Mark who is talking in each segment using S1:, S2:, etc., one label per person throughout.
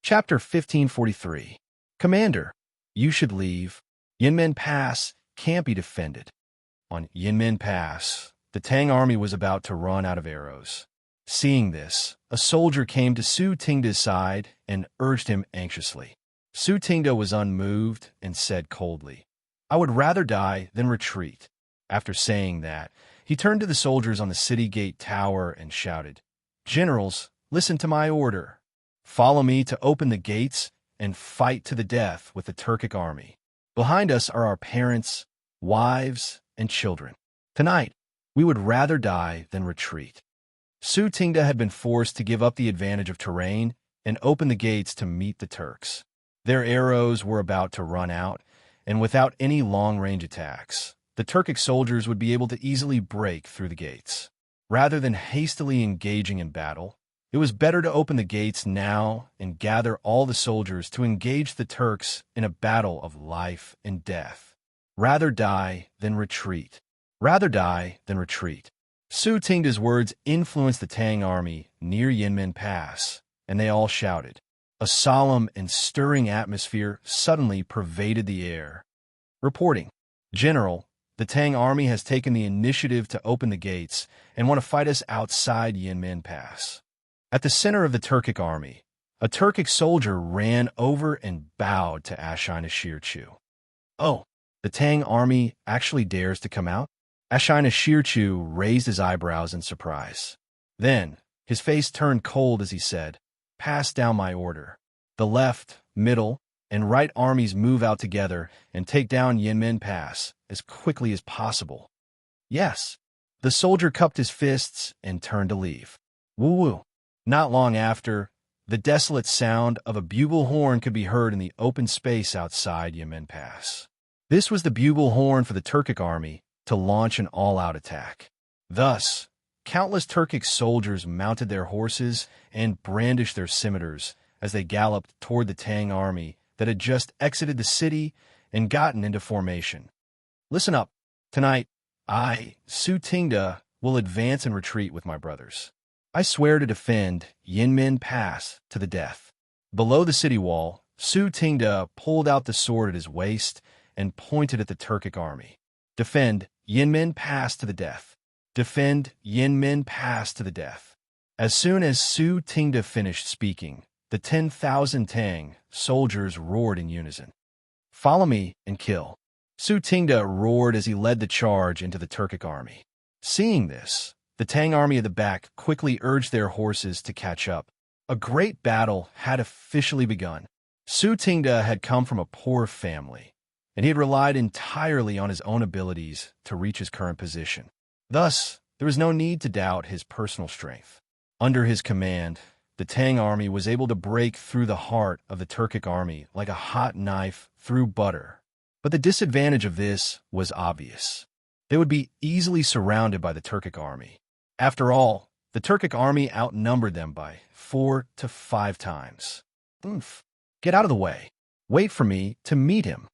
S1: Chapter 1543. Commander, you should leave. Yinmen Pass can't be defended. On Yinmen Pass, the Tang army was about to run out of arrows. Seeing this, a soldier came to Su Tingda's side and urged him anxiously. Su Tingda was unmoved and said coldly, "I would rather die than retreat." After saying that, he turned to the soldiers on the city gate tower and shouted, "Generals, listen to my order. Follow me to open the gates and fight to the death with the Turkic army. Behind us are our parents, wives, and children. Tonight, we would rather die than retreat." Su Tingda had been forced to give up the advantage of terrain and open the gates to meet the Turks. Their arrows were about to run out, and without any long-range attacks, the Turkic soldiers would be able to easily break through the gates. Rather than hastily engaging in battle, it was better to open the gates now and gather all the soldiers to engage the Turks in a battle of life and death. Rather die than retreat. Rather die than retreat. Su Tingda's words influenced the Tang army near Yinmen Pass, and they all shouted. A solemn and stirring atmosphere suddenly pervaded the air. Reporting, "General, the Tang army has taken the initiative to open the gates and want to fight us outside Yinmen Pass." At the center of the Turkic army, a Turkic soldier ran over and bowed to Xianxia. "Oh, the Tang army actually dares to come out?" Xianxia raised his eyebrows in surprise. Then, his face turned cold as he said, "Pass down my order. The left, middle, and right armies move out together and take down Yinmen Pass as quickly as possible." "Yes." The soldier cupped his fists and turned to leave. Woo-woo. Not long after, the desolate sound of a bugle horn could be heard in the open space outside Yinmen Pass. This was the bugle horn for the Turkic army to launch an all-out attack. Thus, countless Turkic soldiers mounted their horses and brandished their scimitars as they galloped toward the Tang army that had just exited the city and gotten into formation. "Listen up. Tonight, I, Su Tingda, will advance and retreat with my brothers. I swear to defend Yinmen Pass to the death." Below the city wall, Su Tingda pulled out the sword at his waist and pointed at the Turkic army. "Defend Yinmen Pass to the death. Defend Yinmen Pass to the death." As soon as Su Tingda finished speaking, the 10,000 Tang soldiers roared in unison. "Follow me and kill." Su Tingda roared as he led the charge into the Turkic army. Seeing this, the Tang army at the back quickly urged their horses to catch up. A great battle had officially begun. Su Tingda had come from a poor family, and he had relied entirely on his own abilities to reach his current position. Thus, there was no need to doubt his personal strength. Under his command, the Tang army was able to break through the heart of the Turkic army like a hot knife through butter. But the disadvantage of this was obvious. They would be easily surrounded by the Turkic army. After all, the Turkic army outnumbered them by 4 to 5 times. Get out of the way. Wait for me to meet him."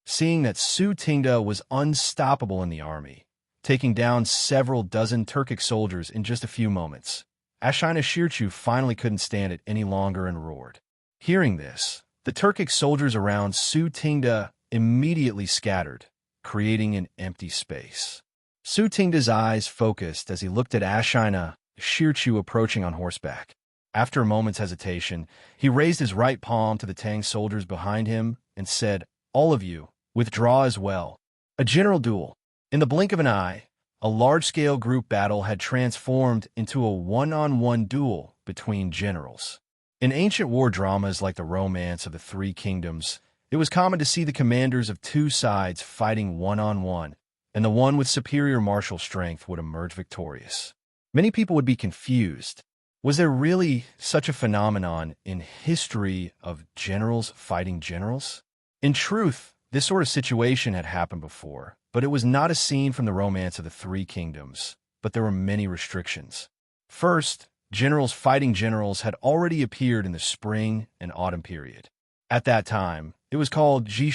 S1: Seeing that Su Tingda was unstoppable in the army, taking down several dozen Turkic soldiers in just a few moments, Xianxia finally couldn't stand it any longer and roared. Hearing this, the Turkic soldiers around Su Tingda immediately scattered, creating an empty space. Su Tingda's eyes focused as he looked at Xianxia approaching on horseback. After a moment's hesitation, he raised his right palm to the Tang soldiers behind him and said, "All of you, withdraw as well." A general duel. In the blink of an eye, a large-scale group battle had transformed into a one-on-one duel between generals. In ancient war dramas like the Romance of the Three Kingdoms, it was common to see the commanders of two sides fighting one-on-one, and the one with superior martial strength would emerge victorious. Many people would be confused. Was there really such a phenomenon in history of generals fighting generals? In truth, this sort of situation had happened before, but it was not a scene from the Romance of the Three Kingdoms, but there were many restrictions. First, generals fighting generals had already appeared in the spring and autumn period. At that time, it was called Ji,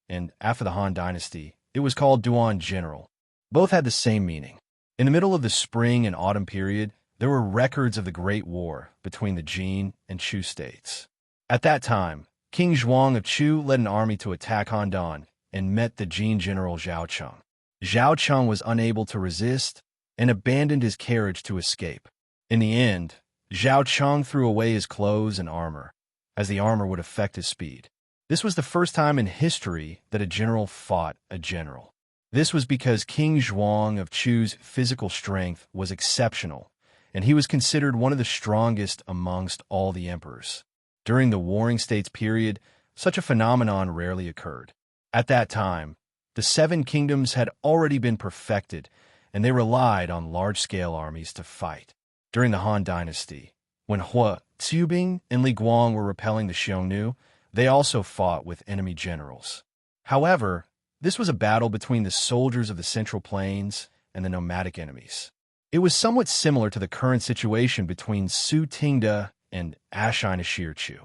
S1: and after the Han Dynasty, it was called Duan General. Both had the same meaning. In the middle of the spring and autumn period, there were records of the Great War between the Jin and Chu states. At that time, King Zhuang of Chu led an army to attack Handan and met the Jin general Zhao Cheng. Zhao Cheng was unable to resist and abandoned his carriage to escape. In the end, Zhao Cheng threw away his clothes and armor, as the armor would affect his speed. This was the first time in history that a general fought a general. This was because King Zhuang of Chu's physical strength was exceptional, and he was considered one of the strongest amongst all the emperors. During the Warring States period, such a phenomenon rarely occurred. At that time, the Seven Kingdoms had already been perfected, and they relied on large-scale armies to fight. During the Han Dynasty, when Hua, Zubing, and Li Guang were repelling the Xiongnu, they also fought with enemy generals. However, this was a battle between the soldiers of the Central Plains and the nomadic enemies. It was somewhat similar to the current situation between Su Tingda and Ashina-Shirchu.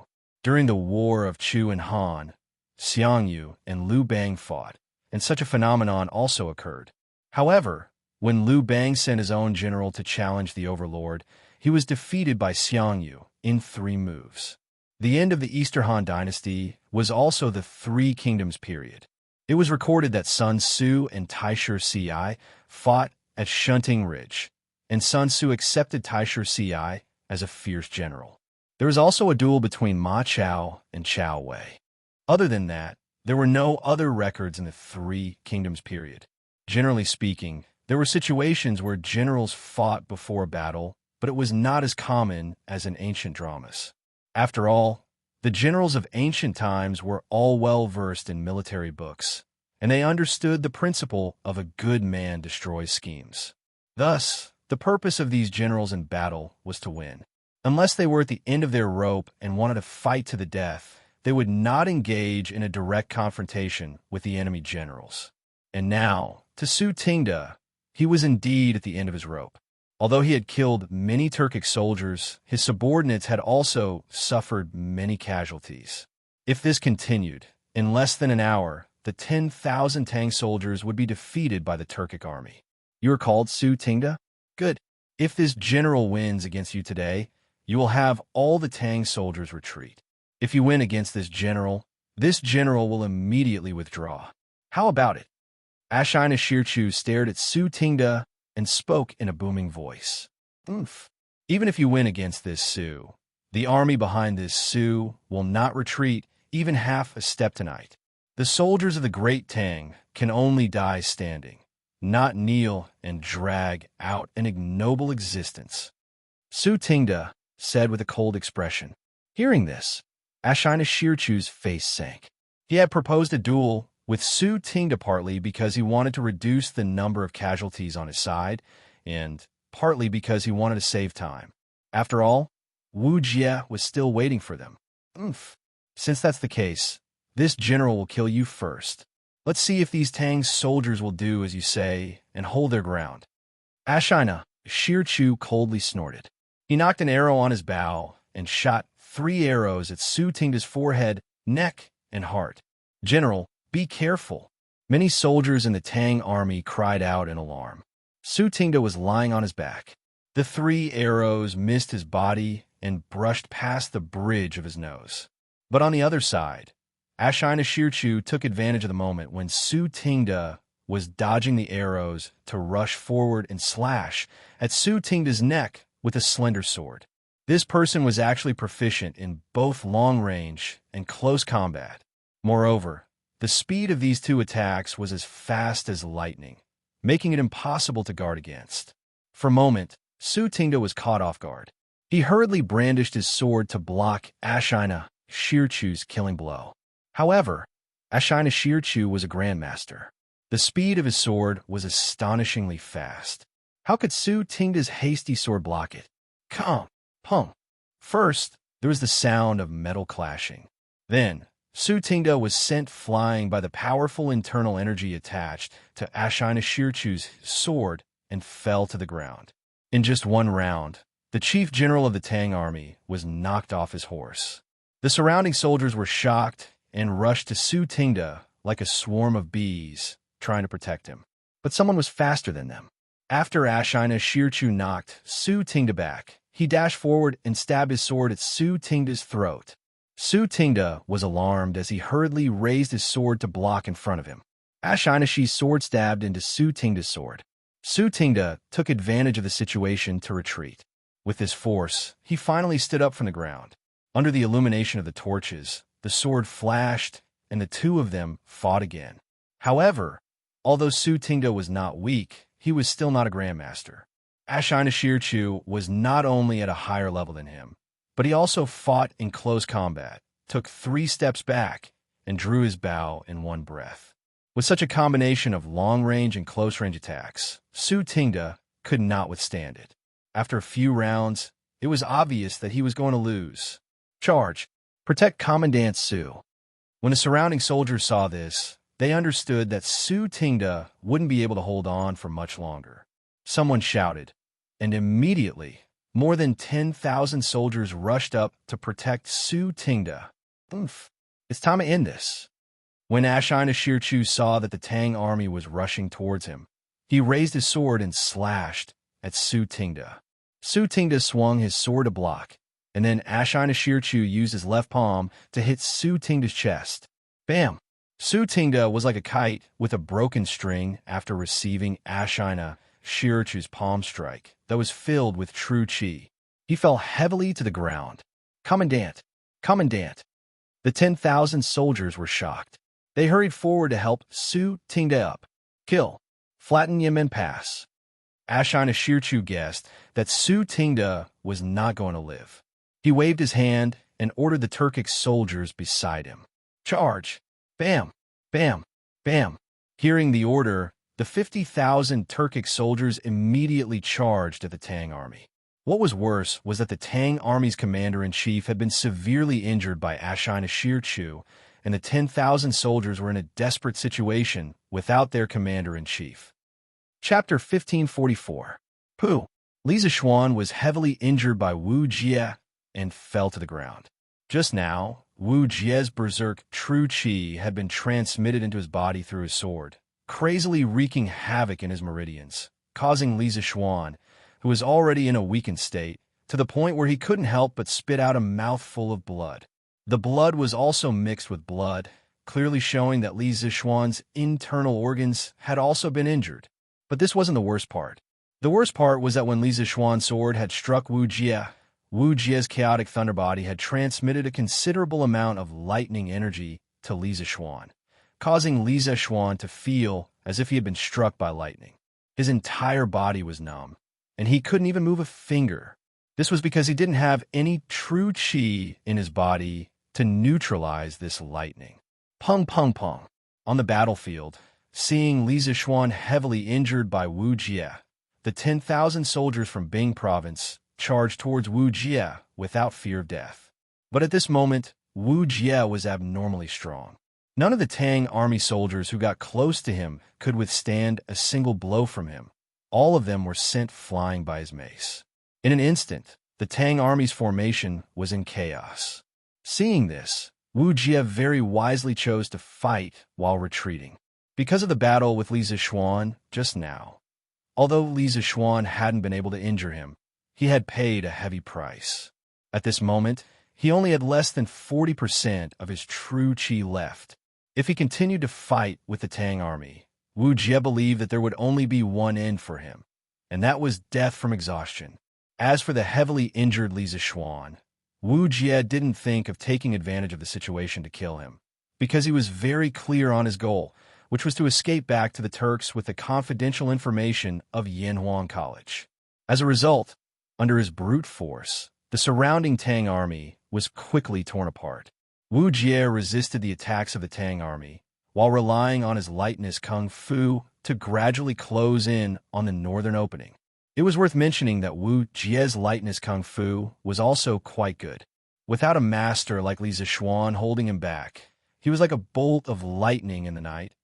S1: During the War of Chu and Han, Xianxia and Liu Bang fought, and such a phenomenon also occurred. However, when Liu Bang sent his own general to challenge the overlord, he was defeated by Xianxia in 3 moves. The end of the Eastern Han Dynasty was also the Three Kingdoms period. It was recorded that Sun Tzu and Taisher Ci fought at Shunting Ridge, and Sun Tzu accepted Taisher Ci as a fierce general. There was also a duel between Ma Chao and Chao Wei. Other than that, there were no other records in the Three Kingdoms period. Generally speaking, there were situations where generals fought before a battle, but it was not as common as in ancient dramas. After all, the generals of ancient times were all well-versed in military books, and they understood the principle of a good man destroys schemes. Thus, the purpose of these generals in battle was to win. Unless they were at the end of their rope and wanted to fight to the death, they would not engage in a direct confrontation with the enemy generals. And now, to Su Tingda, he was indeed at the end of his rope. Although he had killed many Turkic soldiers, his subordinates had also suffered many casualties. If this continued, in less than an hour, the 10,000 Tang soldiers would be defeated by the Turkic army. You are called Su Tingda? Good. If this general wins against you today, you will have all the Tang soldiers retreat. If you win against this general will immediately withdraw. How about it? Ashina-Shirchu stared at Su Tingda and spoke in a booming voice. Oomph. Even if you win against this Su, the army behind this Su will not retreat even half a step tonight. The soldiers of the Great Tang can only die standing, not kneel and drag out an ignoble existence. Su Tingda said with a cold expression. Hearing this, Ashina-Shirchu's face sank. He had proposed a duel with Su Tingda partly because he wanted to reduce the number of casualties on his side, and partly because he wanted to save time. After all, Wuxia was still waiting for them. Since that's the case, this general will kill you first. Let's see if these Tang soldiers will do as you say and hold their ground. Ashina-Shirchu coldly snorted. He knocked an arrow on his bow and shot 3 arrows at Su Tingda's forehead, neck, and heart. General, be careful. Many soldiers in the Tang army cried out in alarm. Su Tingda was lying on his back. The 3 arrows missed his body and brushed past the bridge of his nose. But on the other side, Ashina-Shirchu took advantage of the moment when Su Tingda was dodging the arrows to rush forward and slash at Su Tingda's neck with a slender sword. This person was actually proficient in both long-range and close combat. Moreover, the speed of these 2 attacks was as fast as lightning, making it impossible to guard against. For a moment, Su Tingda was caught off guard. He hurriedly brandished his sword to block Ashina-Shirchu's killing blow. However, Ashina-Shirchu was a grandmaster. The speed of his sword was astonishingly fast. How could Su Tingda's hasty sword block it? Come, pum. First, there was the sound of metal clashing. Then, Su Tingda was sent flying by the powerful internal energy attached to Ashina-Shirchu's sword and fell to the ground. In just 1 round, the chief general of the Tang army was knocked off his horse. The surrounding soldiers were shocked and rushed to Su Tingda like a swarm of bees, trying to protect him. But someone was faster than them. After Ashina-Shirchu knocked Su Tingda back, he dashed forward and stabbed his sword at Su Tingda's throat. Su Tingda was alarmed as he hurriedly raised his sword to block in front of him. Xianxia's sword stabbed into Su Tingda's sword. Su Tingda took advantage of the situation to retreat. With this force, he finally stood up from the ground. Under the illumination of the torches, the sword flashed, and the two of them fought again. However, although Su Tingda was not weak, he was still not a grandmaster. Xianxia was not only at a higher level than him, but he also fought in close combat, took 3 steps back, and drew his bow in one breath. With such a combination of long-range and close-range attacks, Su Tingda could not withstand it. After a few rounds, it was obvious that he was going to lose. Charge! Protect Commandant Su. When the surrounding soldiers saw this, they understood that Su Tingda wouldn't be able to hold on for much longer. Someone shouted, and immediately, more than 10,000 soldiers rushed up to protect Su Tingda. It's time to end this. When Xianxia saw that the Tang army was rushing towards him, he raised his sword and slashed at Su Tingda. Su Tingda swung his sword to block, and then Xianxia used his left palm to hit Su Tingda's chest. Bam! Su Tingda was like a kite with a broken string after receiving Xianxia's palm strike that was filled with true qi. He fell heavily to the ground. Commandant! Commandant! The 10,000 soldiers were shocked. They hurried forward to help Su Tingda up. Kill. Flatten Yinmen Pass. Xianxia guessed that Su Tingda was not going to live. He waved his hand and ordered the Turkic soldiers beside him. Charge! Bam! Bam! Bam! Hearing the order, the 50,000 Turkic soldiers immediately charged at the Tang army. What was worse was that the Tang army's commander-in-chief had been severely injured by Xianxia, and the 10,000 soldiers were in a desperate situation without their commander-in-chief. Chapter 1544. Pu. Li Zishuan was heavily injured by Wuxia and fell to the ground. Just now, Wuxia's berserk true qi had been transmitted into his body through his sword, crazily wreaking havoc in his meridians, causing Li Zishuan, who was already in a weakened state, to the point where he couldn't help but spit out a mouthful of blood. The blood was also mixed with blood, clearly showing that Li Zishuan's internal organs had also been injured. But this wasn't the worst part. The worst part was that when Li Zishuan's sword had struck Wuxia, Wuxia's chaotic thunder body had transmitted a considerable amount of lightning energy to Li Zishuan, causing Li Zishuan to feel as if he had been struck by lightning. His entire body was numb, and he couldn't even move a finger. This was because he didn't have any true qi in his body to neutralize this lightning. Pung pung pung. On the battlefield, seeing Li Zishuan heavily injured by Wuxia, the 10,000 soldiers from Bing province charged towards Wuxia without fear of death. But at this moment, Wuxia was abnormally strong. None of the Tang army soldiers who got close to him could withstand a single blow from him. All of them were sent flying by his mace. In an instant, the Tang army's formation was in chaos. Seeing this, Wuxia very wisely chose to fight while retreating. Because of the battle with Li Zishuan just now, although Li Zishuan hadn't been able to injure him, he had paid a heavy price. At this moment, he only had less than 40% of his true qi left. If he continued to fight with the Tang army, Wuxia believed that there would only be one end for him, and that was death from exhaustion. As for the heavily injured Li Zishuan, Wuxia didn't think of taking advantage of the situation to kill him, because he was very clear on his goal, which was to escape back to the Turks with the confidential information of Yanhuang College. As a result, under his brute force, the surrounding Tang army was quickly torn apart. Wuxia resisted the attacks of the Tang army, while relying on his lightness kung fu to gradually close in on the northern opening. It was worth mentioning that Wuxia's lightness kung fu was also quite good. Without a master like Li Zishuan holding him back, he was like a bolt of lightning in the night,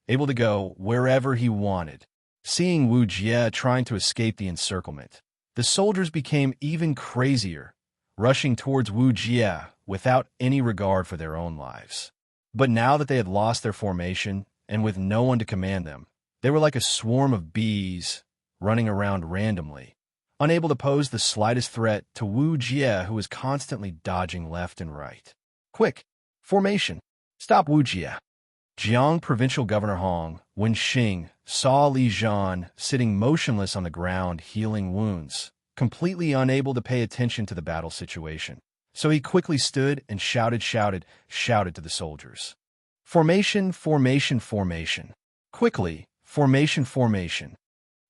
S1: able to go wherever he wanted. Seeing Wuxia trying to escape the encirclement, the soldiers became even crazier, rushing towards Wuxia without any regard for their own lives. But now that they had lost their formation, and with no one to command them, they were like a swarm of bees running around randomly, unable to pose the slightest threat to Wuxia, who was constantly dodging left and right. Quick! Formation! Stop Wuxia! Jiang Provincial Governor Hong Wenxing saw Li Zhan sitting motionless on the ground healing wounds, completely unable to pay attention to the battle situation. So he quickly stood and shouted to the soldiers. Formation, formation, formation. Quickly, formation, formation.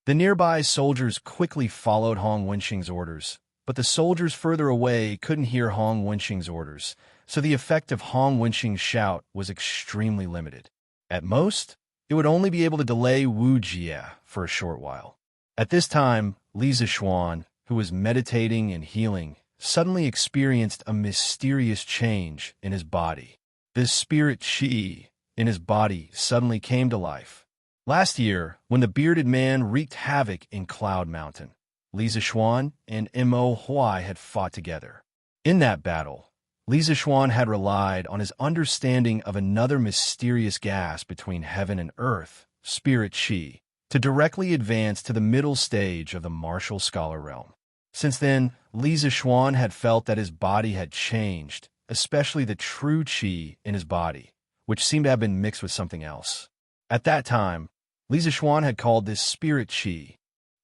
S1: The nearby soldiers quickly followed Hong Wenxing's orders, but the soldiers further away couldn't hear Hong Wenxing's orders, so the effect of Hong Wenxing's shout was extremely limited. At most, it would only be able to delay Wu Jie for a short while. At this time, Li Zishuan, who was meditating and healing, suddenly experienced a mysterious change in his body. This spirit qi in his body suddenly came to life. Last year, when the bearded man wreaked havoc in Cloud Mountain, Li Zishuan and Mo Huai had fought together. In that battle, Li Zishuan had relied on his understanding of another mysterious gas between heaven and earth, spirit qi, to directly advance to the middle stage of the martial scholar realm. Since then, Li Zishuan had felt that his body had changed, especially the true qi in his body, which seemed to have been mixed with something else. At that time, Li Zishuan had called this spirit qi.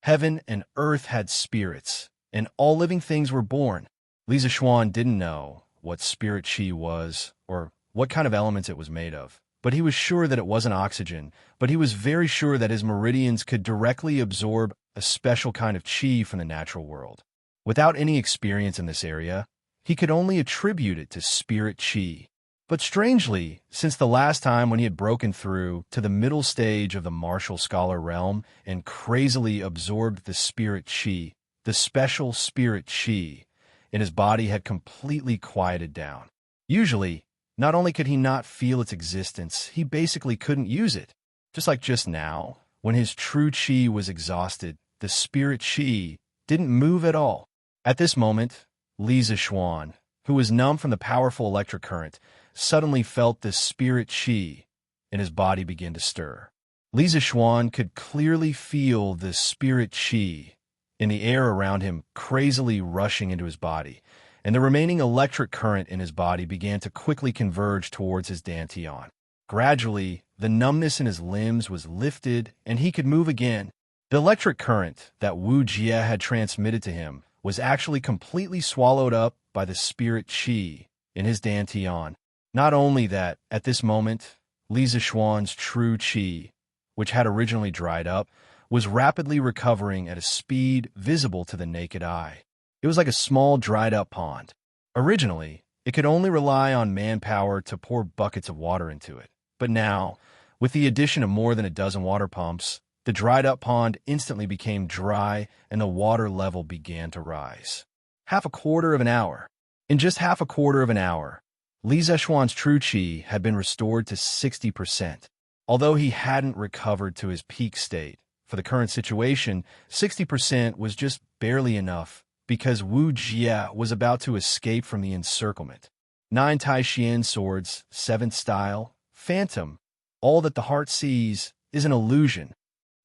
S1: Heaven and earth had spirits, and all living things were born. Li Zishuan didn't know what spirit qi was or what kind of elements it was made of, but he was sure that it wasn't oxygen, but he was very sure that his meridians could directly absorb a special kind of qi from the natural world. Without any experience in this area, he could only attribute it to spirit qi. But strangely, since the last time when he had broken through to the middle stage of the martial scholar realm and crazily absorbed the spirit qi, the special spirit qi in his body had completely quieted down. Usually, not only could he not feel its existence, he basically couldn't use it. Just like just now, when his true qi was exhausted, the spirit qi didn't move at all. At this moment, Li Zishuan, who was numb from the powerful electric current, suddenly felt the spirit qi in his body begin to stir. Li Zishuan could clearly feel the spirit qi in the air around him crazily rushing into his body, and the remaining electric current in his body began to quickly converge towards his dantian. Gradually, the numbness in his limbs was lifted, and he could move again. The electric current that Wu Jie had transmitted to him was actually completely swallowed up by the spirit qi in his dantian. Not only that, at this moment, Li Zishuan's true qi, which had originally dried up, was rapidly recovering at a speed visible to the naked eye. It was like a small dried-up pond. Originally, it could only rely on manpower to pour buckets of water into it. But now, with the addition of more than a dozen water pumps, the dried-up pond instantly became dry and the water level began to rise. Half a quarter of an hour. In just half a quarter of an hour, Li Zishuan's true qi had been restored to 60%. Although he hadn't recovered to his peak state, for the current situation, 60% was just barely enough because Wu Jie was about to escape from the encirclement. 9 Tai Xian swords, 7th style, phantom, all that the heart sees is an illusion.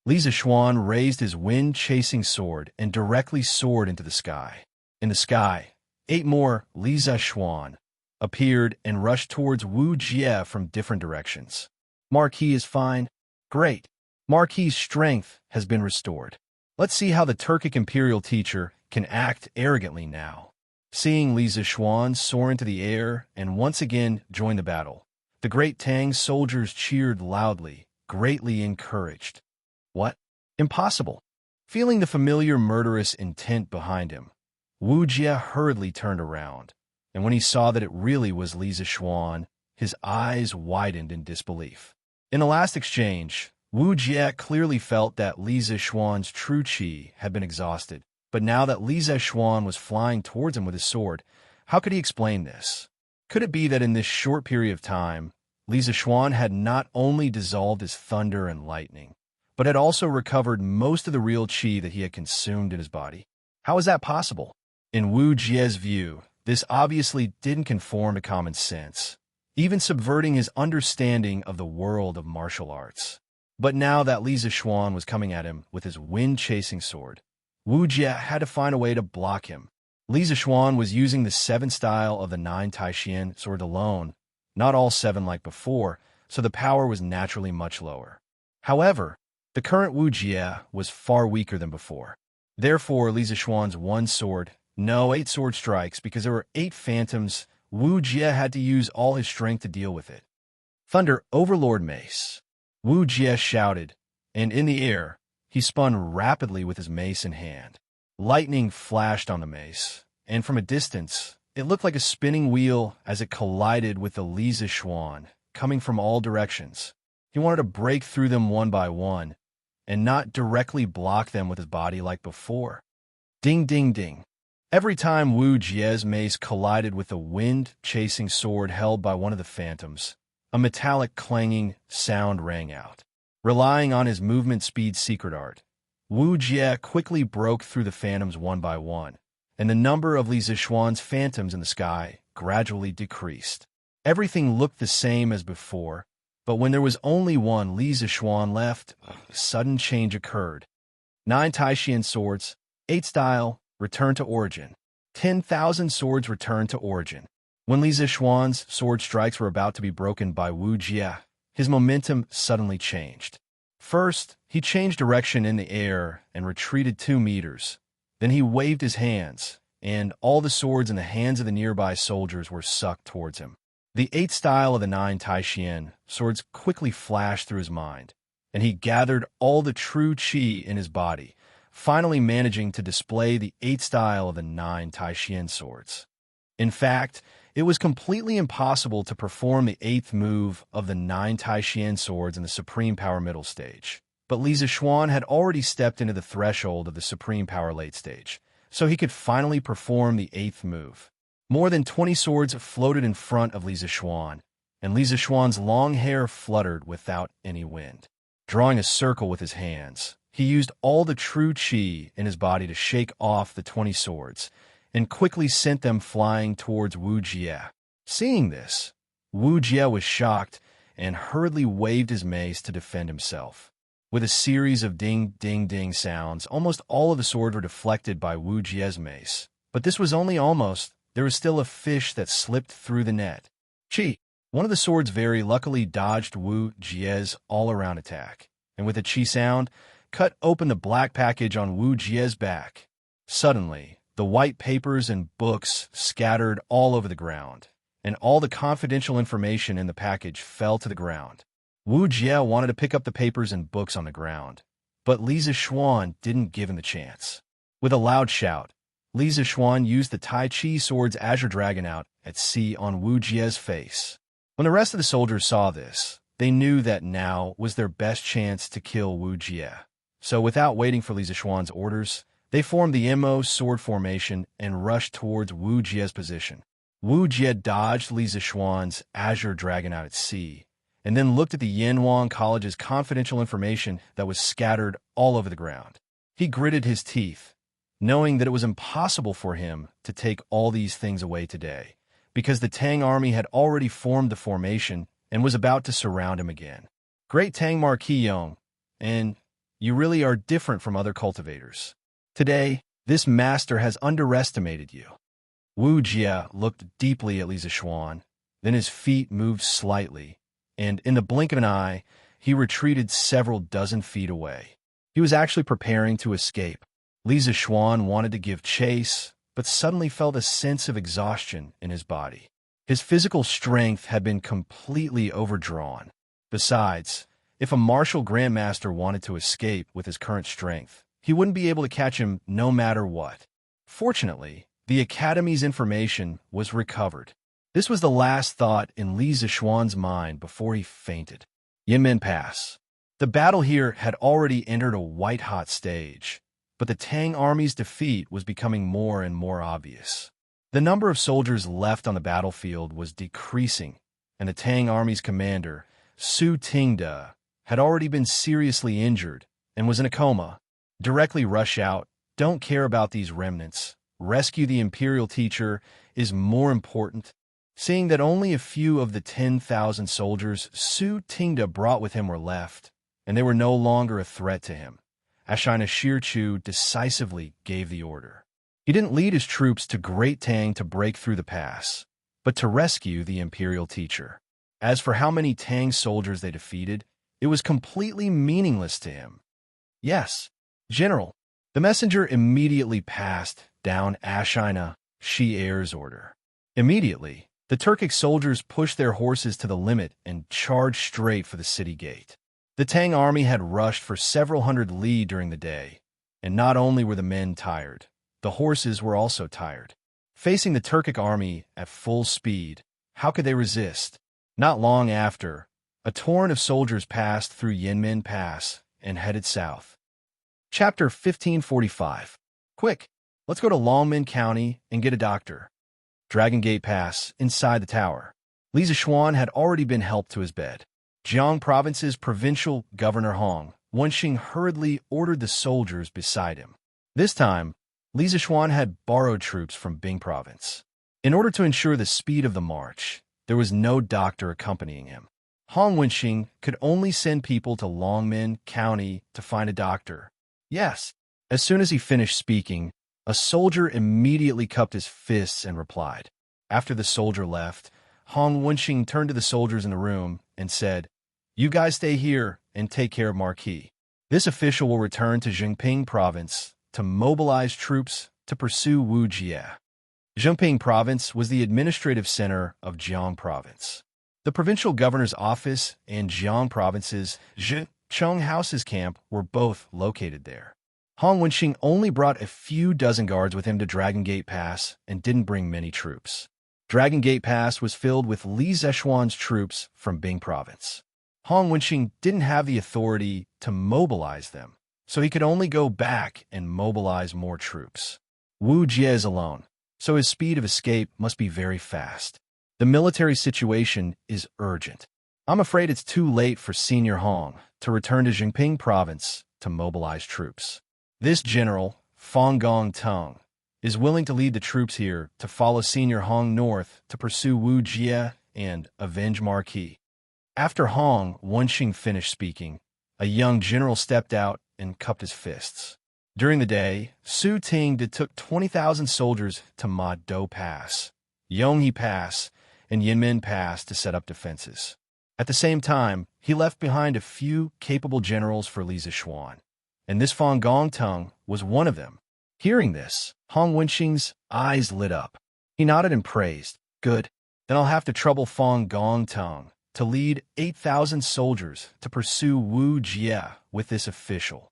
S1: Li Zishuan raised his wind-chasing sword and directly soared into the sky. In the sky, 8 more Li Zishuan appeared and rushed towards Wu Jie from different directions. Marquis is fine. Great. Marquis' strength has been restored. Let's see how the Turkic imperial teacher can act arrogantly now. Seeing Li Zishuan soar into the air and once again join the battle, the great Tang soldiers cheered loudly, greatly encouraged. What? Impossible. Feeling the familiar murderous intent behind him, Wu Jie hurriedly turned around, and when he saw that it really was Li Zishuan, his eyes widened in disbelief. In the last exchange, Wu Jie clearly felt that Li Zishuan's true qi had been exhausted, but now that Li Zishuan was flying towards him with his sword, how could he explain this? Could it be that in this short period of time, Li Zishuan had not only dissolved his thunder and lightning, but had also recovered most of the real qi that he had consumed in his body? How is that possible? In Wu Jie's view, this obviously didn't conform to common sense, even subverting his understanding of the world of martial arts. But now that Li Zishuan was coming at him with his wind-chasing sword, Wu Jie had to find a way to block him. Li Zishuan was using the 7 style of the 9 Taishian sword alone, not all 7 like before, so the power was naturally much lower. However, the current Wuxia was far weaker than before. Therefore, Li Zishuan's 1 sword, no 8 sword strikes, because there were 8 phantoms, Wuxia had to use all his strength to deal with it. Thunder Overlord Mace. Wuxia shouted, and in the air, he spun rapidly with his mace in hand. Lightning flashed on the mace, and from a distance, it looked like a spinning wheel as it collided with the Li Zishuan, coming from all directions. He wanted to break through them one by one, and not directly block them with his body like before. Ding, ding, ding. Every time Wu Jie's mace collided with the wind-chasing sword held by one of the phantoms, a metallic clanging sound rang out. Relying on his movement speed secret art, Wu Jie quickly broke through the phantoms one by one, and the number of Li Zishuan's phantoms in the sky gradually decreased. Everything looked the same as before, but when there was only one Li Zishuan left, a sudden change occurred. 9 Taishian swords, 8 style, returned to origin. 10,000 swords returned to origin. When Li Zishuan's sword strikes were about to be broken by Wu Jie, his momentum suddenly changed. First, he changed direction in the air and retreated 2 meters. Then he waved his hands, and all the swords in the hands of the nearby soldiers were sucked towards him. The 8 style of the 9 Taishian swords quickly flashed through his mind, and he gathered all the true qi in his body, finally managing to display the 8 style of the 9 Taishian swords. In fact, it was completely impossible to perform the 8th move of the 9 Taishian swords in the Supreme Power middle stage, but Li Zishuan had already stepped into the threshold of the Supreme Power late stage, so he could finally perform the 8th move. More than 20 swords floated in front of Li Zishuan, and Li Zishuan's long hair fluttered without any wind. Drawing a circle with his hands, he used all the true qi in his body to shake off the 20 swords, and quickly sent them flying towards Wu Jie. Seeing this, Wu Jie was shocked and hurriedly waved his mace to defend himself. With a series of ding-ding-ding sounds, almost all of the swords were deflected by Wu Jie's mace. But this was only almost. There was still a fish that slipped through the net. Chi! One of the swords very luckily dodged Wu Jie's all-around attack, and with a chi sound, cut open the black package on Wu Jie's back. Suddenly, the white papers and books scattered all over the ground, and all the confidential information in the package fell to the ground. Wu Jie wanted to pick up the papers and books on the ground, but Li Zishuan didn't give him the chance. With a loud shout, Li Zishuan used the Tai Chi sword's Azure Dragon out at sea on Wu Jie's face. When the rest of the soldiers saw this, they knew that now was their best chance to kill Wu Jie. So without waiting for Li Zishuan's orders, they formed the MO sword formation and rushed towards Wu Jie's position. Wu Jie dodged Li Zishuan's Azure Dragon out at sea, and then looked at the Yanwang College's confidential information that was scattered all over the ground. He gritted his teeth, knowing that it was impossible for him to take all these things away today, because the Tang army had already formed the formation and was about to surround him again. Great Tang Marquis Yong, and you really are different from other cultivators. Today, this master has underestimated you. Wu Jie looked deeply at Li Zishuan, then his feet moved slightly, and in the blink of an eye, he retreated several dozen feet away. He was actually preparing to escape. Li Zishuan wanted to give chase, but suddenly felt a sense of exhaustion in his body. His physical strength had been completely overdrawn. Besides, if a martial grandmaster wanted to escape with his current strength, he wouldn't be able to catch him no matter what. Fortunately, the Academy's information was recovered. This was the last thought in Li Zishuan's mind before he fainted. Yinmen Pass. The battle here had already entered a white-hot stage, but the Tang army's defeat was becoming more and more obvious. The number of soldiers left on the battlefield was decreasing, and the Tang army's commander, Su Tingda, had already been seriously injured and was in a coma. Directly rush out, don't care about these remnants. Rescue the imperial teacher is more important. Seeing that only a few of the 10,000 soldiers Su Tingda brought with him were left, and they were no longer a threat to him, Ashina Shirchu decisively gave the order. He didn't lead his troops to Great Tang to break through the pass, but to rescue the imperial teacher. As for how many Tang soldiers they defeated, it was completely meaningless to him. Yes, General. The messenger immediately passed down Ashina Shi-Er's order. Immediately, the Turkic soldiers pushed their horses to the limit and charged straight for the city gate. The Tang army had rushed for several hundred li during the day, and not only were the men tired, the horses were also tired. Facing the Turkic army at full speed, how could they resist? Not long after, a torrent of soldiers passed through Yinmen Pass and headed south. Chapter 1545. Quick, let's go to Longmen County and get a doctor. Dragon Gate Pass, inside the tower. Li Zishuan had already been helped to his bed. Jiang Province's provincial governor Hong Wenxing hurriedly ordered the soldiers beside him. This time, Li Zishuan had borrowed troops from Bing Province. In order to ensure the speed of the march, there was no doctor accompanying him. Hong Wenxing could only send people to Longmen County to find a doctor. Yes. As soon as he finished speaking, a soldier immediately cupped his fists and replied. After the soldier left, Hong Wenxing turned to the soldiers in the room and said, "You guys stay here and take care of Marquis. This official will return to Zhengping Province to mobilize troops to pursue Wuxia." Zhengping Province was the administrative center of Jiang Province. The provincial governor's office and Jiang Province's Zhicheng House's camp were both located there. Hong Wenxing only brought a few dozen guards with him to Dragon Gate Pass and didn't bring many troops. Dragon Gate Pass was filled with Li Zishuan's troops from Bing Province. Hong Wenxing didn't have the authority to mobilize them, so he could only go back and mobilize more troops. Wu Jie is alone, so his speed of escape must be very fast. The military situation is urgent. I'm afraid it's too late for Senior Hong to return to Zhengping Province to mobilize troops. This general, Fong Gong Tung, is willing to lead the troops here to follow Senior Hong north to pursue Wu Jie and avenge Marquis. After Hong Wenxing finished speaking, a young general stepped out and cupped his fists. During the day, Su Ting took 20,000 soldiers to Ma Do Pass, Yonghe Pass, and Yinmen Pass to set up defenses. At the same time, he left behind a few capable generals for Li Zishuan, and this Fong Gong Tung was one of them. Hearing this, Hong Wenxing's eyes lit up. He nodded and praised. Good, then I'll have to trouble Fong Gong Tung to lead 8,000 soldiers to pursue Wu Jie with this official.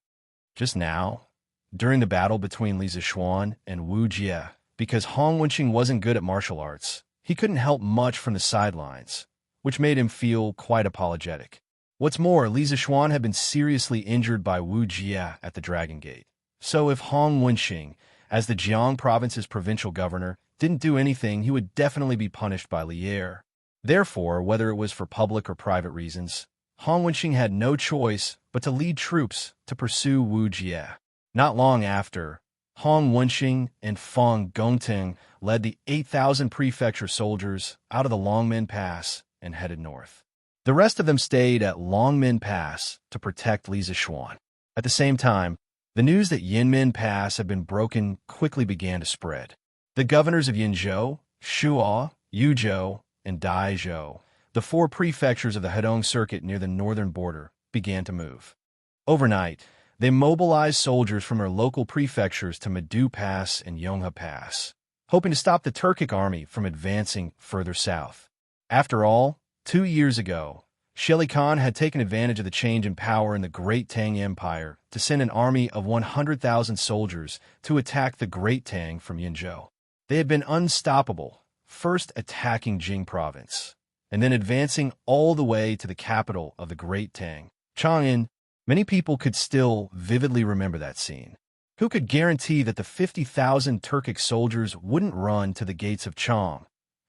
S1: Just now, during the battle between Li Zishuan and Wu Jie, because Hong Wenxing wasn't good at martial arts, he couldn't help much from the sidelines, which made him feel quite apologetic. What's more, Li Zishuan had been seriously injured by Wu Jie at the Dragon Gate. So if Hong Wenxing, as the Jiang Province's provincial governor, didn't do anything, he would definitely be punished by Li Er. Therefore, whether it was for public or private reasons, Hong Wenxing had no choice but to lead troops to pursue Wu Jie. Not long after, Hong Wenxing and Fong Gongting led the 8,000 prefecture soldiers out of the Longmen Pass and headed north. The rest of them stayed at Longmen Pass to protect Li Zishuan. At the same time, the news that Yinmen Pass had been broken quickly began to spread. The governors of Yinzhou, Shuo, Yuzhou, and Daizhou, the four prefectures of the Hedong Circuit near the northern border, began to move. Overnight, they mobilized soldiers from their local prefectures to Madu Pass and Yonghe Pass, hoping to stop the Turkic army from advancing further south. After all, 2 years ago, Sheli Khan had taken advantage of the change in power in the Great Tang Empire to send an army of 100,000 soldiers to attack the Great Tang from Yinzhou. They had been unstoppable, first attacking Jing Province, and then advancing all the way to the capital of the Great Tang, Chang'an. Many people could still vividly remember that scene. Who could guarantee that the 50,000 Turkic soldiers wouldn't run to the gates of Chang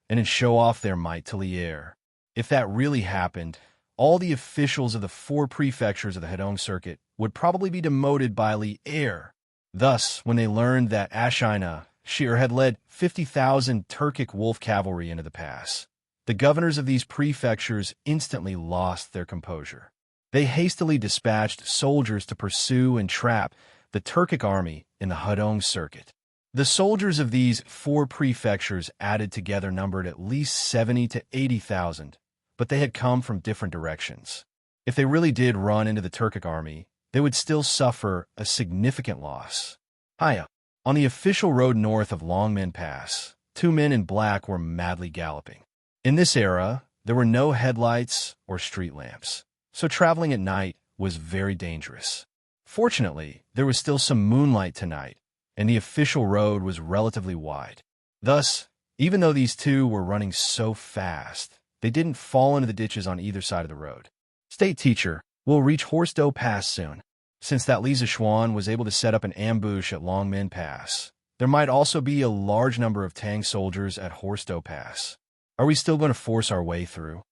S1: and then show off their might to Li Er? If that really happened, all the officials of the four prefectures of the Hedong Circuit would probably be demoted by Li Er. Thus, when they learned that Ashina Shir had led 50,000 Turkic wolf cavalry into the pass, the governors of these prefectures instantly lost their composure. They hastily dispatched soldiers to pursue and trap the Turkic army in the Hedong Circuit. The soldiers of these 4 prefectures added together numbered at least 70 to 80,000, but they had come from different directions. If they really did run into the Turkic army, they would still suffer a significant loss. Hiya. On the official road north of Longmen Pass, 2 men in black were madly galloping. In this era, there were no headlights or street lamps, so traveling at night was very dangerous. Fortunately, there was still some moonlight tonight, and the official road was relatively wide. Thus, even though these two were running so fast, they didn't fall into the ditches on either side of the road. State teacher, we'll reach Horsto Pass soon. Since that Li Zishuan was able to set up an ambush at Longmen Pass, there might also be a large number of Tang soldiers at Horsto Pass. Are we still going to force our way through?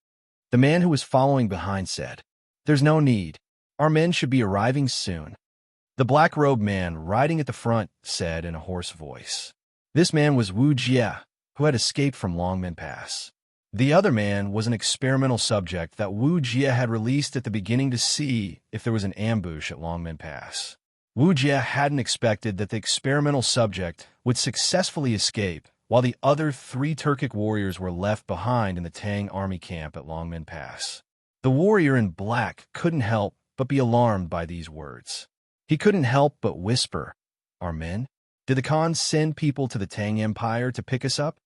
S1: The man who was following behind said, "There's no need. Our men should be arriving soon." The black-robed man riding at the front said in a hoarse voice. This man was Wuxia, who had escaped from Longmen Pass. The other man was an experimental subject that Wuxia had released at the beginning to see if there was an ambush at Longmen Pass. Wuxia hadn't expected that the experimental subject would successfully escape, while the other 3 Turkic warriors were left behind in the Tang army camp at Longmen Pass. The warrior in black couldn't help but be alarmed by these words. He couldn't help but whisper, "Our men? Did the Khan send people to the Tang Empire to pick us up?"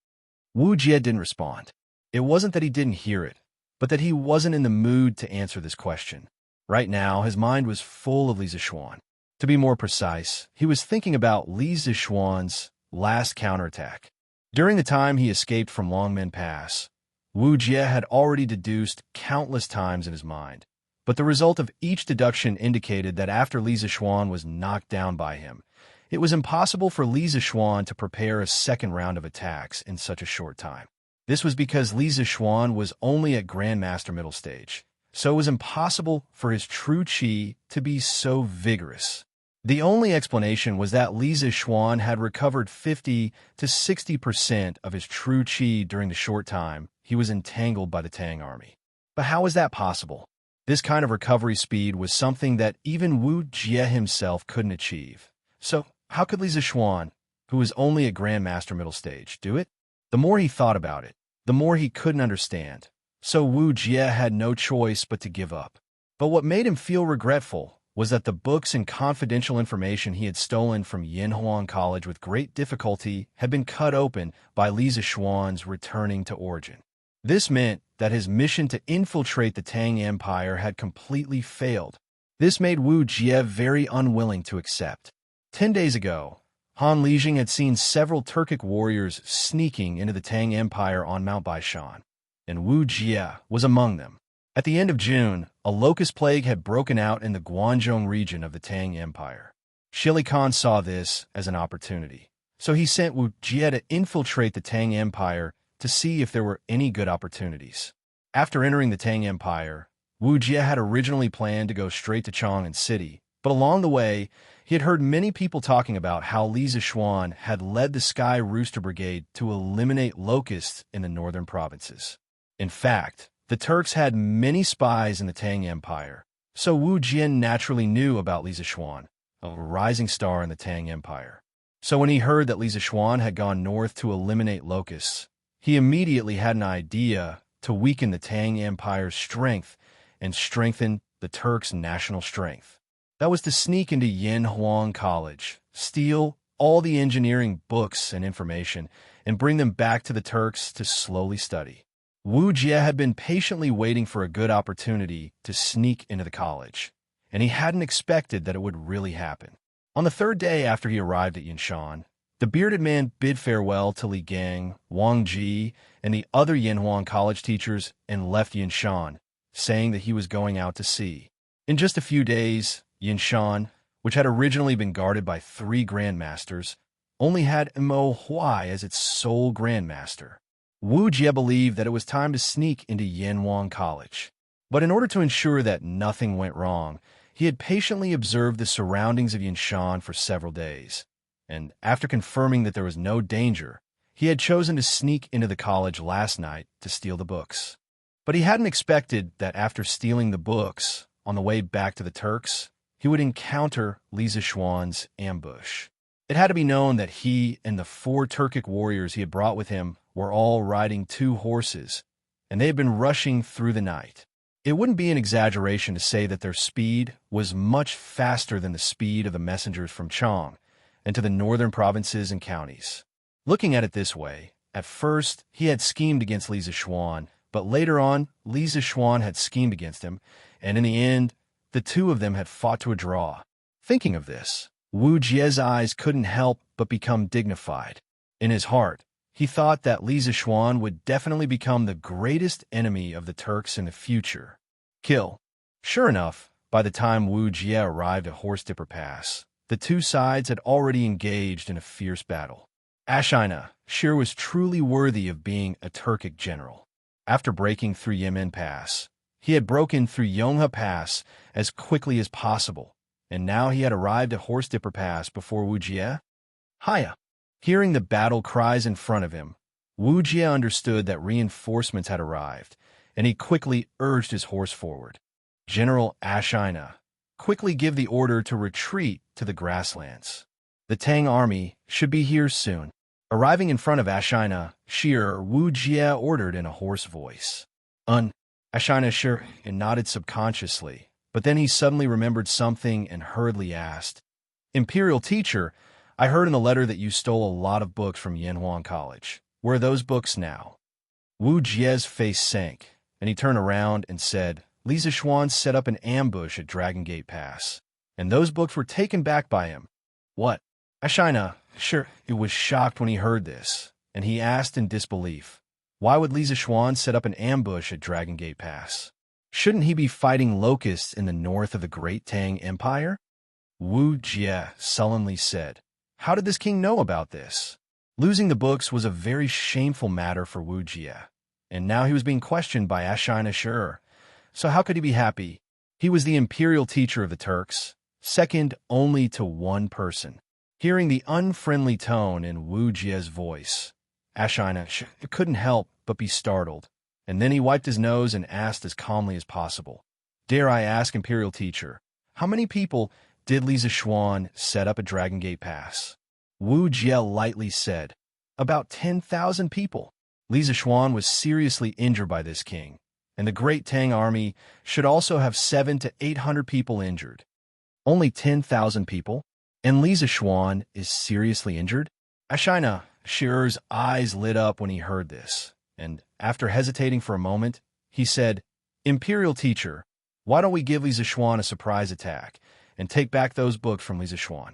S1: Wuxia didn't respond. It wasn't that he didn't hear it, but that he wasn't in the mood to answer this question. Right now, his mind was full of Li Zishuan. To be more precise, he was thinking about Li Zishuan's last counterattack. During the time he escaped from Longmen Pass, Wuxia had already deduced countless times in his mind, but the result of each deduction indicated that after Li Zishuan was knocked down by him, it was impossible for Li Zishuan to prepare a second round of attacks in such a short time. This was because Li Zishuan was only at Grandmaster middle stage, so it was impossible for his true chi to be so vigorous. The only explanation was that Li Zishuan had recovered 50 to 60% of his true chi during the short time he was entangled by the Tang army. But how was that possible? This kind of recovery speed was something that even Wu Jie himself couldn't achieve. So, how could Li Zishuan, who was only at Grandmaster middle stage, do it? The more he thought about it, the more he couldn't understand. So Wu Jie had no choice but to give up. But what made him feel regretful was that the books and confidential information he had stolen from Yinhuang College with great difficulty had been cut open by Li Zishuan's returning to origin. This meant that his mission to infiltrate the Tang Empire had completely failed. This made Wu Jie very unwilling to accept. 10 days ago, Han Lijing had seen several Turkic warriors sneaking into the Tang Empire on Mount Baishan, and Wu Jie was among them. At the end of June, a locust plague had broken out in the Guangzhou region of the Tang Empire. Shili Khan saw this as an opportunity, so he sent Wu Jie to infiltrate the Tang Empire to see if there were any good opportunities. After entering the Tang Empire, Wu Jie had originally planned to go straight to Chang'an City, but along the way, he had heard many people talking about how Li Zishuan had led the Sky Rooster Brigade to eliminate locusts in the northern provinces. In fact, the Turks had many spies in the Tang Empire, so Wu Jie naturally knew about Li Zishuan, a rising star in the Tang Empire. So when he heard that Li Zishuan had gone north to eliminate locusts, he immediately had an idea to weaken the Tang Empire's strength and strengthen the Turks' national strength. That was to sneak into Yinhuang College, steal all the engineering books and information, and bring them back to the Turks to slowly study. Wu Jie had been patiently waiting for a good opportunity to sneak into the college, and he hadn't expected that it would really happen. On the 3rd day after he arrived at Yinshan, the bearded man bid farewell to Li Gang, Wang Ji, and the other Yinhuang College teachers and left Yinshan, saying that he was going out to sea. In just a few days, Yinshan, which had originally been guarded by 3 grandmasters, only had Mo Huai as its sole grandmaster. Wu Jie believed that it was time to sneak into Yinhuang College. But in order to ensure that nothing went wrong, he had patiently observed the surroundings of Yinshan for several days, and after confirming that there was no danger, he had chosen to sneak into the college last night to steal the books. But he hadn't expected that after stealing the books, on the way back to the Turks, he would encounter Li Zishuan's ambush. It had to be known that he and the 4 Turkic warriors he had brought with him were all riding 2 horses, and they had been rushing through the night. It wouldn't be an exaggeration to say that their speed was much faster than the speed of the messengers from Chang and to the northern provinces and counties. Looking at it this way, at first he had schemed against Li Zishuan, but later on Li Zishuan had schemed against him, and in the end, the 2 of them had fought to a draw. Thinking of this, Wu Jie's eyes couldn't help but become dignified. In his heart, he thought that Li Zishuan would definitely become the greatest enemy of the Turks in the future. Kill. Sure enough, by the time Wu Jie arrived at Horse Dipper Pass, the 2 sides had already engaged in a fierce battle. Xianxia was truly worthy of being a Turkic general. After breaking through Yemen Pass, he had broken through Yonghe Pass as quickly as possible, and now he had arrived at Horse Dipper Pass before Wu Jie. Hiya! Hearing the battle cries in front of him, Wu Jie understood that reinforcements had arrived, and he quickly urged his horse forward. General Xianxia, quickly give the order to retreat to the grasslands. The Tang army should be here soon. Arriving in front of Xianxia, Wu Jie ordered in a hoarse voice. Xianxia nodded subconsciously, but then he suddenly remembered something and hurriedly asked, Imperial teacher, I heard in the letter that you stole a lot of books from Yanhuan College. Where are those books now? Wu Jie's face sank, and he turned around and said, Li Zishuan set up an ambush at Dragon Gate Pass, and those books were taken back by him. What? Xianxia was shocked when he heard this, and he asked in disbelief, why would Li Zishuan set up an ambush at Dragon Gate Pass? Shouldn't he be fighting locusts in the north of the Great Tang Empire? Wu Jie sullenly said, how did this king know about this? Losing the books was a very shameful matter for Wu Jie, and now he was being questioned by Xianxia. So how could he be happy? He was the imperial teacher of the Turks, second only to one person. Hearing the unfriendly tone in Wu Jie's voice, Xianxia couldn't help but be startled, and then he wiped his nose and asked as calmly as possible, Dare I ask, imperial teacher, how many people did Li Zishuan set up at Dragon Gate Pass? Wu Jie lightly said, about 10,000 people. Li Zishuan was seriously injured by this king, and the Great Tang army should also have 700 to 800 people injured. Only 10,000 people? And Li Zishuan is seriously injured? Xianxia's eyes lit up when he heard this, and after hesitating for a moment, he said, Imperial teacher, why don't we give Li Zishuan a surprise attack and take back those books from Li Zishuan?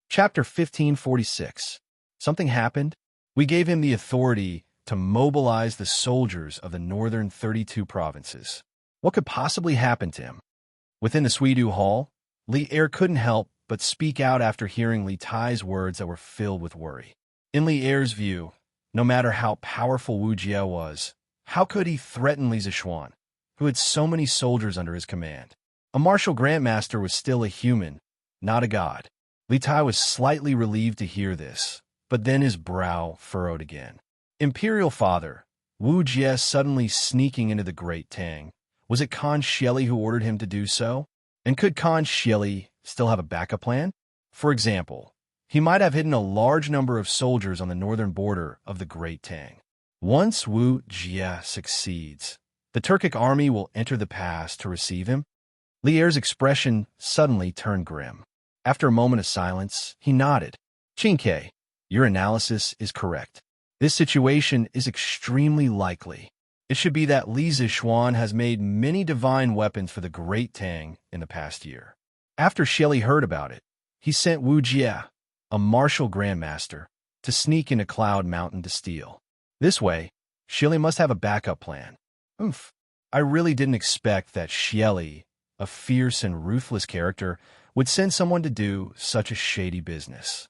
S1: Chapter 1546. Something happened. We gave him the authority to mobilize the soldiers of the northern 32 provinces. What could possibly happen to him? Within the Suidu Hall, Li Er couldn't help but speak out after hearing Li Tai's words that were filled with worry. In Li Er's view, no matter how powerful Wu Jie was, how could he threaten Li Zishuan, who had so many soldiers under his command? A martial grandmaster was still a human, not a god. Li Tai was slightly relieved to hear this, but then his brow furrowed again. Imperial father, Wu Jie suddenly sneaking into the Great Tang. Was it Khan Xieli who ordered him to do so? And could Khan Xieli still have a backup plan? For example, he might have hidden a large number of soldiers on the northern border of the Great Tang. Once Wu Jie succeeds, the Turkic army will enter the pass to receive him. Li Er's expression suddenly turned grim. After a moment of silence, he nodded. Xianxia, your analysis is correct. This situation is extremely likely. It should be that Li Zishuan has made many divine weapons for the Great Tang in the past year. After Xieli heard about it, he sent Wu Jie, a martial grandmaster, to sneak into Cloud Mountain to steal. This way, Xieli must have a backup plan. I really didn't expect that Xieli, a fierce and ruthless character, would send someone to do such a shady business.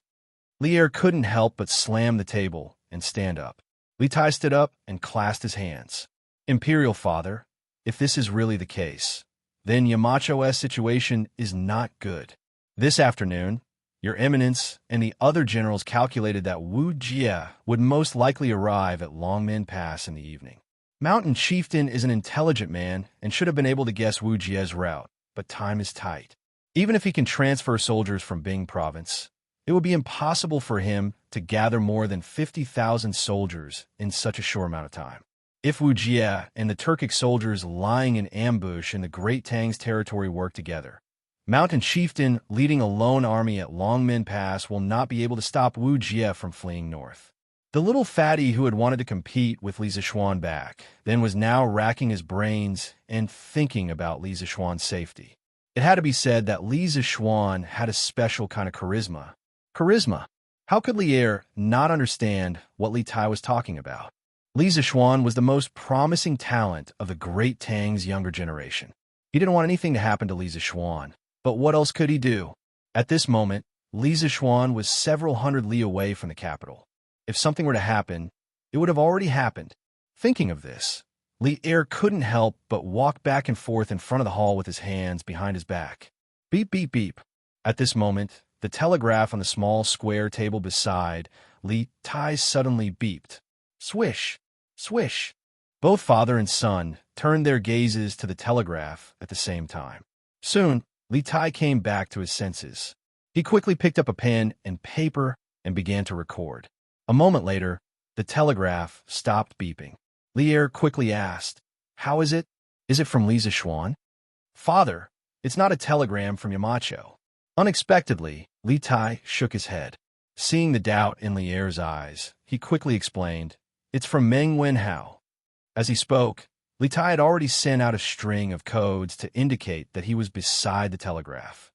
S1: Li Er couldn't help but slam the table and stand up. Li Tai stood up and clasped his hands. Imperial father, if this is really the case, then Yamacho's situation is not good. This afternoon, Your Eminence and the other generals calculated that Wu Jie would most likely arrive at Longmen Pass in the evening. Mountain Chieftain is an intelligent man and should have been able to guess Wu Jie's route, but time is tight. Even if he can transfer soldiers from Bing Province, It would be impossible for him to gather more than 50,000 soldiers in such a short amount of time. If Wuxia and the Turkic soldiers lying in ambush in the Great Tang's territory work together, Mountain Chieftain leading a lone army at Longmen Pass will not be able to stop Wuxia from fleeing north. The little fatty who had wanted to compete with Li Zixuan back then was now racking his brains and thinking about Li Zixuan's safety. It had to be said that Li Zixuan had a special kind of charisma. Charisma? How could Lier not understand what Li Tai was talking about? Li Zixuan was the most promising talent of the Great Tang's younger generation. He didn't want anything to happen to Li Zixuan, but what else could he do? At this moment, Li Zixuan was several hundred li away from the capital. If something were to happen, it would have already happened. Thinking of this, Lier couldn't help but walk back and forth in front of the hall with his hands behind his back. Beep, beep, beep. At this moment, the telegraph on the small square table beside Li Tai suddenly beeped. Swish, swish. Both father and son turned their gazes to the telegraph at the same time. Soon, Li Tai came back to his senses. He quickly picked up a pen and paper and began to record. A moment later, the telegraph stopped beeping. Lier quickly asked, "How is it? Is it from Li Zixuan?" "Father, it's not a telegram from Yamacho." Unexpectedly, Li Tai shook his head. Seeing the doubt in Lier's eyes, he quickly explained, "It's from Meng Wenhao." As he spoke, Li Tai had already sent out a string of codes to indicate that he was beside the telegraph.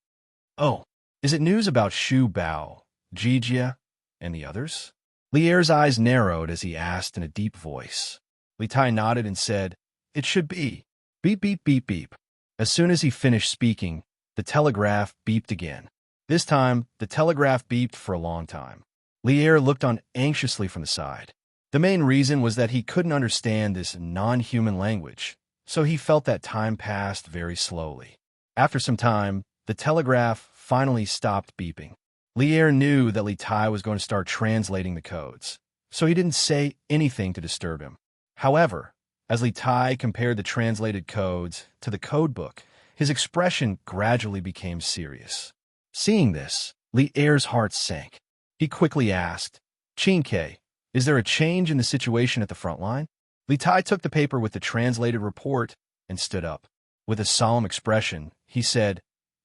S1: "Oh, is it news about Shu Bao, Jijia, and the others?" Lier's eyes narrowed as he asked in a deep voice. Li Tai nodded and said, "It should be." Beep, beep, beep, beep. As soon as he finished speaking, the telegraph beeped again. This time, the telegraph beeped for a long time. Lier looked on anxiously from the side. The main reason was that he couldn't understand this non-human language, so he felt that time passed very slowly. After some time, the telegraph finally stopped beeping. Lier knew that Li Tai was going to start translating the codes, so he didn't say anything to disturb him. However, as Li Tai compared the translated codes to the code book, his expression gradually became serious. Seeing this, Lier's heart sank. He quickly asked, "Qinke, is there a change in the situation at the front line?" Li Tai took the paper with the translated report and stood up. With a solemn expression, he said,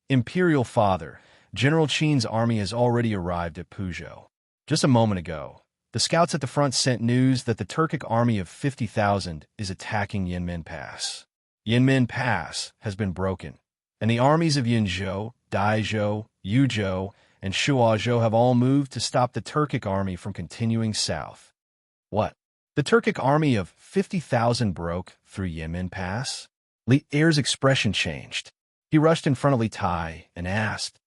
S1: "Imperial Father, General Qin's army has already arrived at Puzhou. Just a moment ago, the scouts at the front sent news that the Turkic army of 50,000 is attacking Yinmen Pass. Yinmen Pass has been broken, and the armies of Yinzhou, Daizhou, Yuzhou, and Shuozhou have all moved to stop the Turkic army from continuing south." "What? The Turkic army of 50,000 broke through Yinmen Pass?" Lier's expression changed. He rushed in front of Li Tai and asked,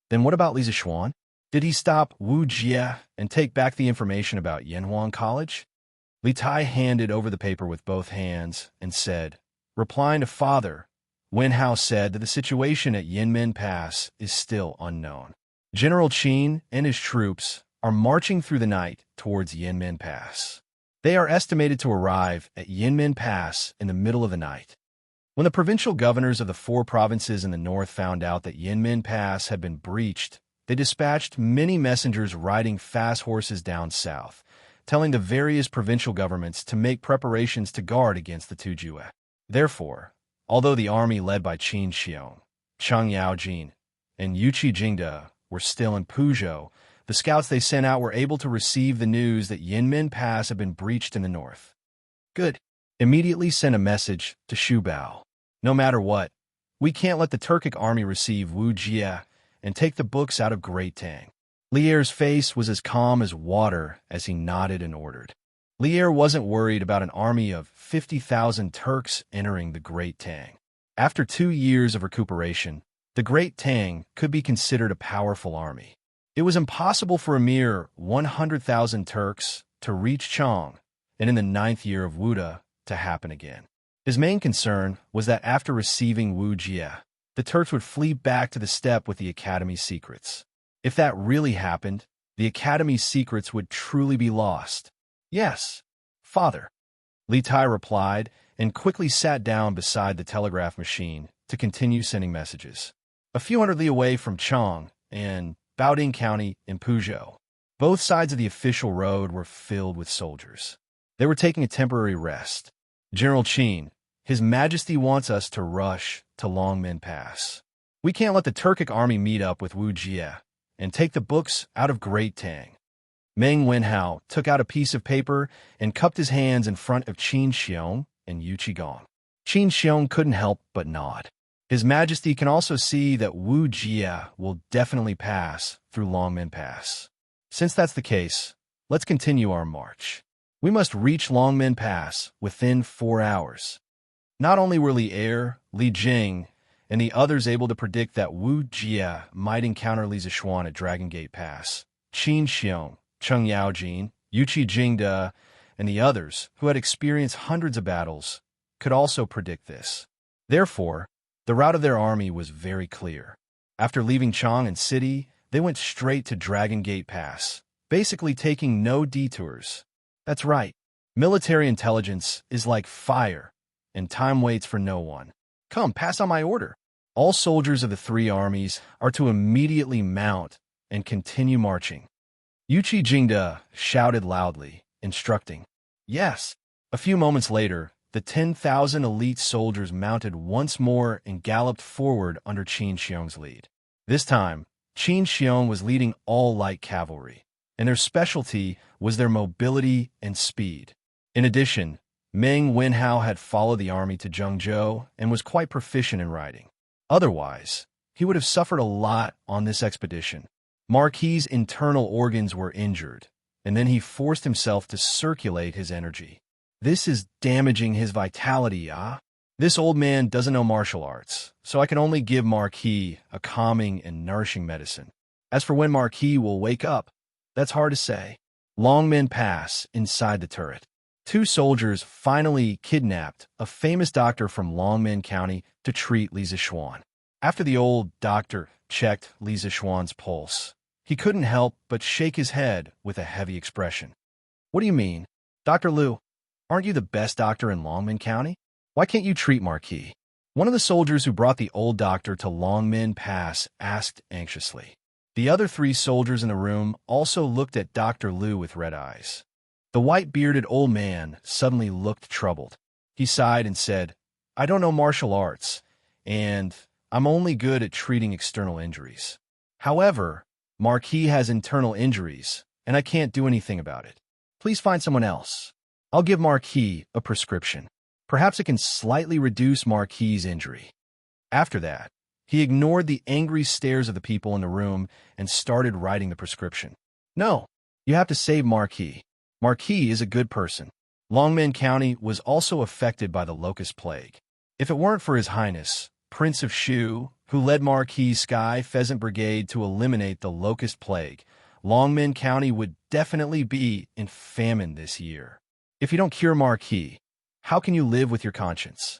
S1: "Then what about Li Zixuan? Did he stop Wuxia and take back the information about Yanhuang College?" Li Tai handed over the paper with both hands and said, replying to father, "Wenhao said that the situation at Yinmen Pass is still unknown. General Qin and his troops are marching through the night towards Yinmen Pass. They are estimated to arrive at Yinmen Pass in the middle of the night." When the provincial governors of the 4 provinces in the north found out that Yinmen Pass had been breached, they dispatched many messengers riding fast horses down south, telling the various provincial governments to make preparations to guard against the Tujue. Therefore, although the army led by Qin Xiong, Cheng Yaojin, and Yuqi Jingde were still in Puzhou, the scouts they sent out were able to receive the news that Yinmen Pass had been breached in the north. "Good. Immediately send a message to Shu Bao. No matter what, we can't let the Turkic army receive Wuxia and take the books out of Great Tang." Lier's face was as calm as water as he nodded and ordered. Lier wasn't worried about an army of 50,000 Turks entering the Great Tang. After 2 years of recuperation, the Great Tang could be considered a powerful army. It was impossible for a mere 100,000 Turks to reach Chong, and in the 9th year of Wuda to happen again. His main concern was that after receiving Wuxia, the Turks would flee back to the steppe with the Academy's secrets. If that really happened, the Academy's secrets would truly be lost. "Yes, father," Li Tai replied, and quickly sat down beside the telegraph machine to continue sending messages. A few hundred li away from Chong, and Baoding County in Puzhou. Both sides of the official road were filled with soldiers. They were taking a temporary rest. General Qin, His Majesty wants us to rush to Longmen Pass. We can't let the Turkic army meet up with Wuxia and take the books out of Great Tang. Meng Wenhao took out a piece of paper and cupped his hands in front of Qin Xiong and Yu Qigong. Qin Xiong couldn't help but nod. His Majesty can also see that Wuxia will definitely pass through Longmen Pass. Since that's the case, let's continue our march. We must reach Longmen Pass within 4 hours. Not only were Li Er, Li Jing, and the others able to predict that Wuxia might encounter Li Zishuan at Dragon Gate Pass, Qin Xiong, Cheng Yaojin, Yuqi Jingde, and the others, who had experienced hundreds of battles, could also predict this. Therefore, the route of their army was very clear. After leaving Chang and City, they went straight to Dragon Gate Pass, basically taking no detours. That's right. Military intelligence is like fire, and time waits for no one. Come, pass on my order. All soldiers of the 3 armies are to immediately mount and continue marching. Yuqi Jingde shouted loudly, instructing. Yes. A few moments later, the 10,000 elite soldiers mounted once more and galloped forward under Qin Xiong's lead. This time, Qin Xiong was leading all light cavalry, and their specialty was their mobility and speed. In addition, Meng Wenhao had followed the army to Zhengzhou and was quite proficient in riding. Otherwise, he would have suffered a lot on this expedition. Marquis's internal organs were injured, and then he forced himself to circulate his energy. This is damaging his vitality, ah? This old man doesn't know martial arts, so I can only give Marquis a calming and nourishing medicine. As for when Marquis will wake up, that's hard to say. Longmen Pass inside the turret. 2 soldiers finally kidnapped a famous doctor from Longmen County to treat Li Zishuan. After the old doctor checked Li Zishuan's pulse, he couldn't help but shake his head with a heavy expression. What do you mean? Dr. Liu, aren't you the best doctor in Longmen County? Why can't you treat Marquis? One of the soldiers who brought the old doctor to Longmen Pass asked anxiously. The other 3 soldiers in the room also looked at Dr. Liu with red eyes. The white-bearded old man suddenly looked troubled. He sighed and said, I don't know martial arts, and I'm only good at treating external injuries. However, Marquis has internal injuries, and I can't do anything about it. Please find someone else. I'll give Marquis a prescription. Perhaps it can slightly reduce Marquis's injury. After that, he ignored the angry stares of the people in the room and started writing the prescription. No, you have to save Marquis. Marquis is a good person. Longmen County was also affected by the locust plague. If it weren't for His Highness, Prince of Shu, who led Marquis's Sky Pheasant Brigade to eliminate the locust plague, Longmen County would definitely be in famine this year. If you don't cure Marquis, how can you live with your conscience?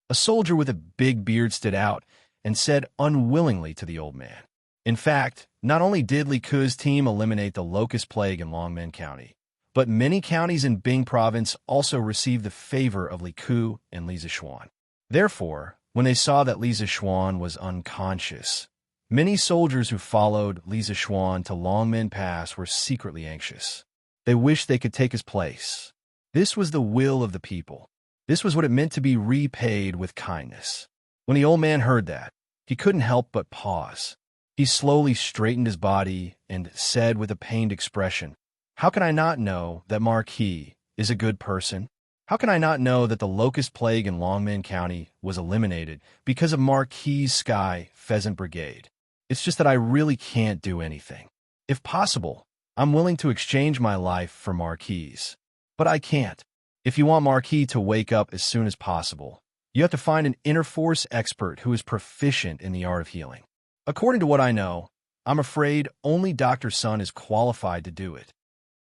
S1: A soldier with a big beard stood out and said unwillingly to the old man. In fact, not only did Li Ku's team eliminate the locust plague in Longmen County, but many counties in Bing Province also received the favor of Li Ku and Li Zishuan. Therefore, when they saw that Li Zishuan was unconscious, many soldiers who followed Li Zishuan to Longmen Pass were secretly anxious. They wished they could take his place. This was the will of the people. This was what it meant to be repaid with kindness. When the old man heard that, he couldn't help but pause. He slowly straightened his body and said with a pained expression, How can I not know that Marquis is a good person? How can I not know that the locust plague in Longmen County was eliminated because of Marquis's Sky Pheasant Brigade? It's just that I really can't do anything. If possible, I'm willing to exchange my life for Marquis. But I can't. If you want Marquis to wake up as soon as possible, you have to find an inner force expert who is proficient in the art of healing. According to what I know, I'm afraid only Dr. Sun is qualified to do it.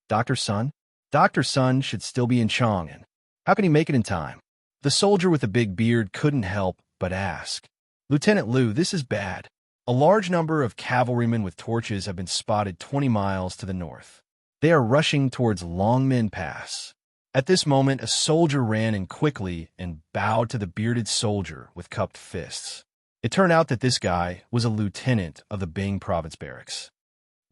S1: Dr. Sun? Dr. Sun should still be in Chang'an. How can he make it in time? The soldier with the big beard couldn't help but ask. Lieutenant Liu, this is bad. A large number of cavalrymen with torches have been spotted 20 miles to the north. They are rushing towards Longmen Pass. At this moment, a soldier ran in quickly and bowed to the bearded soldier with cupped fists. It turned out that this guy was a lieutenant of the Bing Province barracks.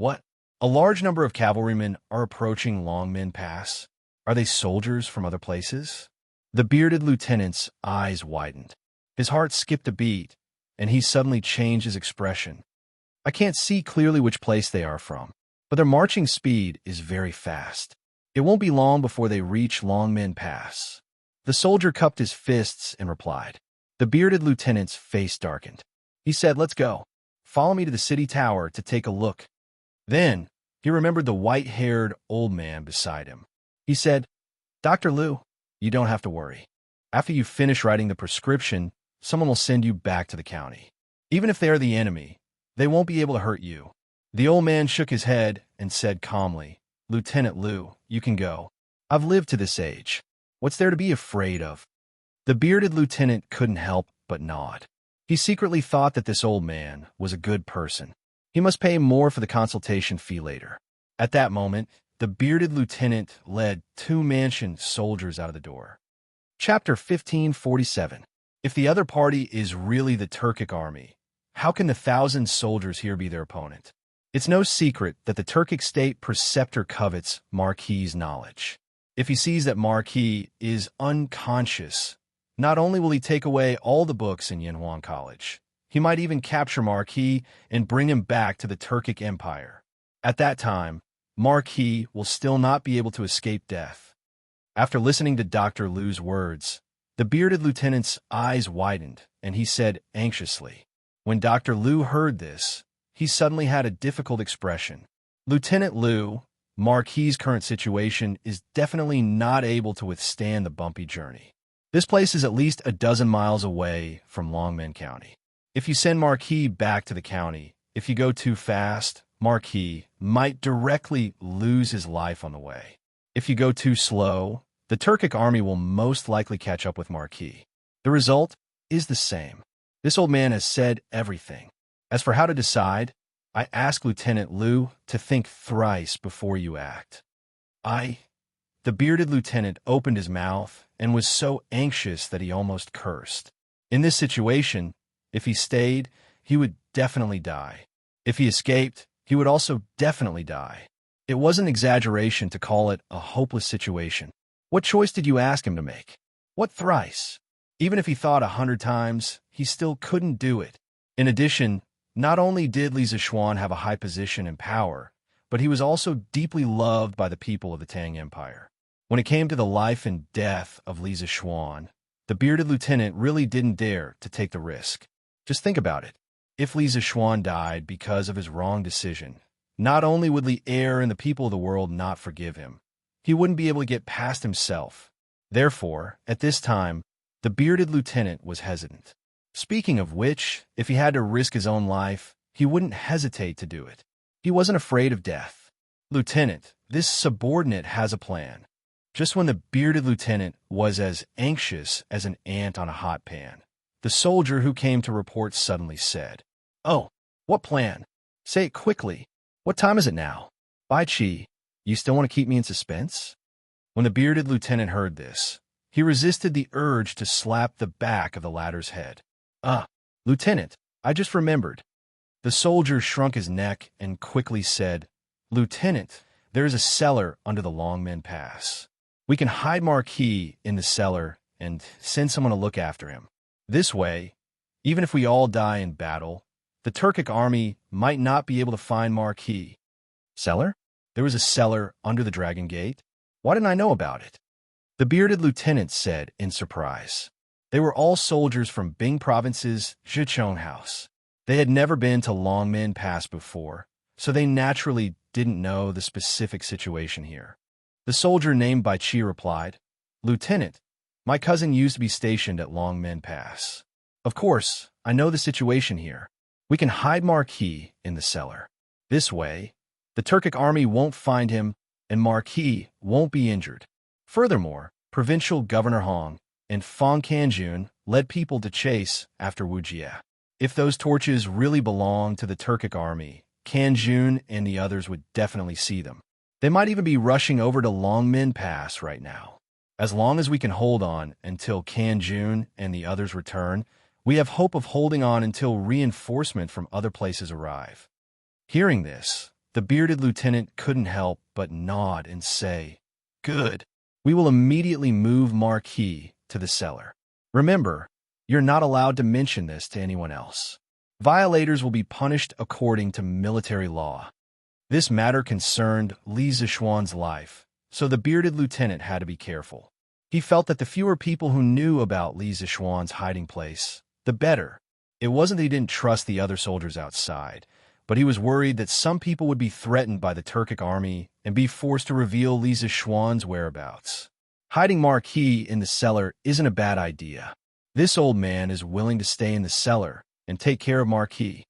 S1: What? A large number of cavalrymen are approaching Longmen Pass. Are they soldiers from other places? The bearded lieutenant's eyes widened. His heart skipped a beat, and he suddenly changed his expression. I can't see clearly which place they are from, but their marching speed is very fast. It won't be long before they reach Longmen Pass. The soldier cupped his fists and replied. The bearded lieutenant's face darkened. He said, "Let's go. Follow me to the city tower to take a look." Then, he remembered the white-haired old man beside him. He said, "Dr. Liu, you don't have to worry. After you finish writing the prescription, someone will send you back to the county. Even if they are the enemy, they won't be able to hurt you." The old man shook his head and said calmly, "Lieutenant Liu, you can go. I've lived to this age. What's there to be afraid of?" The bearded lieutenant couldn't help but nod. He secretly thought that this old man was a good person. He must pay more for the consultation fee later. At that moment, the bearded lieutenant led 2 Mansion soldiers out of the door. Chapter 1547. If the other party is really the Turkic army, how can the 1,000 soldiers here be their opponent? It's no secret that the Turkic state preceptor covets Marquis's knowledge. If he sees that Marquis is unconscious, not only will he take away all the books in Yanhuan College, he might even capture Marquis and bring him back to the Turkic Empire. At that time, Marquis will still not be able to escape death. After listening to Dr. Liu's words, the bearded lieutenant's eyes widened, and he said anxiously. When Dr. Liu heard this, he suddenly had a difficult expression. "Lieutenant Liu, Marquis's current situation is definitely not able to withstand the bumpy journey. This place is at least a dozen miles away from Longmen County. If you send Marquis back to the county, if you go too fast, Marquis might directly lose his life on the way. If you go too slow, the Turkic army will most likely catch up with Marquis. The result is the same." This old man has said everything. As for how to decide, I ask Lieutenant Liu to think thrice before you act. The bearded lieutenant opened his mouth and was so anxious that he almost cursed. In this situation, if he stayed, he would definitely die. If he escaped, he would also definitely die. It was an exaggeration to call it a hopeless situation. What choice did you ask him to make? What thrice? Even if he thought 100 times, he still couldn't do it. In addition, not only did Li Zishuan have a high position and power, but he was also deeply loved by the people of the Tang Empire. When it came to the life and death of Li Zishuan, the bearded lieutenant really didn't dare to take the risk. Just think about it. If Li Zishuan died because of his wrong decision, not only would Li Er and the people of the world not forgive him, he wouldn't be able to get past himself. Therefore, at this time, the bearded lieutenant was hesitant. Speaking of which, if he had to risk his own life, he wouldn't hesitate to do it. He wasn't afraid of death. "Lieutenant, this subordinate has a plan." Just when the bearded lieutenant was as anxious as an ant on a hot pan, the soldier who came to report suddenly said, "Oh, what plan? Say it quickly. What time is it now? Bai Qi, you still want to keep me in suspense?" When the bearded lieutenant heard this, he resisted the urge to slap the back of the latter's head. Lieutenant, I just remembered." The soldier shrunk his neck and quickly said, "Lieutenant, there is a cellar under the Longmen Pass. We can hide Marquis in the cellar and send someone to look after him. This way, even if we all die in battle, the Turkic army might not be able to find Marquis." Cellar? There was a cellar under the Dragon Gate? Why didn't I know about it? The bearded lieutenant said in surprise. They were all soldiers from Bing Province's Zhichong House. They had never been to Longmen Pass before, so they naturally didn't know the specific situation here. The soldier named Bai Qi replied, "Lieutenant, my cousin used to be stationed at Longmen Pass. Of course, I know the situation here. We can hide Marquis in the cellar. This way, the Turkic army won't find him and Marquis won't be injured." Furthermore, Provincial Governor Hong and Fang Kanjun led people to chase after Wuxia. If those torches really belonged to the Turkic army, Kanjun and the others would definitely see them. They might even be rushing over to Longmen Pass right now. As long as we can hold on until Kanjun and the others return, we have hope of holding on until reinforcement from other places arrive. Hearing this, The bearded lieutenant couldn't help but nod and say, "Good. We will immediately move Marquis to the cellar. Remember, you're not allowed to mention this to anyone else. Violators will be punished according to military law." This matter concerned Li Zixuan's life, so the bearded lieutenant had to be careful. He felt that the fewer people who knew about Li Zixuan's hiding place, the better. It wasn't that he didn't trust the other soldiers outside, but he was worried that some people would be threatened by the Turkic army and be forced to reveal Li Zixuan's whereabouts. Hiding Marquis in the cellar isn't a bad idea. This old man is willing to stay in the cellar and take care of Marquis.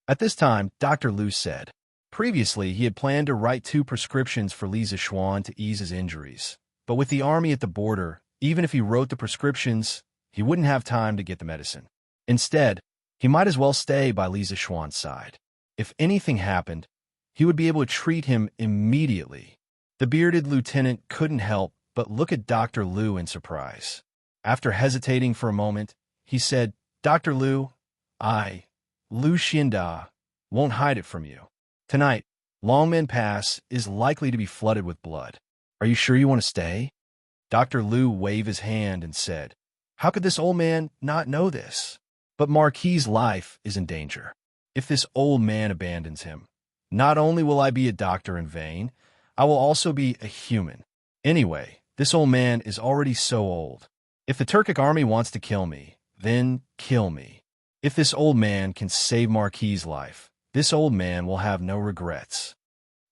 S1: At this time, Dr. Liu said. Previously, he had planned to write 2 prescriptions for Li Zixuan to ease his injuries, but with the army at the border, even if he wrote the prescriptions, he wouldn't have time to get the medicine. Instead, he might as well stay by Li Zixuan's side. If anything happened, he would be able to treat him immediately. The bearded lieutenant couldn't help but look at Dr. Liu in surprise. After hesitating for a moment, he said, "Dr. Liu, Liu Xianda, won't hide it from you. Tonight, Longmen Pass is likely to be flooded with blood. Are you sure you want to stay?" Dr. Liu waved his hand and said, "How could this old man not know this? But Marquis' life is in danger. If this old man abandons him, not only will I be a doctor in vain, I will also be a human. Anyway, this old man is already so old. If the Turkic army wants to kill me, then kill me. If this old man can save Marquis' life, this old man will have no regrets."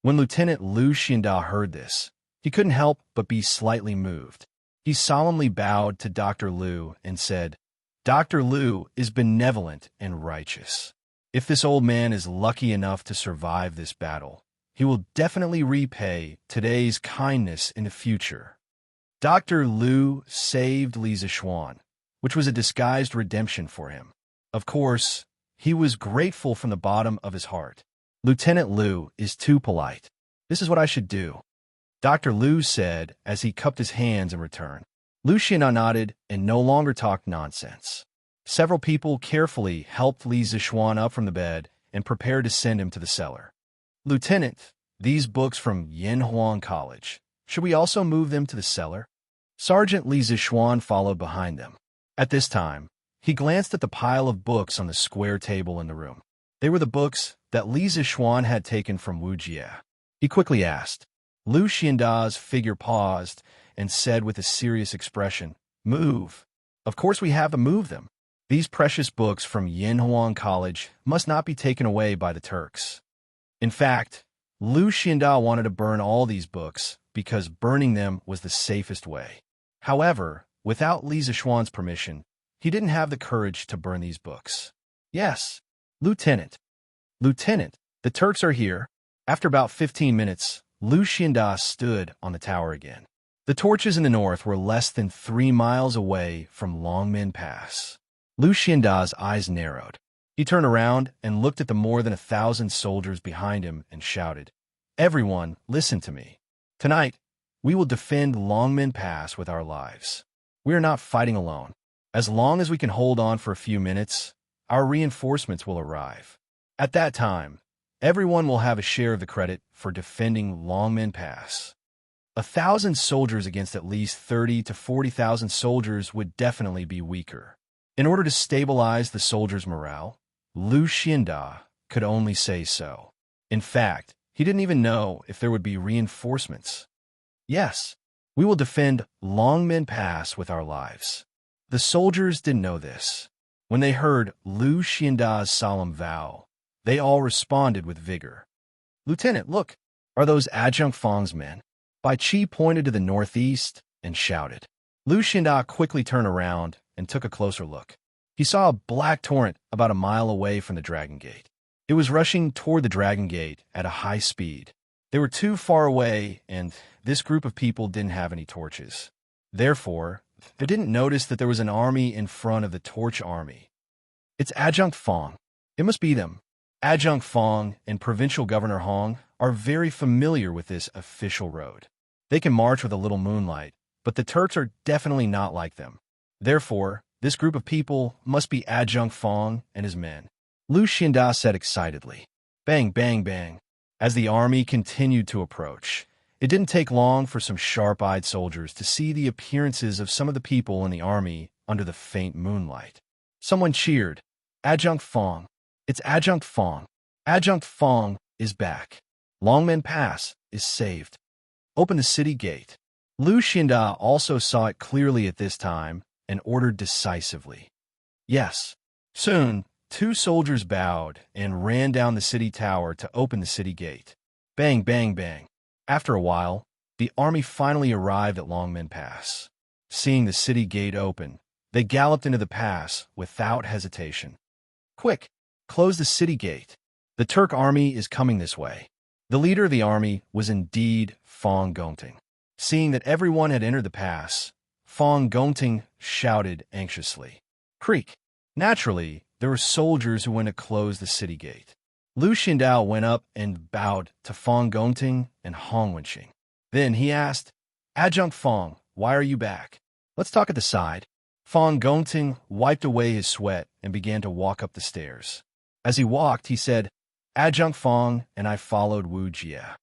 S1: When Lieutenant Liu Xianda heard this, he couldn't help but be slightly moved. He solemnly bowed to Dr. Liu and said, "Dr. Liu is benevolent and righteous. If this old man is lucky enough to survive this battle, he will definitely repay today's kindness in the future." Dr. Liu saved Li Zixuan, which was a disguised redemption for him. Of course, he was grateful from the bottom of his heart. "Lieutenant Liu is too polite. This is what I should do," Dr. Liu said as he cupped his hands in return. Liu Xianda nodded and no longer talked nonsense. Several people carefully helped Li Zixuan up from the bed and prepared to send him to the cellar. "Lieutenant, these books from Yanhuang College, should we also move them to the cellar?" Sergeant Li Zixuan followed behind them. At this time, he glanced at the pile of books on the square table in the room. They were the books that Li Zixuan had taken from Wuxia. He quickly asked. Liu Xianda's figure paused and said with a serious expression, "Move. Of course we have to move them. These precious books from Yanhuang College must not be taken away by the Turks." In fact, Liu Xianda wanted to burn all these books because burning them was the safest way. However, without Li Zixuan's permission, he didn't have the courage to burn these books. "Yes, Lieutenant. Lieutenant, the Turks are here." After about 15 minutes, Liu Xianda stood on the tower again. The torches in the north were less than 3 miles away from Longmen Pass. Liu Xianda's eyes narrowed. He turned around and looked at the more than 1,000 soldiers behind him and shouted, "Everyone, listen to me. Tonight, we will defend Longmen Pass with our lives. We are not fighting alone. As long as we can hold on for a few minutes, our reinforcements will arrive. At that time, everyone will have a share of the credit for defending Longmen Pass." 1,000 soldiers against at least 30 to 40,000 soldiers would definitely be weaker. In order to stabilize the soldiers' morale, Liu Xianda could only say so. In fact, he didn't even know if there would be reinforcements. "Yes, we will defend Longmen Pass with our lives." The soldiers didn't know this. When they heard Liu Xianda's solemn vow, they all responded with vigor. "Lieutenant, look, are those Adjunct Fang's men?" Bai Qi pointed to the northeast and shouted. Liu Xianda quickly turned around and took a closer look. He saw a black torrent about a mile away from the Dragon Gate. It was rushing toward the Dragon Gate at a high speed. They were too far away, and this group of people didn't have any torches. Therefore, they didn't notice that there was an army in front of the Torch Army. "It's Adjunct Fang. It must be them." Adjunct Fang and Provincial Governor Hong are very familiar with this official road. They can march with a little moonlight, but the Turks are definitely not like them. Therefore, this group of people must be Adjunct Fang and his men. Liu Xianda said excitedly. Bang, bang, bang. As the army continued to approach, it didn't take long for some sharp-eyed soldiers to see the appearances of some of the people in the army under the faint moonlight. Someone cheered, "Adjunct Fong! It's Adjunct Fong! Adjunct Fong is back! Longmen Pass is saved! Open the city gate!" Lu Xinda also saw it clearly at this time and ordered decisively. Yes. Soon, 2 soldiers bowed and ran down the city tower to open the city gate. Bang, bang, bang. After a while, the army finally arrived at Longmen Pass. Seeing the city gate open, they galloped into the pass without hesitation. "Quick, close the city gate. The Turk army is coming this way." The leader of the army was indeed Fong Gongting. Seeing that everyone had entered the pass, Fong Gongting shouted anxiously, "Creak!" Naturally, there were soldiers who went to close the city gate. Lu Xindao went up and bowed to Fong Gongting and Hong Wenqing. Then he asked, "Adjunct Fong, why are you back? Let's talk at the side." Fong Gongting wiped away his sweat and began to walk up the stairs. As he walked, he said, "Adjunct Fong and I followed Wuxia.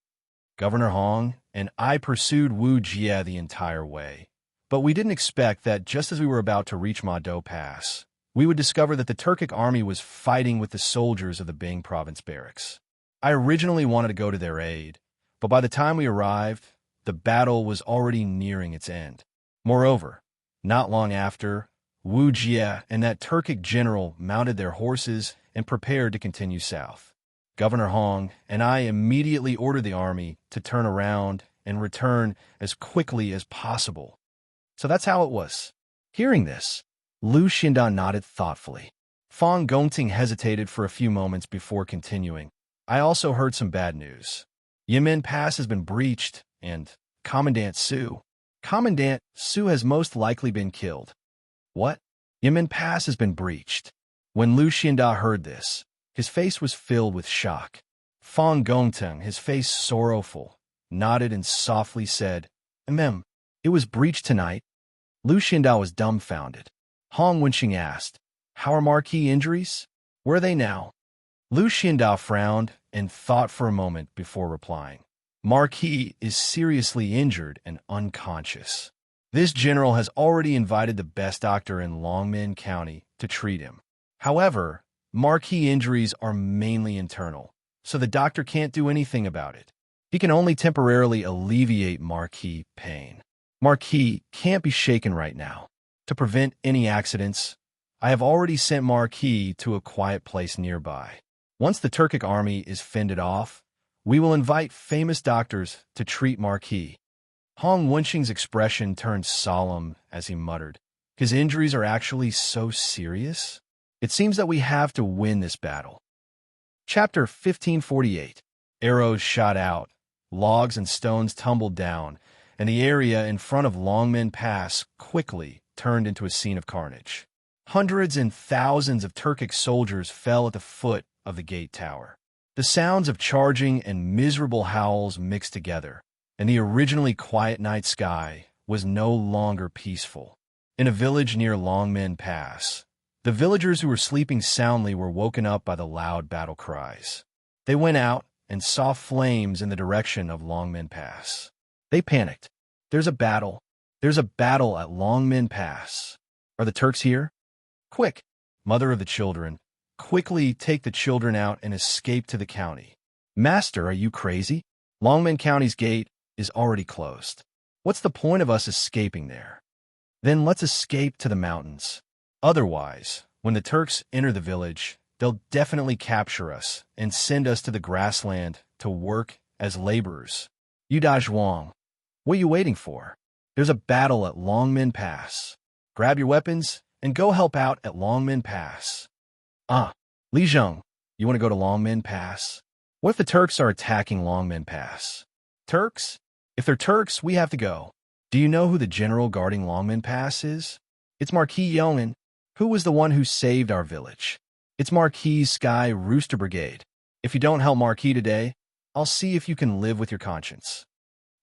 S1: Governor Hong and I pursued Wuxia the entire way. But we didn't expect that just as we were about to reach Mado Pass, we would discover that the Turkic army was fighting with the soldiers of the Bing province barracks. I originally wanted to go to their aid, but by the time we arrived, the battle was already nearing its end. Moreover, not long after, Wu Jie and that Turkic general mounted their horses and prepared to continue south. Governor Hong and I immediately ordered the army to turn around and return as quickly as possible. So that's how it was. Hearing this, Lu Xindan nodded thoughtfully. Fong Gongting hesitated for a few moments before continuing. I also heard some bad news. Yinmen Pass has been breached, and Commandant Su has most likely been killed. What? Yinmen Pass has been breached. When Lu Xinda heard this, his face was filled with shock. Fong Gongting, his face sorrowful, nodded and softly said, It was breached tonight." Lu Xinda was dumbfounded. Hong Wenqing asked, "How are Marquis injuries? Where are they now?" Lu Xinda frowned and thought for a moment before replying. "Marquis is seriously injured and unconscious. This general has already invited the best doctor in Longmen County to treat him. However, Marquis injuries are mainly internal, so the doctor can't do anything about it. He can only temporarily alleviate Marquis' pain. Marquis can't be shaken right now. To prevent any accidents, I have already sent Marquis to a quiet place nearby. Once the Turkic army is fended off, we will invite famous doctors to treat Marquis." Hong Wenqing's expression turned solemn as he muttered, "His injuries are actually so serious? It seems that we have to win this battle." Chapter 1548. Arrows shot out, logs and stones tumbled down, and the area in front of Longmen Pass quickly turned into a scene of carnage. Hundreds and thousands of Turkic soldiers fell at the foot of the gate tower. The sounds of charging and miserable howls mixed together, and the originally quiet night sky was no longer peaceful. In a village near Longmen Pass, the villagers who were sleeping soundly were woken up by the loud battle cries. They went out and saw flames in the direction of Longmen Pass. They panicked. "There's a battle. There's a battle at Longmen Pass. Are the Turks here? Quick, mother of the children, quickly take the children out and escape to the county." "Master, are you crazy? Longmen County's gate is already closed. What's the point of us escaping there?" "Then let's escape to the mountains. Otherwise, when the Turks enter the village, they'll definitely capture us and send us to the grassland to work as laborers." "Yuda Zhuang, what are you waiting for? There's a battle at Longmen Pass. Grab your weapons and go help out at Longmen Pass." Li Zheng, you want to go to Longmen Pass? What if the Turks are attacking Longmen Pass?" "Turks? If they're Turks, we have to go. Do you know who the general guarding Longmen Pass is? It's Marquis Yong'an, who was the one who saved our village. It's Marquis' Sky Rooster Brigade. If you don't help Marquis today, I'll see if you can live with your conscience."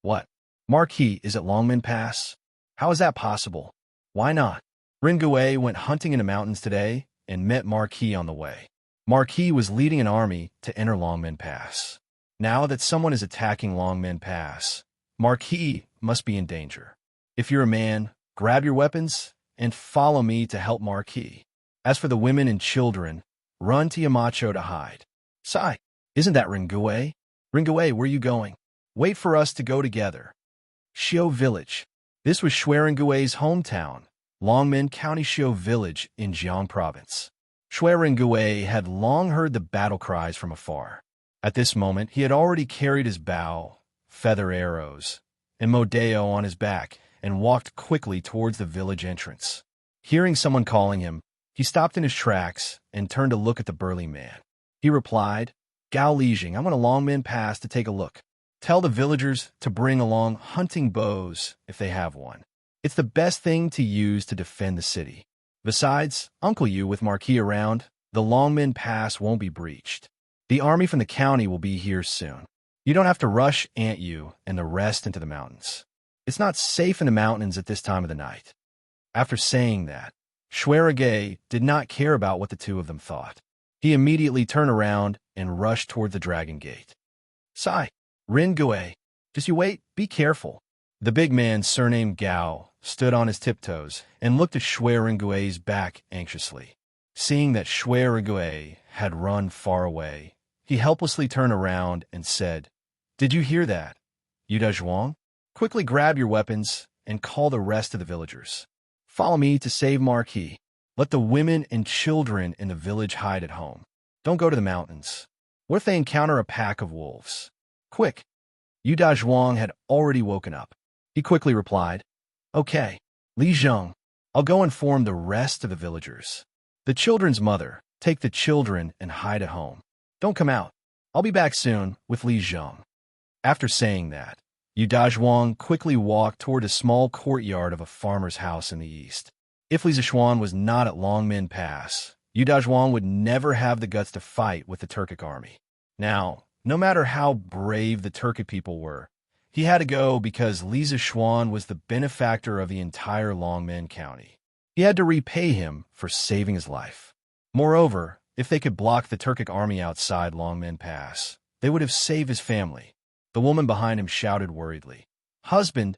S1: "What? Marquis is at Longmen Pass? How is that possible? Why not?" "Ringue went hunting in the mountains today and met Marquis on the way. Marquis was leading an army to enter Longmen Pass. Now that someone is attacking Longmen Pass, Marquis must be in danger. If you're a man, grab your weapons and follow me to help Marquis. As for the women and children, run to Yamacho to hide. Sai, isn't that Ringue? Ringue, where are you going? Wait for us to go together. Xiao Village. This was Ringue's hometown, Longmen County Xiao Village in Jiang Province. Ringue had long heard the battle cries from afar. At this moment, he had already carried his bow, feather arrows, and Modeo on his back and walked quickly towards the village entrance. Hearing someone calling him, he stopped in his tracks and turned to look at the burly man. He replied, Gao Lijing, I'm on a Longmen Pass to take a look. Tell the villagers to bring along hunting bows if they have one. It's the best thing to use to defend the city. Besides, Uncle Yu with Marquis around, the Longmen Pass won't be breached. The army from the county will be here soon. You don't have to rush Aunt Yu and the rest into the mountains. It's not safe in the mountains at this time of the night. After saying that, Ringue did not care about what the two of them thought. He immediately turned around and rushed toward the Dragon Gate. Sai, Ringue, just you wait, be careful. The big man, surnamed Gao, stood on his tiptoes and looked at Ringue's back anxiously. Seeing that Ringue had run far away, he helplessly turned around and said, Did you hear that? Yuda Zhuang? Quickly grab your weapons and call the rest of the villagers. Follow me to save Marquis. Let the women and children in the village hide at home. Don't go to the mountains. What if they encounter a pack of wolves? Quick! Yuda Zhuang had already woken up. He quickly replied, Okay, Li Zheng, I'll go inform the rest of the villagers. The children's mother, take the children and hide at home. Don't come out. I'll be back soon with Li Zheng. After saying that, Yuda Zhuang quickly walked toward a small courtyard of a farmer's house in the east. If Li Zishuan was not at Longmen Pass, Yuda Zhuang would never have the guts to fight with the Turkic army. Now, no matter how brave the Turkic people were, he had to go because Li Zishuan was the benefactor of the entire Longmen County. He had to repay him for saving his life. Moreover, if they could block the Turkic army outside Longmen Pass, they would have saved his family. The woman behind him shouted worriedly, Husband,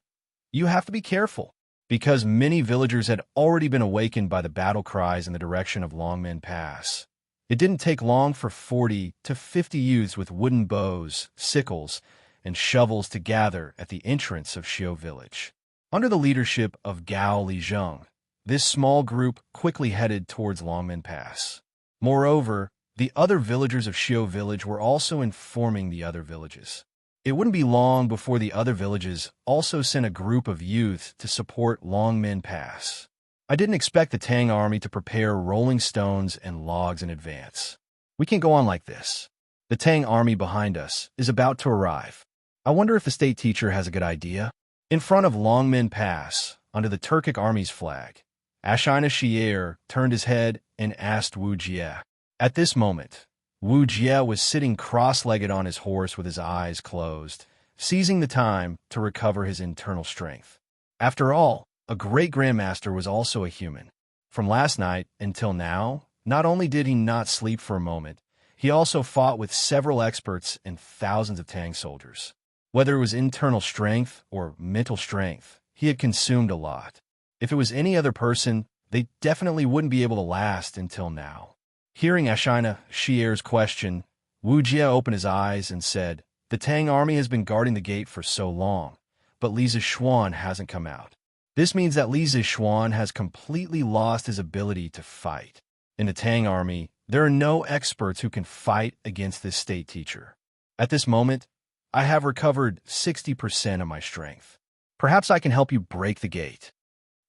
S1: you have to be careful. Because many villagers had already been awakened by the battle cries in the direction of Longmen Pass. It didn't take long for 40 to 50 youths with wooden bows, sickles, and shovels to gather at the entrance of Xiao Village. Under the leadership of Gao Lijing, this small group quickly headed towards Longmen Pass. Moreover, the other villagers of Xiao Village were also informing the other villages. It wouldn't be long before the other villages also sent a group of youth to support Longmen Pass. I didn't expect the Tang army to prepare rolling stones and logs in advance. We can't go on like this. The Tang army behind us is about to arrive. I wonder if the state teacher has a good idea. In front of Longmen Pass, under the Turkic army's flag, Xianxia turned his head and asked Wuxia. At this moment, Wuxia was sitting cross-legged on his horse with his eyes closed, seizing the time to recover his internal strength. After all, a great grandmaster was also a human. From last night until now, not only did he not sleep for a moment, he also fought with several experts and thousands of Tang soldiers. Whether it was internal strength or mental strength, he had consumed a lot. If it was any other person, they definitely wouldn't be able to last until now. Hearing Xianxia's question, Wuxia opened his eyes and said, The Tang army has been guarding the gate for so long, but Li Zishuan hasn't come out. This means that Li Zishuan has completely lost his ability to fight. In the Tang army, there are no experts who can fight against this state teacher. At this moment, I have recovered 60% of my strength. Perhaps I can help you break the gate.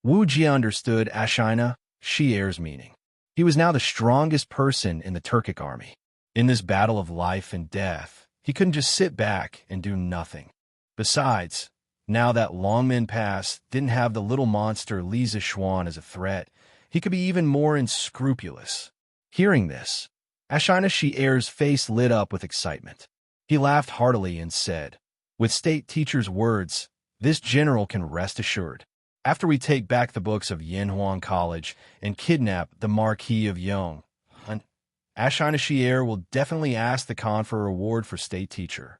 S1: Wuxia understood Xianxia's meaning. He was now the strongest person in the Turkic army. In this battle of life and death, he couldn't just sit back and do nothing. Besides, now that Longmen Pass didn't have the little monster Li Zishuan as a threat, he could be even more unscrupulous. Hearing this, Xianxia's face lit up with excitement. He laughed heartily and said, With state teacher's words, this general can rest assured. After we take back the books of Yanhuang College and kidnap the Marquis of Yong, Xianxia will definitely ask the Khan for a reward for state teacher.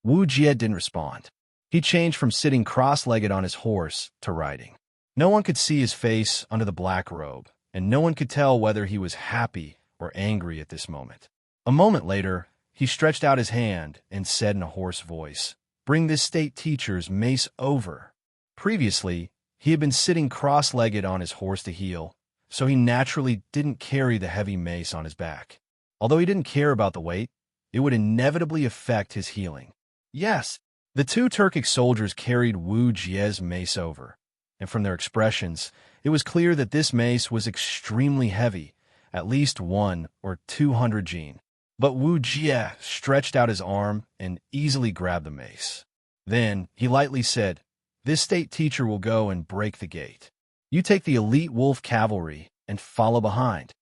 S1: Jie didn't respond. He changed from sitting cross-legged on his horse to riding. No one could see his face under the black robe, and no one could tell whether he was happy or angry at this moment. A moment later, he stretched out his hand and said in a hoarse voice, "Bring this state teacher's mace over." Previously, he had been sitting cross-legged on his horse to heal, so he naturally didn't carry the heavy mace on his back. Although he didn't care about the weight, it would inevitably affect his healing. Yes, the two Turkic soldiers carried Wu Jie's mace over, and from their expressions, it was clear that this mace was extremely heavy, at least 1 or 200 jin. But Wu Jie stretched out his arm and easily grabbed the mace. Then he lightly said, "This state teacher will go and break the gate. You take the elite wolf cavalry and follow behind."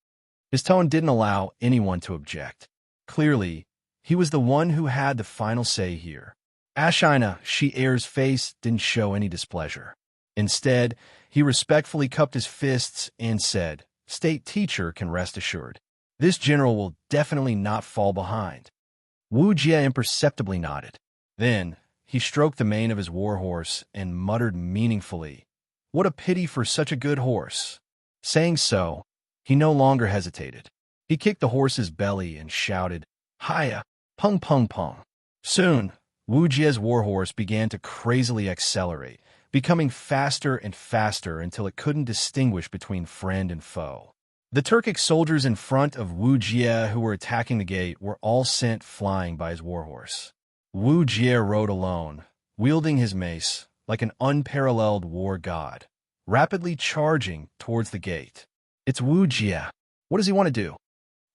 S1: His tone didn't allow anyone to object. Clearly, he was the one who had the final say here. Ashina Shi-Air's face didn't show any displeasure. Instead, he respectfully cupped his fists and said, "State teacher can rest assured. This general will definitely not fall behind." Wu Jie imperceptibly nodded. Then, he stroked the mane of his warhorse and muttered meaningfully, "What a pity for such a good horse." Saying so, he no longer hesitated. He kicked the horse's belly and shouted, "Hiya, pung pung pung." Soon, Wu Jie's warhorse began to crazily accelerate, becoming faster and faster until it couldn't distinguish between friend and foe. The Turkic soldiers in front of Wu Jie who were attacking the gate were all sent flying by his warhorse. Wu Jie rode alone, wielding his mace like an unparalleled war god, rapidly charging towards the gate. It's Wu Jie. What does he want to do?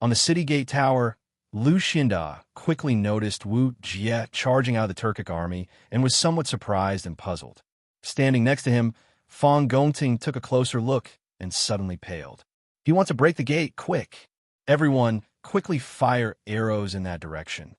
S1: On the city gate tower, Lu Xinda quickly noticed Wu Jie charging out of the Turkic army and was somewhat surprised and puzzled. Standing next to him, Fang Gongting took a closer look and suddenly paled. "He wants to break the gate, quick." Everyone quickly fire arrows in that direction.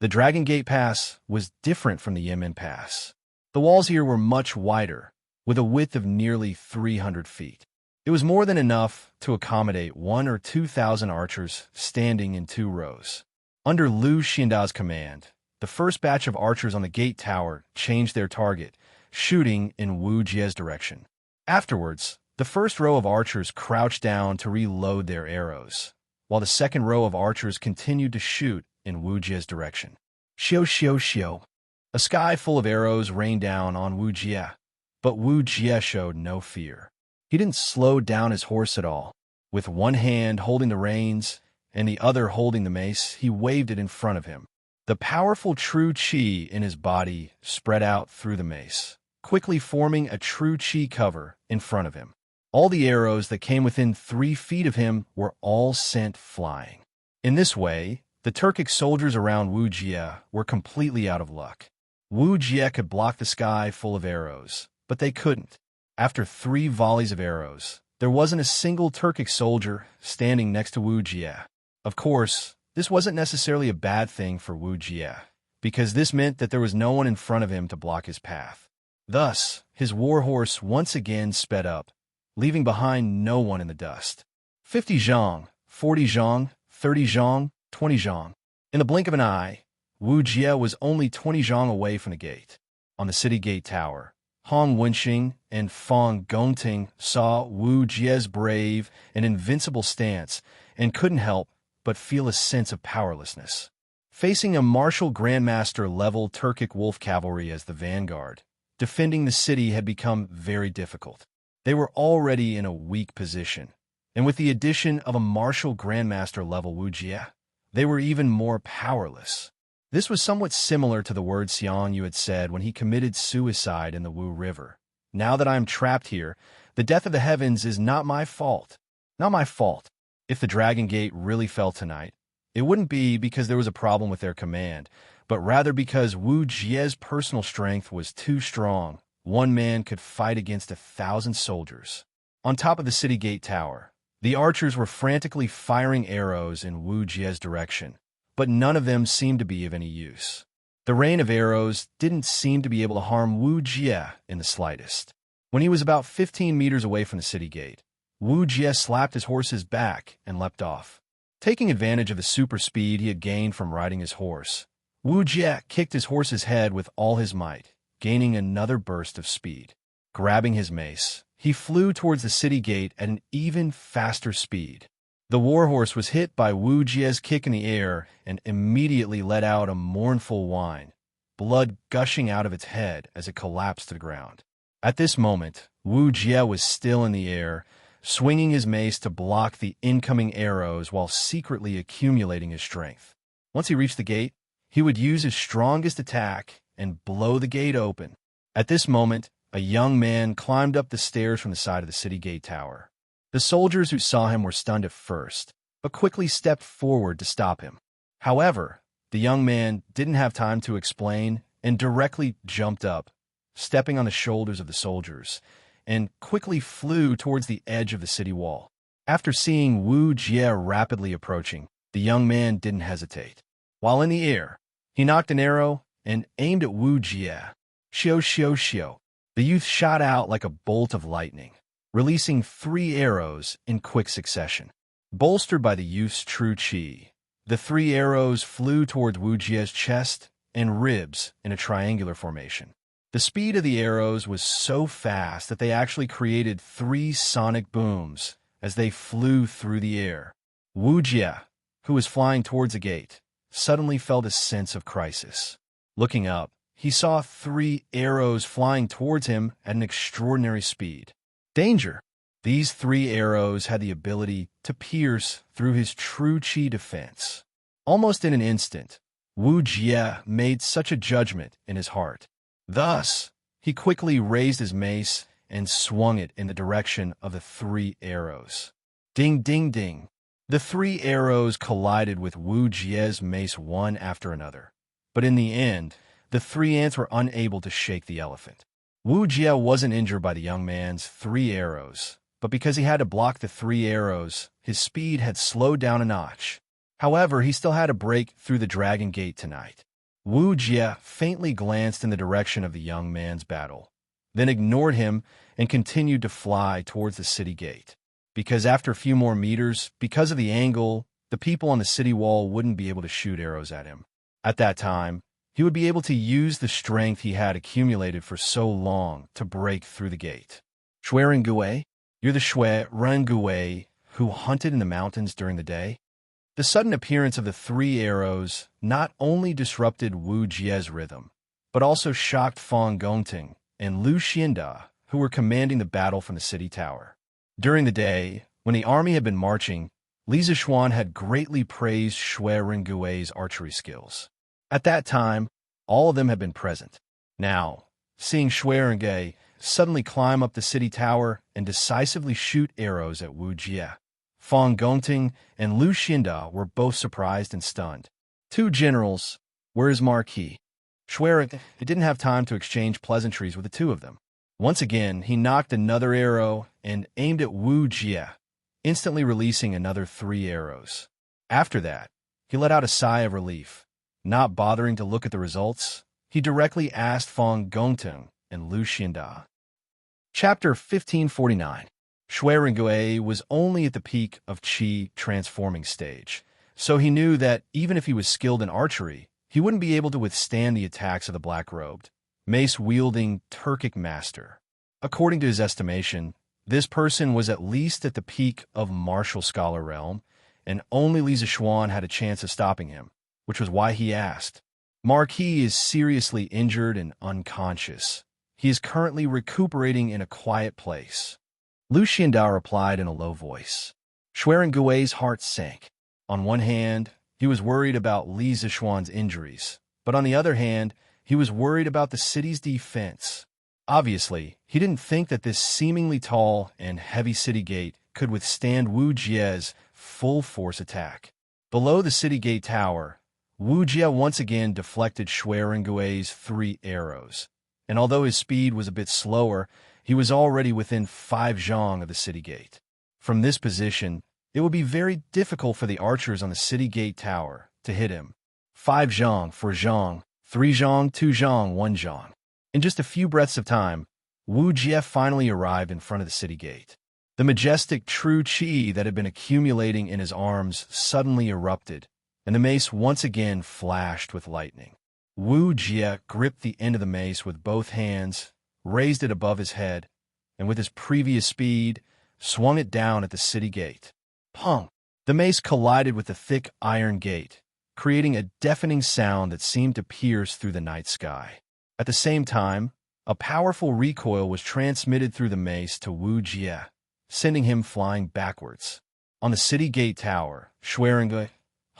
S1: The Dragon Gate Pass was different from the Yinmen Pass. The walls here were much wider, with a width of nearly 300 feet. It was more than enough to accommodate 1,000 or 2,000 archers standing in 2 rows. Under Lu Xinda's command, the first batch of archers on the gate tower changed their target, shooting in Wu Jie's direction. Afterwards, the first row of archers crouched down to reload their arrows, while the second row of archers continued to shoot in Wu Jie's direction. Xiu xiu xiu. A sky full of arrows rained down on Wu Jie, but Wu Jie showed no fear. He didn't slow down his horse at all. With one hand holding the reins and the other holding the mace, he waved it in front of him. The powerful true qi in his body spread out through the mace, quickly forming a true qi cover in front of him. All the arrows that came within 3 feet of him were all sent flying. In this way, the Turkic soldiers around Wu Jie were completely out of luck. Wu Jie could block the sky full of arrows, but they couldn't. After 3 volleys of arrows, there wasn't a single Turkic soldier standing next to Wu Jie. Of course, this wasn't necessarily a bad thing for Wu Jie, because this meant that there was no one in front of him to block his path. Thus, his warhorse once again sped up, leaving behind no one in the dust. 50 zhang, 40 zhang, 30 zhang, 20 zhang. In the blink of an eye, Wu Jie was only 20 zhang away from the gate. On the city gate tower, Hong Wenxing and Fang Gongting saw Wu Jie's brave and invincible stance and couldn't help but feel a sense of powerlessness. Facing a martial grandmaster-level Turkic wolf cavalry as the vanguard, defending the city had become very difficult. They were already in a weak position, and with the addition of a martial grandmaster-level Wu Jie, they were even more powerless. This was somewhat similar to the words Xianxia had said when he committed suicide in the Wu River. "Now that I am trapped here, the death of the heavens is not my fault. Not my fault. If the Dragon Gate really fell tonight, it wouldn't be because there was a problem with their command, but rather because Wu Jie's personal strength was too strong. One man could fight against 1,000 soldiers." On top of the city gate tower, the archers were frantically firing arrows in Wu Jie's direction, but none of them seemed to be of any use. The rain of arrows didn't seem to be able to harm Wu Jie in the slightest. When he was about 15 meters away from the city gate, Wu Jie slapped his horse's back and leapt off. Taking advantage of the super speed he had gained from riding his horse, Wuxia kicked his horse's head with all his might, gaining another burst of speed. Grabbing his mace, he flew towards the city gate at an even faster speed. The warhorse was hit by Wuxia's kick in the air and immediately let out a mournful whine, blood gushing out of its head as it collapsed to the ground. At this moment, Wuxia was still in the air, swinging his mace to block the incoming arrows while secretly accumulating his strength. Once he reached the gate, he would use his strongest attack and blow the gate open. At this moment, a young man climbed up the stairs from the side of the city gate tower. The soldiers who saw him were stunned at first, but quickly stepped forward to stop him. However, the young man didn't have time to explain and directly jumped up, stepping on the shoulders of the soldiers, and quickly flew towards the edge of the city wall. After seeing Wu Jie rapidly approaching, the young man didn't hesitate. While in the air, he knocked an arrow and aimed at Wu Jie. Xiao xiao xiao. The youth shot out like a bolt of lightning, releasing 3 arrows in quick succession. Bolstered by the youth's true chi, the 3 arrows flew towards Wu Jie's chest and ribs in a triangular formation. The speed of the arrows was so fast that they actually created 3 sonic booms as they flew through the air. Wu Jie, who was flying towards the gate, suddenly felt a sense of crisis. Looking up, he saw 3 arrows flying towards him at an extraordinary speed. Danger! These 3 arrows had the ability to pierce through his true chi defense. Almost in an instant, Wu Jie made such a judgment in his heart. Thus, he quickly raised his mace and swung it in the direction of the 3 arrows. Ding, ding, ding. The 3 arrows collided with Wu Jie's mace one after another. But in the end, the 3 ants were unable to shake the elephant. Wu Jie wasn't injured by the young man's 3 arrows, but because he had to block the 3 arrows, his speed had slowed down a notch. However, he still had to break through the Dragon Gate tonight. Wu Jie faintly glanced in the direction of the young man's battle, then ignored him and continued to fly towards the city gate. Because after a few more meters, because of the angle, the people on the city wall wouldn't be able to shoot arrows at him. At that time, he would be able to use the strength he had accumulated for so long to break through the gate. Shui Rengui, you're the Shui Rengui who hunted in the mountains during the day? The sudden appearance of the 3 arrows not only disrupted Wu Jie's rhythm, but also shocked Fang Gongting and Lu Xianda, who were commanding the battle from the city tower. During the day, when the army had been marching, Li Zishuan had greatly praised Shui Rengui's archery skills. At that time, all of them had been present. Now, seeing Shui Rengui suddenly climb up the city tower and decisively shoot arrows at Wu Jie, Fang Gongting and Lu Xianda were both surprised and stunned. 2 generals, where is Marquis? Shui Rengui didn't have time to exchange pleasantries with the 2 of them. Once again, he knocked another arrow and aimed at Wu Jie, instantly releasing another 3 arrows. After that, he let out a sigh of relief. Not bothering to look at the results, he directly asked Fang Gongting and Lu Xianda. Chapter 1549. Shui Rengui was only at the peak of Qi transforming stage, so he knew that even if he was skilled in archery, he wouldn't be able to withstand the attacks of the black-robed, mace-wielding Turkic master. According to his estimation, this person was at least at the peak of martial scholar realm, and only Li Zishuan had a chance of stopping him, which was why he asked. Marquis is seriously injured and unconscious. He is currently recuperating in a quiet place. Lu Xianda replied in a low voice. Shui Rengui's heart sank. On one hand, he was worried about Li Zishuan's injuries, but on the other hand, he was worried about the city's defense. Obviously, he didn't think that this seemingly tall and heavy city gate could withstand Wu Jie's full-force attack. Below the city gate tower, Wu Jie once again deflected Shui Rengui's 3 arrows, and although his speed was a bit slower, he was already within 5 zhang of the city gate. From this position, it would be very difficult for the archers on the city gate tower to hit him. 5 zhang, 4 zhang, 3 zhang, 2 zhang, 1 zhang. In just a few breaths of time, Wu Jie finally arrived in front of the city gate. The majestic true chi that had been accumulating in his arms suddenly erupted, and the mace once again flashed with lightning. Wuxia gripped the end of the mace with both hands, raised it above his head, and with his previous speed, swung it down at the city gate. Pong! The mace collided with the thick iron gate, creating a deafening sound that seemed to pierce through the night sky. At the same time, a powerful recoil was transmitted through the mace to Wuxia, sending him flying backwards. On the city gate tower, Shuerengui,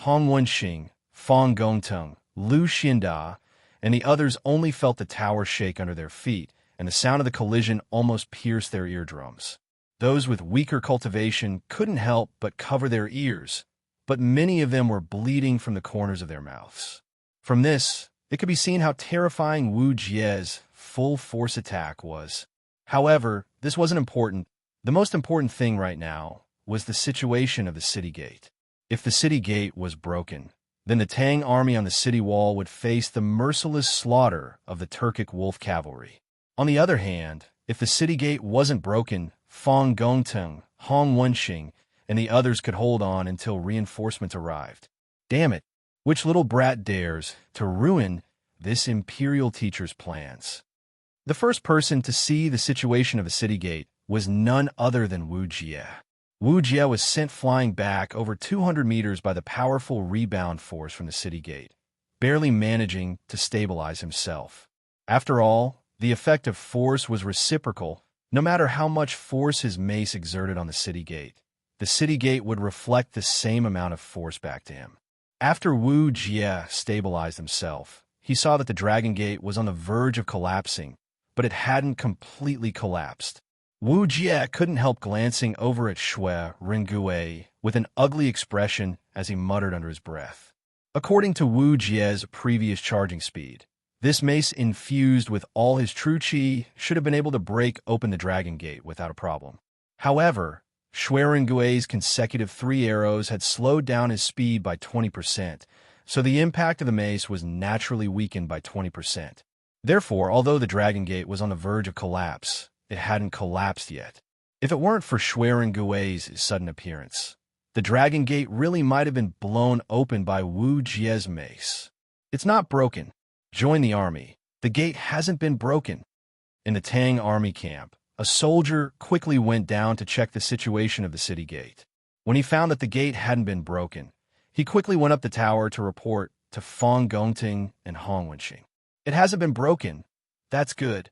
S1: Hong Wenxing, Fong Gongteng, Lu Xinda, and the others only felt the tower shake under their feet, and the sound of the collision almost pierced their eardrums. Those with weaker cultivation couldn't help but cover their ears, but many of them were bleeding from the corners of their mouths. From this, it could be seen how terrifying Wuxia's full-force attack was. However, this wasn't important. The most important thing right now was the situation of the city gate. If the city gate was broken, then the Tang army on the city wall would face the merciless slaughter of the Turkic wolf cavalry. On the other hand, if the city gate wasn't broken, Fong Gongteng, Hong Wenxing, and the others could hold on until reinforcements arrived. Damn it, which little brat dares to ruin this imperial teacher's plans? The first person to see the situation of the city gate was none other than Wuxia. Wuxia was sent flying back over 200 meters by the powerful rebound force from the city gate, barely managing to stabilize himself. After all, the effect of force was reciprocal. No matter how much force his mace exerted on the city gate, the city gate would reflect the same amount of force back to him. After Wuxia stabilized himself, he saw that the dragon gate was on the verge of collapsing, but it hadn't completely collapsed. Wuxia couldn't help glancing over at Shuerengui with an ugly expression as he muttered under his breath. According to Wuxia's previous charging speed, this mace infused with all his true qi should have been able to break open the dragon gate without a problem. However, Shuerengui's consecutive 3 arrows had slowed down his speed by 20%, so the impact of the mace was naturally weakened by 20%. Therefore, although the dragon gate was on the verge of collapse, it hadn't collapsed yet. If it weren't for Shuerengui's sudden appearance, the dragon gate really might have been blown open by Wuxia's mace. It's not broken. Join the army. The gate hasn't been broken. In the Tang army camp, a soldier quickly went down to check the situation of the city gate. When he found that the gate hadn't been broken, he quickly went up the tower to report to Fong Gongting and Hong Wenxing. It hasn't been broken. That's good.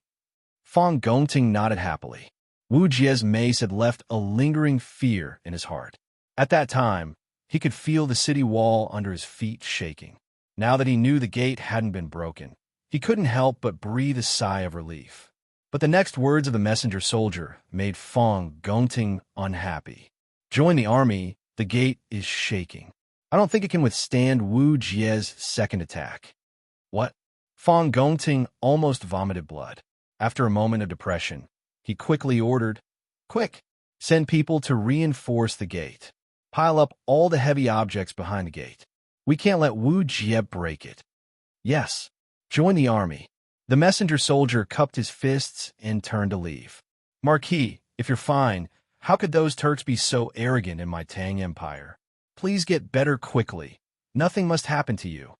S1: Fong Gongting nodded happily. Wuxia's mace had left a lingering fear in his heart. At that time, he could feel the city wall under his feet shaking. Now that he knew the gate hadn't been broken, he couldn't help but breathe a sigh of relief. But the next words of the messenger soldier made Fong Gongting unhappy. Join the army, the gate is shaking. I don't think it can withstand Wuxia's second attack. What? Fong Gongting almost vomited blood. After a moment of depression, he quickly ordered, "Quick, send people to reinforce the gate. Pile up all the heavy objects behind the gate. We can't let Wuxia break it." "Yes, join the army." The messenger soldier cupped his fists and turned to leave. "Marquis, if you're fine, how could those Turks be so arrogant in my Tang Empire? Please get better quickly. Nothing must happen to you."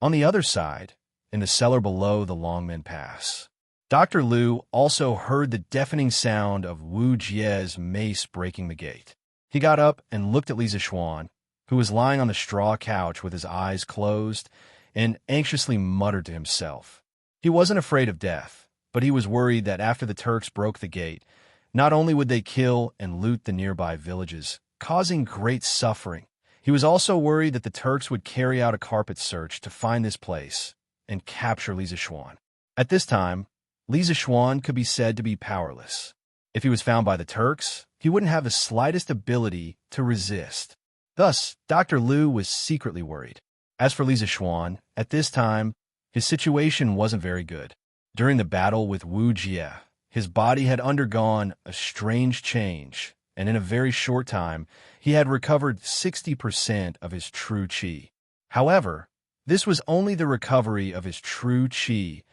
S1: On the other side, in the cellar below the Longmen Pass, Dr. Liu also heard the deafening sound of Wuxia's mace breaking the gate. He got up and looked at Li Zixuan, who was lying on the straw couch with his eyes closed, and anxiously muttered to himself. He wasn't afraid of death, but he was worried that after the Turks broke the gate, not only would they kill and loot the nearby villages, causing great suffering, he was also worried that the Turks would carry out a carpet search to find this place and capture Li Zixuan. At this time, Li Zixuan could be said to be powerless. If he was found by the Turks, he wouldn't have the slightest ability to resist. Thus, Dr. Liu was secretly worried. As for Li Zixuan, at this time, his situation wasn't very good. During the battle with Wuxia, his body had undergone a strange change, and in a very short time, he had recovered 60% of his true qi. However, this was only the recovery of his true qi,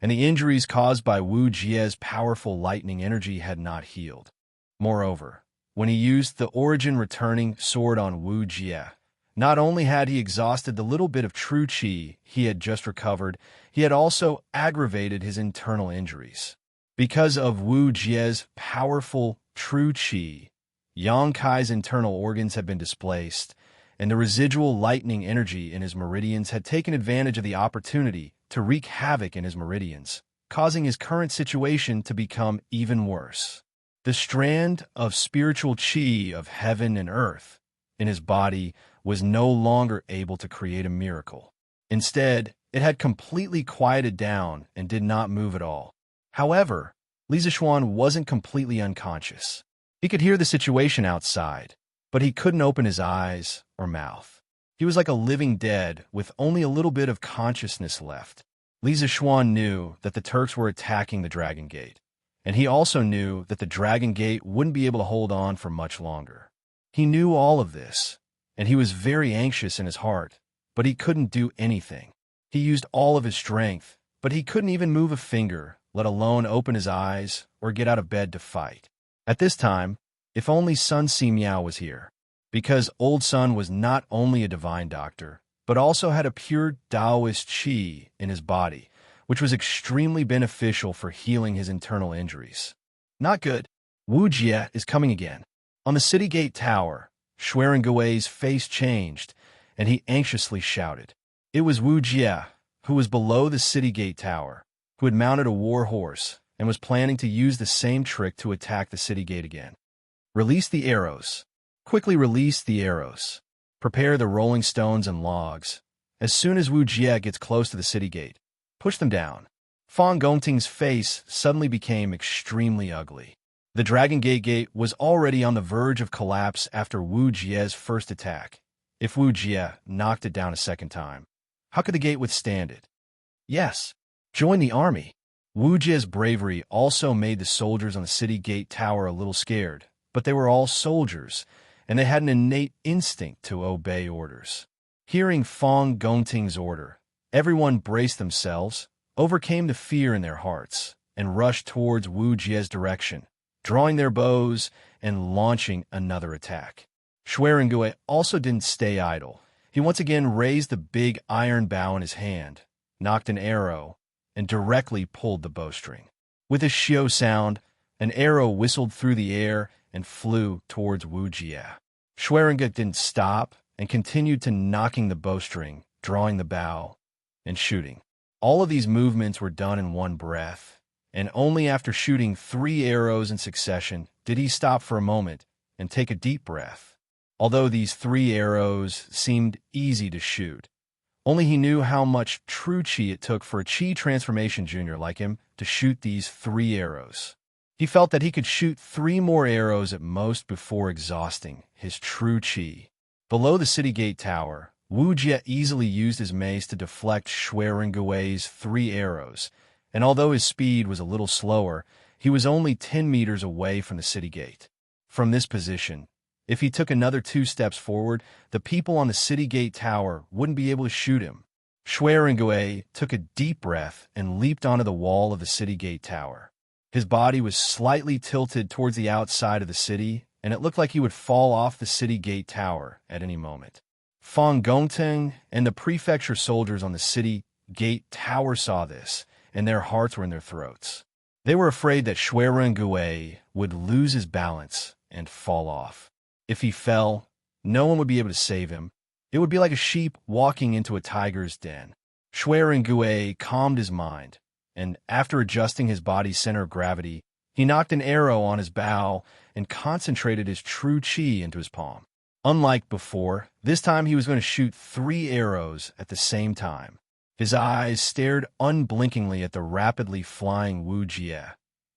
S1: and the injuries caused by Wuxia's powerful lightning energy had not healed. Moreover, when he used the origin-returning sword on Wuxia, Not only had he exhausted the little bit of true qi he had just recovered, he had also aggravated his internal injuries. Because of Wu Jie's powerful true qi, Yang Kai's internal organs had been displaced, and the residual lightning energy in his meridians had taken advantage of the opportunity to wreak havoc in his meridians, causing his current situation to become even worse. The strand of spiritual qi of heaven and earth in his body was no longer able to create a miracle. Instead, it had completely quieted down and did not move at all. However, Li Zixuan wasn't completely unconscious. He could hear the situation outside, but he couldn't open his eyes or mouth. He was like a living dead with only a little bit of consciousness left. Li Zixuan knew that the Turks were attacking the Dragon Gate, and he also knew that the Dragon Gate wouldn't be able to hold on for much longer. He knew all of this, and he was very anxious in his heart, but he couldn't do anything. He used all of his strength, but he couldn't even move a finger, let alone open his eyes or get out of bed to fight. At this time, if only Sun Simiao was here, because Old Sun was not only a divine doctor, but also had a pure Taoist qi in his body, which was extremely beneficial for healing his internal injuries. Not good. Wu Jie is coming again. On the city gate tower, Xuerengui's face changed, and he anxiously shouted. It was Wu Jie, who was below the city gate tower, who had mounted a war horse and was planning to use the same trick to attack the city gate again. Release the arrows. Quickly release the arrows. Prepare the rolling stones and logs. As soon as Wu Jie gets close to the city gate, push them down. Fang Gongting's face suddenly became extremely ugly. The Dragon Gate was already on the verge of collapse after Wu Jie's first attack. If Wu Jie knocked it down a second time, how could the gate withstand it? Yes, join the army. Wu Jie's bravery also made the soldiers on the city gate tower a little scared, but they were all soldiers, and they had an innate instinct to obey orders. Hearing Fang Gongting's order, everyone braced themselves, overcame the fear in their hearts, and rushed towards Wu Jie's direction, drawing their bows and launching another attack. Xuerengui also didn't stay idle. He once again raised the big iron bow in his hand, knocked an arrow, and directly pulled the bowstring. With a xiao sound, an arrow whistled through the air and flew towards Wu Jie. Xuerengui didn't stop and continued to knocking the bowstring, drawing the bow, and shooting. All of these movements were done in one breath, and only after shooting 3 arrows in succession did he stop for a moment and take a deep breath. Although these 3 arrows seemed easy to shoot, only he knew how much true qi it took for a qi transformation junior like him to shoot these 3 arrows. He felt that he could shoot 3 more arrows at most before exhausting his true qi. Below the city gate tower, Wu Jie easily used his mace to deflect Xuerengui's 3 arrows, and although his speed was a little slower, he was only 10 meters away from the city gate. From this position, if he took another 2 steps forward, the people on the city gate tower wouldn't be able to shoot him. Xuerengui took a deep breath and leaped onto the wall of the city gate tower. His body was slightly tilted towards the outside of the city, and it looked like he would fall off the city gate tower at any moment. Fang Gongting and the prefecture soldiers on the city gate tower saw this, and their hearts were in their throats. They were afraid that Xuerengui would lose his balance and fall off. If he fell, no one would be able to save him. It would be like a sheep walking into a tiger's den. Xuerengui calmed his mind, and after adjusting his body's center of gravity, he knocked an arrow on his bow and concentrated his true qi into his palm. Unlike before, this time he was going to shoot 3 arrows at the same time. His eyes stared unblinkingly at the rapidly flying Wu Jie.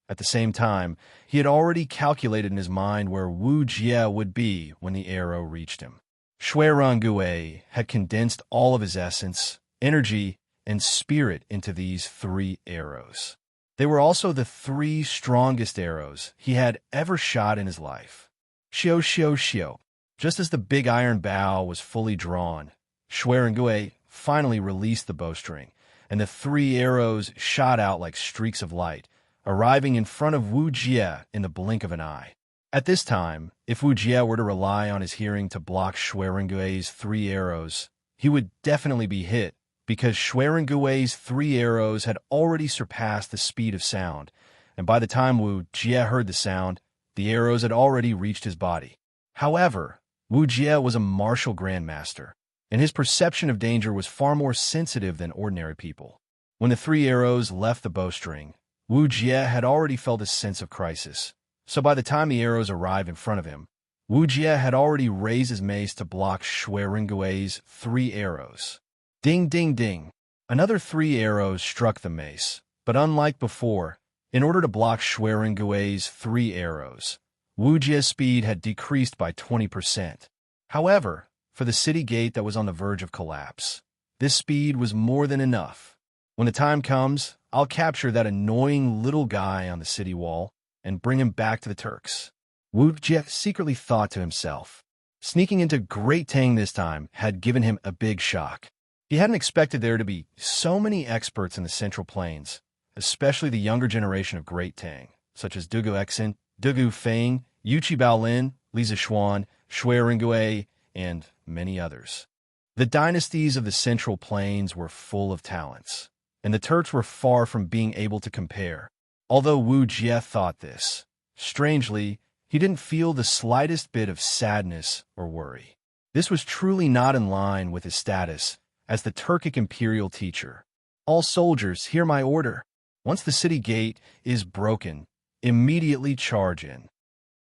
S1: At the same time, he had already calculated in his mind where Wu Jie would be when the arrow reached him. Xuerengui had condensed all of his essence, energy, and spirit into these 3 arrows. They were also the 3 strongest arrows he had ever shot in his life. Xiao xiao xiao. Just as the big iron bow was fully drawn, Xuerengui finally released the bowstring, and the 3 arrows shot out like streaks of light, arriving in front of Wu Jie in the blink of an eye. At this time, if Wuxia were to rely on his hearing to block Xuerengui's 3 arrows, he would definitely be hit, because Xuerengui's 3 arrows had already surpassed the speed of sound, and by the time Wuxia heard the sound, the arrows had already reached his body. However, Wuxia was a martial grandmaster, and his perception of danger was far more sensitive than ordinary people. When the 3 arrows left the bowstring, Wuxia had already felt a sense of crisis. So by the time the arrows arrived in front of him, Wuxia had already raised his mace to block Xuerengui's 3 arrows. Ding, ding, ding. Another 3 arrows struck the mace, but unlike before, in order to block Xuerengui's 3 arrows, Wuxia's speed had decreased by 20%. However, for the city gate that was on the verge of collapse, this speed was more than enough. When the time comes, I'll capture that annoying little guy on the city wall and bring him back to the Turks. Wuxia secretly thought to himself. Sneaking into Great Tang this time had given him a big shock. He hadn't expected there to be so many experts in the Central Plains, especially the younger generation of Great Tang, such as Dugu Exin, Dugu Feng, Yuchi Baolin, Li Zixuan, Xuerengui, and many others. The dynasties of the Central Plains were full of talents, and the Turks were far from being able to compare. Although Wuxia thought this, strangely, he didn't feel the slightest bit of sadness or worry. This was truly not in line with his status as the Turkic imperial teacher. All soldiers, hear my order. Once the city gate is broken, immediately charge in.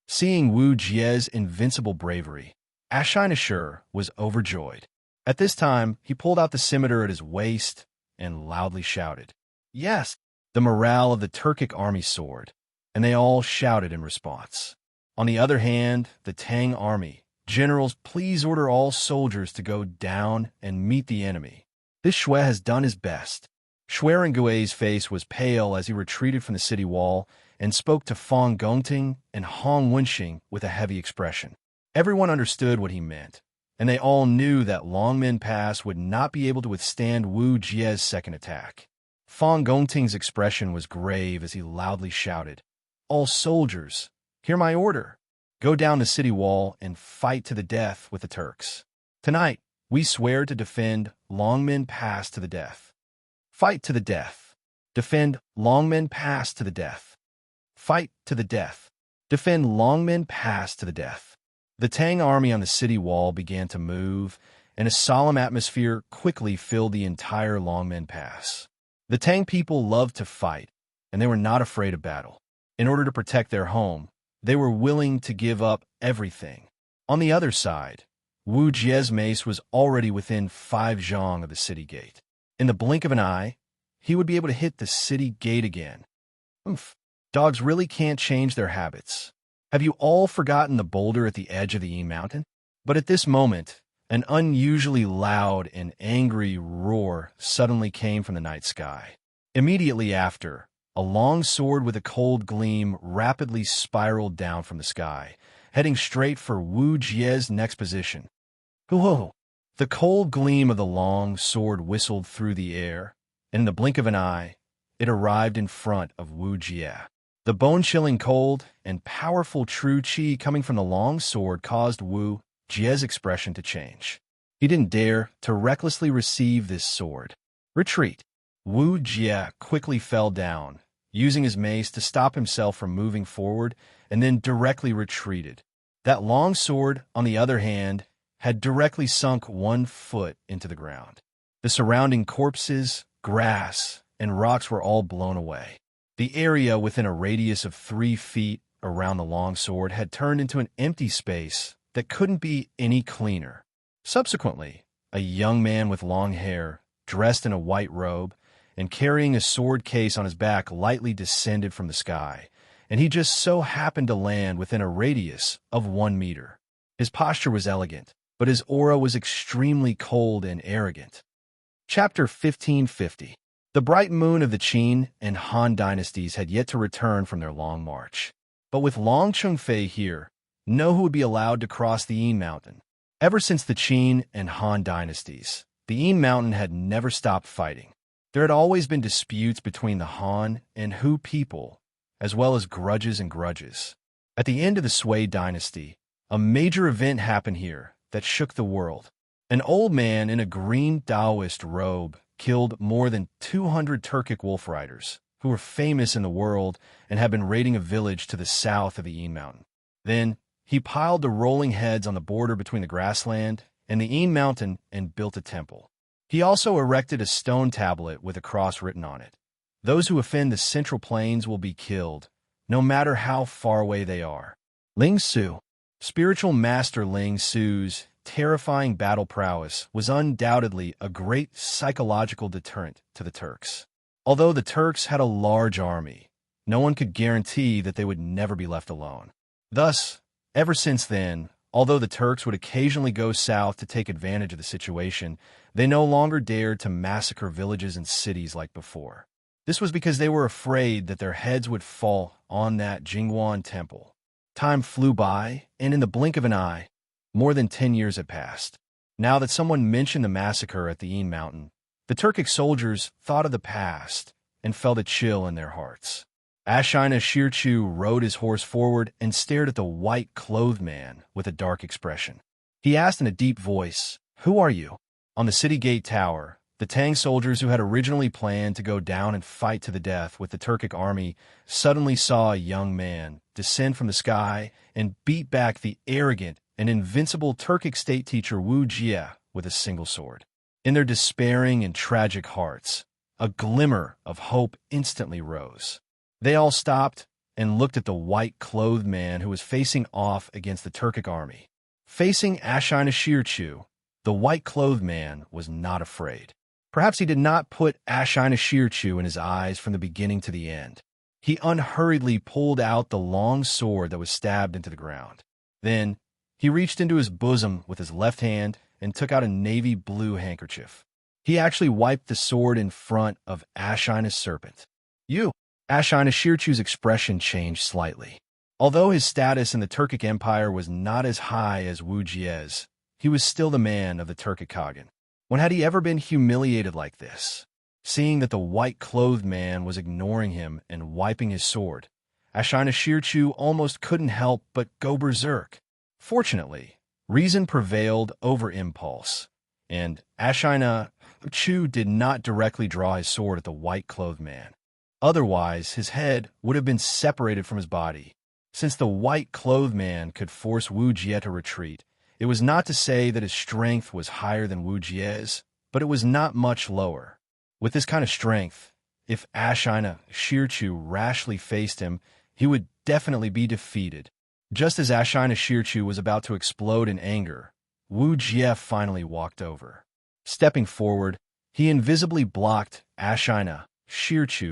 S1: Seeing Wuxia's invincible bravery, Xianxia was overjoyed. At this time, he pulled out the scimitar at his waist and loudly shouted, "Yes!" The morale of the Turkic army soared, and they all shouted in response. On the other hand, the Tang army, "Generals, please order all soldiers to go down and meet the enemy. This Xue has done his best." Xuerengui's face was pale as he retreated from the city wall and spoke to Fang Gongting and Hong Wenxing with a heavy expression. Everyone understood what he meant, and they all knew that Longmen Pass would not be able to withstand Wuxia's second attack. Fang Gongting's expression was grave as he loudly shouted, "All soldiers, hear my order. Go down the city wall and fight to the death with the Turks. Tonight, we swear to defend Longmen Pass to the death. Fight to the death. Defend Longmen Pass to the death. Fight to the death. Defend Longmen Pass to the death." The Tang army on the city wall began to move, and a solemn atmosphere quickly filled the entire Longmen Pass. The Tang people loved to fight, and they were not afraid of battle. In order to protect their home, they were willing to give up everything. On the other side, Wuxia's mace was already within 5 zhang of the city gate. In the blink of an eye, he would be able to hit the city gate again. Oomph. Dogs really can't change their habits. Have you all forgotten the boulder at the edge of the Yi Mountain? But at this moment, an unusually loud and angry roar suddenly came from the night sky. Immediately after, a long sword with a cold gleam rapidly spiraled down from the sky, heading straight for Wuxia's next position. Whoa! The cold gleam of the long sword whistled through the air, and in the blink of an eye, it arrived in front of Wuxia. The bone-chilling cold and powerful true qi coming from the long sword caused Wuxia's expression to change. He didn't dare to recklessly receive this sword. Retreat! Wuxia quickly fell down, using his mace to stop himself from moving forward, and then directly retreated. That long sword, on the other hand, had directly sunk 1 foot into the ground. The surrounding corpses, grass, and rocks were all blown away. The area within a radius of 3 feet around the long sword had turned into an empty space that couldn't be any cleaner. Subsequently, a young man with long hair, dressed in a white robe, and carrying a sword case on his back lightly descended from the sky, and he just so happened to land within a radius of 1 meter. His posture was elegant, but his aura was extremely cold and arrogant. Chapter 1550. The bright moon of the Qin and Han dynasties had yet to return from their long march. But with Long Chengfei here, no who would be allowed to cross the Yi Mountain. Ever since the Qin and Han dynasties, the Yi Mountain had never stopped fighting. There had always been disputes between the Han and Hu people, as well as grudges and grudges. At the end of the Sui dynasty, a major event happened here that shook the world. An old man in a green Taoist robe killed more than 200 Turkic wolf riders, who were famous in the world and had been raiding a village to the south of the Yin Mountain. Then, he piled the rolling heads on the border between the grassland and the Yin Mountain and built a temple. He also erected a stone tablet with a cross written on it. Those who offend the Central Plains will be killed, no matter how far away they are. Ling Su, spiritual master Ling Su's terrifying battle prowess was undoubtedly a great psychological deterrent to the Turks. Although the Turks had a large army, no one could guarantee that they would never be left alone. Thus, ever since then, although the Turks would occasionally go south to take advantage of the situation, they no longer dared to massacre villages and cities like before. This was because they were afraid that their heads would fall on that Jingguan temple. Time flew by, and in the blink of an eye, more than 10 years had passed. Now that someone mentioned the massacre at the Yin Mountain, the Turkic soldiers thought of the past and felt a chill in their hearts. Xianxia rode his horse forward and stared at the white-clothed man with a dark expression. He asked in a deep voice, "Who are you?" On the city gate tower, the Tang soldiers who had originally planned to go down and fight to the death with the Turkic army suddenly saw a young man descend from the sky and beat back the arrogant and invincible Turkic state teacher Wuxia with a single sword. In their despairing and tragic hearts, a glimmer of hope instantly rose. They all stopped and looked at the white-clothed man who was facing off against the Turkic army. Facing Xianxia, the white-clothed man was not afraid. Perhaps he did not put Xianxia in his eyes from the beginning to the end. He unhurriedly pulled out the long sword that was stabbed into the ground. Then, he reached into his bosom with his left hand and took out a navy blue handkerchief. He actually wiped the sword in front of Xianxia's serpent. "You!" Xianxia's expression changed slightly. Although his status in the Turkic Empire was not as high as Wuxia's, he was still the man of the Turkic Khagan. When had he ever been humiliated like this? Seeing that the white-clothed man was ignoring him and wiping his sword, Xianxia almost couldn't help but go berserk. Fortunately, reason prevailed over impulse, and Xianxia did not directly draw his sword at the white-clothed man. Otherwise, his head would have been separated from his body. Since the white-clothed man could force Wuxia to retreat, it was not to say that his strength was higher than Wuxia's, but it was not much lower. With this kind of strength, if Xianxia rashly faced him, he would definitely be defeated. Just as Xianxia was about to explode in anger, Wuxia finally walked over. Stepping forward, he invisibly blocked Xianxia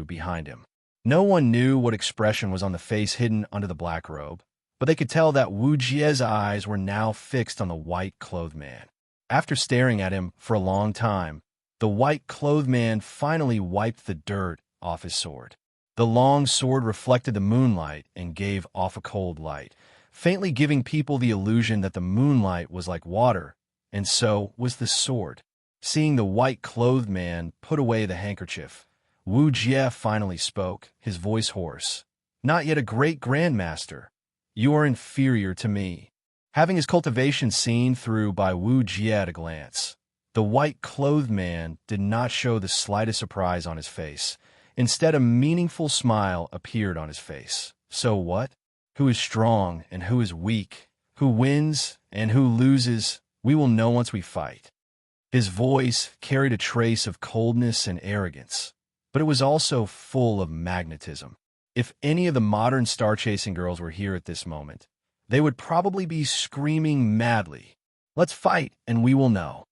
S1: behind him. No one knew what expression was on the face hidden under the black robe, but they could tell that Wuxia's eyes were now fixed on the white-clothed man. After staring at him for a long time, the white-clothed man finally wiped the dirt off his sword. The long sword reflected the moonlight and gave off a cold light, faintly giving people the illusion that the moonlight was like water, and so was the sword. Seeing the white-clothed man put away the handkerchief, Wuxia finally spoke, his voice hoarse. "Not yet a great grandmaster. You are inferior to me." Having his cultivation seen through by Wuxia at a glance, the white-clothed man did not show the slightest surprise on his face. Instead, a meaningful smile appeared on his face. "So what? Who is strong and who is weak? Who wins and who loses? We will know once we fight." His voice carried a trace of coldness and arrogance, but it was also full of magnetism. If any of the modern star-chasing girls were here at this moment, they would probably be screaming madly, "Let's fight and we will know."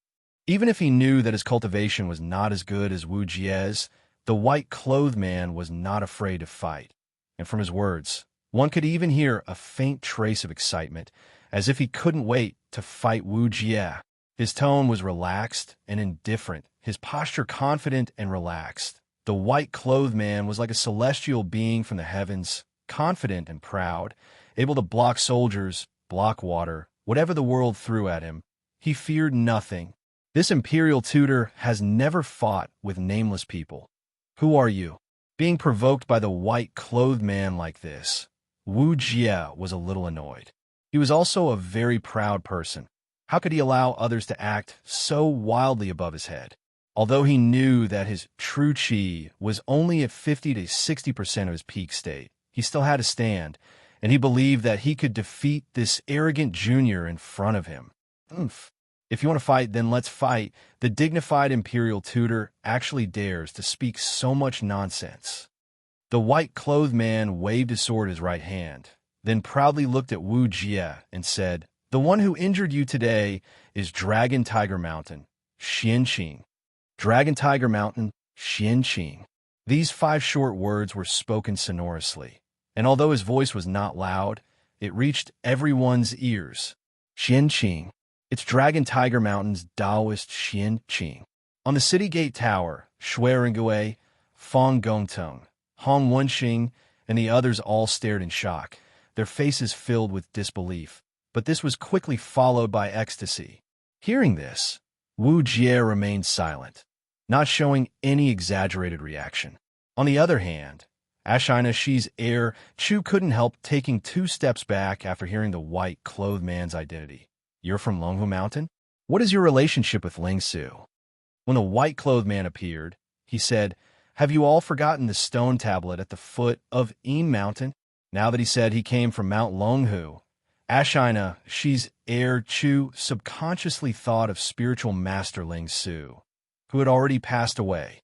S1: Even if he knew that his cultivation was not as good as Wuxia's, the white-clothed man was not afraid to fight. And from his words, one could even hear a faint trace of excitement, as if he couldn't wait to fight Wuxia. His tone was relaxed and indifferent, his posture confident and relaxed. The white-clothed man was like a celestial being from the heavens, confident and proud, able to block soldiers, block water, whatever the world threw at him. He feared nothing. This imperial tutor has never fought with nameless people. "Who are you?" Being provoked by the white-clothed man like this, Wuxia was a little annoyed. He was also a very proud person. How could he allow others to act so wildly above his head? Although he knew that his true chi was only at 50 to 60% of his peak state, he still had to stand, and he believed that he could defeat this arrogant junior in front of him. Oomph. If you want to fight, then let's fight. The dignified imperial tutor actually dares to speak so much nonsense. The white-clothed man waved his sword in his right hand, then proudly looked at Wu Jie and said, "The one who injured you today is Dragon Tiger Mountain, Xianxia. Dragon Tiger Mountain, Xianxia." These 5 short words were spoken sonorously, and although his voice was not loud, it reached everyone's ears. Xianxia. It's Dragon Tiger Mountain's Taoist Xianxia. On the city gate tower, Shui Rengui, Fong Gongteng, Hong Wenxing, and the others all stared in shock, their faces filled with disbelief. But this was quickly followed by ecstasy. Hearing this, Wu Jie remained silent, not showing any exaggerated reaction. On the other hand, Xianxia's heir Chu couldn't help taking 2 steps back after hearing the white-clothed man's identity. "You're from Longhu Mountain? What is your relationship with Ling Su?" When the white-clothed man appeared, he said, "Have you all forgotten the stone tablet at the foot of Im Mountain?" Now that he said he came from Mount Longhu, Xianxia's heir Chu subconsciously thought of spiritual master Ling Su, who had already passed away.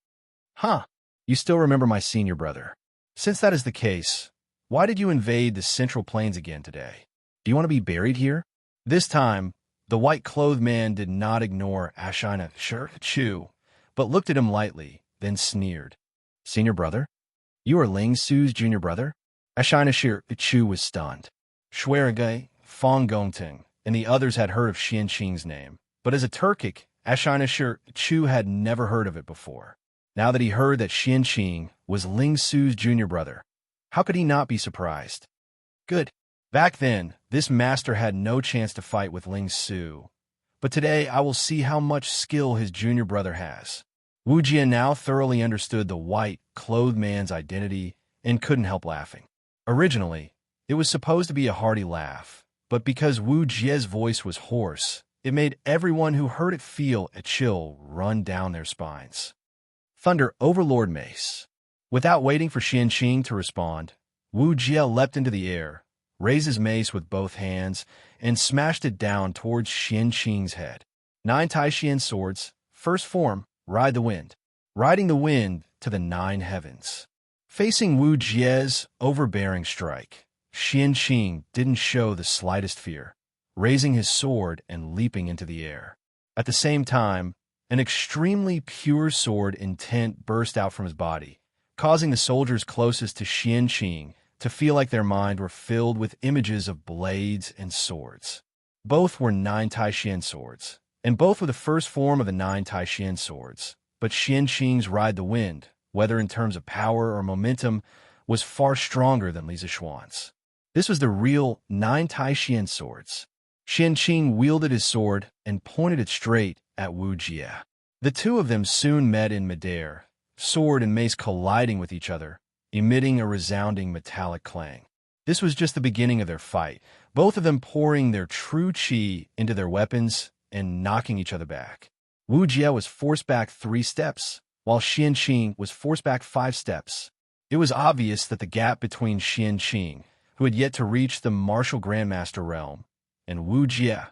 S1: "Huh, you still remember my senior brother. Since that is the case, why did you invade the Central Plains again today? Do you want to be buried here?" This time, the white-clothed man did not ignore Xianxia Chu, but looked at him lightly, then sneered. "Senior brother? You are Ling Su's junior brother?" Xianxia Chu was stunned. Shui Rengui, Fong Gongteng, and the others had heard of Xianxia's name, but as a Turkic, Xianxia Chu had never heard of it before. Now that he heard that Xianxia was Ling Su's junior brother, how could he not be surprised? Good. Back then, this master had no chance to fight with Ling Su, but today I will see how much skill his junior brother has. Wu Jie now thoroughly understood the white-clothed man's identity and couldn't help laughing. Originally, it was supposed to be a hearty laugh, but because Wu Jie's voice was hoarse, it made everyone who heard it feel a chill run down their spines. Thunder Overlord Mace. Without waiting for Xianxia to respond, Wu Jie leapt into the air, raised his mace with both hands, and smashed it down towards Xianxia's head. 9 Taishian swords, first form, ride the wind. Riding the wind to the 9 heavens. Facing Wu Jie's overbearing strike, Xianxia didn't show the slightest fear, raising his sword and leaping into the air. At the same time, an extremely pure sword intent burst out from his body, causing the soldiers closest to Xianxia to feel like their mind were filled with images of blades and swords. Both were 9 Taishian swords, and both were the first form of the 9 Taishian swords. But Xianxia's Ride the Wind, whether in terms of power or momentum, was far stronger than Li Zixuan's. This was the real 9 Taishian swords. Xianxia wielded his sword and pointed it straight at Wu Jie. The two of them soon met in midair, sword and mace colliding with each other, emitting a resounding metallic clang. This was just the beginning of their fight, both of them pouring their true chi into their weapons and knocking each other back. Wu Jie was forced back 3 steps, while Xianxia was forced back 5 steps. It was obvious that the gap between Xianxia, who had yet to reach the martial grandmaster realm, and Wu Jie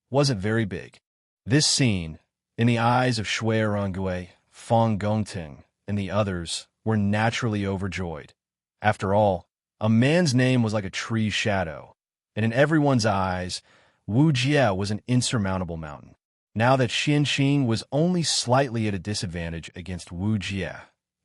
S1: wasn't very big. This scene, in the eyes of Shui Rengui, Fong Gongteng, and the others, were naturally overjoyed. After all, a man's name was like a tree's shadow, and in everyone's eyes, Wu Jie was an insurmountable mountain. Now that Xianxia was only slightly at a disadvantage against Wu Jie,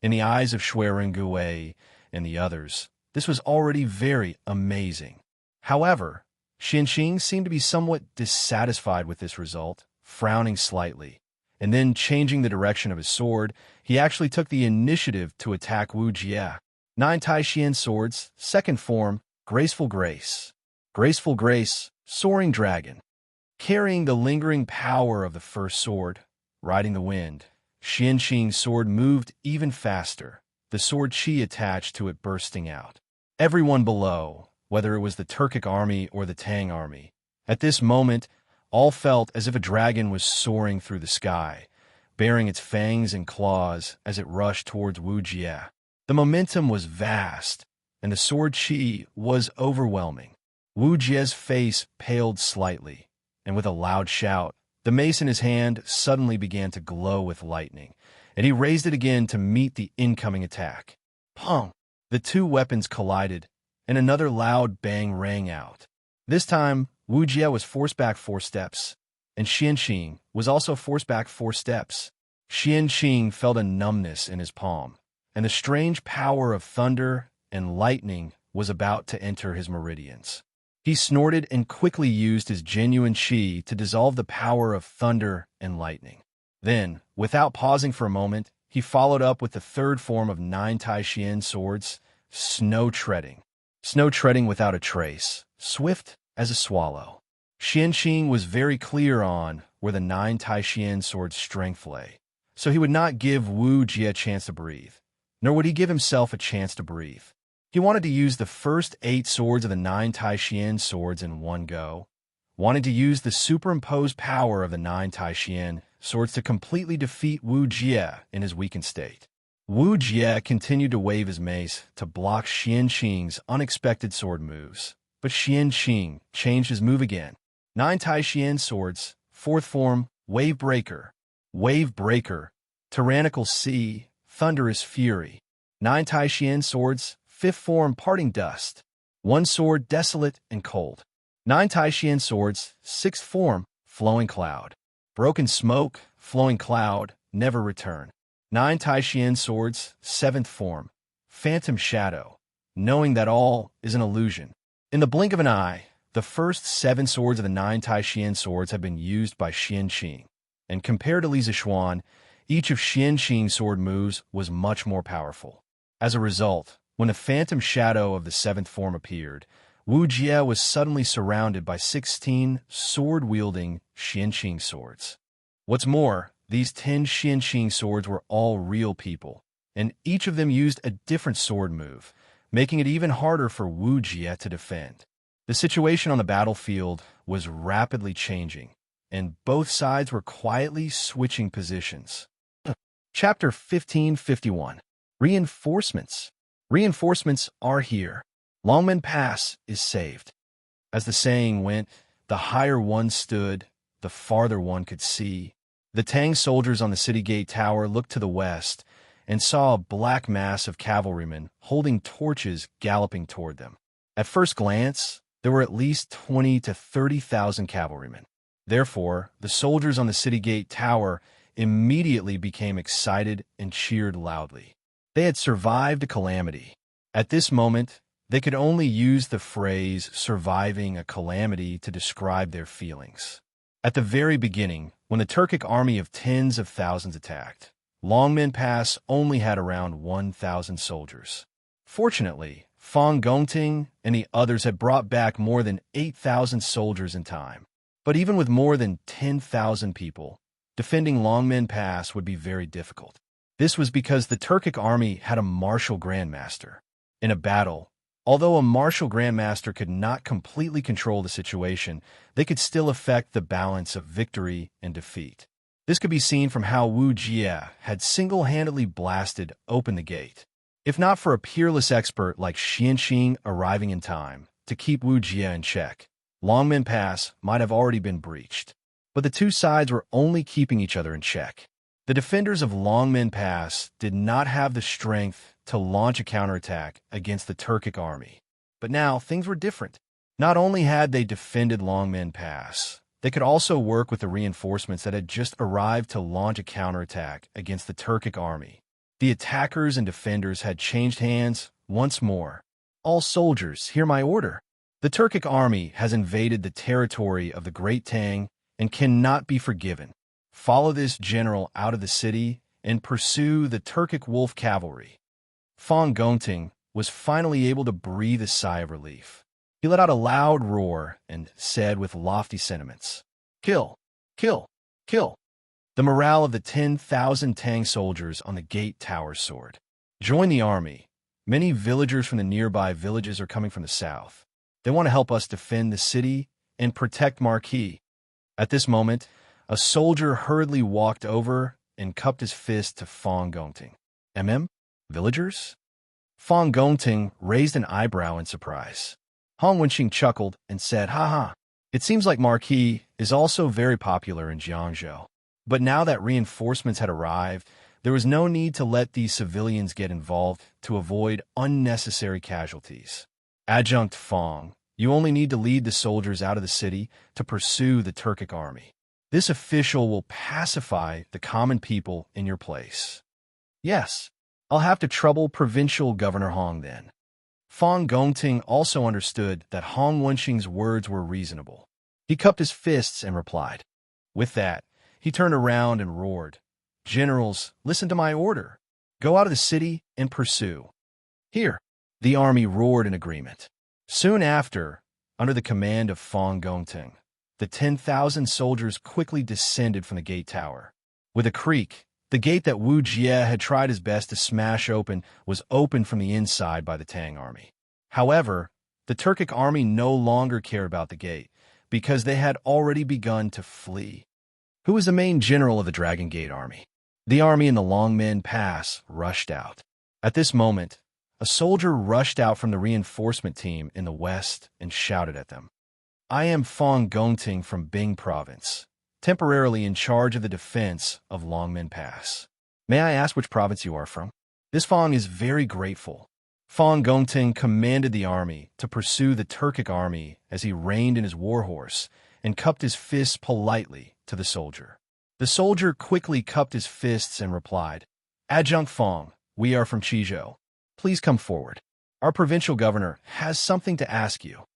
S1: in the eyes of Shui Rengui and the others, this was already very amazing. However, Xianxia seemed to be somewhat dissatisfied with this result, frowning slightly, and then changing the direction of his sword, he actually took the initiative to attack Wu Jie. 9 Taishian swords, second form, Graceful Grace. Graceful Grace, Soaring Dragon. Carrying the lingering power of the first sword, riding the wind, Xianxia's sword moved even faster, the sword chi attached to it bursting out. Everyone below, whether it was the Turkic army or the Tang army. At this moment, all felt as if a dragon was soaring through the sky, baring its fangs and claws as it rushed towards Wuxia. The momentum was vast, and the sword chi was overwhelming. Wuxia's face paled slightly, and with a loud shout, the mace in his hand suddenly began to glow with lightning, and he raised it again to meet the incoming attack. Pong! The two weapons collided, and another loud bang rang out. This time, Wuxia was forced back 4 steps, and Xianxia was also forced back 4 steps. Xianxia felt a numbness in his palm, and the strange power of thunder and lightning was about to enter his meridians. He snorted and quickly used his genuine qi to dissolve the power of thunder and lightning. Then, without pausing for a moment, he followed up with the third form of 9 Taishian swords, snow treading. Snow treading without a trace, swift as a swallow. Xianxia was very clear on where the 9 Taishian sword's strength lay, so he would not give Wu Jie a chance to breathe, nor would he give himself a chance to breathe. He wanted to use the first 8 swords of the 9 Taishian swords in one go, wanted to use the superimposed power of the 9 Taishian swords to completely defeat Wu Jie in his weakened state. Wu Jie continued to wave his mace to block Xianxia's unexpected sword moves, but Xianxia changed his move again. 9 Taishian swords, 4th form, Wave Breaker, Tyrannical Sea, Thunderous Fury. 9 Taishian swords, 5th form, Parting Dust, 1 sword, Desolate and Cold. 9 Taishian swords, 6th form, Flowing Cloud, Broken Smoke, Flowing Cloud, Never Return. 9 Taishian swords, 7th form, Phantom Shadow, Knowing that all is an illusion. In the blink of an eye, the first 7 swords of the 9 Taishian swords have been used by Xianxia, and compared to Li Zixuan, each of Xianxia's sword moves was much more powerful. As a result, when the phantom shadow of the 7th form appeared, Wu Jie was suddenly surrounded by 16 sword-wielding Xianxia swords. What's more, these 10 Xianxia swords were all real people, and each of them used a different sword move, making it even harder for Wu Jie to defend. The situation on the battlefield was rapidly changing, and both sides were quietly switching positions. Chapter 1551. Reinforcements. Reinforcements are here. Longmen Pass is saved. As the saying went, the higher one stood, the farther one could see. The Tang soldiers on the city gate tower looked to the west and saw a black mass of cavalrymen holding torches galloping toward them. At first glance, there were at least 20 to 30,000 cavalrymen. Therefore, the soldiers on the city gate tower immediately became excited and cheered loudly. They had survived a calamity. At this moment, they could only use the phrase surviving a calamity to describe their feelings. At the very beginning, when the Turkic army of tens of thousands attacked, Longmen Pass only had around 1,000 soldiers. Fortunately, Fang Gongting and the others had brought back more than 8,000 soldiers in time. But even with more than 10,000 people, defending Longmen Pass would be very difficult. This was because the Turkic army had a martial grandmaster. In a battle, although a martial grandmaster could not completely control the situation, they could still affect the balance of victory and defeat. This could be seen from how Wu Jie had single-handedly blasted open the gate. If not for a peerless expert like Xianxia arriving in time to keep Wu Jie in check, Longmen Pass might have already been breached. But the two sides were only keeping each other in check. The defenders of Longmen Pass did not have the strength to launch a counterattack against the Turkic army. But now things were different. Not only had they defended Longmen Pass, they could also work with the reinforcements that had just arrived to launch a counterattack against the Turkic army. The attackers and defenders had changed hands once more. All soldiers, hear my order. The Turkic army has invaded the territory of the Great Tang and cannot be forgiven. Follow this general out of the city and pursue the Turkic wolf cavalry. Fang Gongting was finally able to breathe a sigh of relief. He let out a loud roar and said with lofty sentiments, "Kill! Kill! Kill!" The morale of the 10,000 Tang soldiers on the gate tower soared. Join the army. Many villagers from the nearby villages are coming from the south. They want to help us defend the city and protect Marquis. At this moment, a soldier hurriedly walked over and cupped his fist to Fong Gongting. Villagers? Fong Gongting raised an eyebrow in surprise. Hong Wenxing chuckled and said, "Haha, it seems like Marquis is also very popular in Xianxia. But now that reinforcements had arrived, there was no need to let these civilians get involved to avoid unnecessary casualties. Adjunct Fong, you only need to lead the soldiers out of the city to pursue the Turkic army. This official will pacify the common people in your place." "Yes, I'll have to trouble Provincial Governor Hong then." Fong Gongting also understood that Hong Wenxing's words were reasonable. He cupped his fists and replied. With that, he turned around and roared, "Generals, listen to my order. Go out of the city and pursue." "Here!" The army roared in agreement. Soon after, under the command of Fong Gongting, the 10,000 soldiers quickly descended from the gate tower. With a creak, the gate that Wuxia had tried his best to smash open was opened from the inside by the Tang army. However, the Turkic army no longer cared about the gate, because they had already begun to flee. Who was the main general of the Dragon Gate army? The army in the Longmen Pass rushed out. At this moment, a soldier rushed out from the reinforcement team in the west and shouted at them. "I am Fong Gongting from Bing Province, temporarily in charge of the defense of Longmen Pass. May I ask which province you are from?" This Fong is very grateful. Fong Gongting commanded the army to pursue the Turkic army as he reined in his warhorse and cupped his fists politely to the soldier. The soldier quickly cupped his fists and replied, "Adjunct Fong, we are from Chizhou. Please come forward. Our provincial governor has something to ask you."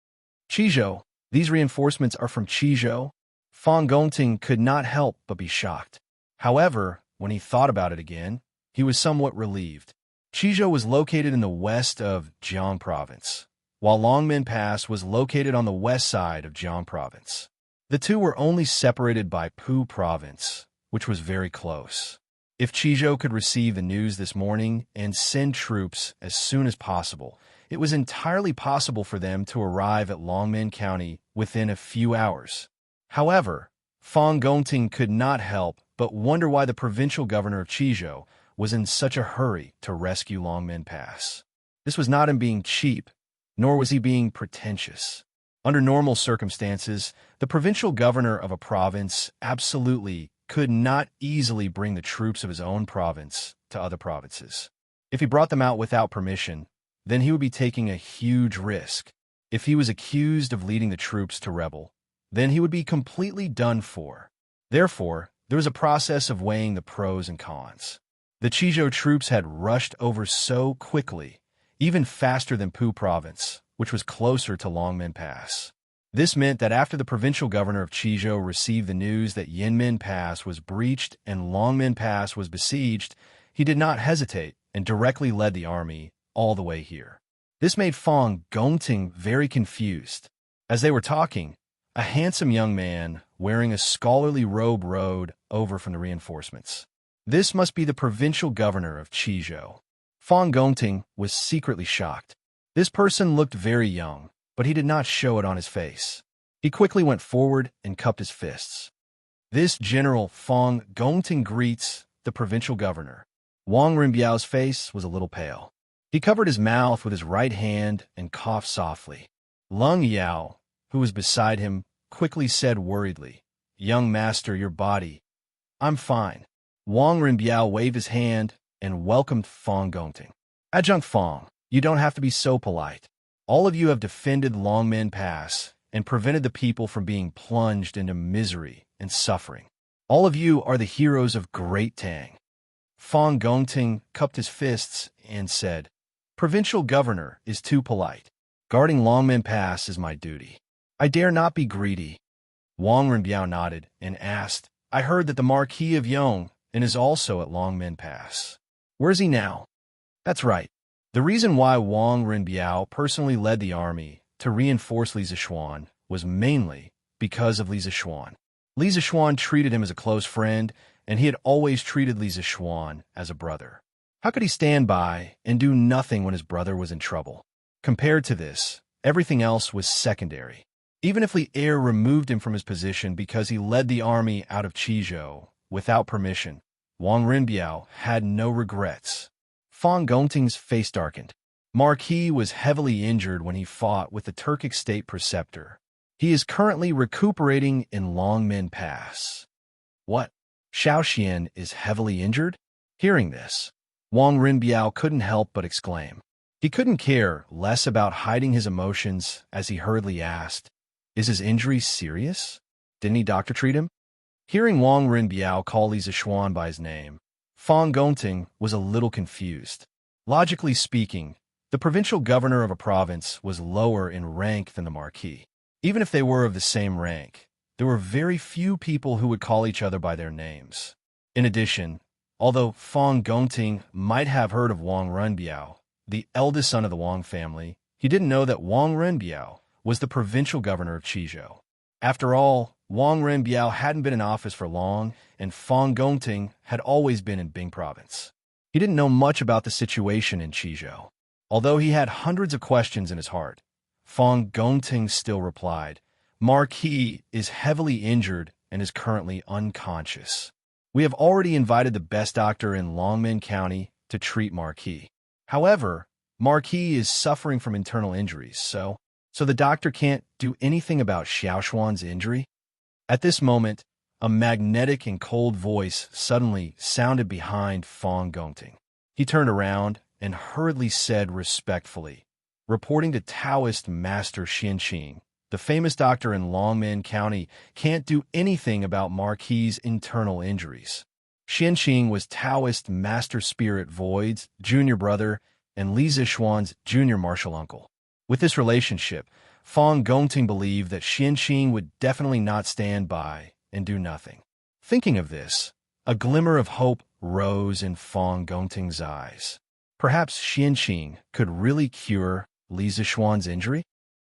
S1: "Chizhou? These reinforcements are from Chizhou?" Fong Gongting could not help but be shocked. However, when he thought about it again, he was somewhat relieved. Chizhou was located in the west of Jiang Province, while Longmen Pass was located on the west side of Jiang Province. The two were only separated by Pu Province, which was very close. If Chizhou could receive the news this morning and send troops as soon as possible, it was entirely possible for them to arrive at Longmen County within a few hours. However, Fong Gongting could not help but wonder why the provincial governor of Chizhou was in such a hurry to rescue Longmen Pass. This was not him being cheap, nor was he being pretentious. Under normal circumstances, the provincial governor of a province absolutely could not easily bring the troops of his own province to other provinces. If he brought them out without permission, then he would be taking a huge risk. If he was accused of leading the troops to rebel, then he would be completely done for. Therefore, there was a process of weighing the pros and cons. The Chizhou troops had rushed over so quickly, even faster than Pu Province, which was closer to Longmen Pass. This meant that after the provincial governor of Chizhou received the news that Yinmen Pass was breached and Longmen Pass was besieged, he did not hesitate and directly led the army all the way here. This made Fong Gongting very confused. As they were talking, a handsome young man wearing a scholarly robe rode over from the reinforcements. This must be the provincial governor of Chizhou. Fong Gongting was secretly shocked. This person looked very young, but he did not show it on his face. He quickly went forward and cupped his fists. "This General Fong Gongting greets the provincial governor." Wang Rinbiao's face was a little pale. He covered his mouth with his right hand and coughed softly. Lung Yao, who was beside him, quickly said worriedly, "Young master, your body." "I'm fine." Wang Rinbiao waved his hand and welcomed Fong Gongting. "Adjunct Fong, you don't have to be so polite. All of you have defended Longmen Pass and prevented the people from being plunged into misery and suffering. All of you are the heroes of Great Tang." Fong Gongting cupped his fists and said, "Provincial governor is too polite. Guarding Longmen Pass is my duty. I dare not be greedy." Wang Rinbiao nodded and asked, "I heard that the Marquis of Yong and is also at Longmen Pass. Where is he now?" "That's right." The reason why Wang Rinbiao personally led the army to reinforce Li Zishuan was mainly because of Li Zishuan. Li Zishuan treated him as a close friend, and he had always treated Li Zishuan as a brother. How could he stand by and do nothing when his brother was in trouble? Compared to this, Everything else was secondary. Even if the heir removed him from his position because he led the army out of Qizhou without permission, Wang Renbiao had no regrets. Fang Gongting's face darkened. Marquis was heavily injured when he fought with the Turkic state preceptor. He is currently recuperating in Longmen Pass. What? Xiaoxian is heavily injured? Hearing this, Wang Renbiao couldn't help but exclaim. He couldn't care less about hiding his emotions as he hurriedly asked, "Is his injury serious? Didn't he doctor treat him?" Hearing Wang Renbiao call Li Zixuan by his name, Fang Gongting was a little confused. Logically speaking, the provincial governor of a province was lower in rank than the marquis. Even if they were of the same rank, there were very few people who would call each other by their names. In addition, although Fang Gongting might have heard of Wang Renbiao, the eldest son of the Wang family, he didn't know that Wang Renbiao was the provincial governor of Qizhou. After all, Wang Renbiao hadn't been in office for long, and Fang Gongting had always been in Bing province. He didn't know much about the situation in Qizhou. Although he had hundreds of questions in his heart, Fang Gongting still replied, "Marquis is heavily injured and is currently unconscious. We have already invited the best doctor in Longmen County to treat Marquis. However, Marquis is suffering from internal injuries, so the doctor can't do anything about Xiaoxuan's injury." At this moment, a magnetic and cold voice suddenly sounded behind Fang Gongting. He turned around and hurriedly said respectfully, "Reporting to Taoist Master Xianxia, the famous doctor in Longmen County can't do anything about Marquis' internal injuries." Xianxia was Taoist Master Spirit Void's junior brother and Li Zixuan's junior martial uncle. With this relationship, Fang Gongting believed that Xianxia would definitely not stand by and do nothing. Thinking of this, a glimmer of hope rose in Fang Gongting's eyes. Perhaps Xianxia could really cure Li Zixuan's injury?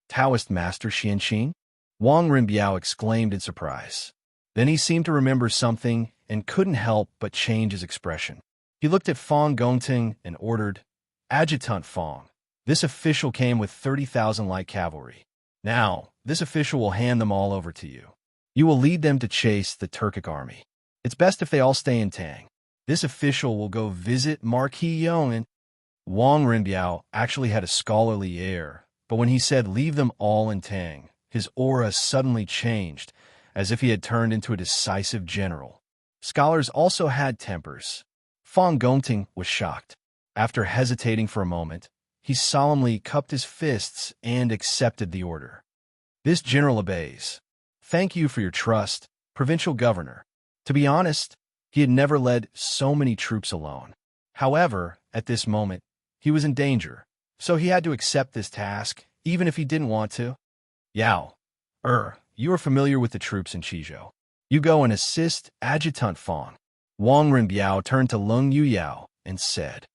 S1: Taoist Master Xianxia? Wang Renbiao exclaimed in surprise. Then he seemed to remember something and couldn't help but change his expression. He looked at Fang Gongting and ordered, "Adjutant Fang." This official came with 30,000 light cavalry. "Now, this official will hand them all over to you. You will lead them to chase the Turkic army. It's best if they all stay in Tang. This official will go visit Marquis Yong and—" Wang Renbiao actually had a scholarly air, but when he said leave them all in Tang, his aura suddenly changed, as if he had turned into a decisive general. Scholars also had tempers. Fang Gongting was shocked. After hesitating for a moment, he solemnly cupped his fists and accepted the order. "This general obeys. Thank you for your trust, provincial governor." To be honest, he had never led so many troops alone. However, at this moment, he was in danger, so he had to accept this task, even if he didn't want to. "Yao, you are familiar with the troops in Qizhou. You go and assist Adjutant Fang." Wang Renbiao turned to Leng Yuyao and said,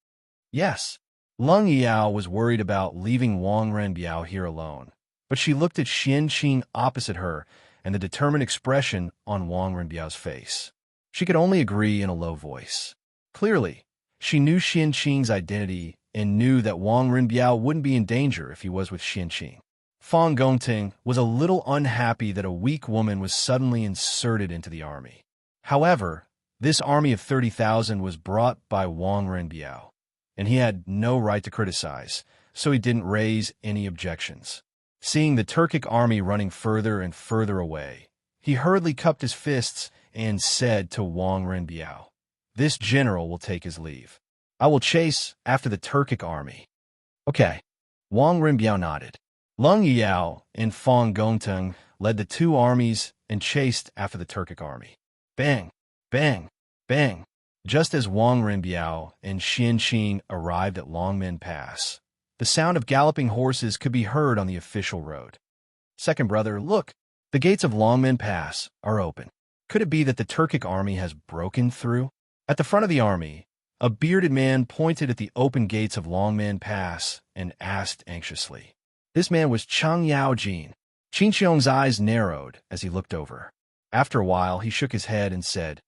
S1: "Yes." Leng Yuyao was worried about leaving Wang Renbiao here alone, but she looked at Xianxia opposite her and the determined expression on Wang Renbiao's face. She could only agree in a low voice. Clearly, she knew Xianxia's identity and knew that Wang Renbiao wouldn't be in danger if he was with Xianxia. Fang Gongting was a little unhappy that a weak woman was suddenly inserted into the army. However, this army of 30,000 was brought by Wang Renbiao, and he had no right to criticize, so he didn't raise any objections. Seeing the Turkic army running further and further away, he hurriedly cupped his fists and said to Wang Renbiao, "This general will take his leave. I will chase after the Turkic army." "Okay." Wang Renbiao nodded. Leng Yuyao and Fang Gongting led the two armies and chased after the Turkic army. Bang! Bang! Bang! Just as Wang Renbiao and Xianxia arrived at Longmen Pass, the sound of galloping horses could be heard on the official road. "Second brother, look! The gates of Longmen Pass are open. Could it be that the Turkic army has broken through?" At the front of the army, a bearded man pointed at the open gates of Longmen Pass and asked anxiously. This man was Chang Yaojin. Qin Xiong's eyes narrowed as he looked over. After a while, he shook his head and said,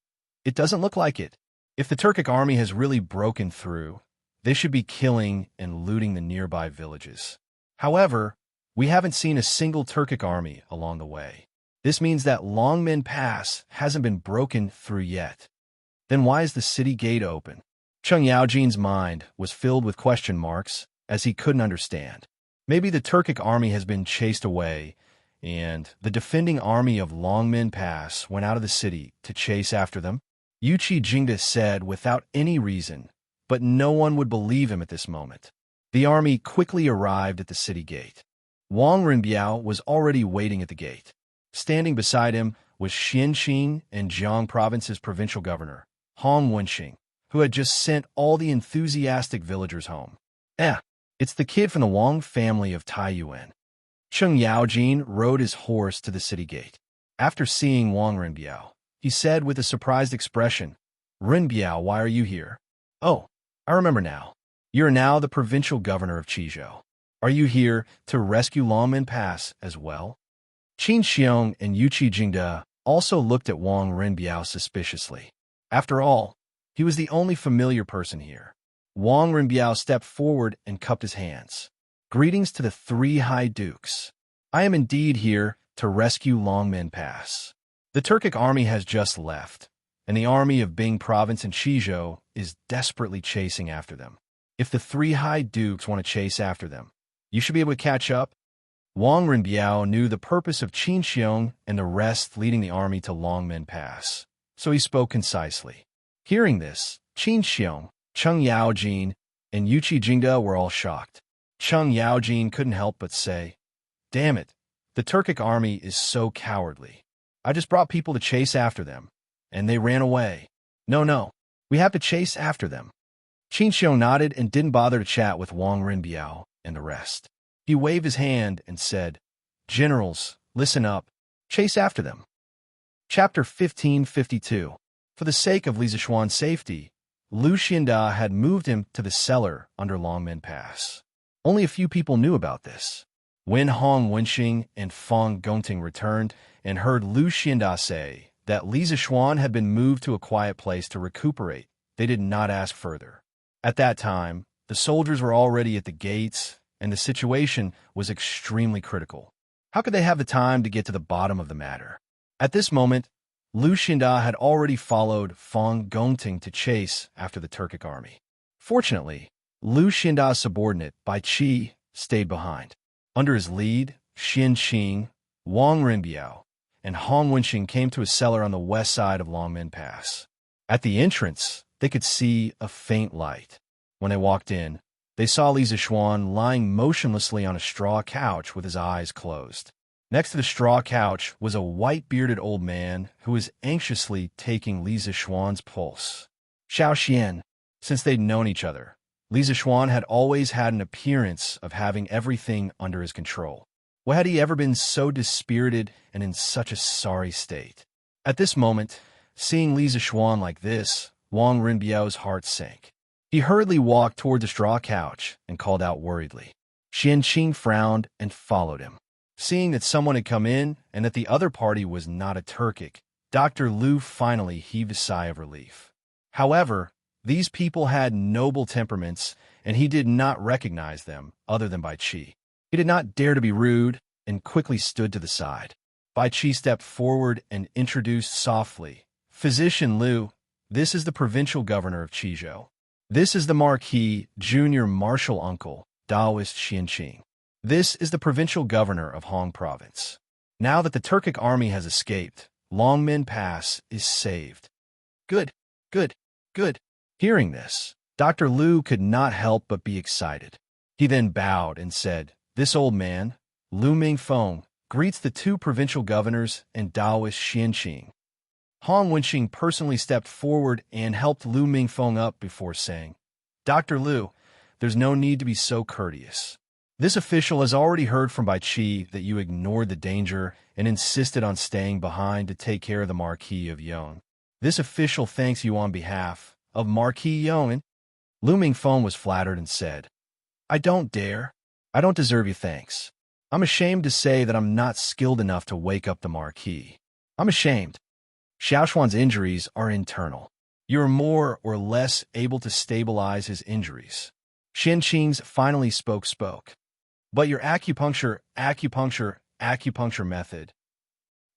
S1: "It doesn't look like it. If the Turkic army has really broken through, they should be killing and looting the nearby villages. However, We haven't seen a single Turkic army along the way. This means that Longmen Pass hasn't been broken through yet. Then why is the city gate open? Cheng Yaojin's mind was filled with question marks as he couldn't understand. Maybe the Turkic army has been chased away, and the defending army of Longmen Pass went out of the city to chase after them? Yuqi Jingda said without any reason, but no one would believe him at this moment. The army quickly arrived at the city gate. Wang Rinbiao was already waiting at the gate. Standing beside him was Xianxia and Jiang Province's provincial governor, Hong Wenxing, who had just sent all the enthusiastic villagers home. It's the kid from the Wang family of Taiyuan. Cheng Yaojin rode his horse to the city gate. After seeing Wang Rinbiao, he said with a surprised expression, "Rinbiao, why are you here?" "Oh, I remember now. You're now the provincial governor of Qizhou. Are you here to rescue Longmen Pass as well?" Qin Xiong and Yuqi Jingda also looked at Wang Rinbiao suspiciously. After all, he was the only familiar person here. Wang Rinbiao stepped forward and cupped his hands. "Greetings to the three high dukes. I am indeed here to rescue Longmen Pass. The Turkic army has just left, and the army of Bing Province in Qizhou is desperately chasing after them. If the three high dukes want to chase after them, you should be able to catch up." Wang Rinbiao knew the purpose of Qin Xiong and the rest leading the army to Longmen Pass, so he spoke concisely. Hearing this, Qin Xiong, Cheng Yaojin, and Yuqi Jingda were all shocked. Cheng Yaojin couldn't help but say, "Damn it, the Turkic army is so cowardly. I just brought people to chase after them, and they ran away. No, we have to chase after them." Qin Xiong nodded and didn't bother to chat with Wang Rinbiao and the rest. He waved his hand and said, "Generals, listen up. Chase after them." Chapter 1552. For the sake of Li Zishuan's safety, Lu Xianda had moved him to the cellar under Longmen Pass. Only a few people knew about this. When Hong Wenxing and Feng Gongting returned and heard Lu Xianda say that Li Zishuan had been moved to a quiet place to recuperate, they did not ask further. At that time, the soldiers were already at the gates, and the situation was extremely critical. How could they have the time to get to the bottom of the matter? At this moment, Lu Xianda had already followed Feng Gongting to chase after the Turkic army. Fortunately, Lu Xianda's subordinate, Bai Qi, stayed behind. Under his lead, Xin Qing, Wang Rinbiao, and Hong Wenxing came to a cellar on the west side of Longmen Pass. At the entrance, they could see a faint light. When they walked in, they saw Li Zishuan lying motionlessly on a straw couch with his eyes closed. Next to the straw couch was a white-bearded old man who was anxiously taking Li Zishuan's pulse. Xiao Xian. Since they'd known each other, Li Zishuan had always had an appearance of having everything under his control. Why had he ever been so dispirited and in such a sorry state? At this moment, seeing Li Zishuan like this, Wang Rinbiao's heart sank. He hurriedly walked toward the straw couch and called out worriedly. Xianqing frowned and followed him. Seeing that someone had come in and that the other party was not a Turkic, Dr. Lu finally heaved a sigh of relief. However, these people had noble temperaments, and he did not recognize them other than Bai Qi. He did not dare to be rude and quickly stood to the side. Bai Qi stepped forward and introduced softly, "Physician Lu, this is the provincial governor of Qizhou. This is the Marquis Junior Marshal Uncle, Taoist Xianqing. This is the provincial governor of Hong Province. Now that the Turkic army has escaped, Longmen Pass is saved." Good. Hearing this, Dr. Lu could not help but be excited. He then bowed and said, "This old man, Lu Mingfeng, greets the two provincial governors and Taoist Xianqing." Hong Wenxing personally stepped forward and helped Lu Mingfeng up before saying, "Dr. Lu, there's no need to be so courteous. This official has already heard from Bai Qi that you ignored the danger and insisted on staying behind to take care of the Marquis of Yong. This official thanks you on behalf of Marquis Yong." Lu Mingfeng was flattered and said, "I don't dare. I don't deserve your thanks. I'm ashamed to say that I'm not skilled enough to wake up the Marquis. I'm ashamed. Xiaoshuan's injuries are internal. You're more or less able to stabilize his injuries." Xianqing's finally spoke. But your acupuncture method.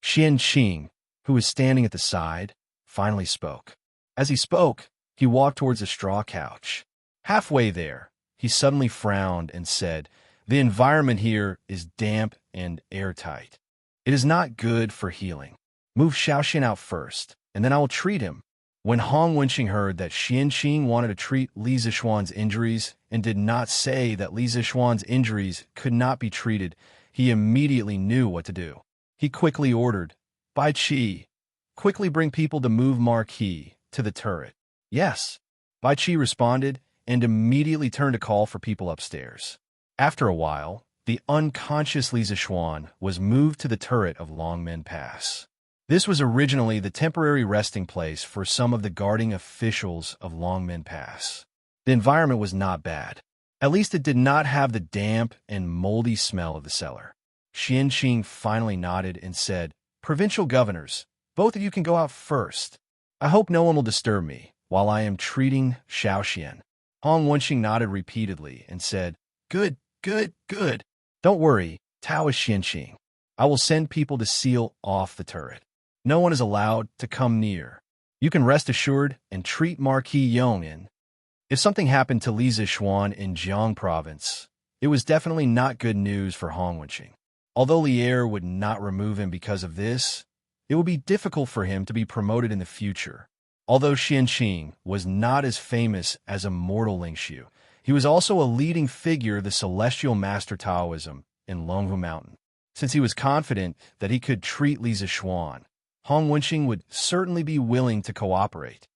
S1: Xianxia, who was standing at the side, finally spoke. As he spoke, he walked towards a straw couch. Halfway there, he suddenly frowned and said, "The environment here is damp and airtight. It is not good for healing. Move Xiaoxian out first, and then I will treat him." When Hong Wenqing heard that Xianxia wanted to treat Li Zixuan's injuries and did not say that Li Zixuan's injuries could not be treated, he immediately knew what to do. He quickly ordered, "Bai Qi, quickly bring people to move Marquis to the turret." "Yes." Bai Qi responded and immediately turned a call for people upstairs. After a while, the unconscious Li Zixuan was moved to the turret of Longmen Pass. This was originally the temporary resting place for some of the guarding officials of Longmen Pass. The environment was not bad. At least it did not have the damp and moldy smell of the cellar. Xianxia finally nodded and said, "Provincial governors, both of you can go out first. I hope no one will disturb me while I am treating Xiaoxian." Hong Wenqing nodded repeatedly and said, "Good, good, good. Don't worry, Taoist Xianxia. I will send people to seal off the turret. No one is allowed to come near. You can rest assured and treat Marquis Yongin." If something happened to Li Zixuan in Jiang province, it was definitely not good news for Hong Wenqing. Although Lier would not remove him because of this, it would be difficult for him to be promoted in the future. Although Xianxia was not as famous as Immortal Lingshu, he was also a leading figure of the Celestial Master Taoism in Longhu Mountain. Since he was confident that he could treat Li Zixuan, Hong Wenqing would certainly be willing to cooperate.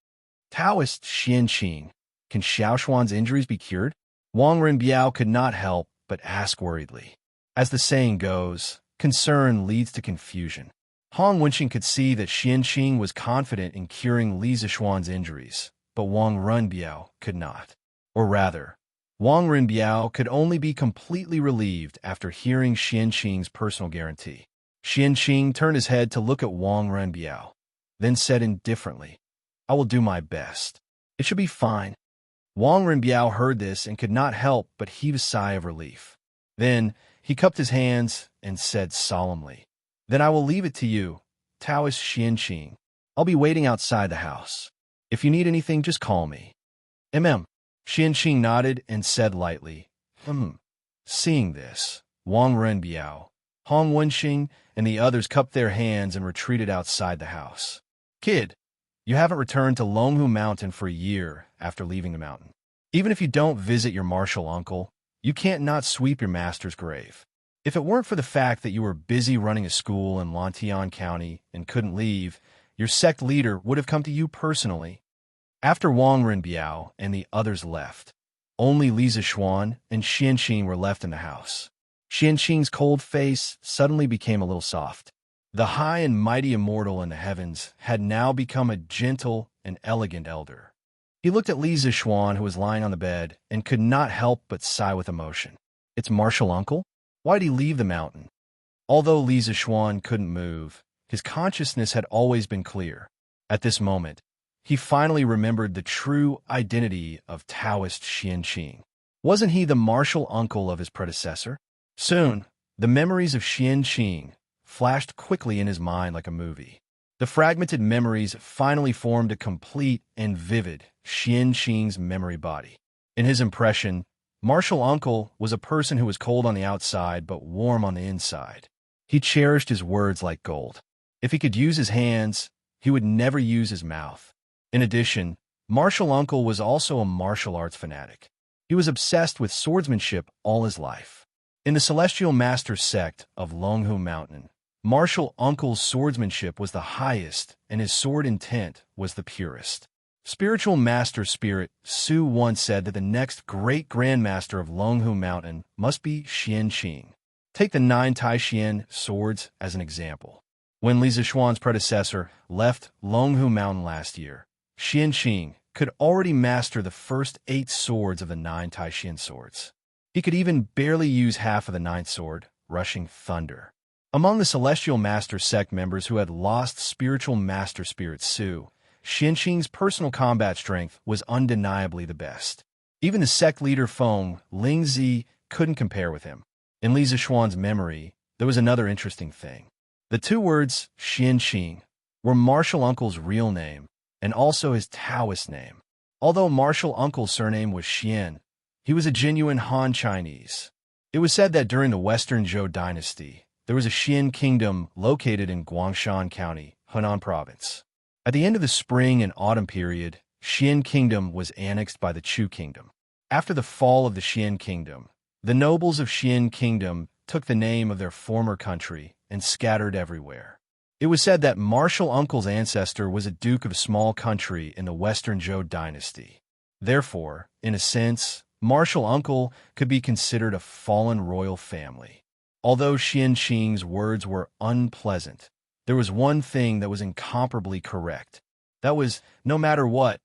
S1: "Taoist Xianxia, can Xiaoshuan's injuries be cured?" Wang Rinbiao could not help but ask worriedly. As the saying goes, concern leads to confusion. Hong Wenqing could see that Xianxia was confident in curing Li Zixuan's injuries, but Wang Rinbiao could not. Or rather, Wang Rinbiao could only be completely relieved after hearing Xianxia's personal guarantee. Xianxia turned his head to look at Wang Rinbiao, then said indifferently, "I will do my best. It should be fine." Wang Rinbiao heard this and could not help but heave a sigh of relief. Then he cupped his hands and said solemnly, "Then I will leave it to you, Taoist Xianxia. I'll be waiting outside the house. If you need anything, just call me." Xianxia nodded and said lightly, Seeing this, Wang Rinbiao, Hong Wenqing, and the others cupped their hands and retreated outside the house. "Kid, you haven't returned to Longhu Mountain for a year after leaving the mountain. Even if you don't visit your martial uncle, you can't not sweep your master's grave. If it weren't for the fact that you were busy running a school in Lantian County and couldn't leave, your sect leader would have come to you personally." After Wang Rinbiao and the others left, only Li Zixuan and Xianxia were left in the house. Xianxia's cold face suddenly became a little soft. The high and mighty immortal in the heavens had now become a gentle and elegant elder. He looked at Li Zixuan, who was lying on the bed, and could not help but sigh with emotion. Its martial uncle? Why'd he leave the mountain? Although Li Zixuan couldn't move, his consciousness had always been clear. At this moment, he finally remembered the true identity of Taoist Xianxia. Wasn't he the martial uncle of his predecessor? Soon, the memories of Xianxia flashed quickly in his mind like a movie. The fragmented memories finally formed a complete and vivid Xianxia's memory body. In his impression, martial uncle was a person who was cold on the outside but warm on the inside. He cherished his words like gold. If he could use his hands, he would never use his mouth. In addition, martial uncle was also a martial arts fanatic. He was obsessed with swordsmanship all his life. In the Celestial Master sect of Longhu Mountain, martial uncle's swordsmanship was the highest and his sword intent was the purest. Spiritual Master Spirit Su once said that the next great grandmaster of Longhu Mountain must be Xianxia. Take the 9 Taishian swords as an example. When Li Zixuan's predecessor left Longhu Mountain last year, Xianxia could already master the first 8 swords of the 9 Taishian swords. He could even barely use half of the 9th sword, Rushing Thunder. Among the Celestial Master sect members who had lost Spiritual Master Spirit Su, Xianxia's personal combat strength was undeniably the best. Even the sect leader Feng Lingzi couldn't compare with him. In Li Zixuan's memory, there was another interesting thing. The two words Xianxia were Martial Uncle's real name and also his Taoist name. Although Martial Uncle's surname was Xian, he was a genuine Han Chinese. It was said that during the Western Zhou dynasty, there was a Xian kingdom located in Guangshan County, Henan Province. At the end of the spring and autumn period, Xian kingdom was annexed by the Chu kingdom. After the fall of the Xian kingdom, the nobles of Xian kingdom took the name of their former country and scattered everywhere. It was said that Martial Uncle's ancestor was a duke of a small country in the Western Zhou dynasty. Therefore, in a sense, Martial Uncle could be considered a fallen royal family. Although Xianxing's words were unpleasant, there was one thing that was incomparably correct. That was, no matter what,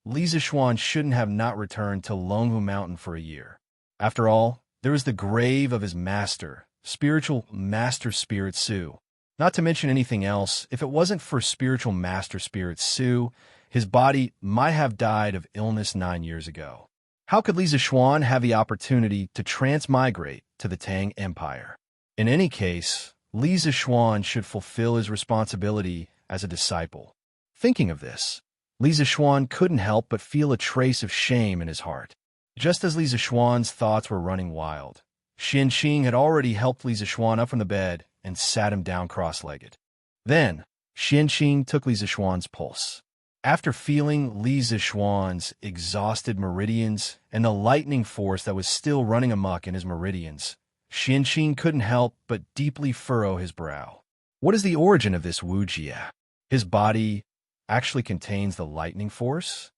S1: Li Zixuan shouldn't have not returned to Longhu Mountain for a year. After all, there was the grave of his master, spiritual master Spirit Su. Not to mention anything else, if it wasn't for spiritual master Spirit Su, his body might have died of illness 9 years ago. How could Li Zixuan have the opportunity to transmigrate to the Tang Empire? In any case, Li Zixuan should fulfill his responsibility as a disciple. Thinking of this, Li Zixuan couldn't help but feel a trace of shame in his heart. Just as Li Zixuan's thoughts were running wild, Xianxia had already helped Li Zixuan up from the bed and sat him down cross-legged. Then, Xianxia took Li Zixuan's pulse. After feeling Li Zixuan's exhausted meridians and the lightning force that was still running amok in his meridians, Xianxia couldn't help but deeply furrow his brow. What is the origin of this Wuxia? His body actually contains the lightning force?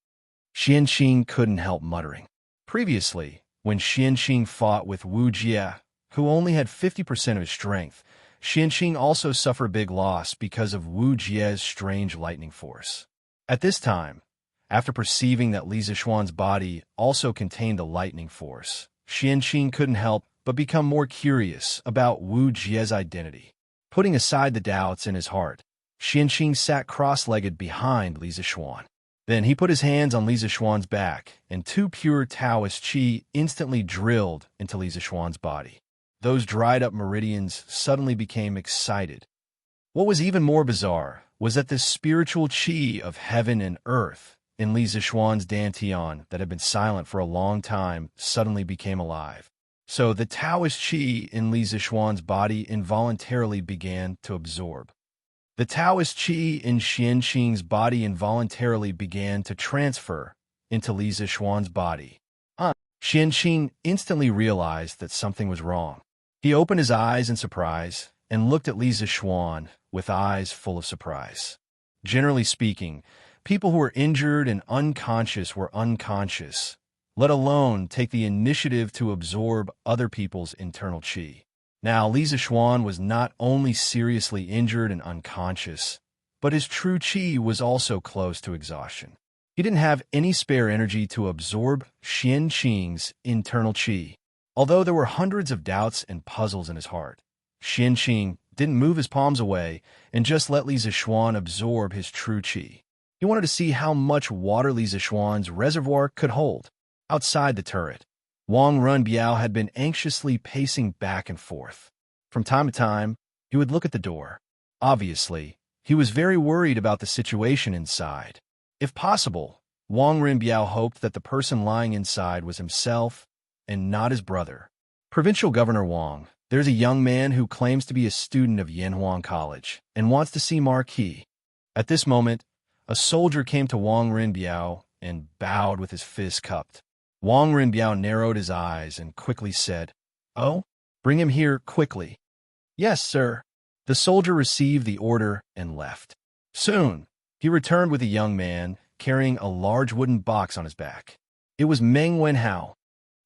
S1: Xianxia couldn't help muttering. Previously, when Xianxia fought with Wuxia, who only had 50% of his strength, Xianxia also suffered a big loss because of Wuxia's strange lightning force. At this time, after perceiving that Li Zixuan's body also contained the lightning force, Xianxia couldn't help but become more curious about Wuxia's identity. Putting aside the doubts in his heart, Xianxia sat cross-legged behind Li Zixuan. Then he put his hands on Li Zixuan's back, and 2 pure Taoist qi instantly drilled into Li Zixuan's body. Those dried-up meridians suddenly became excited. What was even more bizarre was that the spiritual qi of heaven and earth in Li Zixuan's dantian that had been silent for a long time suddenly became alive. So the Taoist qi in Li Zixuan's body involuntarily began to absorb. The Taoist qi in Xianxing's body involuntarily began to transfer into Li Zixuan's body. Xianxing instantly realized that something was wrong. He opened his eyes in surprise and looked at Li Zixuan with eyes full of surprise. Generally speaking, people who were injured and unconscious were unconscious, let alone take the initiative to absorb other people's internal qi. Now, Li Zixuan was not only seriously injured and unconscious, but his true qi was also close to exhaustion. He didn't have any spare energy to absorb Xianxing's internal qi. Although there were hundreds of doubts and puzzles in his heart, Xianxia didn't move his palms away and just let Li Zixuan absorb his true qi. He wanted to see how much water Li Zixuan's reservoir could hold. Outside the turret, Wang Runbiao had been anxiously pacing back and forth. From time to time, he would look at the door. Obviously, he was very worried about the situation inside. If possible, Wang Runbiao hoped that the person lying inside was himself and not his brother. Provincial Governor Wang, there's a young man who claims to be a student of Yanhuang College and wants to see Marquis. At this moment, a soldier came to Wang Runbiao and bowed with his fist cupped. Wang Runbiao narrowed his eyes and quickly said, "Oh, bring him here quickly." "Yes, sir." The soldier received the order and left. Soon, he returned with a young man carrying a large wooden box on his back. It was Meng Wenhao.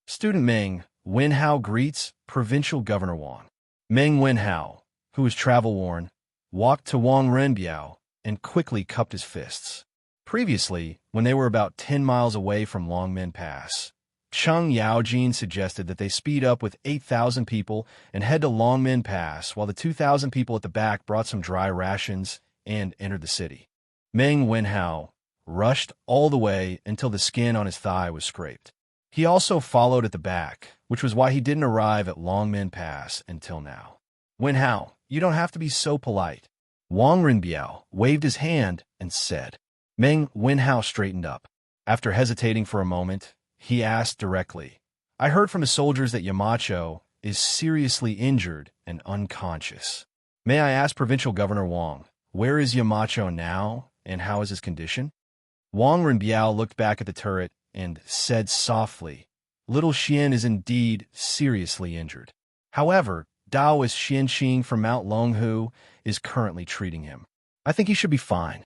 S1: Student Meng Wenhao greets Provincial Governor Wang. Meng Wenhao, who was travel-worn, walked to Wang Runbiao and quickly cupped his fists. Previously, when they were about 10 miles away from Longmen Pass, Cheng Yaojin suggested that they speed up with 8,000 people and head to Longmen Pass while the 2,000 people at the back brought some dry rations and entered the city. Meng Wenhao rushed all the way until the skin on his thigh was scraped. He also followed at the back, which was why he didn't arrive at Longmen Pass until now. Wen Hao, you don't have to be so polite. Wang Rinbiao waved his hand and said. Meng Wen Hao straightened up. After hesitating for a moment, he asked directly, I heard from the soldiers that Yamacho is seriously injured and unconscious. May I ask Provincial Governor Wang, where is Yamacho now and how is his condition? Wang Rinbiao looked back at the turret and said softly, Little Xian is indeed seriously injured. However, Daoist Xianxia from Mount Longhu is currently treating him. I think he should be fine.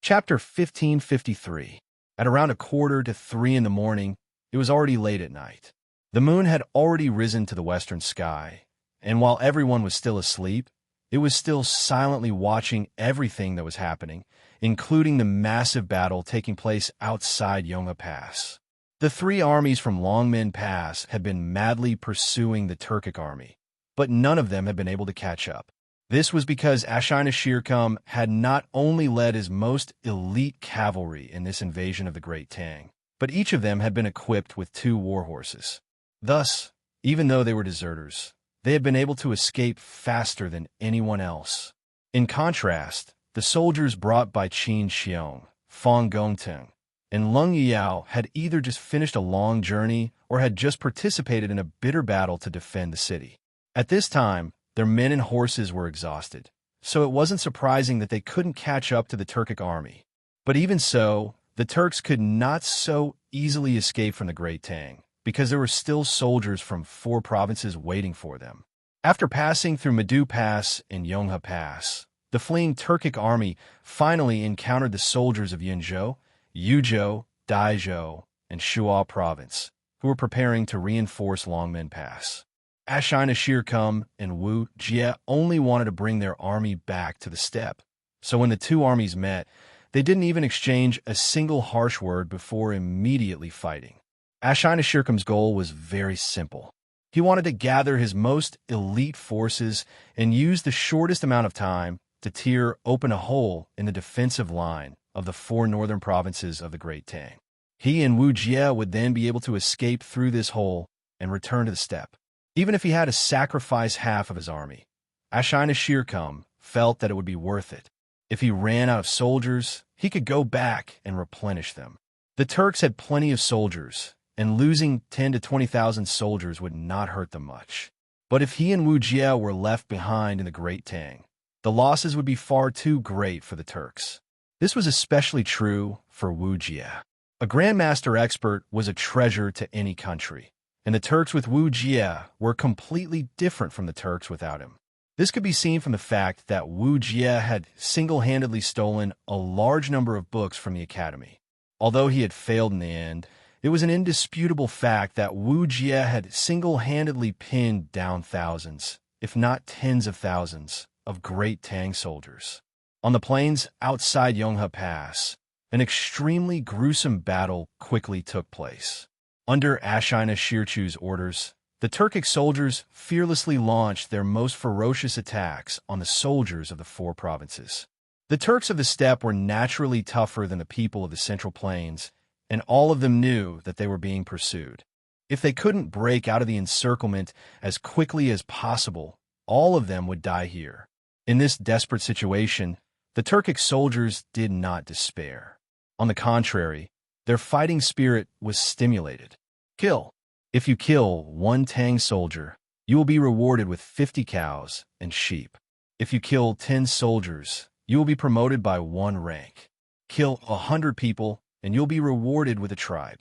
S1: Chapter 1553. At around 2:45 in the morning, it was already late at night. The moon had already risen to the western sky, and while everyone was still asleep, it was still silently watching everything that was happening, including the massive battle taking place outside Yonghe Pass. The three armies from Longmen Pass had been madly pursuing the Turkic army, but none of them had been able to catch up. This was because Xianxia had not only led his most elite cavalry in this invasion of the Great Tang, but each of them had been equipped with 2 war horses. Thus, even though they were deserters, they had been able to escape faster than anyone else. In contrast, the soldiers brought by Qin Xiong, Fang Gongteng, and Leng Yao had either just finished a long journey or had just participated in a bitter battle to defend the city. At this time, their men and horses were exhausted, so it wasn't surprising that they couldn't catch up to the Turkic army. But even so, the Turks could not so easily escape from the Great Tang, because there were still soldiers from 4 provinces waiting for them. After passing through Madu Pass and Yonghe Pass, the fleeing Turkic army finally encountered the soldiers of Yunzhou, Yuzhou, Daizhou, and Shuo province, who were preparing to reinforce Longmen Pass. Xianxia and Wuxia only wanted to bring their army back to the steppe, so when the 2 armies met, they didn't even exchange a single harsh word before immediately fighting. Xianxia's goal was very simple. He wanted to gather his most elite forces and use the shortest amount of time to tear open a hole in the defensive line of the 4 northern provinces of the Great Tang. He and Wuxia would then be able to escape through this hole and return to the steppe. Even if he had to sacrifice half of his army, Xianxia felt that it would be worth it. If he ran out of soldiers, he could go back and replenish them. The Turks had plenty of soldiers, and losing 10,000 to 20,000 soldiers would not hurt them much. But if he and Wuxia were left behind in the Great Tang, the losses would be far too great for the Turks. This was especially true for Wuxia. A Grandmaster expert was a treasure to any country, and the Turks with Wuxia were completely different from the Turks without him. This could be seen from the fact that Wuxia had single-handedly stolen a large number of books from the academy. Although he had failed in the end, it was an indisputable fact that Wuxia had single-handedly pinned down thousands, if not tens of thousands, of Great Tang soldiers. On the plains outside Yonghe Pass, an extremely gruesome battle quickly took place. Under Xianxia's orders, the Turkic soldiers fearlessly launched their most ferocious attacks on the soldiers of the 4 provinces. The Turks of the steppe were naturally tougher than the people of the Central Plains, and all of them knew that they were being pursued. If they couldn't break out of the encirclement as quickly as possible, all of them would die here. In this desperate situation, the Turkic soldiers did not despair. On the contrary, their fighting spirit was stimulated. Kill. If you kill 1 Tang soldier, you will be rewarded with 50 cows and sheep. If you kill 10 soldiers, you will be promoted by 1 rank. Kill 100 people, and you'll be rewarded with a tribe.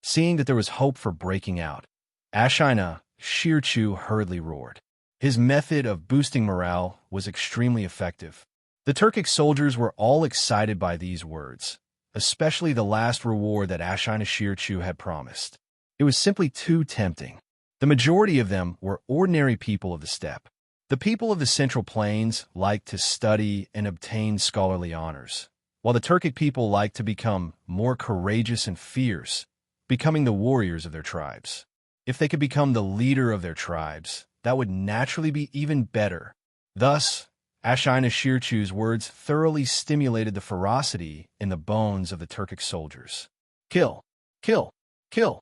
S1: Seeing that there was hope for breaking out, Xianxia hurriedly roared. His method of boosting morale was extremely effective. The Turkic soldiers were all excited by these words, especially the last reward that Xianxia had promised. It was simply too tempting. The majority of them were ordinary people of the steppe. The people of the Central Plains liked to study and obtain scholarly honors, while the Turkic people liked to become more courageous and fierce, becoming the warriors of their tribes. If they could become the leader of their tribes, that would naturally be even better. Thus, Xianxia's words thoroughly stimulated the ferocity in the bones of the Turkic soldiers. Kill, kill, kill.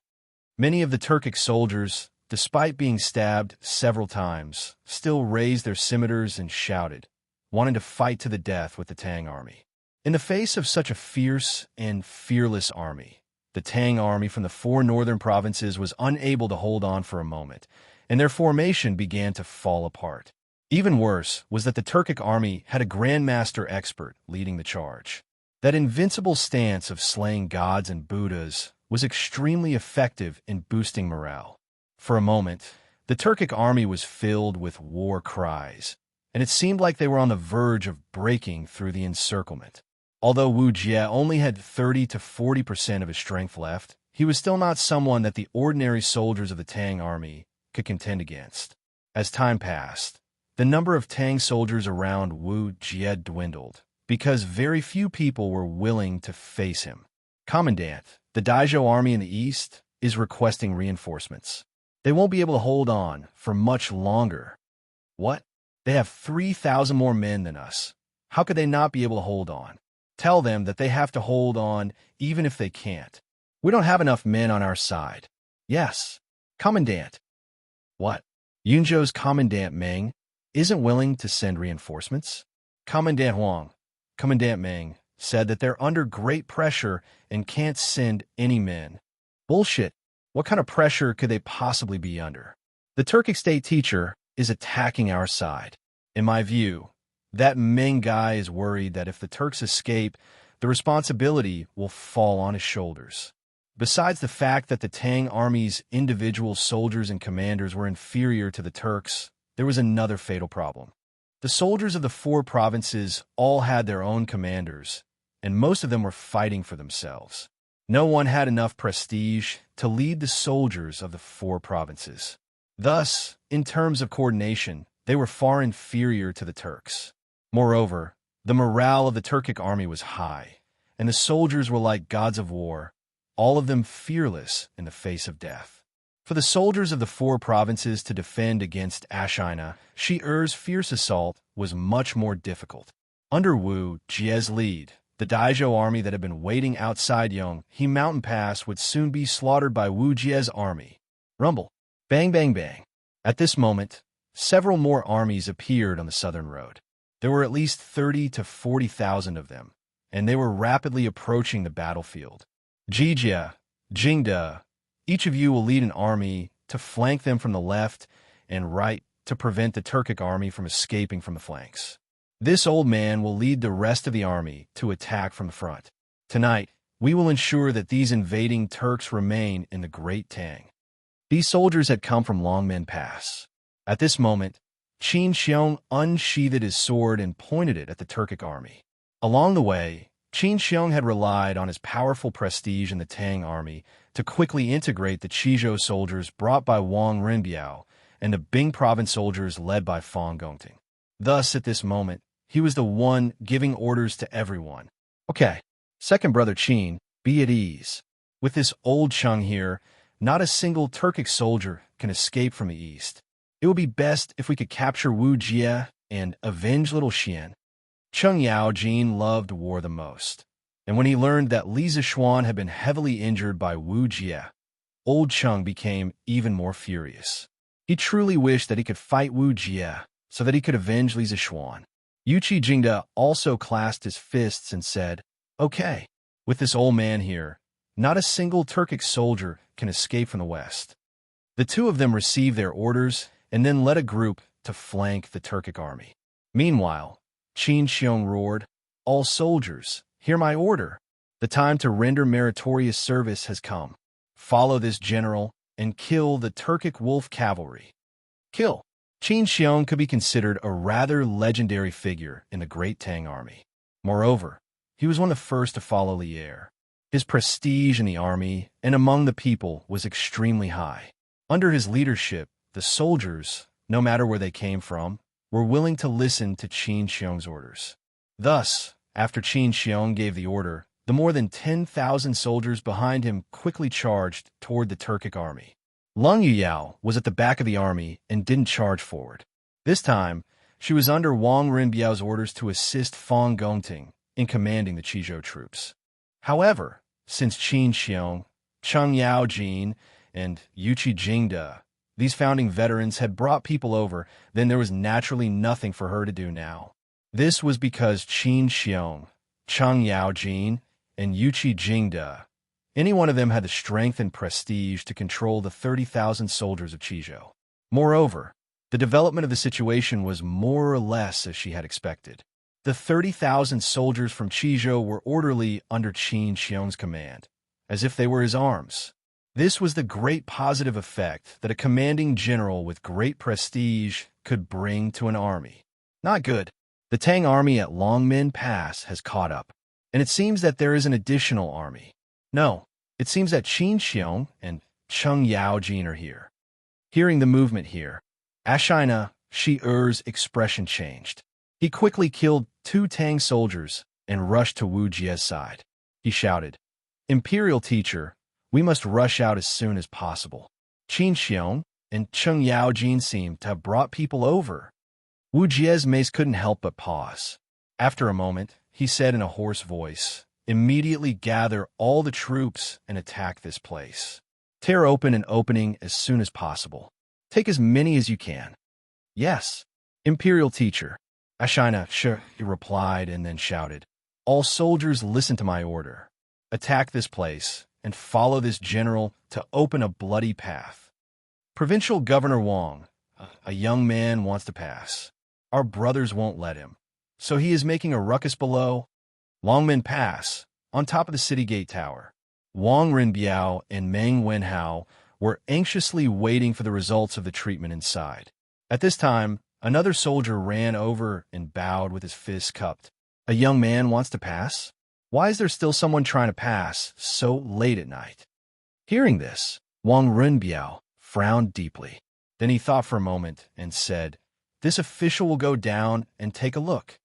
S1: Many of the Turkic soldiers, despite being stabbed several times, still raised their scimitars and shouted, wanting to fight to the death with the Tang army. In the face of such a fierce and fearless army, the Tang army from the 4 northern provinces was unable to hold on for a moment, and their formation began to fall apart. Even worse was that the Turkic army had a grandmaster expert leading the charge. That invincible stance of slaying gods and Buddhas was extremely effective in boosting morale. For a moment, the Turkic army was filled with war cries, and it seemed like they were on the verge of breaking through the encirclement. Although Wuxia only had 30 to 40% of his strength left, he was still not someone that the ordinary soldiers of the Tang army could contend against. As time passed, the number of Tang soldiers around Wuxia dwindled, because very few people were willing to face him. Commandant, the Daizhou army in the east is requesting reinforcements. They won't be able to hold on for much longer. What? They have 3,000 more men than us. How could they not be able to hold on? Tell them that they have to hold on even if they can't. We don't have enough men on our side. Yes, Commandant. What? Yunzhou's Commandant Meng isn't willing to send reinforcements? Commandant Huang, Commandant Meng, said that they're under great pressure and can't send any men. Bullshit. What kind of pressure could they possibly be under? The Turkic state teacher is attacking our side. In my view, that Meng guy is worried that if the Turks escape, the responsibility will fall on his shoulders. Besides the fact that the Tang army's individual soldiers and commanders were inferior to the Turks, there was another fatal problem. The soldiers of the 4 provinces all had their own commanders, and most of them were fighting for themselves. No one had enough prestige to lead the soldiers of the 4 provinces. Thus, in terms of coordination, they were far inferior to the Turks. Moreover, the morale of the Turkic army was high, and the soldiers were like gods of war, all of them fearless in the face of death. For the soldiers of the 4 provinces to defend against Ashina, Shi-Er's fierce assault was much more difficult. Under Wu Jie's lead, the Daizhou army that had been waiting outside Yonghe Mountain Pass would soon be slaughtered by Wu Jie's army. Rumble. Bang, bang, bang. At this moment, several more armies appeared on the southern road. There were at least 30 to 40,000 of them, and they were rapidly approaching the battlefield. Jijia, Jingda, each of you will lead an army to flank them from the left and right to prevent the Turkic army from escaping from the flanks. This old man will lead the rest of the army to attack from the front. Tonight, we will ensure that these invading Turks remain in the Great Tang. These soldiers had come from Longmen Pass. At this moment, Xianxia unsheathed his sword and pointed it at the Turkic army. Along the way, Xianxia had relied on his powerful prestige in the Tang army to quickly integrate the Qizhou soldiers brought by Wang Rinbiao and the Bing province soldiers led by Fang Gongting. Thus, at this moment, he was the one giving orders to everyone. Okay, second brother Qin, be at ease. With this old Cheng here, not a single Turkic soldier can escape from the east. It would be best if we could capture Wu Jie and avenge little Xian. Cheng Yaojin loved war the most, and when he learned that Li Zixuan had been heavily injured by Wu Jie, old Cheng became even more furious. He truly wished that he could fight Wu Jie so that he could avenge Li Zixuan. Yuqi Jingda also clasped his fists and said, "Okay, with this old man here, not a single Turkic soldier can escape from the west." The two of them received their orders and then led a group to flank the Turkic army. Meanwhile, Qin Xiong roared, "All soldiers, hear my order. The time to render meritorious service has come. Follow this general and kill the Turkic wolf cavalry." Kill. Qin Xiong could be considered a rather legendary figure in the Great Tang army. Moreover, he was one of the first to follow Li Er. His prestige in the army and among the people was extremely high. Under his leadership, the soldiers, no matter where they came from, were willing to listen to Qin Xiong's orders. Thus, after Qin Xiong gave the order, the more than 10,000 soldiers behind him quickly charged toward the Turkic army. Lung Yuyao was at the back of the army and didn't charge forward. This time, she was under Wang Rinbiao's orders to assist Fang Gongting in commanding the Qizhou troops. However, since Qin Xiong, Cheng Yaojin, and Yuchi Jingda, these founding veterans had brought people over, then there was naturally nothing for her to do now. This was because Qin Xiong, Cheng Yaojin, and Yuchi Jingda, any one of them had the strength and prestige to control the 30,000 soldiers of Qizhou. Moreover, the development of the situation was more or less as she had expected. The 30,000 soldiers from Qizhou were orderly under Qin Xiong's command, as if they were his arms. This was the great positive effect that a commanding general with great prestige could bring to an army. Not good. The Tang army at Longmen Pass has caught up, and it seems that there is an additional army. No, it seems that Qin Xiong and Cheng Yaojin are here. Hearing the movement here, Ashina Shi-Er's expression changed. He quickly killed 2 Tang soldiers and rushed to Wu Jie's side. He shouted, "Imperial teacher, we must rush out as soon as possible." Qin Xiong and Cheng Yaojin seemed to have brought people over. Wu Jie's mace couldn't help but pause. After a moment, he said in a hoarse voice, "Immediately gather all the troops and attack this place. Tear open an opening as soon as possible. Take as many as you can." "Yes, Imperial teacher," Ashina Shi replied and then shouted, "All soldiers listen to my order. Attack this place and follow this general to open a bloody path. Provincial Governor Wang, a young man, wants to pass. Our brothers won't let him, so he is making a ruckus below Longmen Pass, on top of the city gate tower." Wang Rinbiao and Meng Wenhao were anxiously waiting for the results of the treatment inside. At this time, another soldier ran over and bowed with his fists cupped. "A young man wants to pass? Why is there still someone trying to pass so late at night?" Hearing this, Wang Rinbiao frowned deeply. Then he thought for a moment and said, "This official will go down and take a look."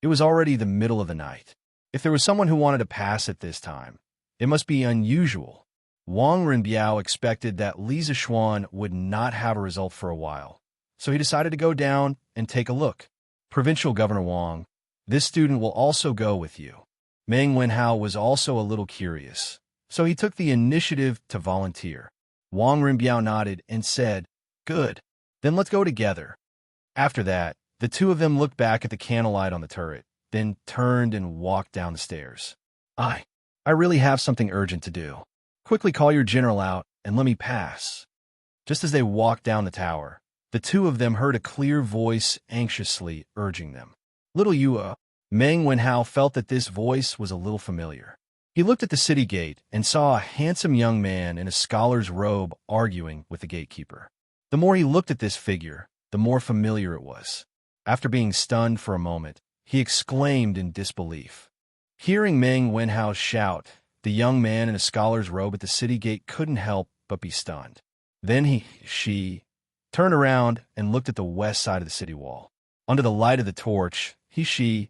S1: It was already the middle of the night. If there was someone who wanted to pass at this time, it must be unusual. Wang Rinbiao expected that Li Zishuan would not have a result for a while, so he decided to go down and take a look. "Provincial Governor Wang, this student will also go with you." Meng Wenhao was also a little curious, so he took the initiative to volunteer. Wang Rinbiao nodded and said, "Good, then let's go together." After that, the two of them looked back at the candlelight on the turret, then turned and walked down the stairs. I really have something urgent to do. Quickly call your general out and let me pass." Just as they walked down the tower, the two of them heard a clear voice anxiously urging them. "Little Yua." Meng Wenhao felt that this voice was a little familiar. He looked at the city gate and saw a handsome young man in a scholar's robe arguing with the gatekeeper. The more he looked at this figure, the more familiar it was. After being stunned for a moment, he exclaimed in disbelief. Hearing Meng Wenhao's shout, the young man in a scholar's robe at the city gate couldn't help but be stunned. Then she turned around and looked at the west side of the city wall. Under the light of the torch, she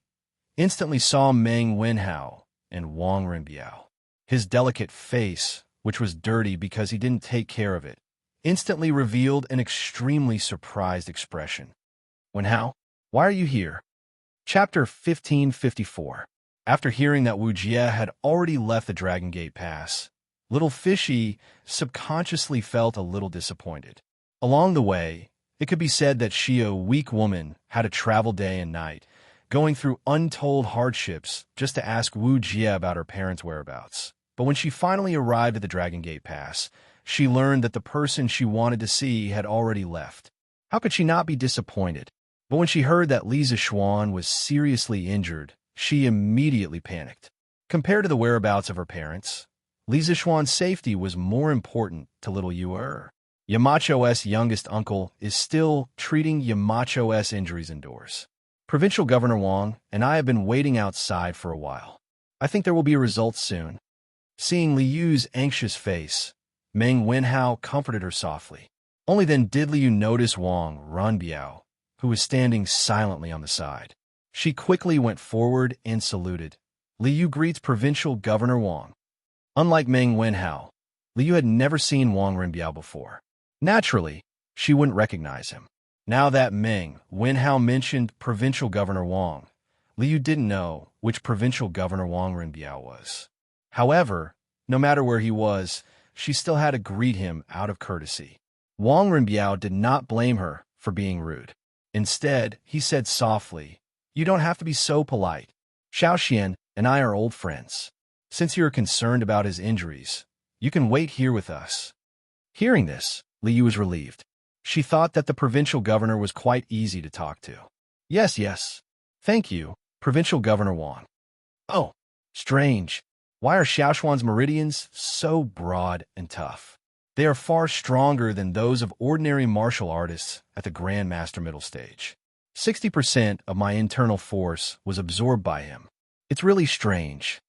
S1: instantly saw Meng Wenhao and Wang Rinbiao. His delicate face, which was dirty because he didn't take care of it, instantly revealed an extremely surprised expression. "Wenhao, why are you here?" Chapter 1554. After hearing that Wu Jie had already left the Dragon Gate Pass, Little Fishy subconsciously felt a little disappointed. Along the way, it could be said that she, a weak woman, had to travel day and night, going through untold hardships just to ask Wu Jie about her parents' whereabouts. But when she finally arrived at the Dragon Gate Pass, she learned that the person she wanted to see had already left. How could she not be disappointed? But when she heard that Li Zishuan was seriously injured, she immediately panicked. Compared to the whereabouts of her parents, Li Zishuan's safety was more important to little Yue. Yamacho's youngest uncle is still treating Yamacho's injuries indoors. Provincial Governor Wang and I have been waiting outside for a while. I think there will be a result soon. Seeing Li Yu's anxious face, Meng Wenhao comforted her softly. Only then did Li Yu notice Wang Rinbiao, who was standing silently on the side. She quickly went forward and saluted. "Li Yu greets Provincial Governor Wang." Unlike Meng Wenhao, Li Yu had never seen Wang Rinbiao before. Naturally, she wouldn't recognize him. Now that Meng Wenhao mentioned Provincial Governor Wang, Li Yu didn't know which Provincial Governor Wang Rinbiao was. However, no matter where he was, she still had to greet him out of courtesy. Wang Rinbiao did not blame her for being rude. Instead, he said softly, "You don't have to be so polite. Xiaoxian and I are old friends. Since you are concerned about his injuries, you can wait here with us." Hearing this, Liu was relieved. She thought that the provincial governor was quite easy to talk to. Yes. Thank you, Provincial Governor Wang." "Oh, strange. Why are Xiaoshuan's meridians so broad and tough? They are far stronger than those of ordinary martial artists at the Grandmaster middle stage. 60% of my internal force was absorbed by him. It's really strange."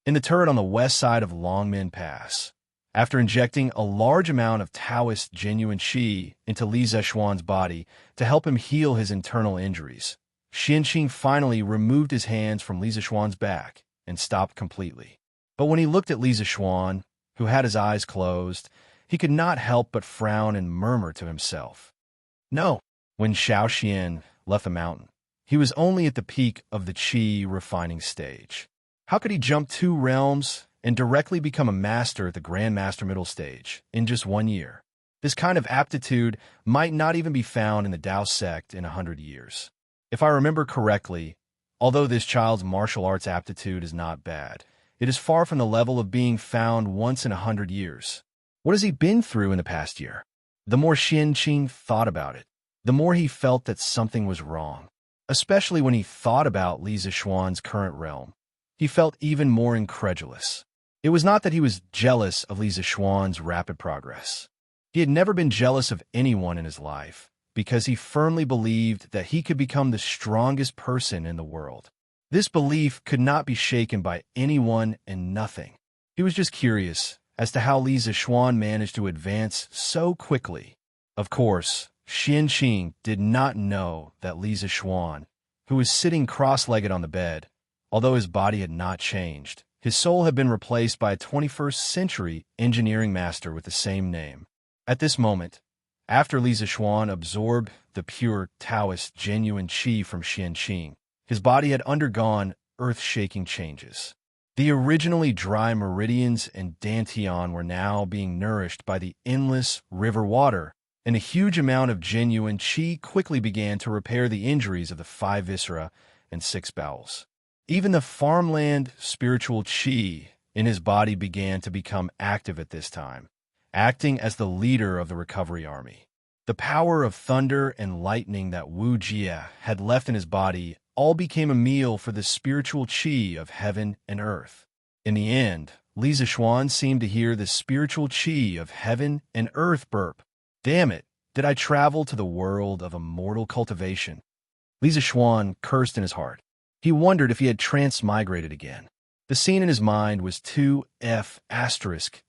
S1: In the turret on the west side of Longmen Pass, after injecting a large amount of Taoist genuine qi into Li Zexuan's body to help him heal his internal injuries, Xianxia finally removed his hands from Li Zexuan's back and stopped completely. But when he looked at Li Zexuan, who had his eyes closed, he could not help but frown and murmur to himself, "No." When Xiaoxian left the mountain, he was only at the peak of the qi refining stage. How could he jump 2 realms and directly become a master at the Grandmaster middle stage in just 1 year? This kind of aptitude might not even be found in the Dao sect in 100 years. If I remember correctly, although this child's martial arts aptitude is not bad, it is far from the level of being found once in 100 years. What has he been through in the past year? The more Xianxia thought about it, the more he felt that something was wrong. Especially when he thought about Li Zexuan's current realm, he felt even more incredulous. It was not that he was jealous of Li Zexuan's rapid progress. He had never been jealous of anyone in his life, because he firmly believed that he could become the strongest person in the world. This belief could not be shaken by anyone and nothing. He was just curious as to how Li Zexuan managed to advance so quickly. Of course, Xianxia did not know that Li Zexuan, who was sitting cross-legged on the bed, although his body had not changed, his soul had been replaced by a 21st century engineering master with the same name. At this moment, after Li Zexuan absorbed the pure Taoist genuine qi from Xianxia, his body had undergone earth-shaking changes. The originally dry meridians and dantian were now being nourished by the endless river water, and a huge amount of genuine qi quickly began to repair the injuries of the 5 viscera and 6 bowels. Even the farmland spiritual qi in his body began to become active at this time, acting as the leader of the recovery army. The power of thunder and lightning that Wuxia had left in his body all became a meal for the spiritual qi of heaven and earth. In the end, Li Zexuan seemed to hear the spiritual qi of heaven and earth burp. "Damn it, did I travel to the world of immortal cultivation?" Li Zexuan cursed in his heart. He wondered if he had transmigrated again. The scene in his mind was 2F**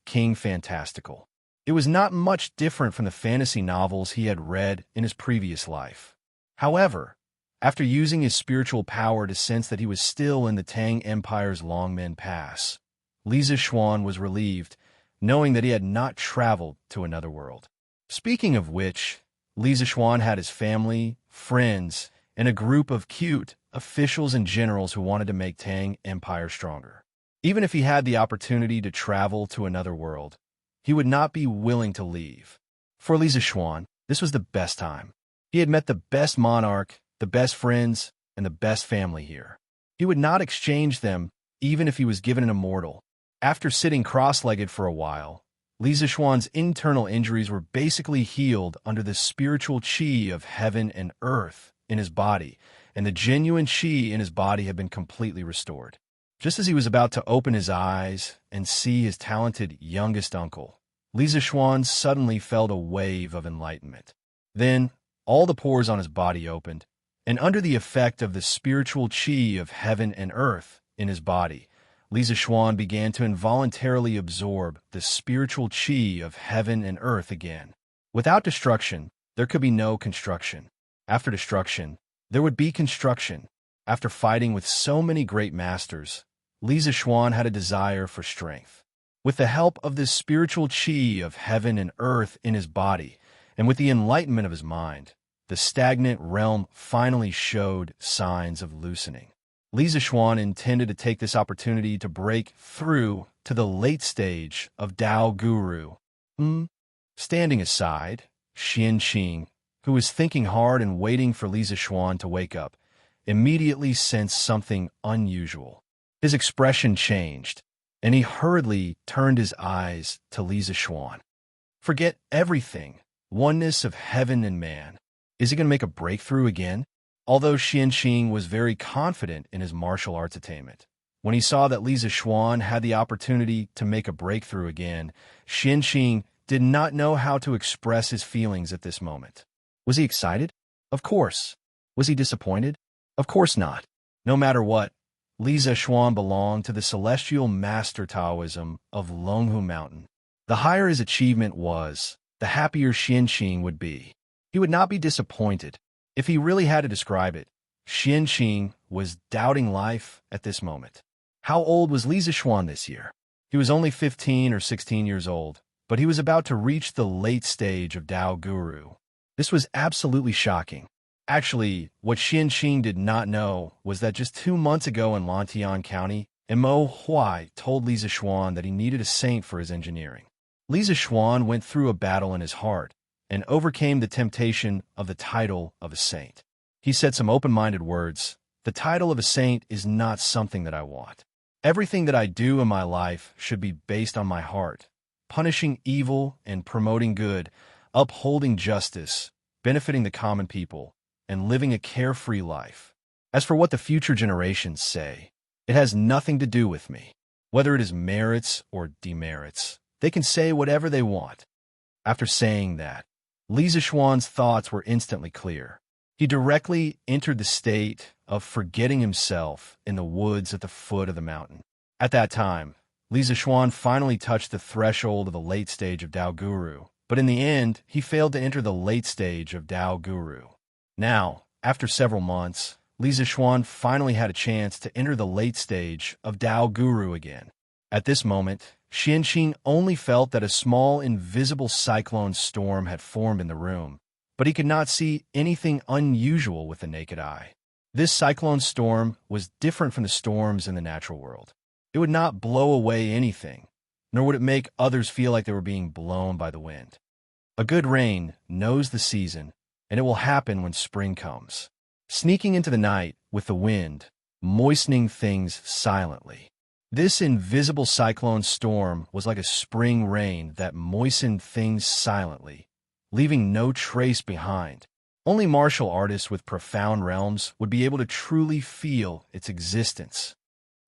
S1: King Fantastical. It was not much different from the fantasy novels he had read in his previous life. However, after using his spiritual power to sense that he was still in the Tang Empire's Longmen Pass, Li Zexuan was relieved, knowing that he had not traveled to another world. Speaking of which, Li Zexuan had his family, friends, and a group of cute officials and generals who wanted to make Tang Empire stronger. Even if he had the opportunity to travel to another world, he would not be willing to leave. For Li Zexuan, this was the best time. He had met the best monarch, the best friends, and the best family here. He would not exchange them even if he was given an immortal. After sitting cross-legged for a while, Li Zexuan's internal injuries were basically healed under the spiritual qi of heaven and earth in his body, and the genuine qi in his body had been completely restored. Just as he was about to open his eyes and see his talented youngest uncle, Li Zexuan suddenly felt a wave of enlightenment. Then, all the pores on his body opened, and under the effect of the spiritual qi of heaven and earth in his body, Li Zexuan began to involuntarily absorb the spiritual qi of heaven and earth again. Without destruction, there could be no construction. After destruction, there would be construction. After fighting with so many great masters, Li Zexuan had a desire for strength. With the help of this spiritual qi of heaven and earth in his body, and with the enlightenment of his mind, the stagnant realm finally showed signs of loosening. Li Zishuan intended to take this opportunity to break through to the late stage of Dao Guru. Standing aside, Xianxia, who was thinking hard and waiting for Li Zishuan to wake up, immediately sensed something unusual. His expression changed, and he hurriedly turned his eyes to Li Zishuan. Forget everything, oneness of heaven and man. Is he going to make a breakthrough again? Although Xianxia was very confident in his martial arts attainment, when he saw that Li Zishuan had the opportunity to make a breakthrough again, Xianxia did not know how to express his feelings at this moment. Was he excited? Of course. Was he disappointed? Of course not. No matter what, Li Zishuan belonged to the celestial master Taoism of Longhu Mountain. The higher his achievement was, the happier Xianxia would be. He would not be disappointed. If he really had to describe it, Xianxia was doubting life at this moment. How old was Li Zishuan this year? He was only 15 or 16 years old, but he was about to reach the late stage of Dao Guru. This was absolutely shocking. Actually, what Xianxia did not know was that just 2 months ago in Lantian County, Mo Huai told Li Zishuan that he needed a saint for his engineering. Li Zishuan went through a battle in his heart and overcame the temptation of the title of a saint. He said some open-minded words. The title of a saint is not something that I want. Everything that I do in my life should be based on my heart, punishing evil and promoting good, upholding justice, benefiting the common people, and living a carefree life. As for what the future generations say, it has nothing to do with me. Whether it is merits or demerits, they can say whatever they want. After saying that, Li Zishuan's thoughts were instantly clear. He directly entered the state of forgetting himself in the woods at the foot of the mountain. At that time, Li Zishuan finally touched the threshold of the late stage of Dao Guru, but in the end, he failed to enter the late stage of Dao Guru. Now, after several months, Li Zishuan finally had a chance to enter the late stage of Dao Guru again. At this moment, Xianxia only felt that a small invisible cyclone storm had formed in the room, but he could not see anything unusual with the naked eye. This cyclone storm was different from the storms in the natural world. It would not blow away anything, nor would it make others feel like they were being blown by the wind. A good rain knows the season, and it will happen when spring comes, sneaking into the night with the wind, moistening things silently. This invisible cyclone storm was like a spring rain that moistened things silently, leaving no trace behind. Only martial artists with profound realms would be able to truly feel its existence.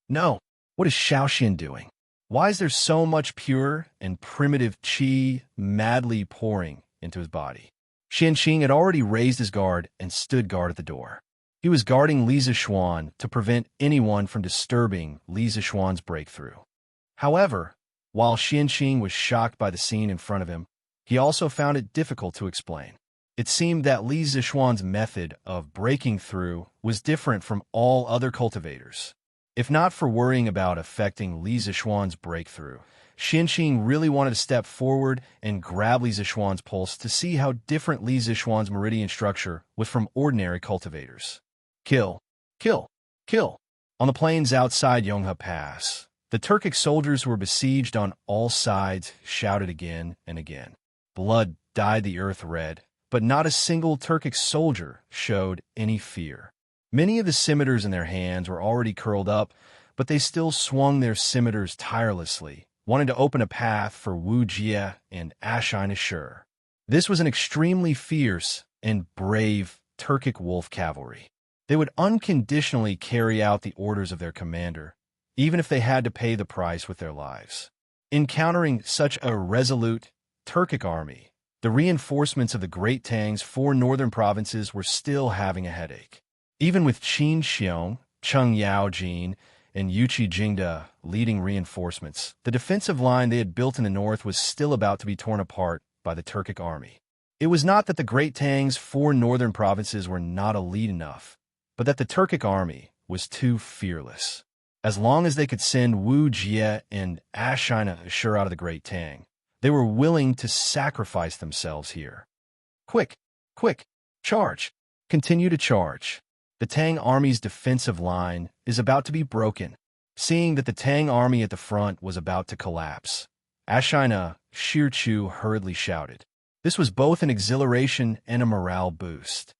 S1: No, what is Xiaoxian doing? Why is there so much pure and primitive qi madly pouring into his body? Xianxia had already raised his guard and stood guard at the door. He was guarding Li Zishuan to prevent anyone from disturbing Li Zishuan's breakthrough. However, while Xianxia was shocked by the scene in front of him, he also found it difficult to explain. It seemed that Li Zishuan's method of breaking through was different from all other cultivators. If not for worrying about affecting Li Zishuan's breakthrough, Xianxia really wanted to step forward and grab Li Zishuan's pulse to see how different Li Zishuan's meridian structure was from ordinary cultivators. Kill, kill, kill. On the plains outside Yonghe Pass, the Turkic soldiers who were besieged on all sides shouted again and again. Blood dyed the earth red, but not a single Turkic soldier showed any fear. Many of the scimitars in their hands were already curled up, but they still swung their scimitars tirelessly, wanting to open a path for Wuxia and Xianxia. This was an extremely fierce and brave Turkic wolf cavalry. They would unconditionally carry out the orders of their commander, even if they had to pay the price with their lives. Encountering such a resolute Turkic army, the reinforcements of the Great Tang's 4 northern provinces were still having a headache. Even with Qin Xiong, Cheng Yaojin, and Yuqi Jingda leading reinforcements, the defensive line they had built in the north was still about to be torn apart by the Turkic army. It was not that the Great Tang's 4 northern provinces were not elite enough, but that the Turkic army was too fearless. As long as they could send Wu Jie and Xianxia out of the Great Tang, they were willing to sacrifice themselves here. Quick, quick, charge, continue to charge. The Tang army's defensive line is about to be broken. Seeing that the Tang army at the front was about to collapse, Ashina Shirchu hurriedly shouted. This was both an exhilaration and a morale boost.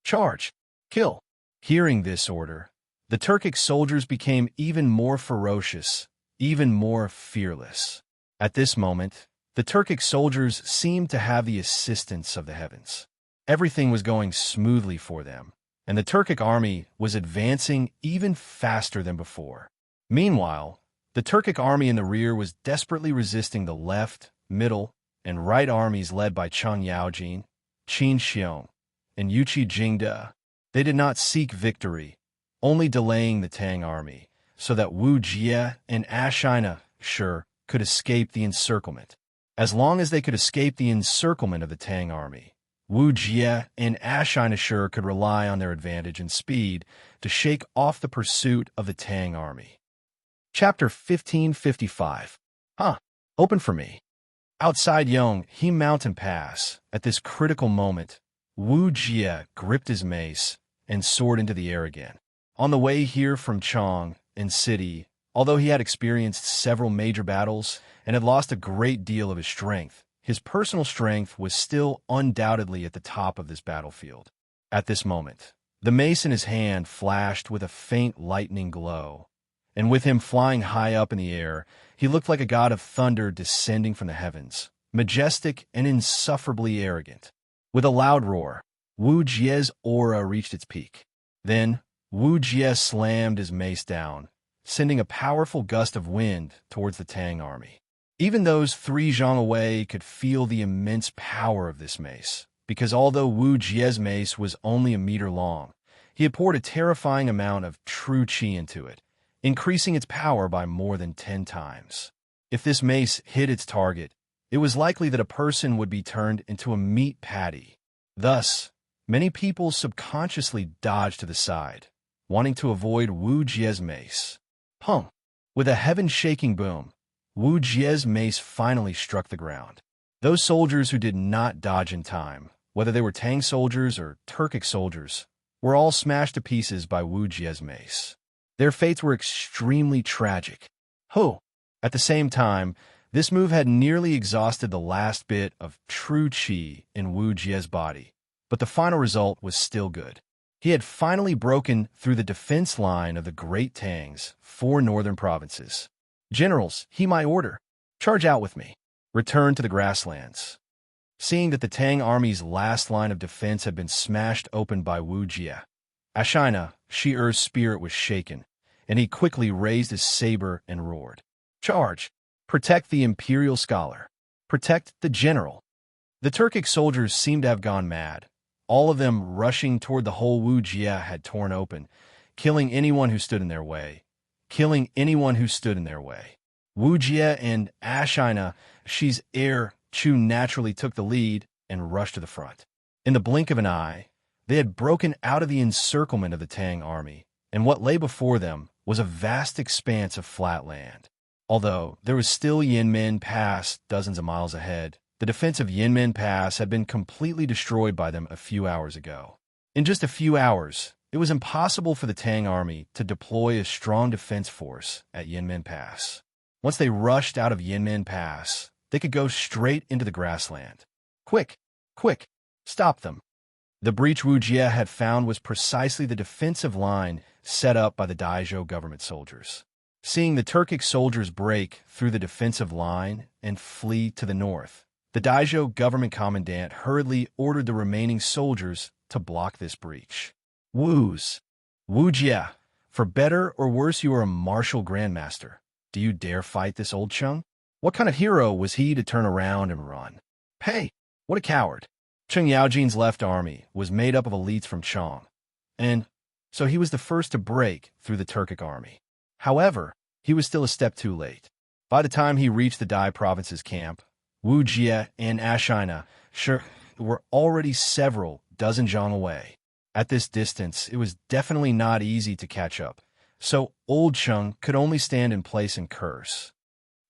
S1: Charge! Kill! Hearing this order, the Turkic soldiers became even more ferocious, even more fearless. At this moment, the Turkic soldiers seemed to have the assistance of the heavens. Everything was going smoothly for them, and the Turkic army was advancing even faster than before. Meanwhile, the Turkic army in the rear was desperately resisting the left, middle, and right armies led by Cheng Yaojin, Qin Xiong, and Yuqi Jingde. They did not seek victory, only delaying the Tang army, so that Wuxia and Ashina could escape the encirclement. As long as they could escape the encirclement of the Tang army, Wuxia and Ashina could rely on their advantage and speed to shake off the pursuit of the Tang army. Chapter 1555. Open for me. Outside Yonghe Mountain Pass, at this critical moment, Wuxia gripped his mace and soared into the air again. On the way here from Chong and City, although he had experienced several major battles and had lost a great deal of his strength, his personal strength was still undoubtedly at the top of this battlefield. At this moment, the mace in his hand flashed with a faint lightning glow, and with him flying high up in the air, he looked like a god of thunder descending from the heavens, majestic and insufferably arrogant. With a loud roar, Wu Jie's aura reached its peak. Then, Wu Jie slammed his mace down, sending a powerful gust of wind towards the Tang army. Even those 3 zhang away could feel the immense power of this mace, because although Wu Jie's mace was only a meter long, he had poured a terrifying amount of true qi into it, increasing its power by more than 10 times. If this mace hit its target, it was likely that a person would be turned into a meat patty. Thus, many people subconsciously dodged to the side, wanting to avoid Wu Jie's mace. With a heaven-shaking boom, Wu Jie's mace finally struck the ground. Those soldiers who did not dodge in time, whether they were Tang soldiers or Turkic soldiers, were all smashed to pieces by Wu Jie's mace. Their fates were extremely tragic. At the same time, this move had nearly exhausted the last bit of true qi in Wu Jie's body, but the final result was still good. He had finally broken through the defense line of the Great Tang's 4 northern provinces. Generals, he my order. Charge out with me. Return to the grasslands. Seeing that the Tang army's last line of defense had been smashed open by Wu Jie, Ashina Shi'er's spirit was shaken, and he quickly raised his saber and roared. Charge! Protect the imperial scholar. Protect the general. The Turkic soldiers seemed to have gone mad, all of them rushing toward the hole Wu Jie had torn open, killing anyone who stood in their way. Wu Jie and Ashina Shi'er Chu naturally took the lead and rushed to the front. In the blink of an eye, they had broken out of the encirclement of the Tang army, and what lay before them was a vast expanse of flat land. Although there was still Yinmen Pass dozens of miles ahead, the defense of Yinmen Pass had been completely destroyed by them a few hours ago. In just a few hours, it was impossible for the Tang army to deploy a strong defense force at Yinmen Pass. Once they rushed out of Yinmen Pass, they could go straight into the grassland. Quick! Stop them! The breach Wu Jie had found was precisely the defensive line set up by the Daizhou government soldiers. Seeing the Turkic soldiers break through the defensive line and flee to the north, the Daizhou government commandant hurriedly ordered the remaining soldiers to block this breach. Wu Jie, for better or worse you are a martial grandmaster. Do you dare fight this old Cheng? What kind of hero was he to turn around and run? Hey, what a coward. Cheng Yaojin's left army was made up of elites from Chong, and so he was the first to break through the Turkic army. However, he was still a step too late. By the time he reached the Dai province's camp, Wu Jie and Ashina were already several dozen zhang away. At this distance, it was definitely not easy to catch up, so old Cheng could only stand in place and curse.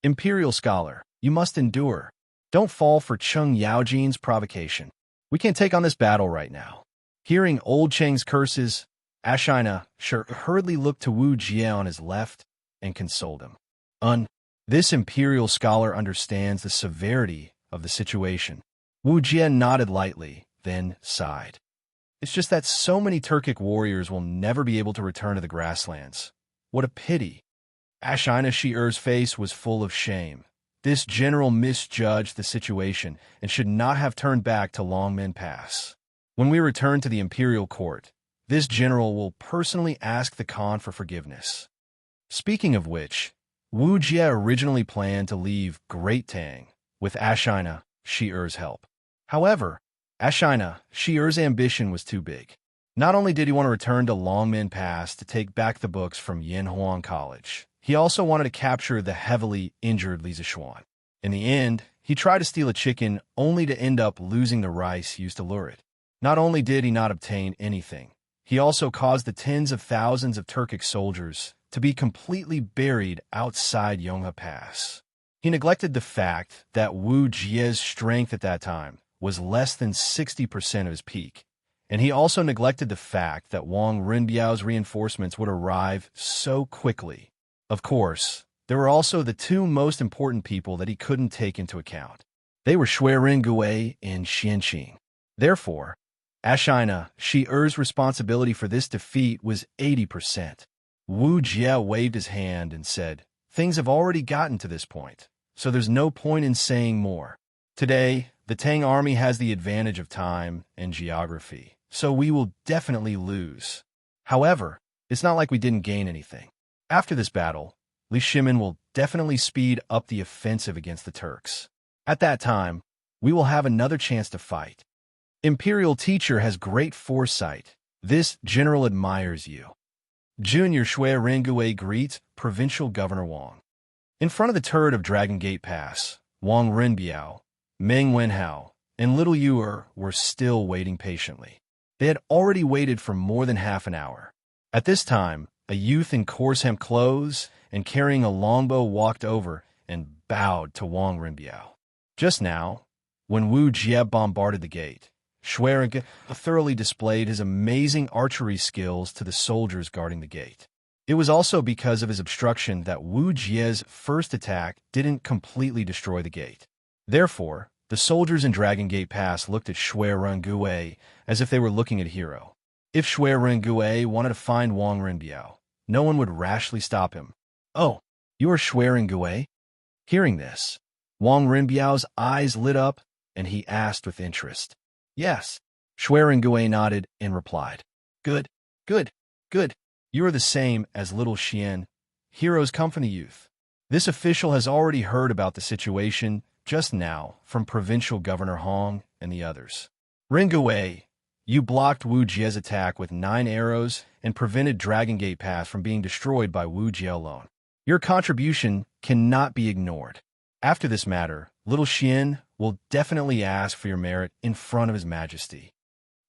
S1: Imperial scholar, you must endure. Don't fall for Cheng Yaojin's provocation. We can't take on this battle right now. Hearing old Cheng's curses, Xianxia hurriedly looked to Wuxia on his left and consoled him. This imperial scholar understands the severity of the situation. Wuxia nodded lightly, then sighed. It's just that so many Turkic warriors will never be able to return to the grasslands. What a pity. Xianxia's face was full of shame. This general misjudged the situation and should not have turned back to Longmen Pass. When we return to the imperial court, this general will personally ask the Khan for forgiveness. Speaking of which, Wuxia originally planned to leave Great Tang with Xianxia's help. However, Xianxia's ambition was too big. Not only did he want to return to Longmen Pass to take back the books from Yanhuang College, he also wanted to capture the heavily injured Li Zixuan. In the end, he tried to steal a chicken only to end up losing the rice used to lure it. Not only did he not obtain anything, he also caused the tens of thousands of Turkic soldiers to be completely buried outside Yonghe Pass. He neglected the fact that Wu Jie's strength at that time was less than 60% of his peak, and he also neglected the fact that Wang Renbiao's reinforcements would arrive so quickly. Of course, there were also the two most important people that he couldn't take into account. They were Shui Rengui and Xianxia. Therefore, Xianxia's responsibility for this defeat was 80%. Wu Jie waved his hand and said, "Things have already gotten to this point, so there's no point in saying more. Today, the Tang army has the advantage of time and geography, so we will definitely lose. However, it's not like we didn't gain anything. After this battle, Li Shimin will definitely speed up the offensive against the Turks. At that time, we will have another chance to fight. Imperial teacher has great foresight. This general admires you." Junior Shui Rengui greets Provincial Governor Wang. In front of the turret of Dragon Gate Pass, Wang Renbiao, Meng Wenhao, and Little Yuer were still waiting patiently. They had already waited for more than half an hour. At this time, a youth in coarse hemp clothes and carrying a longbow walked over and bowed to Wang Renbiao. Just now, when Wu Jie bombarded the gate, Shui thoroughly displayed his amazing archery skills to the soldiers guarding the gate. It was also because of his obstruction that Wu Jie's first attack didn't completely destroy the gate. Therefore, the soldiers in Dragon Gate Pass looked at Shui Rengui as if they were looking at a hero. If Shui Rengui wanted to find Wang Renbiao, no one would rashly stop him. "Oh, you are Shui Rengui?" Hearing this, Wang Renbiao's eyes lit up, and he asked with interest. "Yes." Shui Rengui nodded and replied. Good. You are the same as Little Xian. Heroes come from the youth. This official has already heard about the situation just now from Provincial Governor Hong and the others. Rengui, you blocked Wu Jie's attack with 9 arrows and prevented Dragon Gate Pass from being destroyed by Wu Jie alone. Your contribution cannot be ignored. After this matter, Little Xian will definitely ask for your merit in front of His Majesty."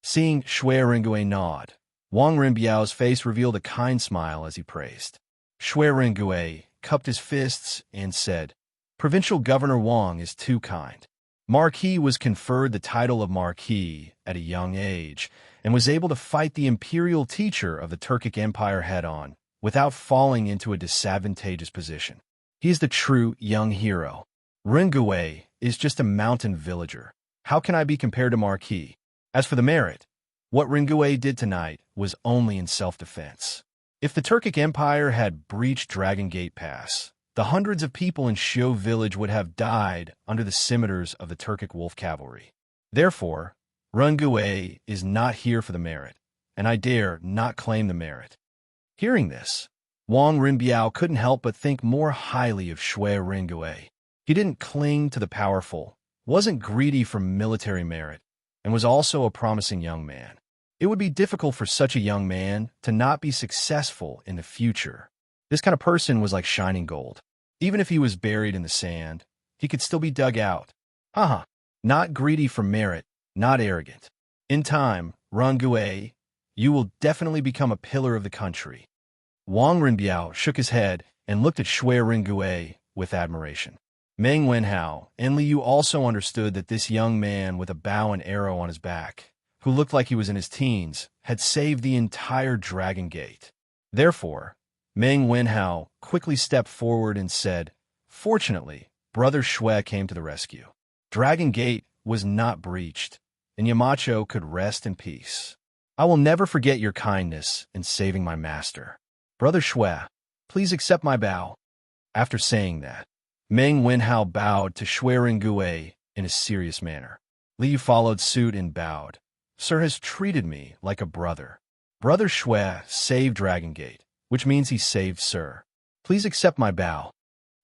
S1: Seeing Shui Rengui nod, Wang Renbiao's face revealed a kind smile as he praised. Shui Rengui cupped his fists and said, "Provincial Governor Wang is too kind. Marquis was conferred the title of Marquis at a young age and was able to fight the imperial teacher of the Turkic Empire head-on without falling into a disadvantageous position. He is the true young hero. Rengui is just a mountain villager. How can I be compared to Marquis? As for the merit, what Rengui did tonight was only in self-defense. If the Turkic Empire had breached Dragon Gate Pass, the hundreds of people in Shou village would have died under the scimitars of the Turkic wolf cavalry. Therefore, Rengui is not here for the merit, and I dare not claim the merit." Hearing this, Wang Renbiao couldn't help but think more highly of Shui Rengui. He didn't cling to the powerful, wasn't greedy for military merit, and was also a promising young man. It would be difficult for such a young man to not be successful in the future. This kind of person was like shining gold. Even if he was buried in the sand, he could still be dug out. Not greedy for merit, not arrogant. In time, Rengui, you will definitely become a pillar of the country. Wang Renbiao shook his head and looked at Shui Rengui with admiration. Meng Wenhao and Li Yu also understood that this young man with a bow and arrow on his back who looked like he was in his teens, had saved the entire Dragon Gate. Therefore, Meng Wenhao quickly stepped forward and said, "Fortunately, Brother Shui came to the rescue. Dragon Gate was not breached, and Yamacho could rest in peace. I will never forget your kindness in saving my master. Brother Shui, please accept my bow." After saying that, Meng Wenhao bowed to Shui Ringue in a serious manner. Liu followed suit and bowed. "Sir has treated me like a brother. Brother Shui saved Dragon Gate, which means he saved Sir. Please accept my bow."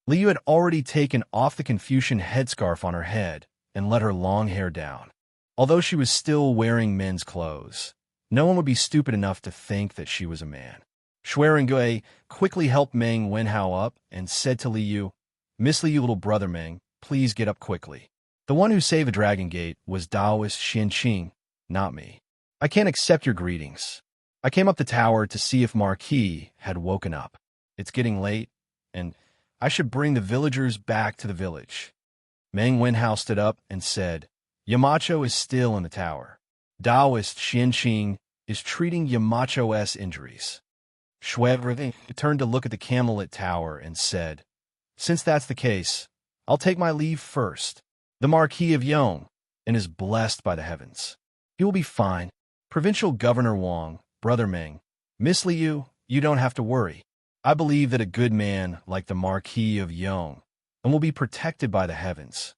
S1: Liu had already taken off the Confucian headscarf on her head and let her long hair down. Although she was still wearing men's clothes, no one would be stupid enough to think that she was a man. Shui Ringue quickly helped Meng Wenhao up and said to Liu, "Miss Liu, little brother Meng, please get up quickly. The one who saved the Dragon Gate was Taoist Xianxia, not me. I can't accept your greetings. I came up the tower to see if Marquis had woken up. It's getting late, and I should bring the villagers back to the village." Meng Wenhao stood up and said, "Yamacho is still in the tower. Taoist Xianxia is treating Yamacho's injuries." Shui turned to look at the camellit tower and said, "Since that's the case, I'll take my leave first. The Marquis of Yong and is blessed by the heavens. He will be fine. Provincial Governor Wang, Brother Meng, Miss Liu, you don't have to worry. I believe that a good man like the Marquis of Yong and will be protected by the heavens.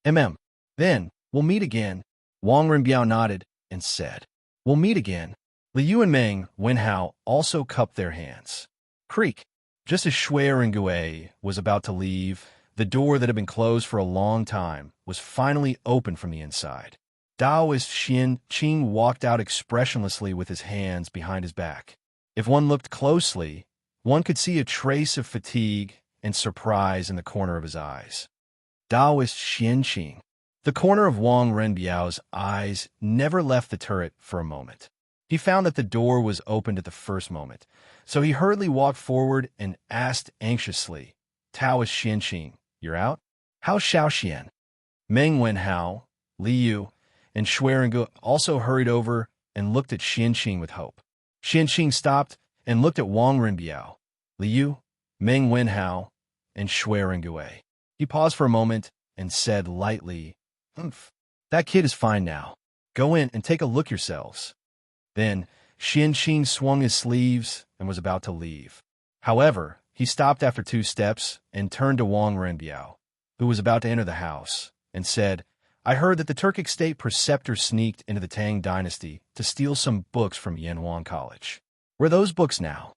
S1: Then, we'll meet again." Wang Rinbiao nodded and said, "We'll meet again." Liu and Meng Wenhao also cupped their hands. Creak! Just as Shui Ringue was about to leave, the door that had been closed for a long time was finally opened from the inside. Taoist Xianxia walked out expressionlessly with his hands behind his back. If one looked closely, one could see a trace of fatigue and surprise in the corner of his eyes. Taoist Xianxia. The corner of Wang Renbiao's eyes never left the turret for a moment. He found that the door was opened at the first moment, so he hurriedly walked forward and asked anxiously, "Taoist Xianxia, you're out? How's Xiaoxian?" Meng Wenhao, Liu, and Shui Ringue also hurried over and looked at Xianxia with hope. Xianxia stopped and looked at Wang Rinbiao, Liu, Meng Wenhao, and Shui Ringue. He paused for a moment and said lightly, "Humph, that kid is fine now. Go in and take a look yourselves." Then Xianxia swung his sleeves and was about to leave. However, he stopped after 2 steps and turned to Wang Renbiao, who was about to enter the house, and said, "I heard that the Turkic state preceptor sneaked into the Tang dynasty to steal some books from Yanhuan College. Where are those books now?"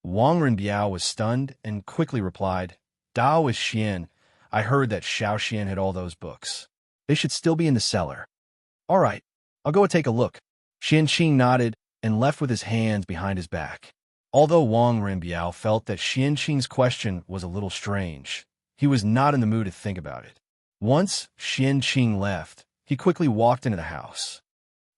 S1: Wang Renbiao was stunned and quickly replied, "Dao is Xian. I heard that Xiaoxian had all those books. They should still be in the cellar." "All right, I'll go and take a look." Xianxia nodded and left with his hands behind his back. Although Wang Renbiao felt that Xianxia's question was a little strange, he was not in the mood to think about it. Once Xianxia left, he quickly walked into the house.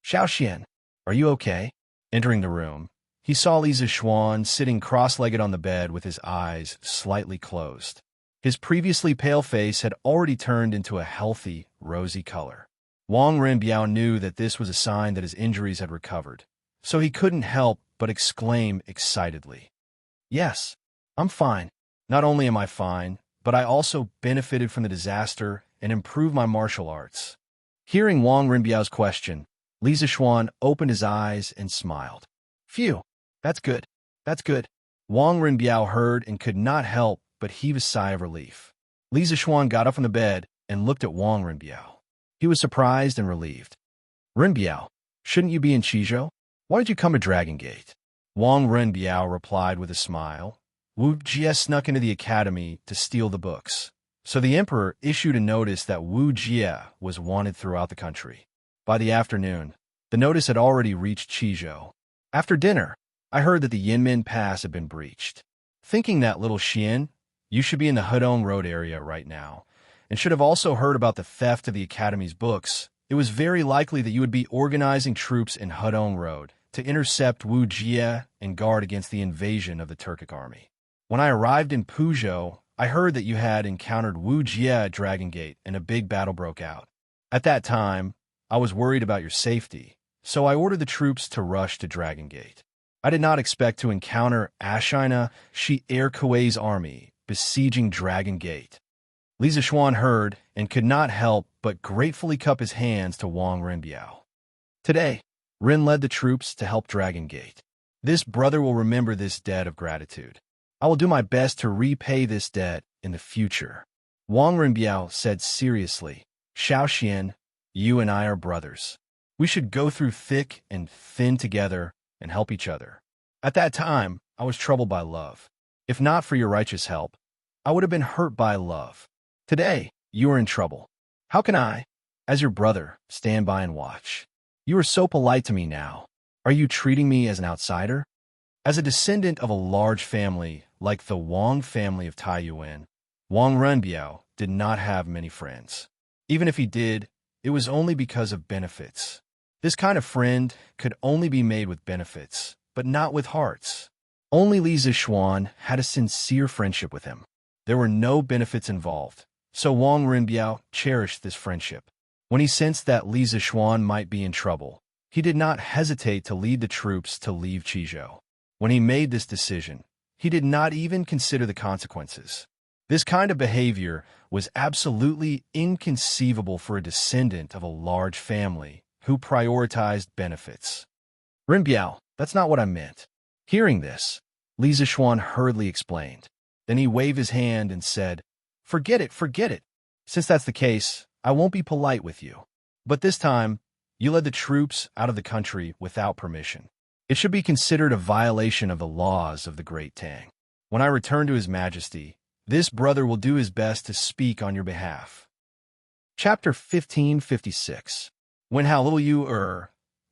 S1: "Xiaoxian, are you okay?" Entering the room, he saw Li Zixuan sitting cross-legged on the bed with his eyes slightly closed. His previously pale face had already turned into a healthy, rosy color. Wang Renbiao knew that this was a sign that his injuries had recovered, so he couldn't help but exclaim excitedly, "Yes, I'm fine. Not only am I fine, but I also benefited from the disaster and improved my martial arts." Hearing Wang Renbiao's question, Li Zixuan opened his eyes and smiled. "Phew, that's good, that's good." Wang Renbiao heard and could not help but heave a sigh of relief. Li Zixuan got up from the bed and looked at Wang Renbiao. He was surprised and relieved. "Renbiao, shouldn't you be in Qizhou? Why did you come to Dragon Gate?" Wang Renbiao replied with a smile. "Wuxia snuck into the academy to steal the books, so the emperor issued a notice that Wuxia was wanted throughout the country. By the afternoon, the notice had already reached Qizhou. After dinner, I heard that the Yinmen Pass had been breached. Thinking that, little Xian, you should be in the Hedong Road area right now, and should have also heard about the theft of the Academy's books. It was very likely that you would be organizing troops in Hedong Road to intercept Wuxia and guard against the invasion of the Turkic army. When I arrived in Puzhou, I heard that you had encountered Wuxia at Dragon Gate and a big battle broke out. At that time, I was worried about your safety, so I ordered the troops to rush to Dragon Gate. I did not expect to encounter Ashina Shi Kuei's army besieging Dragon Gate. Li Zishuan heard and could not help but gratefully cup his hands to Wang Renbiao. Today, Ren led the troops to help Dragon Gate. This brother will remember this debt of gratitude. I will do my best to repay this debt in the future. Wang Renbiao said seriously, Xiaoxian, you and I are brothers. We should go through thick and thin together and help each other. At that time, I was troubled by love. If not for your righteous help, I would have been hurt by love. Today, you are in trouble. How can I, as your brother, stand by and watch? You are so polite to me now. Are you treating me as an outsider? As a descendant of a large family like the Wang family of Taiyuan, Wang Renbiao did not have many friends. Even if he did, it was only because of benefits. This kind of friend could only be made with benefits, but not with hearts. Only Li Zishuan had a sincere friendship with him. There were no benefits involved, so Wang Renbiao cherished this friendship. When he sensed that Li Zishuan might be in trouble, he did not hesitate to lead the troops to leave Qizhou. When he made this decision, he did not even consider the consequences. This kind of behavior was absolutely inconceivable for a descendant of a large family who prioritized benefits. Renbiao, that's not what I meant. Hearing this, Li Zishuan hurriedly explained. Then he waved his hand and said, forget it. Since that's the case, I won't be polite with you. But this time, you led the troops out of the country without permission. It should be considered a violation of the laws of the Great Tang. When I return to His Majesty, this brother will do his best to speak on your behalf. Chapter 1556. Wenhao, little you,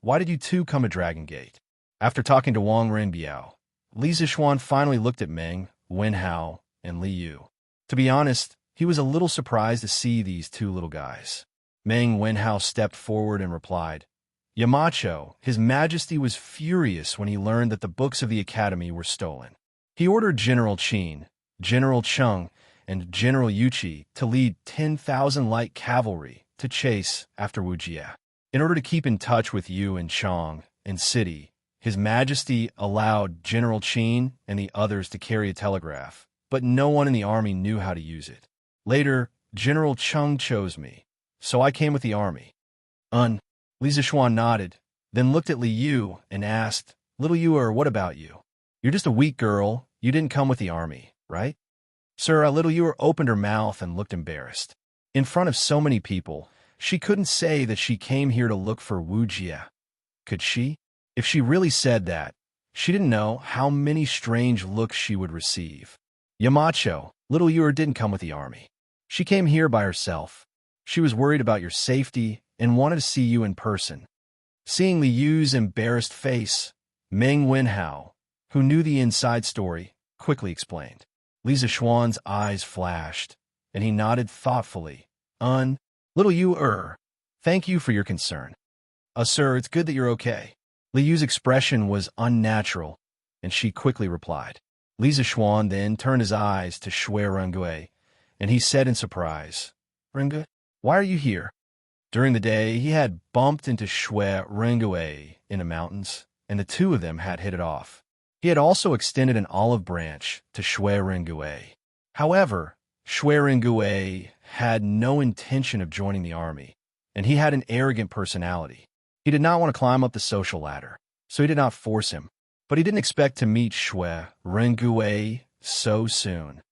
S1: why did you two come to Dragon Gate? After talking to Wang Renbiao, Li Zishuan finally looked at Meng, Wenhao, and Li Yu. To be honest, he was a little surprised to see these two little guys. Meng Wenhao stepped forward and replied, Yamacho, His Majesty was furious when he learned that the books of the Academy were stolen. He ordered General Qin, General Cheng, and General Yuqi to lead 10,000 light cavalry to chase after Wuxia. In order to keep in touch with Yu and Chang and City, His Majesty allowed General Qin and the others to carry a telegraph, but no one in the army knew how to use it. Later, General Cheng chose me, so I came with the army. Li Zishuan nodded, then looked at Li Yu and asked, Little Yu, what about you? You're just a weak girl. You didn't come with the army, right? Sir, Little Yu opened her mouth and looked embarrassed. In front of so many people, she couldn't say that she came here to look for Wuxia. Could she? If she really said that, she didn't know how many strange looks she would receive. Yamacho, Little Yu didn't come with the army. She came here by herself. She was worried about your safety and wanted to see you in person. Seeing Li Yu's embarrassed face, Meng Wenhao, who knew the inside story, quickly explained. Li Zishuan's eyes flashed, and he nodded thoughtfully. Little Yu, thank you for your concern. Sir, it's good that you're okay. Li Yu's expression was unnatural, and she quickly replied. Li Zishuan then turned his eyes to Shui Rengui, and he said in surprise, Rengui, why are you here? During the day, he had bumped into Shui Rengui in the mountains, and the two of them had hit it off. He had also extended an olive branch to Shui Rengui. However, Shui Rengui had no intention of joining the army, and he had an arrogant personality. He did not want to climb up the social ladder, so he did not force him, but he didn't expect to meet Shui Rengui so soon.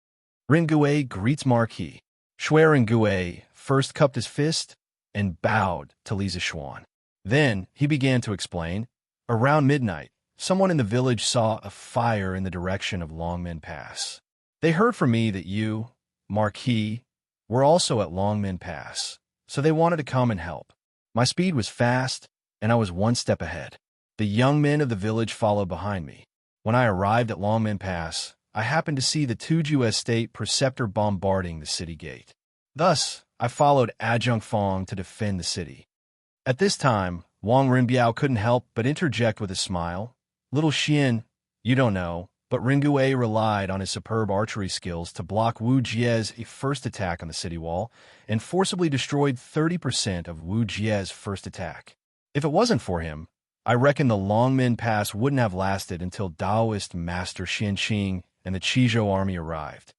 S1: Rengui greets Marquis. Shui Rengui first cupped his fist and bowed to Li Zishuan. Then he began to explain. Around midnight, someone in the village saw a fire in the direction of Longmen Pass. They heard from me that you, Marquis, were also at Longmen Pass, so they wanted to come and help. My speed was fast, and I was one step ahead. The young men of the village followed behind me. When I arrived at Longmen Pass, I happened to see the Tuju Estate preceptor bombarding the city gate. Thus, I followed Adjunct Fong to defend the city. At this time, Wang Renbiao couldn't help but interject with a smile. Little Xian, you don't know, but Rengui relied on his superb archery skills to block Wu Jie's first attack on the city wall and forcibly destroyed 30% of Wu Jie's first attack. If it wasn't for him, I reckon the Longmen Pass wouldn't have lasted until Taoist Master Xianxia and the Qizhou army arrived.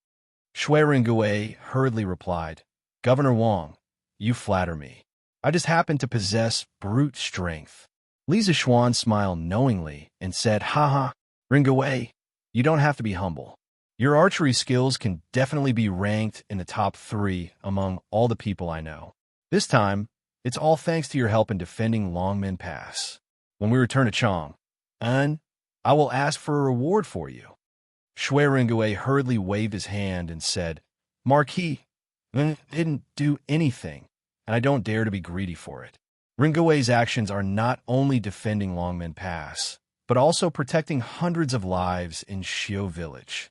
S1: Shui Ringui hurriedly replied, Governor Wang, you flatter me. I just happen to possess brute strength. Li Zishuan smiled knowingly and said, Haha, Ringui, you don't have to be humble. Your archery skills can definitely be ranked in the top 3 among all the people I know. This time, it's all thanks to your help in defending Longmen Pass. When we return to Chang, I will ask for a reward for you. Shui Ringui hurriedly waved his hand and said, Marquis, didn't do anything, and I don't dare to be greedy for it. Ringui's actions are not only defending Longmen Pass, but also protecting hundreds of lives in Xiu Village.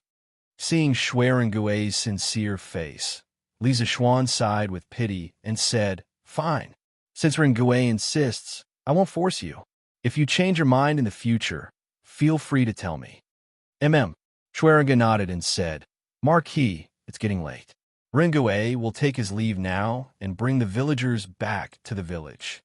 S1: Seeing Shui Ringui's sincere face, Li Zishuan sighed with pity and said, Fine. Since Ringui insists, I won't force you. If you change your mind in the future, feel free to tell me. Shui Ringui nodded and said, Marquis, it's getting late. Ringui will take his leave now and bring the villagers back to the village.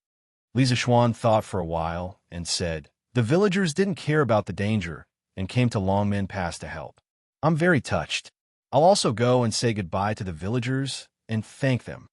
S1: Li Zishuan thought for a while and said, The villagers didn't care about the danger and came to Longmen Pass to help. I'm very touched. I'll also go and say goodbye to the villagers and thank them.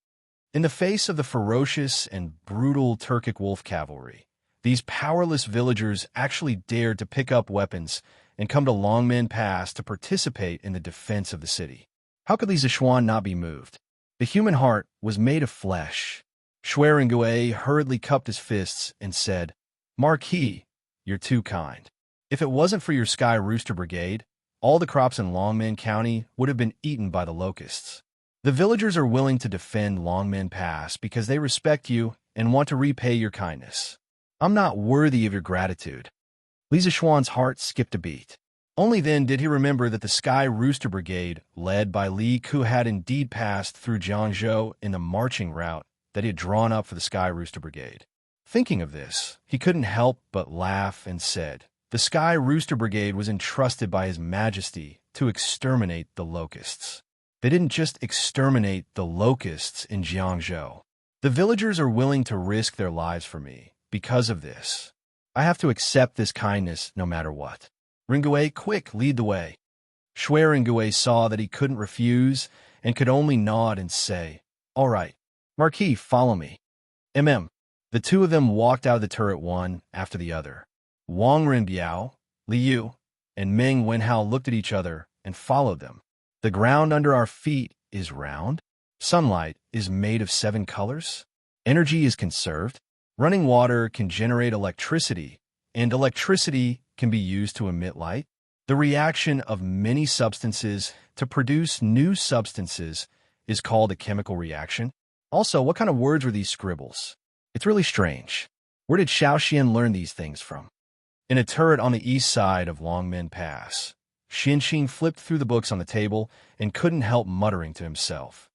S1: In the face of the ferocious and brutal Turkic wolf cavalry, these powerless villagers actually dared to pick up weapons and come to Longmen Pass to participate in the defense of the city. How could Li Zishuan not be moved? The human heart was made of flesh. Shui Ringui hurriedly cupped his fists and said, Marquis, you're too kind. If it wasn't for your Sky Rooster Brigade, all the crops in Longmen County would have been eaten by the locusts. The villagers are willing to defend Longmen Pass because they respect you and want to repay your kindness. I'm not worthy of your gratitude. Li Zishuan's heart skipped a beat. Only then did he remember that the Sky Rooster Brigade, led by Li Ku, had indeed passed through Jiangzhou in the marching route that he had drawn up for the Sky Rooster Brigade. Thinking of this, he couldn't help but laugh and said, The Sky Rooster Brigade was entrusted by His Majesty to exterminate the locusts. They didn't just exterminate the locusts in Jiangzhou. The villagers are willing to risk their lives for me. Because of this, I have to accept this kindness no matter what. Ringui, quick, lead the way. Shui Ringui saw that he couldn't refuse and could only nod and say, All right, Marquis, follow me. The two of them walked out of the turret one after the other. Wang Rinbiao, Li Yu, and Meng Wenhao looked at each other and followed them. The ground under our feet is round. Sunlight is made of 7 colors. Energy is conserved. Running water can generate electricity, and electricity can be used to emit light. The reaction of many substances to produce new substances is called a chemical reaction. Also, what kind of words were these scribbles? It's really strange. Where did Xiaoxian learn these things from? In a turret on the east side of Longmen Pass, Xianxia flipped through the books on the table and couldn't help muttering to himself.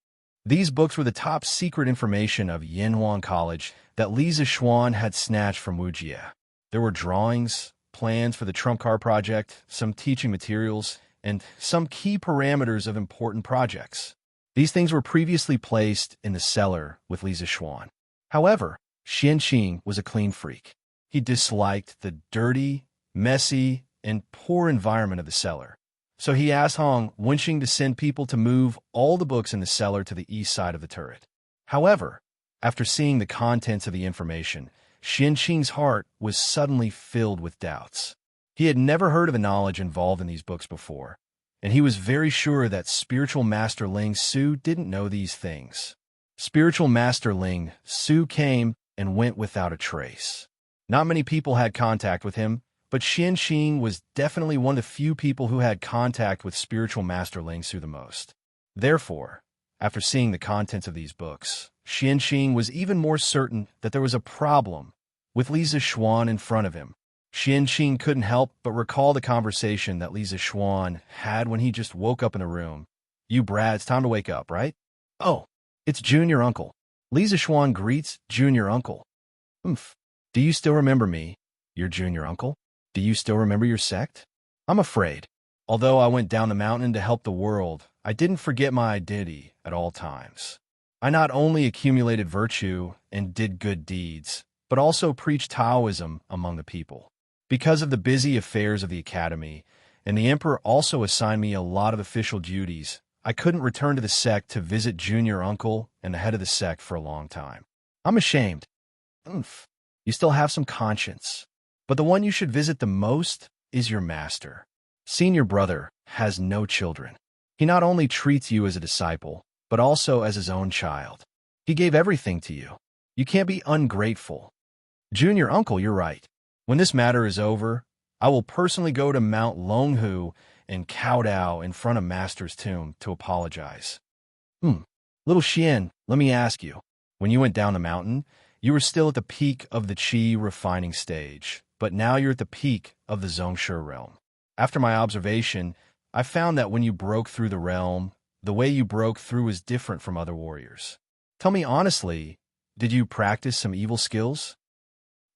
S1: These books were the top secret information of Yanhuan College that Li Zishuan had snatched from Wuxia. There were drawings, plans for the trump card project, some teaching materials, and some key parameters of important projects. These things were previously placed in the cellar with Li Zishuan. However, Xianxia was a clean freak. He disliked the dirty, messy, and poor environment of the cellar. So he asked Hong Wenxing to send people to move all the books in the cellar to the east side of the turret. However, after seeing the contents of the information, Xianxia's heart was suddenly filled with doubts. He had never heard of the knowledge involved in these books before, and he was very sure that Spiritual Master Ling Su didn't know these things. Spiritual Master Ling Su came and went without a trace. Not many people had contact with him, but Xianxia was definitely one of the few people who had contact with Spiritual Master Ling Su the most. Therefore, after seeing the contents of these books, Xianxia was even more certain that there was a problem with Li Zishuan in front of him. Xianxia couldn't help but recall the conversation that Li Zishuan had when he just woke up in the room. You Brad, it's time to wake up, right? Oh, it's Junior Uncle. Li Zishuan greets Junior Uncle. Do you still remember me, your Junior Uncle? Do you still remember your sect? I'm afraid. Although I went down the mountain to help the world, I didn't forget my identity at all times. I not only accumulated virtue and did good deeds, but also preach Taoism among the people. Because of the busy affairs of the academy, and the emperor also assigned me a lot of official duties, I couldn't return to the sect to visit junior uncle and the head of the sect for a long time. I'm ashamed. Oomph. You still have some conscience. But the one you should visit the most is your master. Senior brother has no children. He not only treats you as a disciple, but also as his own child. He gave everything to you. You can't be ungrateful. Junior uncle, you're right. When this matter is over, I will personally go to Mount Longhu and kowtow in front of Master's tomb to apologize. Little Xian, let me ask you. When you went down the mountain, you were still at the peak of the Qi refining stage, but now you're at the peak of the Xianxia realm. After my observation, I found that when you broke through the realm, the way you broke through is different from other warriors. Tell me honestly, did you practice some evil skills?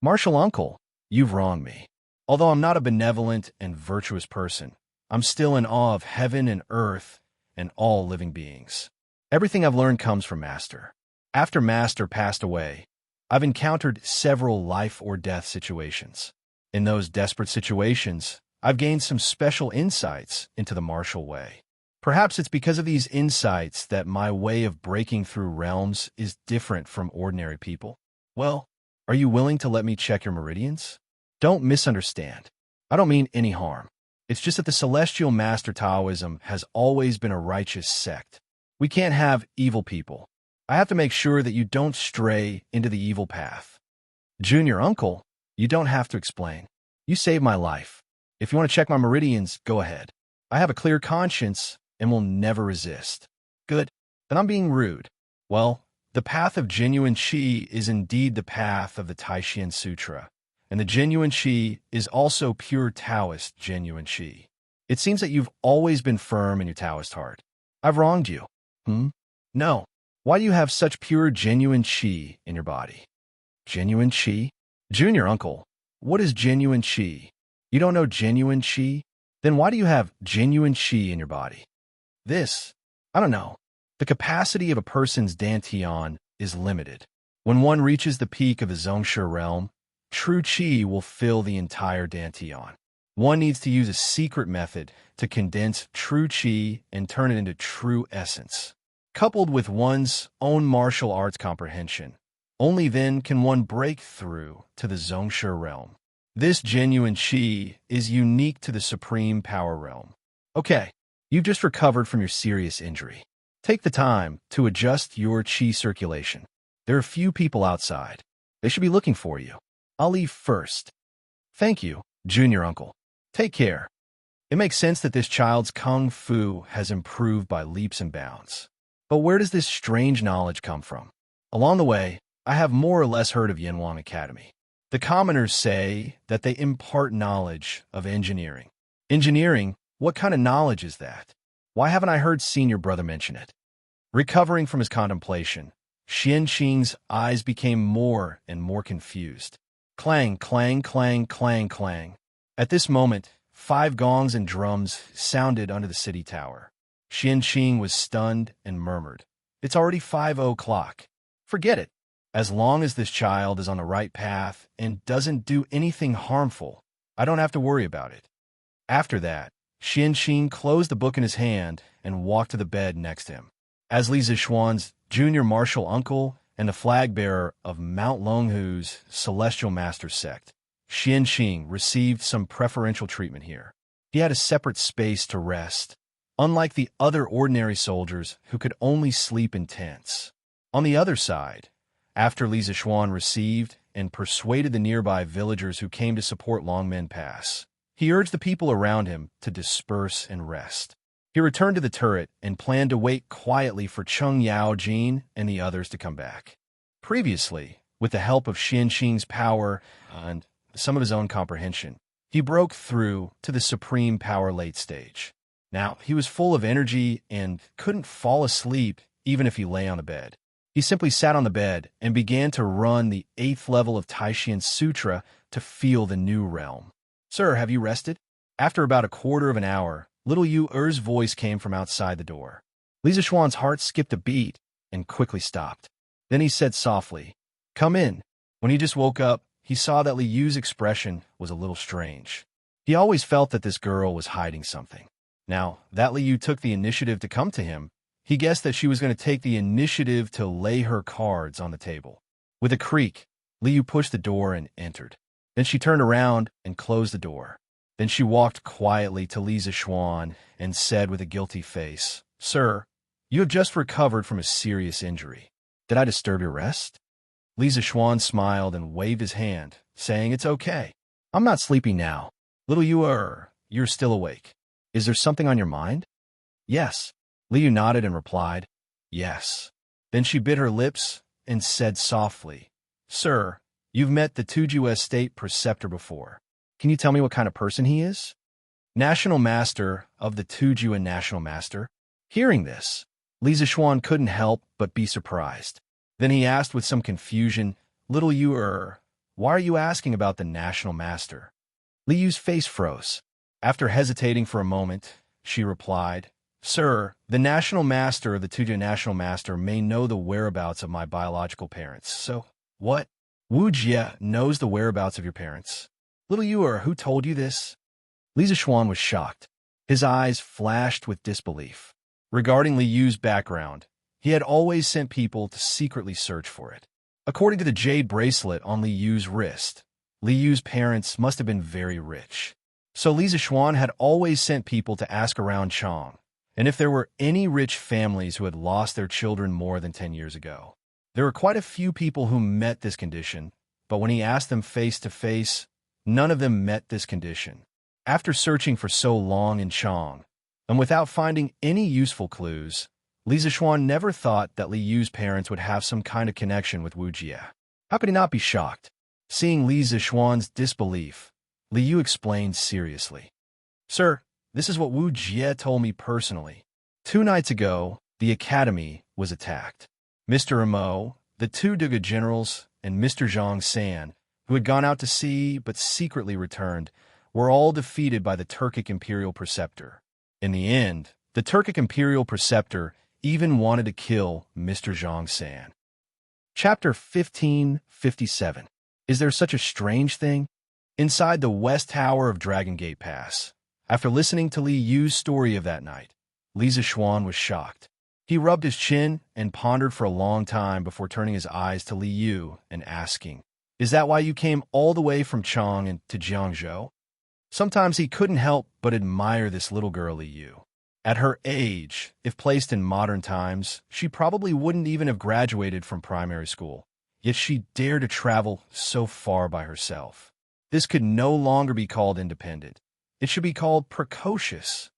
S1: Martial uncle, you've wronged me. Although I'm not a benevolent and virtuous person, I'm still in awe of heaven and earth and all living beings. Everything I've learned comes from Master. After Master passed away, I've encountered several life or death situations. In those desperate situations, I've gained some special insights into the martial way. Perhaps it's because of these insights that my way of breaking through realms is different from ordinary people. Well, are you willing to let me check your meridians? Don't misunderstand. I don't mean any harm. It's just that the Celestial Master Taoism has always been a righteous sect. We can't have evil people. I have to make sure that you don't stray into the evil path. Junior uncle, you don't have to explain. You saved my life. If you want to check my meridians, go ahead. I have a clear conscience and will never resist. Good. Then I'm being rude. Well, the path of genuine Qi is indeed the path of the Taishan Sutra, and the genuine Qi is also pure Taoist genuine Qi. It seems that you've always been firm in your Taoist heart. I've wronged you. No. Why do you have such pure genuine Qi in your body? Genuine Qi? Junior uncle, what is genuine Qi? You don't know genuine Qi? Then why do you have genuine Qi in your body? I don't know. The capacity of a person's dantian is limited. When one reaches the peak of the Xianxia realm, true Qi will fill the entire dantian. One needs to use a secret method to condense true Qi and turn it into true essence. Coupled with one's own martial arts comprehension, only then can one break through to the Xianxia realm. This genuine Qi is unique to the Supreme Power Realm. Okay, you've just recovered from your serious injury. Take the time to adjust your Qi circulation. There are few people outside. They should be looking for you. I'll leave first. Thank you, Junior Uncle. Take care. It makes sense that this child's kung fu has improved by leaps and bounds. But where does this strange knowledge come from? Along the way, I have more or less heard of Yanwang Academy. The commoners say that they impart knowledge of engineering. Engineering? What kind of knowledge is that? Why haven't I heard senior brother mention it? Recovering from his contemplation, Xianxing's eyes became more and more confused. Clang, clang, clang, clang, clang. At this moment, 5 gongs and drums sounded under the city tower. Xianxing was stunned and murmured, "It's already 5 o'clock. Forget it. As long as this child is on the right path and doesn't do anything harmful, I don't have to worry about it." After that, Xianxing closed the book in his hand and walked to the bed next to him. As Li Zixuan's junior martial uncle and the flag-bearer of Mount Longhu's Celestial Master sect, Xianxing received some preferential treatment here. He had a separate space to rest, unlike the other ordinary soldiers who could only sleep in tents. On the other side, after Li Zixuan received and persuaded the nearby villagers who came to support Longmen Pass, he urged the people around him to disperse and rest. He returned to the turret and planned to wait quietly for Cheng Yaojin and the others to come back. Previously, with the help of Xianxing's power and some of his own comprehension, he broke through to the Supreme Power late stage. Now, he was full of energy and couldn't fall asleep even if he lay on the bed. He simply sat on the bed and began to run the 8th level of Taishan Sutra to feel the new realm. "Sir, have you rested?" After about a quarter of an hour, little Yu Er's voice came from outside the door. Li Zixuan's heart skipped a beat and quickly stopped. Then he said softly, "Come in." When he just woke up, he saw that Li Yu's expression was a little strange. He always felt that this girl was hiding something. Now, that Li Yu took the initiative to come to him, he guessed that she was going to take the initiative to lay her cards on the table. With a creak, Li Yu pushed the door and entered. Then she turned around and closed the door. Then she walked quietly to Li Zixuan and said with a guilty face, "Sir, you have just recovered from a serious injury. Did I disturb your rest?" Li Zixuan smiled and waved his hand, saying, "It's okay. I'm not sleepy now. Little you're still awake. Is there something on your mind?" "Yes." Li Yu nodded and replied, "Yes." Then she bit her lips and said softly, "Sir, you've met the Tuju Estate Preceptor before. Can you tell me what kind of person he is?" "National Master of the Tuju and National Master." Hearing this, Li Zixuan couldn't help but be surprised. Then he asked with some confusion, "Little you, why are you asking about the National Master?" Li Yu's face froze. After hesitating for a moment, she replied, "Sir, the National Master of the Tuju National Master may know the whereabouts of my biological parents." "So, what? Wuxia knows the whereabouts of your parents? Little you, who told you this?" Li Zixuan was shocked. His eyes flashed with disbelief. Regarding Li Yu's background, he had always sent people to secretly search for it. According to the jade bracelet on Li Yu's wrist, Li Yu's parents must have been very rich. So Li Zixuan had always sent people to ask around Chang, and if there were any rich families who had lost their children more than 10 years ago. There were quite a few people who met this condition, but when he asked them face to face, none of them met this condition. After searching for so long in Chang, and without finding any useful clues, Li Zixuan never thought that Li Yu's parents would have some kind of connection with Wuxia. How could he not be shocked? Seeing Li Zixuan's disbelief, Li Yu explained seriously, "Sir, this is what Wuxia told me personally. 2 nights ago, the academy was attacked. Mr. Imo, the 2 Duga generals, and Mr. Zhang San, who had gone out to sea but secretly returned, were all defeated by the Turkic Imperial Preceptor. In the end, the Turkic Imperial Preceptor even wanted to kill Mr. Zhang San." Chapter 1557. Is there such a strange thing? Inside the West Tower of Dragon Gate Pass, after listening to Li Yu's story of that night, Li Zixuan was shocked. He rubbed his chin and pondered for a long time before turning his eyes to Li Yu and asking, "Is that why you came all the way from Chang and to Jiangzhou?" Sometimes he couldn't help but admire this little girl Li Yu. At her age, if placed in modern times, she probably wouldn't even have graduated from primary school. Yet she dared to travel so far by herself. This could no longer be called independent. It should be called precocious.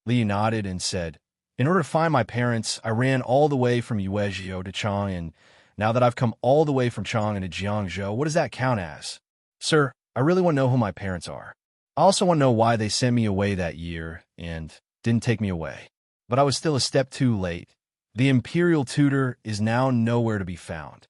S1: Li nodded and said, "In order to find my parents, I ran all the way from Yuezhou to Chang, and now that I've come all the way from Chang into Jiangzhou, what does that count as?" "Sir, I really want to know who my parents are. I also want to know why they sent me away that year and didn't take me away. But I was still a step too late. The imperial tutor is now nowhere to be found."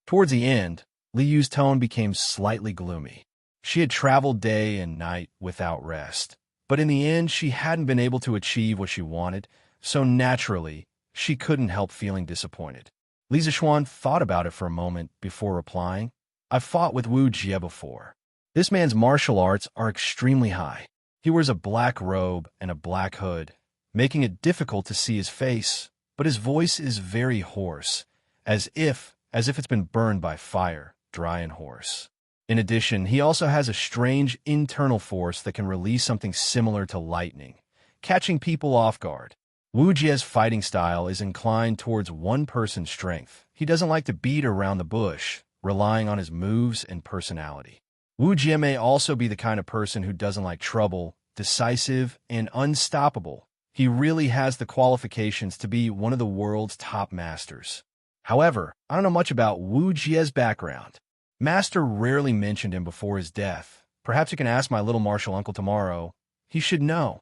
S1: Towards the end, Li Yu's tone became slightly gloomy. She had traveled day and night without rest, but in the end she hadn't been able to achieve what she wanted, so naturally, she couldn't help feeling disappointed. Li Zixuan thought about it for a moment before replying, "I've fought with Wu Jie before. This man's martial arts are extremely high. He wears a black robe and a black hood, making it difficult to see his face, but his voice is very hoarse, as if it's been burned by fire, dry and hoarse. In addition, he also has a strange internal force that can release something similar to lightning, catching people off guard. Wu Jie's fighting style is inclined towards one person's strength. He doesn't like to beat around the bush, relying on his moves and personality. Wu Jie may also be the kind of person who doesn't like trouble, decisive, and unstoppable. He really has the qualifications to be one of the world's top masters. However, I don't know much about Wu Jie's background. Master rarely mentioned him before his death. Perhaps you can ask my little martial uncle tomorrow. He should know."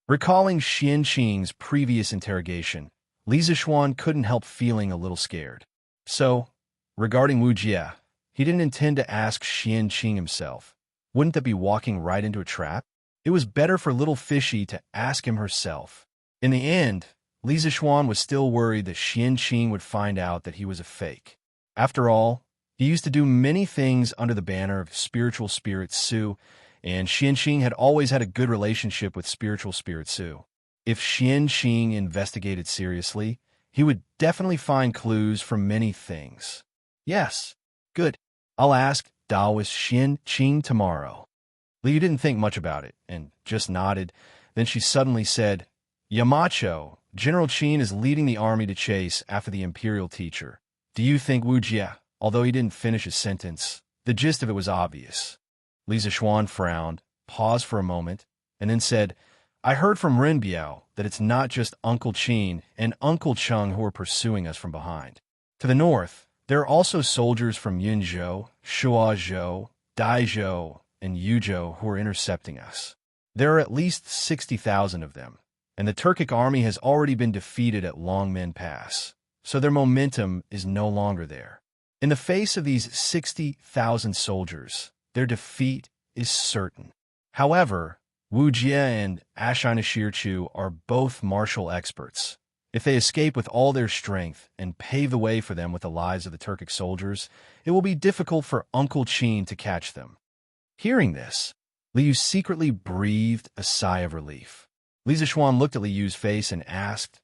S1: Recalling Xianxia's previous interrogation, Li Zixuan couldn't help feeling a little scared. So, regarding Wu Jie, he didn't intend to ask Xianxia himself. Wouldn't that be walking right into a trap? It was better for little Fishy to ask him herself. In the end, Li Zixuan was still worried that Xianxia would find out that he was a fake. After all, He used to do many things under the banner of spiritual spirit Su, and Xianxia had always had a good relationship with spiritual spirit Su. If Xianxia investigated seriously, he would definitely find clues from many things. Yes, good. I'll ask Taoist Xianxia tomorrow. Liu didn't think much about it, and just nodded. Then she suddenly said, Yamacho, General Qin is leading the army to chase after the imperial teacher. Do you think Wuxia? Although he didn't finish his sentence, the gist of it was obvious. Li Zishuan frowned, paused for a moment, and then said, I heard from Renbiao that it's not just Uncle Qin and Uncle Cheng who are pursuing us from behind. To the north, there are also soldiers from Yunzhou, Shuazhou, Daizhou, and Yuzhou who are intercepting us. There are at least 60,000 of them, and the Turkic army has already been defeated at Longmen Pass, so their momentum is no longer there. In the face of these 60,000 soldiers, their defeat is certain. However, Wu Jie and Ashina Shirchu are both martial experts. If they escape with all their strength and pave the way for them with the lives of the Turkic soldiers, it will be difficult for Uncle Qin to catch them. Hearing this, Liu secretly breathed a sigh of relief. Li Zishuan looked at Liu's face and asked,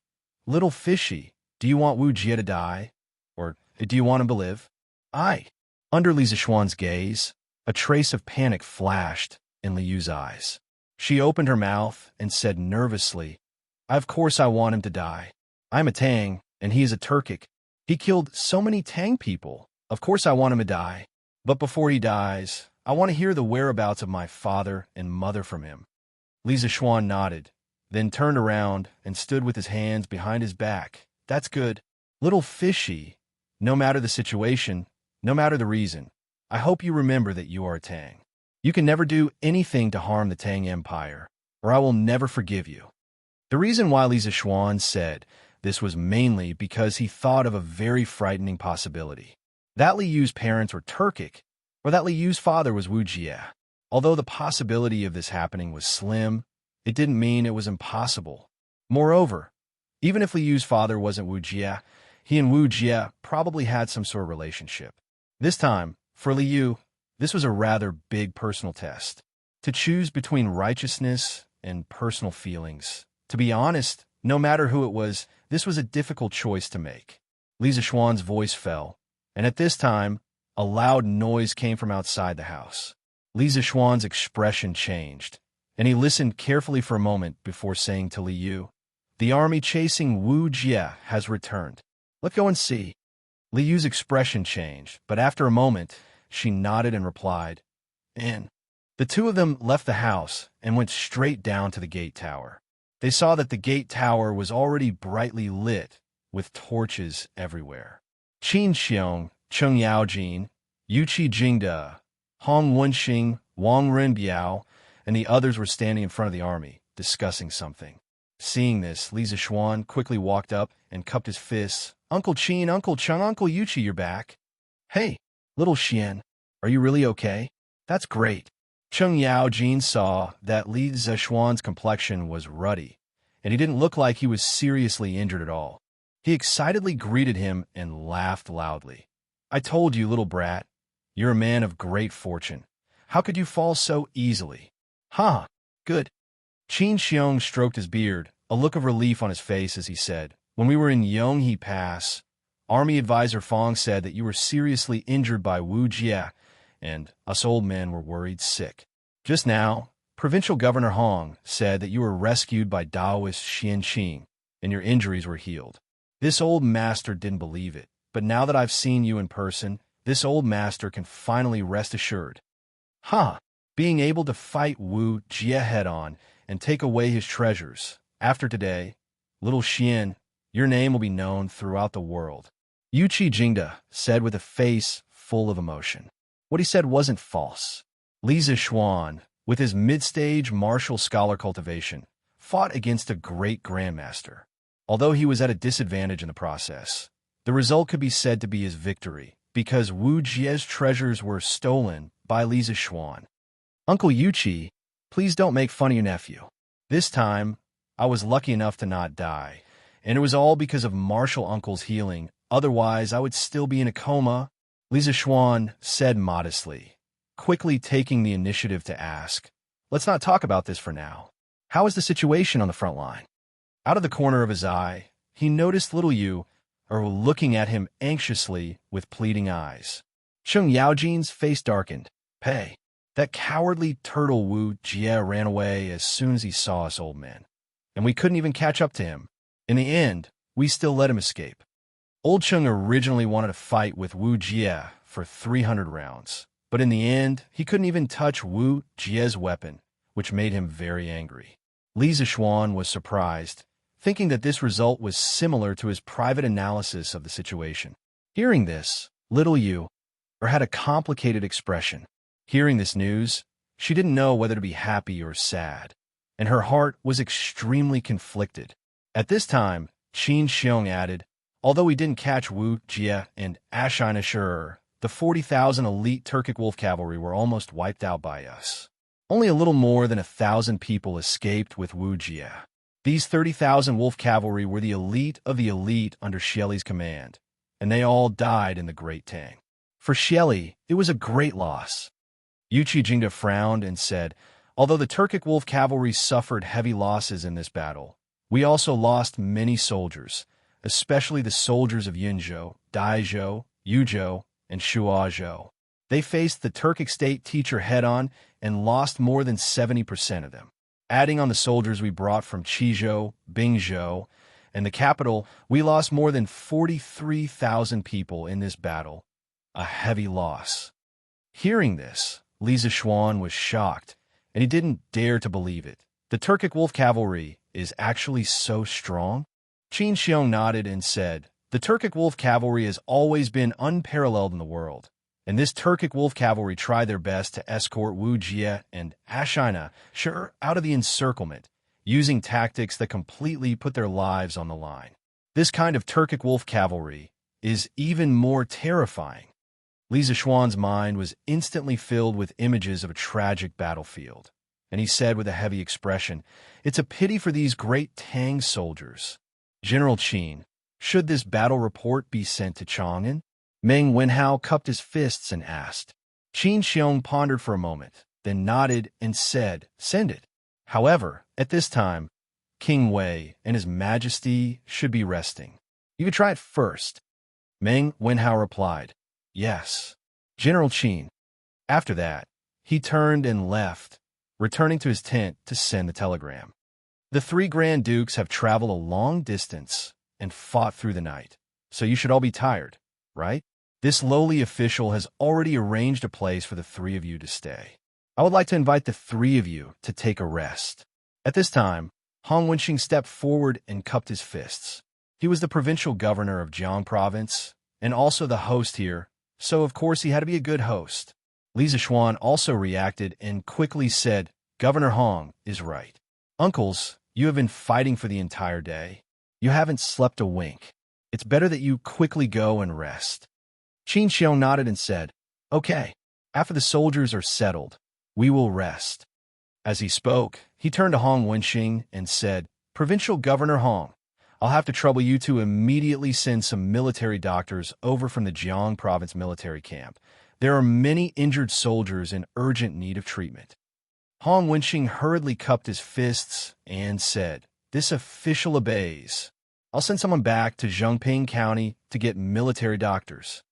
S1: Little fishy, do you want Wu Jie to die? Or do you want him to live? Aye. Under Li Zishuan's gaze, a trace of panic flashed in Liu's eyes. She opened her mouth and said nervously, Of course I want him to die. I'm a Tang, and he is a Turkic. He killed so many Tang people. Of course I want him to die. But before he dies, I want to hear the whereabouts of my father and mother from him. Li Zishuan nodded, then turned around and stood with his hands behind his back. That's good. Little fishy, no matter the situation, no matter the reason, I hope you remember that you are a Tang. You can never do anything to harm the Tang Empire, or I will never forgive you. The reason why Li Zishuan said this was mainly because he thought of a very frightening possibility. That Liu's parents were Turkic, or that Liu's father was Wu Jie. Although the possibility of this happening was slim, it didn't mean it was impossible. Moreover, even if Liu's father wasn't Wu Jie, he and Wu Jie probably had some sort of relationship. This time, for Liu, this was a rather big personal test. To choose between righteousness and personal feelings. To be honest, no matter who it was, this was a difficult choice to make. Li Zishuan's voice fell, and at this time, a loud noise came from outside the house. Li Zishuan's expression changed, and he listened carefully for a moment before saying to Liu, The army chasing Wu Jie has returned. Let's go and see. Liu's expression changed, but after a moment, she nodded and replied, In. The two of them left the house and went straight down to the gate tower. They saw that the gate tower was already brightly lit, with torches everywhere. Qin Xiong, Cheng Yaojin, Yuqi Jingde, Hong Wenxing, Wang Renbiao, and the others were standing in front of the army, discussing something. Seeing this, Li Zishuan quickly walked up and cupped his fists. Uncle Qin, Uncle Cheng, Uncle Yuqi, you're back. Hey, little Xian, are you really okay? That's great. Cheng Yaojin saw that Li Zishuan's complexion was ruddy, and he didn't look like he was seriously injured at all. He excitedly greeted him and laughed loudly. I told you, little brat, you're a man of great fortune. How could you fall so easily? Huh, good. Qin Xiong stroked his beard, a look of relief on his face as he said, When we were in Yonghe Pass, Army Advisor Fong said that you were seriously injured by Wu Jie, and us old men were worried sick. Just now, Provincial Governor Hong said that you were rescued by Taoist Xianxia, and your injuries were healed. This old master didn't believe it, but now that I've seen you in person, this old master can finally rest assured. Huh, being able to fight Wu Jie head-on and take away his treasures. After today, little Xian, your name will be known throughout the world. Yuqi Jingde said with a face full of emotion. What he said wasn't false. Li Zishuan, with his mid-stage martial scholar cultivation, fought against a great grandmaster. Although he was at a disadvantage in the process, the result could be said to be his victory, because Wu Jie's treasures were stolen by Li Zishuan. Uncle Yuqi, please don't make fun of your nephew. This time, I was lucky enough to not die, and it was all because of Martial Uncle's healing. Otherwise, I would still be in a coma. Li Zishuan said modestly, quickly taking the initiative to ask, "Let's not talk about this for now. How is the situation on the front line?" Out of the corner of his eye, he noticed little Yu, looking at him anxiously with pleading eyes. Sheng Yaojin's face darkened. "Pei, that cowardly turtle Wu Jie ran away as soon as he saw us old men, and we couldn't even catch up to him. In the end, we still let him escape." Old Cheng originally wanted to fight with Wu Jie for 300 rounds, but in the end, he couldn't even touch Wu Jie's weapon, which made him very angry. Li Zishuan was surprised, thinking that this result was similar to his private analysis of the situation. Hearing this, little Yu had a complicated expression. Hearing this news, she didn't know whether to be happy or sad, and her heart was extremely conflicted. At this time, Qin Xiong added, "Although we didn't catch Wu Jie and Ashina, the 40,000 elite Turkic wolf cavalry were almost wiped out by us. Only a little more than 1,000 people escaped with Wu Jie. These 30,000 wolf cavalry were the elite of the elite under Xieli's command, and they all died in the Great Tang. For Xieli, it was a great loss." Yuqi Jingda frowned and said, "Although the Turkic wolf cavalry suffered heavy losses in this battle, we also lost many soldiers, especially the soldiers of Yinzhou, Daizhou, Yuzhou, and Shuazhou. They faced the Turkic state teacher head-on and lost more than 70% of them. Adding on the soldiers we brought from Qizhou, Bingzhou, and the capital, we lost more than 43,000 people in this battle, a heavy loss." Hearing this, Li Zishuan was shocked, and he didn't dare to believe it. The Turkic wolf cavalry is actually so strong? Qin Xiong nodded and said, "The Turkic wolf cavalry has always been unparalleled in the world, and this Turkic wolf cavalry tried their best to escort Wu Jie and Ashina out of the encirclement, using tactics that completely put their lives on the line. This kind of Turkic wolf cavalry is even more terrifying." Li Zishuan's mind was instantly filled with images of a tragic battlefield, and he said with a heavy expression, "It's a pity for these great Tang soldiers. General Qin, should this battle report be sent to Chang'an?" Meng Wenhao cupped his fists and asked. Qin Xiong pondered for a moment, then nodded and said, "Send it. However, at this time, King Wei and His Majesty should be resting. You could try it first." Meng Wenhao replied, "Yes, General Qin." After that, he turned and left, returning to his tent to send the telegram. "The three Grand Dukes have traveled a long distance and fought through the night, so you should all be tired, right? This lowly official has already arranged a place for the three of you to stay. I would like to invite the three of you to take a rest." At this time, Hong Wenxing stepped forward and cupped his fists. He was the provincial governor of Jiang province, and also the host here, so of course he had to be a good host. Li Zishuan also reacted and quickly said, "Governor Hong is right. Uncles, you have been fighting for the entire day. You haven't slept a wink. It's better that you quickly go and rest." Qin Xiong nodded and said, "Okay, after the soldiers are settled, we will rest." As he spoke, he turned to Hong Wenxing and said, "Provincial Governor Hong, I'll have to trouble you to immediately send some military doctors over from the Jiang province military camp. There are many injured soldiers in urgent need of treatment." Hong Wenxing hurriedly cupped his fists and said, "This official obeys. I'll send someone back to Zhengping County to get military doctors."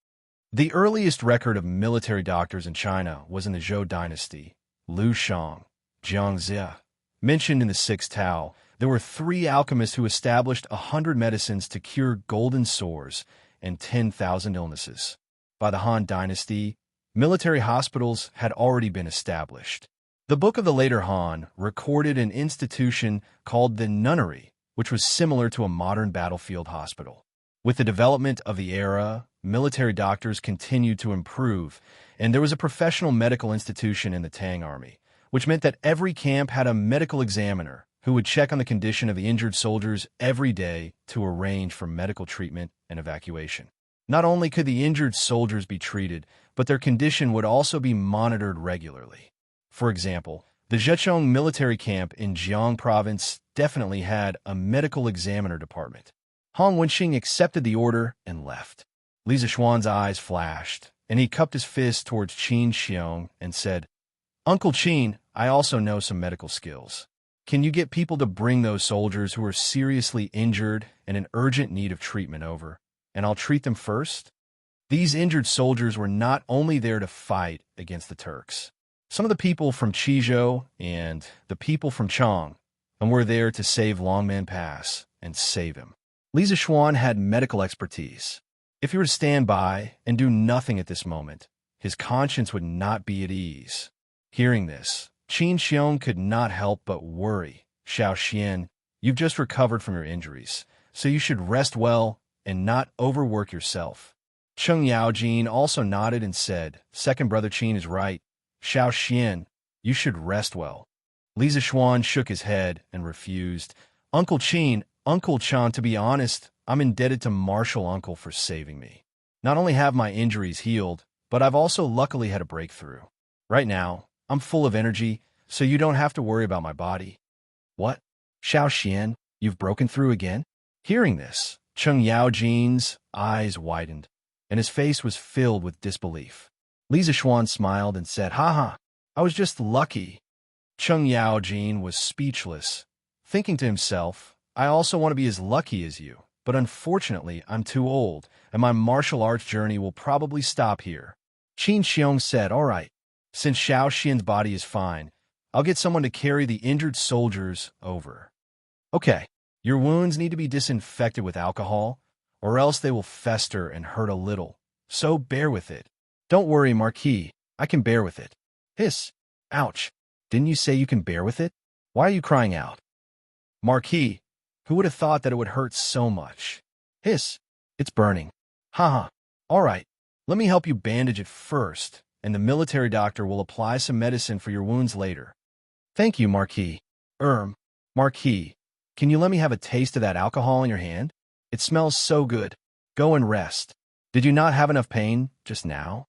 S1: The earliest record of military doctors in China was in the Zhou dynasty. Liu Shang, Xianxia. Mentioned in the Sixth Tao, there were 3 alchemists who established 100 medicines to cure golden sores and 10,000 illnesses. By the Han Dynasty, military hospitals had already been established. The Book of the later Han recorded an institution called the nunnery, which was similar to a modern battlefield hospital. With the development of the era, military doctors continued to improve, and there was a professional medical institution in the Tang army, which meant that every camp had a medical examiner who would check on the condition of the injured soldiers every day to arrange for medical treatment and evacuation. Not only could the injured soldiers be treated, but their condition would also be monitored regularly. For example, the Zhejiang military camp in Jiang province definitely had a medical examiner department. Hong Wenxing accepted the order and left. Li Zishuan's eyes flashed, and he cupped his fist towards Qin Xiong and said, "Uncle Qin, I also know some medical skills. Can you get people to bring those soldiers who are seriously injured and in urgent need of treatment over, and I'll treat them first?" These injured soldiers were not only there to fight against the Turks. Some of the people from Chizhou and the people from Chang and were there to save Longman Pass and save him. Li Zishuan had medical expertise. If he were to stand by and do nothing at this moment, his conscience would not be at ease. Hearing this, Qin Xiong could not help but worry. "Xiao Xian, you've just recovered from your injuries, so you should rest well and not overwork yourself." Cheng Yaojin also nodded and said, "Second brother Qin is right. Xiao Xian, you should rest well." Li Zishuan shook his head and refused. "Uncle Qin, Uncle Chan, to be honest, I'm indebted to Martial Uncle for saving me. Not only have my injuries healed, but I've also luckily had a breakthrough. Right now, I'm full of energy, so you don't have to worry about my body." "What? Xiao Xian, you've broken through again?" Hearing this, Cheng Yaojin's eyes widened, and his face was filled with disbelief. Li Zishuan smiled and said, "Haha, I was just lucky." Cheng Yaojin was speechless, thinking to himself, "I also want to be as lucky as you, but unfortunately I'm too old, and my martial arts journey will probably stop here." Qin Xiong said, "All right, since Xiao Xian's body is fine, I'll get someone to carry the injured soldiers over. Okay, your wounds need to be disinfected with alcohol, or else they will fester and hurt a little, so bear with it." "Don't worry, Marquis, I can bear with it." "Hiss! Ouch! Didn't you say you can bear with it? Why are you crying out?" "Marquis, who would have thought that it would hurt so much?" "Hiss! It's burning." "Haha! All right, let me help you bandage it first, and the military doctor will apply some medicine for your wounds later." "Thank you, Marquis." Marquis, can you let me have a taste of that alcohol in your hand? It smells so good. Go and rest. Did you not have enough pain just now?"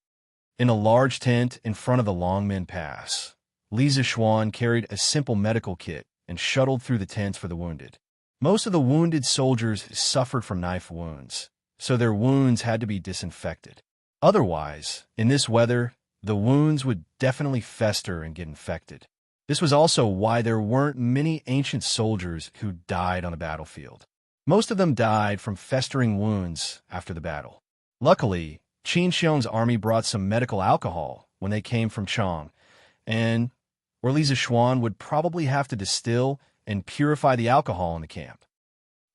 S1: In a large tent in front of the Longmen Pass, Li Zishuan carried a simple medical kit and shuttled through the tents for the wounded. Most of the wounded soldiers suffered from knife wounds, so their wounds had to be disinfected. Otherwise, in this weather, the wounds would definitely fester and get infected. This was also why there weren't many ancient soldiers who died on the battlefield. Most of them died from festering wounds after the battle. Luckily, Qin Xiong's army brought some medical alcohol when they came from Chang, and Li Zishuan would probably have to distill and purify the alcohol in the camp.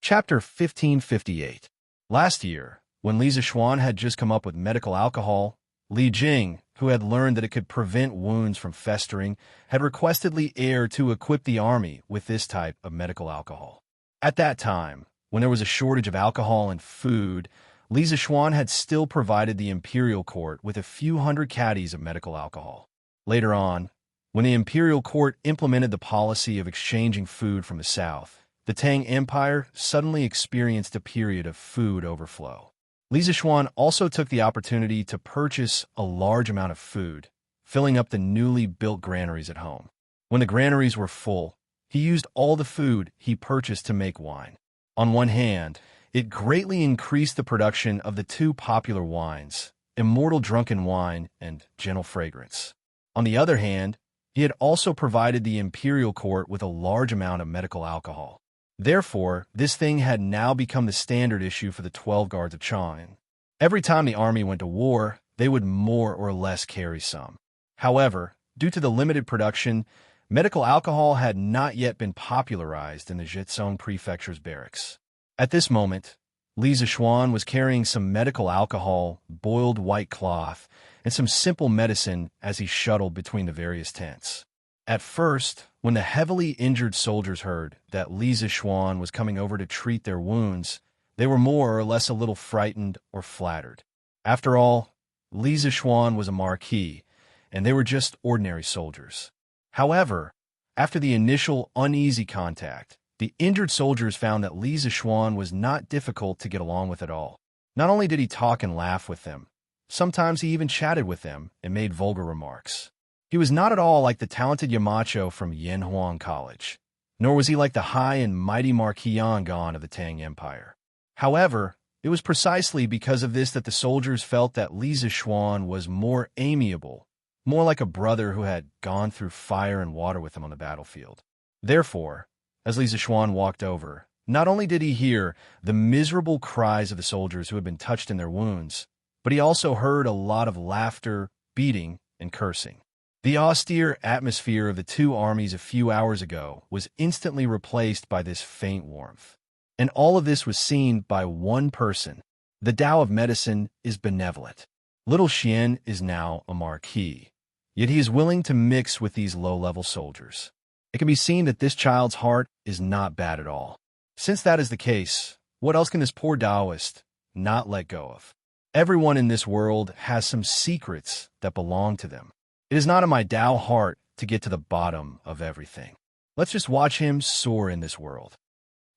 S1: Chapter 1558. Last year, when Li Zishuan had just come up with medical alcohol, Li Jing, who had learned that it could prevent wounds from festering, had requested Li Er to equip the army with this type of medical alcohol. At that time, when there was a shortage of alcohol and food, Li Zishuan had still provided the imperial court with a few hundred caddies of medical alcohol. Later on, when the imperial court implemented the policy of exchanging food from the south, the Tang Empire suddenly experienced a period of food overflow. Li Zishuan also took the opportunity to purchase a large amount of food, filling up the newly built granaries at home. When the granaries were full, he used all the food he purchased to make wine. On one hand, it greatly increased the production of the two popular wines, Immortal Drunken Wine and Gentle Fragrance. On the other hand, he had also provided the imperial court with a large amount of medical alcohol. Therefore, this thing had now become the standard issue for the 12 guards of Chang. Every time the army went to war, they would more or less carry some. However, due to the limited production, medical alcohol had not yet been popularized in the Zhejiang prefecture's barracks. At this moment, Li Zishuan was carrying some medical alcohol, boiled white cloth, and some simple medicine as he shuttled between the various tents. At first, when the heavily injured soldiers heard that Li Zishuan was coming over to treat their wounds, they were more or less a little frightened or flattered. After all, Li Zishuan was a marquis, and they were just ordinary soldiers. However, after the initial uneasy contact, the injured soldiers found that Li Zishuan was not difficult to get along with at all. Not only did he talk and laugh with them, sometimes he even chatted with them and made vulgar remarks. He was not at all like the talented Yamacho from Yanhuang College, nor was he like the high and mighty Marquis Yangon of the Tang Empire. However, It was precisely because of this that the soldiers felt that Li Zixuan was more amiable, more like a brother who had gone through fire and water with them on the battlefield. Therefore, as Li Zixuan walked over, not only did he hear the miserable cries of the soldiers who had been touched in their wounds, but he also heard a lot of laughter, beating, and cursing. The austere atmosphere of the two armies a few hours ago was instantly replaced by this faint warmth. And all of this was seen by one person. The Tao of medicine is benevolent. Little Xian is now a marquis, yet he is willing to mix with these low-level soldiers. It can be seen that this child's heart is not bad at all. Since that is the case, what else can this poor Taoist not let go of? Everyone in this world has some secrets that belong to them. It is not in my Tao heart to get to the bottom of everything. Let's just watch him soar in this world.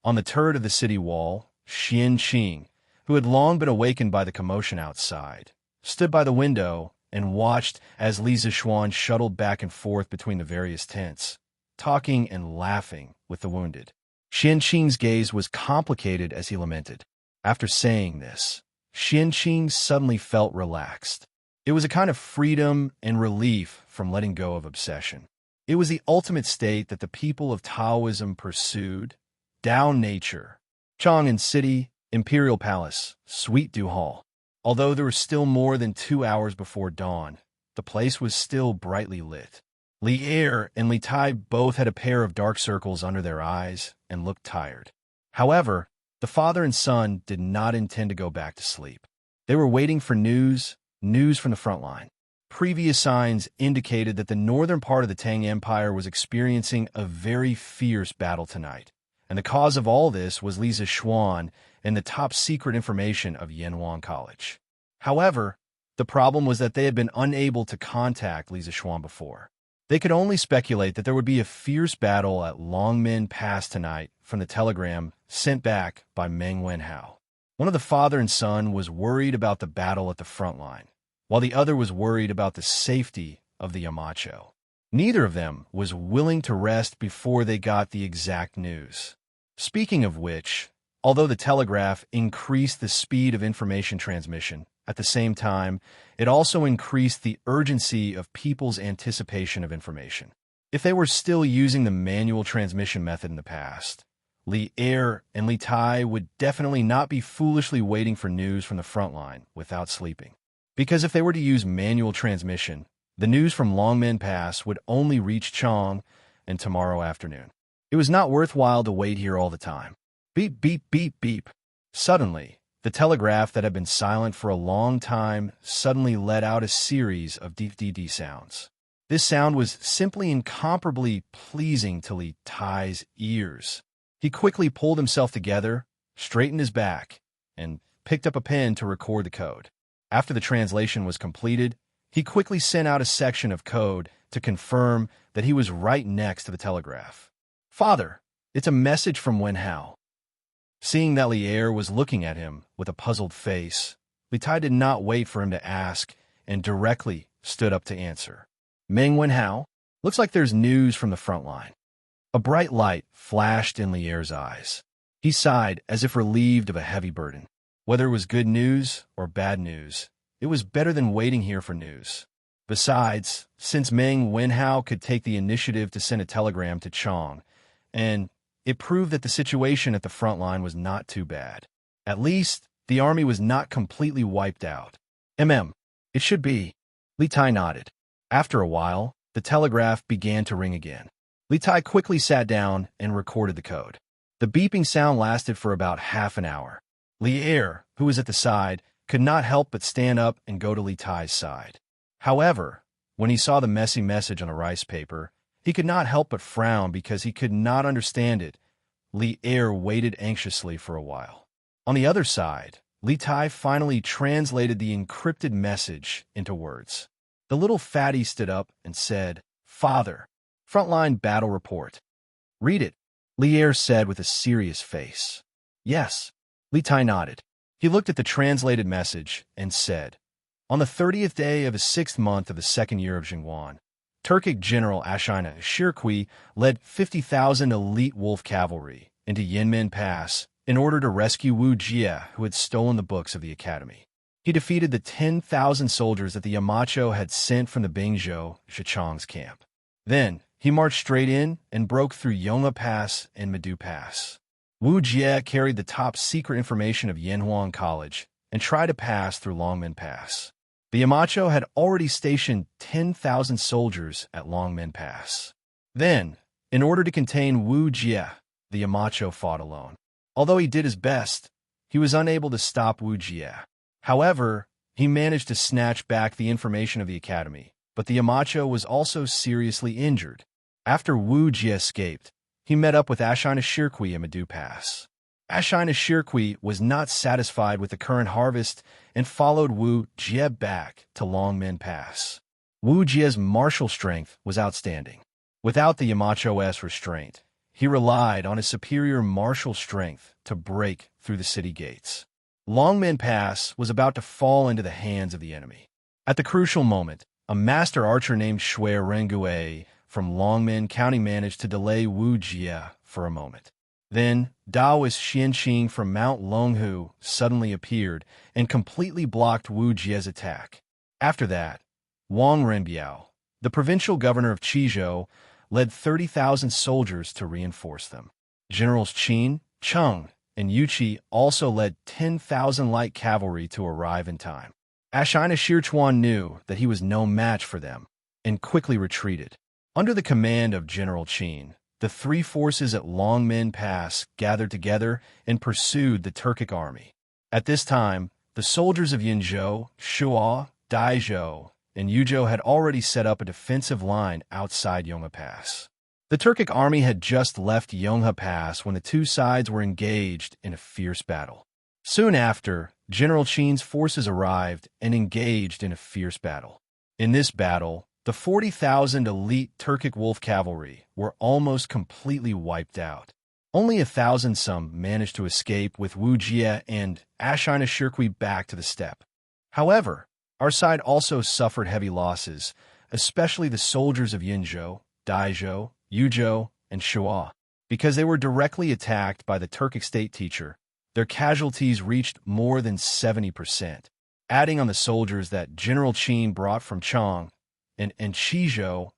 S1: On the turret of the city wall, Xianxia, who had long been awakened by the commotion outside, stood by the window and watched as Li Zixuan shuttled back and forth between the various tents, talking and laughing with the wounded. Xianxia's gaze was complicated as he lamented. After saying this, Xianxia suddenly felt relaxed. It was a kind of freedom and relief from letting go of obsession. It was the ultimate state that the people of Taoism pursued. Tao nature, Chang'an City, Imperial Palace, Sweet Dew Hall. Although there was still more than 2 hours before dawn, the place was still brightly lit. Li Er and Li Tai both had a pair of dark circles under their eyes and looked tired. However, the father and son did not intend to go back to sleep. They were waiting for news from the front line. Previous signs indicated that the northern part of the Tang Empire was experiencing a very fierce battle tonight. And the cause of all this was Li Zixuan and the top-secret information of Yanwan College. However, the problem was that they had been unable to contact Li Zixuan before. They could only speculate that there would be a fierce battle at Longmen Pass tonight from the telegram sent back by Meng Wenhao. One of the father and son was worried about the battle at the front line, while the other was worried about the safety of the Yamacho. Neither of them was willing to rest before they got the exact news. Speaking of which, although the telegraph increased the speed of information transmission, at the same time, it also increased the urgency of people's anticipation of information. If they were still using the manual transmission method in the past, Li Er and Li Tai would definitely not be foolishly waiting for news from the front line without sleeping. Because if they were to use manual transmission, the news from Longmen Pass would only reach Chang and tomorrow afternoon. It was not worthwhile to wait here all the time. Beep, beep, beep, beep. Suddenly, the telegraph that had been silent for a long time suddenly let out a series of deep sounds. This sound was simply incomparably pleasing to Li Tai's ears. He quickly pulled himself together, straightened his back, and picked up a pen to record the code. After the translation was completed, he quickly sent out a section of code to confirm that he was right next to the telegraph. "Father, it's a message from Wenhao." Seeing that Li Er was looking at him with a puzzled face, Li Tai did not wait for him to ask and directly stood up to answer. "Meng Wenhao, looks like there's news from the front line." A bright light flashed in Li Er's eyes. He sighed as if relieved of a heavy burden. Whether it was good news or bad news, it was better than waiting here for news. Besides, since Meng Wenhao could take the initiative to send a telegram to Chang, and it proved that the situation at the front line was not too bad. At least, the army was not completely wiped out. It should be. Li Tai nodded. After a while, the telegraph began to ring again. Li Tai quickly sat down and recorded the code. The beeping sound lasted for about half an hour. Li Er, who was at the side, could not help but stand up and go to Li Tai's side. However, when he saw the messy message on a rice paper, he could not help but frown because he could not understand it. Li Er waited anxiously for a while. On the other side, Li Tai finally translated the encrypted message into words. The little fatty stood up and said, "Father, frontline battle report." "Read it," Li Er said with a serious face. "Yes." Li Tai nodded. He looked at the translated message and said, "On the 30th day of the 6th month of the 2nd year of Jingwan, Turkic General Ashina Shirqi led 50,000 elite wolf cavalry into Yinmen Pass in order to rescue Wuxia, who had stolen the books of the academy. He defeated the 10,000 soldiers that the Yamacho had sent from the Bingzhou Xichang's camp. Then, he marched straight in and broke through Yonghe Pass and Medu Pass. Wuxia carried the top-secret information of Yanhuang College and tried to pass through Longmen Pass. The Yamacho had already stationed 10,000 soldiers at Longmen Pass. Then, in order to contain Wuxia, the Yamacho fought alone. Although he did his best, he was unable to stop Wuxia. However, he managed to snatch back the information of the academy, but the Yamacho was also seriously injured. After Wuxia escaped, he met up with Xianxia in Medu Pass. Xianxia was not satisfied with the current harvest and followed Wuxia back to Longmen Pass. Wuxia's martial strength was outstanding. Without the Yamacho's restraint, he relied on his superior martial strength to break through the city gates. Longmen Pass was about to fall into the hands of the enemy. At the crucial moment, a master archer named Shui Rengue from Longmen County managed to delay Wuxia for a moment. Then, Daoist Xianxia from Mount Longhu suddenly appeared and completely blocked Wuxia's attack. After that, Wang Renbiao, the provincial governor of Qizhou, led 30,000 soldiers to reinforce them. Generals Qin, Cheng, and Yuqi also led 10,000 light cavalry to arrive in time. Xianxia knew that he was no match for them and quickly retreated. Under the command of General Qin, the three forces at Longmen Pass gathered together and pursued the Turkic army. At this time, the soldiers of Yinzhou, Shuo, Daizhou, and Yuzhou had already set up a defensive line outside Yonghe Pass. The Turkic army had just left Yonghe Pass when the two sides were engaged in a fierce battle. Soon after, General Qin's forces arrived and engaged in a fierce battle. In this battle, the 40,000 elite Turkic wolf cavalry were almost completely wiped out. Only 1,000 some managed to escape with Wuxia and Xianxia back to the steppe. However, our side also suffered heavy losses, especially the soldiers of Yinzhou, Daizhou, Yuzhou, and Shuo. Because they were directly attacked by the Turkic state teacher, their casualties reached more than 70%. Adding on the soldiers that General Qin brought from Chang and Qizhou,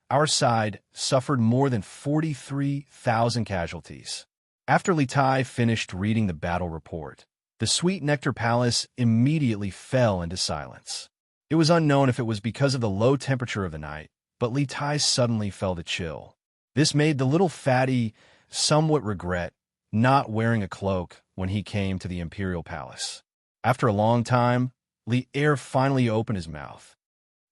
S1: our side suffered more than 43,000 casualties. After Li Tai finished reading the battle report, the Sweet Nectar Palace immediately fell into silence. It was unknown if it was because of the low temperature of the night, but Li Tai suddenly felt a chill. This made the little fatty somewhat regret not wearing a cloak when he came to the Imperial Palace. After a long time, Li Er finally opened his mouth.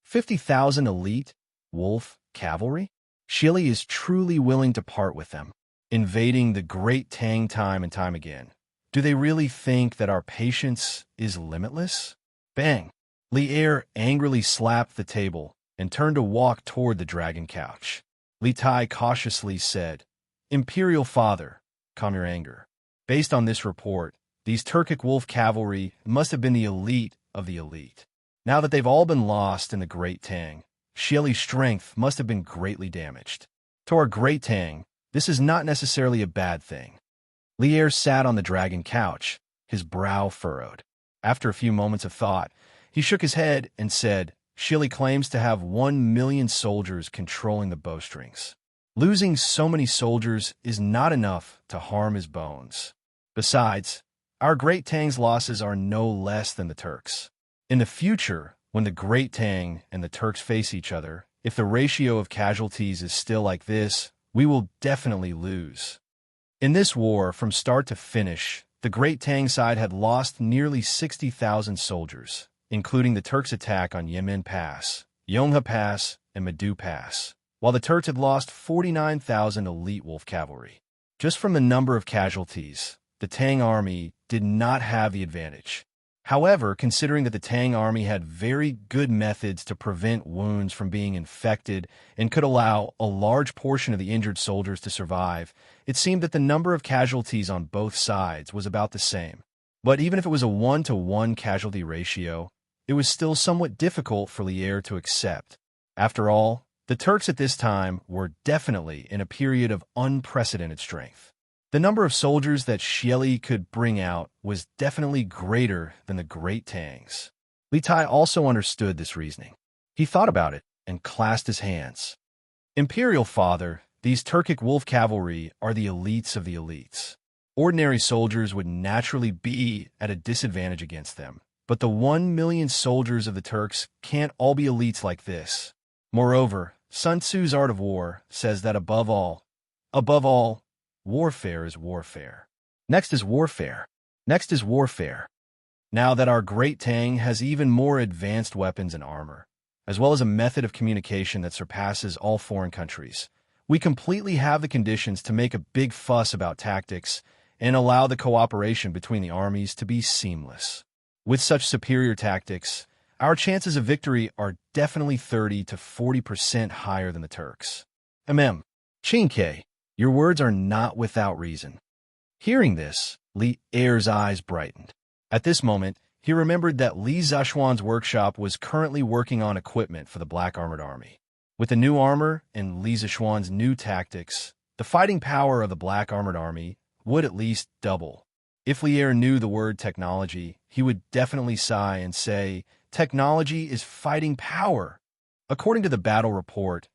S1: 50,000 elite wolf cavalry? Shili is truly willing to part with them, invading the Great Tang time and time again. Do they really think that our patience is limitless? Bang! Li Er angrily slapped the table and turned to walk toward the dragon couch. Li Tai cautiously said, "Imperial Father, calm your anger. Based on this report, these Turkic wolf cavalry must have been the elite of the elite. Now that they've all been lost in the Great Tang, Xieli's strength must have been greatly damaged. To our Great Tang, this is not necessarily a bad thing." Li Er sat on the dragon couch, his brow furrowed. After a few moments of thought, he shook his head and said, "Xieli claims to have 1 million soldiers controlling the bowstrings. Losing so many soldiers is not enough to harm his bones. Besides, our Great Tang's losses are no less than the Turks. In the future, when the Great Tang and the Turks face each other, if the ratio of casualties is still like this, we will definitely lose." In this war, from start to finish, the Great Tang side had lost nearly 60,000 soldiers, including the Turks' attack on Yemen Pass, Yonghe Pass, and Medu Pass, while the Turks had lost 49,000 elite wolf cavalry. Just from the number of casualties, the Tang army did not have the advantage. However, considering that the Tang army had very good methods to prevent wounds from being infected and could allow a large portion of the injured soldiers to survive, it seemed that the number of casualties on both sides was about the same. But even if it was a 1-to-1 casualty ratio, it was still somewhat difficult for Li Er to accept. After all, the Turks at this time were definitely in a period of unprecedented strength. The number of soldiers that Xieli could bring out was definitely greater than the Great Tang's. Li Tai also understood this reasoning. He thought about it and clasped his hands. Imperial Father, these Turkic wolf cavalry are the elites of the elites. Ordinary soldiers would naturally be at a disadvantage against them, but the 1 million soldiers of the Turks can't all be elites like this. Moreover, Sun Tzu's Art of War says that above all, warfare is warfare. Next is warfare. Next is warfare. Now that our Great Tang has even more advanced weapons and armor, as well as a method of communication that surpasses all foreign countries, we completely have the conditions to make a big fuss about tactics and allow the cooperation between the armies to be seamless. With such superior tactics, our chances of victory are definitely 30 to 40% higher than the Turks. Xianxia, your words are not without reason. Hearing this, Li Er's eyes brightened. At this moment, he remembered that Li Zishuan's workshop was currently working on equipment for the Black Armored Army. With the new armor and Li Zishuan's new tactics, the fighting power of the Black Armored Army would at least double. If Li Er knew the word technology, he would definitely sigh and say, technology is fighting power. According to the battle report,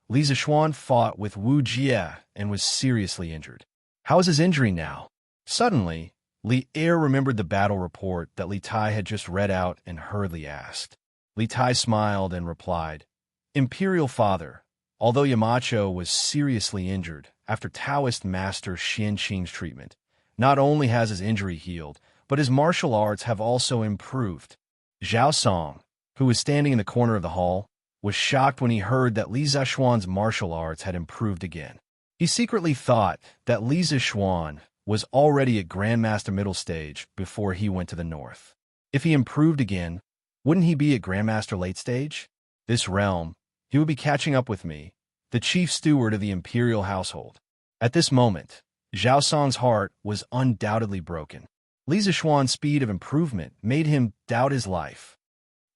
S1: Li Zishuan fought with Wuxia and was seriously injured. How is his injury now? Suddenly, Li Er remembered the battle report that Li Tai had just read out and hurriedly asked. Li Tai smiled and replied, Imperial Father, although Yamacho was seriously injured after Taoist Master Xianxing's treatment, not only has his injury healed, but his martial arts have also improved. Zhao Song, who was standing in the corner of the hall, was shocked when he heard that Li Zishuan's martial arts had improved again. He secretly thought that Li Zishuan was already at Grandmaster Middle Stage before he went to the north. If he improved again, wouldn't he be at Grandmaster Late Stage? This realm, he would be catching up with me, the chief steward of the imperial household. At this moment, Zhao Song's heart was undoubtedly broken. Li Zishuan's speed of improvement made him doubt his life.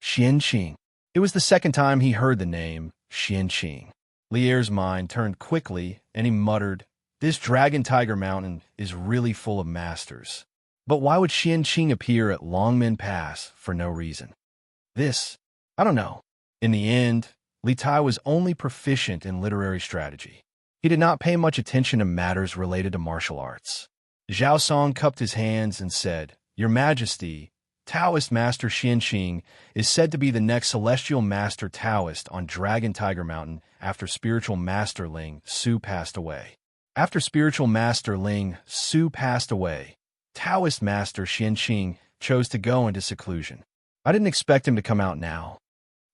S1: Xianxing. It was the second time he heard the name Xianxing. Li Er's mind turned quickly, and he muttered, This Dragon Tiger Mountain is really full of masters. But why would Xianxing appear at Longmen Pass for no reason? I don't know. In the end, Li Tai was only proficient in literary strategy. He did not pay much attention to matters related to martial arts. Zhao Song cupped his hands and said, Your Majesty, Taoist Master Xianxing is said to be the next celestial master Taoist on Dragon Tiger Mountain after spiritual master Ling Su passed away. After spiritual master Ling Su passed away, Taoist master Xianxing chose to go into seclusion. I didn't expect him to come out now.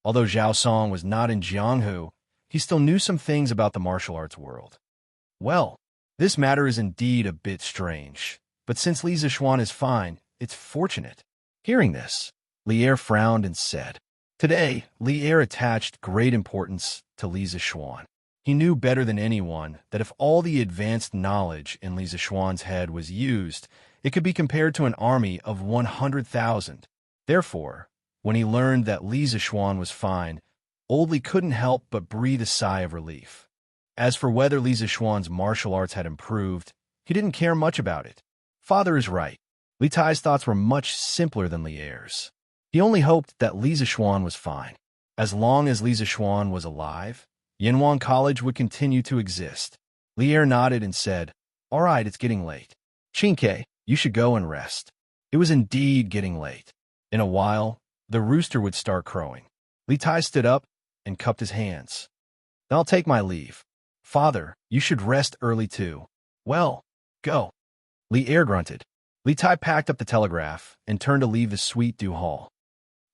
S1: Although Zhao Song was not in Jianghu, he still knew some things about the martial arts world. Well, this matter is indeed a bit strange, but since Li Zishuan is fine, it's fortunate. Hearing this, Li Er frowned and said, Today, Li Er attached great importance to Li Zishuan. He knew better than anyone that if all the advanced knowledge in Li Zishuan's head was used, it could be compared to an army of 100,000. Therefore, when he learned that Li Zishuan was fine, old Li couldn't help but breathe a sigh of relief. As for whether Li Zishuan's martial arts had improved, he didn't care much about it. Father is right. Li Tai's thoughts were much simpler than Li Er's. He only hoped that Li Zishuan was fine. As long as Li Zishuan was alive, Yanwan College would continue to exist. Li Er nodded and said, All right, it's getting late. Xianxia, you should go and rest. It was indeed getting late. In a while, the rooster would start crowing. Li Tai stood up and cupped his hands. Then I'll take my leave. Father, you should rest early too. Well, go. Li Er grunted. Li Tai packed up the telegraph and turned to leave the Sweet Dew Hall.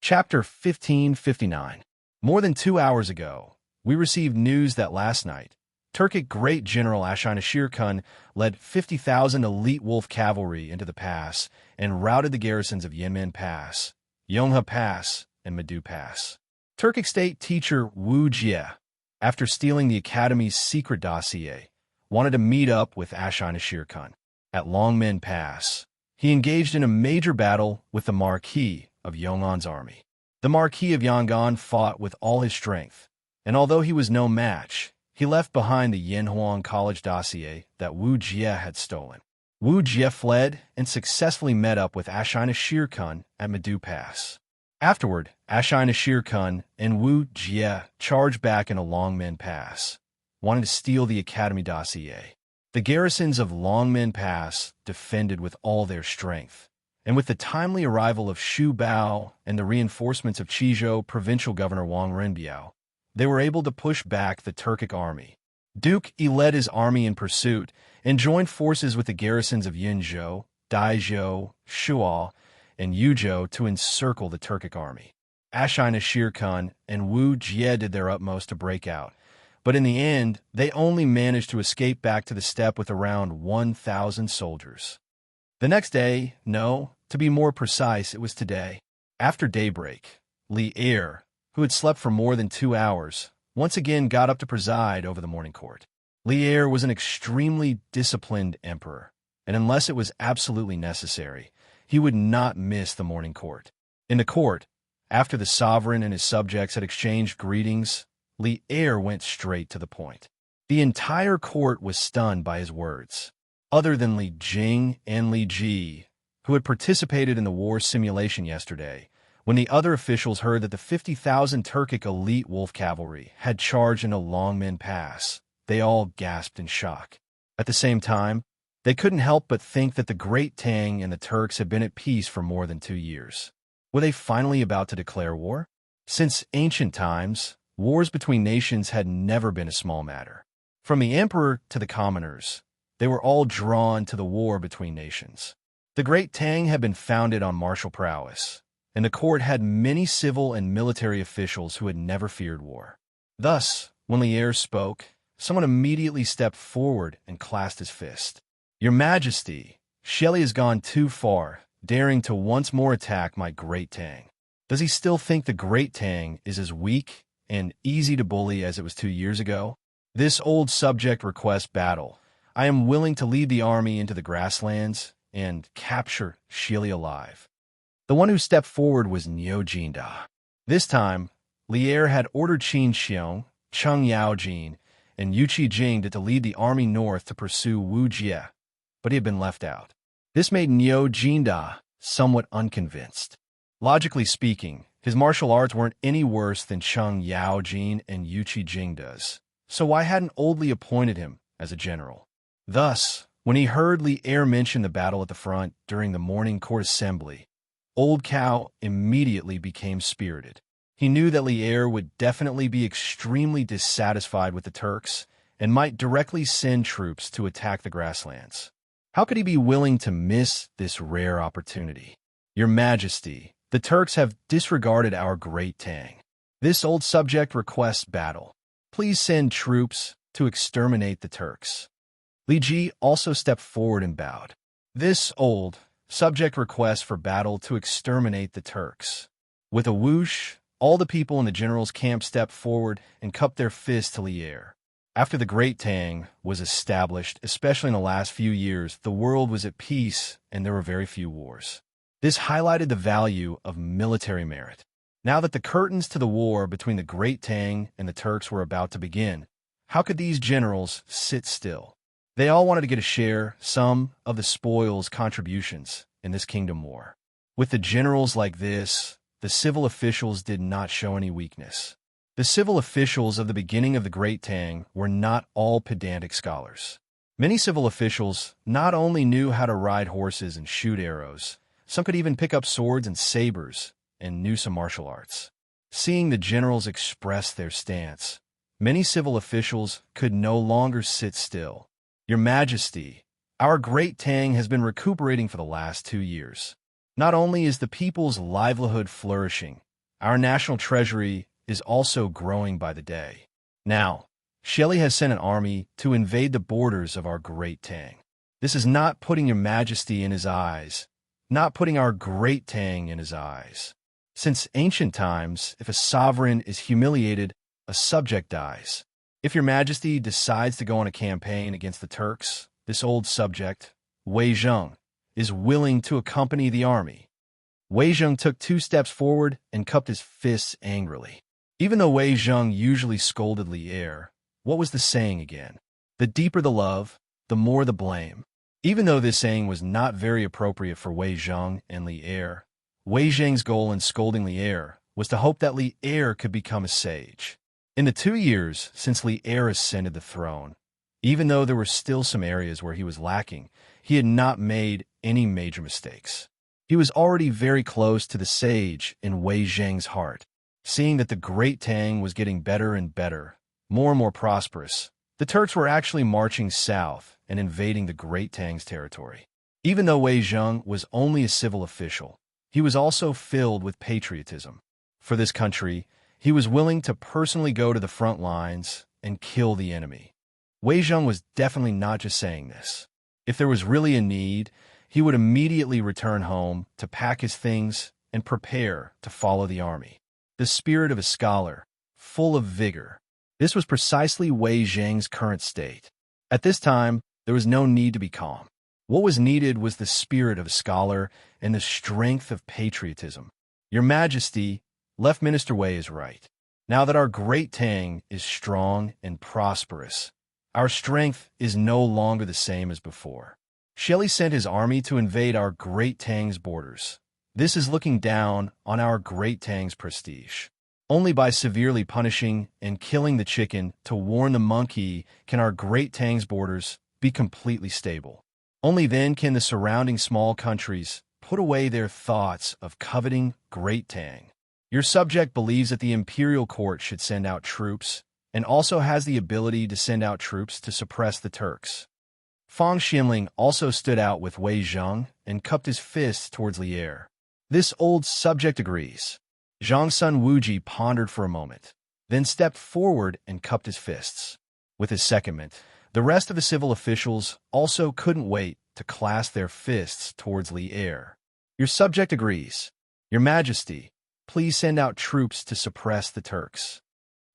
S1: Chapter 1559. More than 2 hours ago, we received news that last night, Turkic Great General Xianxia Khan led 50,000 elite wolf cavalry into the pass and routed the garrisons of Yanmen Pass, Yonghe Pass, and Medu Pass. Turkic state teacher Wuxia, after stealing the Academy's secret dossier, wanted to meet up with Xianxia Khan. At Longmen Pass, he engaged in a major battle with the Marquis of Yong'an's army. The Marquis of Yong'an fought with all his strength, and although he was no match, He left behind the Yanhuang College dossier that Wuxia had stolen. Wuxia fled and successfully met up with Xianxia at Medu Pass. Afterward, Xianxia and Wuxia charged back into Longmen Pass, wanting to steal the Academy dossier. The garrisons of Longmen Pass defended with all their strength, and with the timely arrival of Xu Bao and the reinforcements of Qizhou Provincial Governor Wang Renbiao, they were able to push back the Turkic army. Duke Yi led his army in pursuit and joined forces with the garrisons of Yinzhou, Daizhou, Shual, and Yuzhou to encircle the Turkic army. Xianxia and Wu Jie did their utmost to break out, but in the end, they only managed to escape back to the steppe with around 1,000 soldiers. The next day, no, to be more precise, it was today. After daybreak, Li Er, who had slept for more than 2 hours, once again got up to preside over the morning court. Li Er was an extremely disciplined emperor, and unless it was absolutely necessary, he would not miss the morning court. In the court, after the sovereign and his subjects had exchanged greetings, Li Er went straight to the point. The entire court was stunned by his words. Other than Li Jing and Li Ji, who had participated in the war simulation yesterday, when the other officials heard that the 50,000 Turkic elite wolf cavalry had charged into Longmen Pass, they all gasped in shock. At the same time, they couldn't help but think that the Great Tang and the Turks had been at peace for more than 2 years. Were they finally about to declare war? Since ancient times, wars between nations had never been a small matter. From the emperor to the commoners, they were all drawn to the war between nations. The Great Tang had been founded on martial prowess, and the court had many civil and military officials who had never feared war. Thus, when Li Er spoke, someone immediately stepped forward and clasped his fist. "Your Majesty, Shelley has gone too far, daring to once more attack my Great Tang. Does he still think the Great Tang is as weak and easy to bully as it was 2 years ago? This old subject requests battle. I am willing to lead the army into the grasslands and capture Shelley alive." The one who stepped forward was Niu Jinda. This time, Li Er had ordered Qin Xiong, Cheng Yaojin, and Yu Qijing to lead the army north to pursue Wu Jie, but he had been left out. This made Niu Jinda somewhat unconvinced. Logically speaking, his martial arts weren't any worse than Cheng Yaojin and Yu Qijing does, so why hadn't Old Li appointed him as a general? Thus, when he heard Li Er mention the battle at the front during the morning court assembly, Old Cow immediately became spirited. He knew that Li Er would definitely be extremely dissatisfied with the Turks and might directly send troops to attack the grasslands. How could he be willing to miss this rare opportunity? "Your Majesty, the Turks have disregarded our Great Tang. This old subject requests battle. Please send troops to exterminate the Turks." Li Ji also stepped forward and bowed. "This old subject requests for battle to exterminate the Turks." With a whoosh, all the people in the general's camp stepped forward and cupped their fists to Li Er. After the Great Tang was established, especially in the last few years, the world was at peace and there were very few wars. This highlighted the value of military merit. Now that the curtains to the war between the Great Tang and the Turks were about to begin, how could these generals sit still? They all wanted to get a share, some of the spoils contributions in this kingdom war. With the generals like this, the civil officials did not show any weakness. The civil officials of the beginning of the Great Tang were not all pedantic scholars. Many civil officials not only knew how to ride horses and shoot arrows, some could even pick up swords and sabers and knew some martial arts. Seeing the generals express their stance, many civil officials could no longer sit still. "Your Majesty, our Great Tang has been recuperating for the last 2 years. Not only is the people's livelihood flourishing, our national treasury is also growing by the day. Now, Shelley has sent an army to invade the borders of our Great Tang. This is not putting your Majesty in his eyes, not putting our Great Tang in his eyes. Since ancient times, if a sovereign is humiliated, a subject dies. If your Majesty decides to go on a campaign against the Turks, this old subject, Wei Zheng, is willing to accompany the army." Wei Zheng took 2 steps forward and cupped his fists angrily. Even though Wei Zheng usually scolded Li Er, What was the saying again? The deeper the love, the more the blame. Even though this saying was not very appropriate for Wei Zheng and Li Er, Wei Zheng's goal in scolding Li Er was to hope that Li Er could become a sage. In the 2 years since Li Er ascended the throne, even though there were still some areas where he was lacking, he had not made any major mistakes. He was already very close to the sage in Wei Zheng's heart. Seeing that the Great Tang was getting better and better, more and more prosperous, the Turks were actually marching south and invading the Great Tang's territory. Even though Wei Zheng was only a civil official, he was also filled with patriotism. For this country, he was willing to personally go to the front lines and kill the enemy. Wei Zheng was definitely not just saying this. If there was really a need, he would immediately return home to pack his things and prepare to follow the army. The spirit of a scholar, full of vigor. This was precisely Wei Zheng's current state. At this time, there was no need to be calm. What was needed was the spirit of a scholar and the strength of patriotism. Your Majesty, Left Minister Wei is right. Now that our Great Tang is strong and prosperous, our strength is no longer the same as before. Shelley sent his army to invade our Great Tang's borders. This is looking down on our Great Tang's prestige. Only by severely punishing and killing the chicken to warn the monkey can our Great Tang's borders be completely stable. Only then can the surrounding small countries put away their thoughts of coveting Great Tang. Your subject believes that the imperial court should send out troops and also has the ability to send out troops to suppress the Turks. Fang Xinling also stood out with Wei Zheng and cupped his fists towards Li Er. This old subject agrees. Zhang Sun Wuji pondered for a moment, then stepped forward and cupped his fists. With his secondment, the rest of the civil officials also couldn't wait to clasp their fists towards Li Er. Your subject agrees. Your Majesty, please send out troops to suppress the Turks.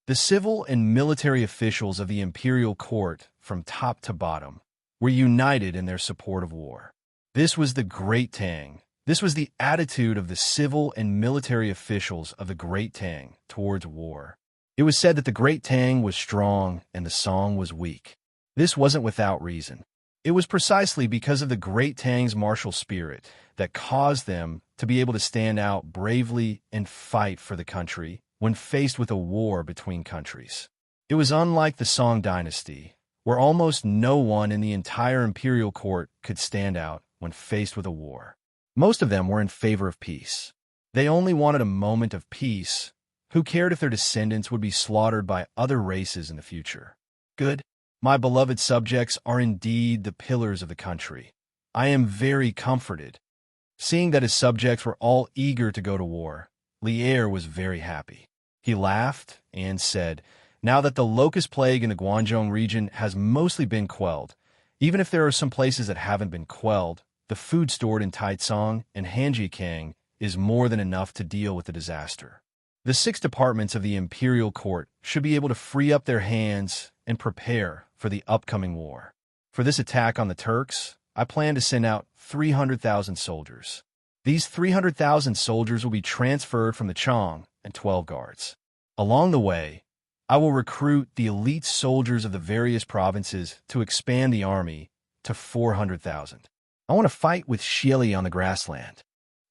S1: The civil and military officials of the imperial court, from top to bottom, were united in their support of war. This was the Great Tang. This was the attitude of the civil and military officials of the Great Tang towards war. It was said that the Great Tang was strong and the Song was weak. This wasn't without reason. It was precisely because of the Great Tang's martial spirit that caused them to be able to stand out bravely and fight for the country when faced with a war between countries. It was unlike the Song dynasty, where almost no one in the entire imperial court could stand out when faced with a war. Most of them were in favor of peace. They only wanted a moment of peace. Who cared if their descendants would be slaughtered by other races in the future? Good. My beloved subjects are indeed the pillars of the country. I am very comforted. Seeing that his subjects were all eager to go to war, Li Er was very happy. He laughed and said, now that the locust plague in the Guangzhou region has mostly been quelled, even if there are some places that haven't been quelled, the food stored in Taicang and Hanjiakang is more than enough to deal with the disaster. The 6 departments of the imperial court should be able to free up their hands and prepare for the upcoming war. For this attack on the Turks, I plan to send out 300,000 soldiers. These 300,000 soldiers will be transferred from the Chang and 12 guards. Along the way, I will recruit the elite soldiers of the various provinces to expand the army to 400,000. I want to fight with Xieli on the grassland.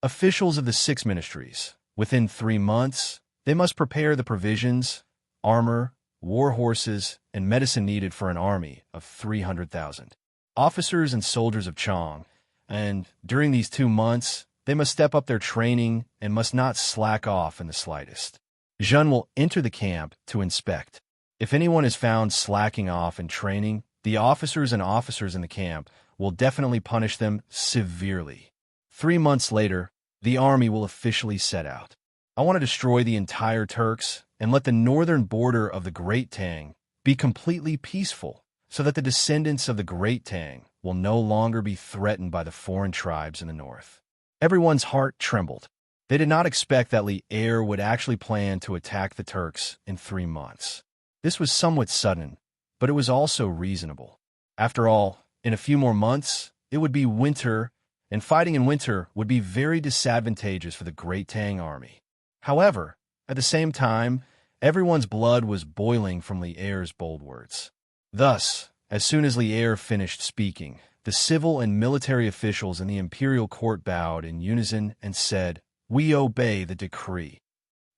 S1: Officials of the 6 ministries, within 3 months, they must prepare the provisions, armor, war horses, and medicine needed for an army of 300,000. Officers and soldiers of Chang, and during these 2 months, they must step up their training and must not slack off in the slightest. Zhen will enter the camp to inspect. If anyone is found slacking off in training, the officers in the camp will definitely punish them severely. 3 months later, the army will officially set out. I want to destroy the entire Turks and let the northern border of the Great Tang be completely peaceful so that the descendants of the Great Tang will no longer be threatened by the foreign tribes in the north. Everyone's heart trembled. They did not expect that Li Er would actually plan to attack the Turks in 3 months. This was somewhat sudden, but it was also reasonable. After all, in a few more months, it would be winter, and fighting in winter would be very disadvantageous for the Great Tang army. However, at the same time, Everyone's blood was boiling from Li Er's bold words. Thus, as soon as Li Er finished speaking, the civil and military officials in the imperial court bowed in unison and said, "We obey the decree."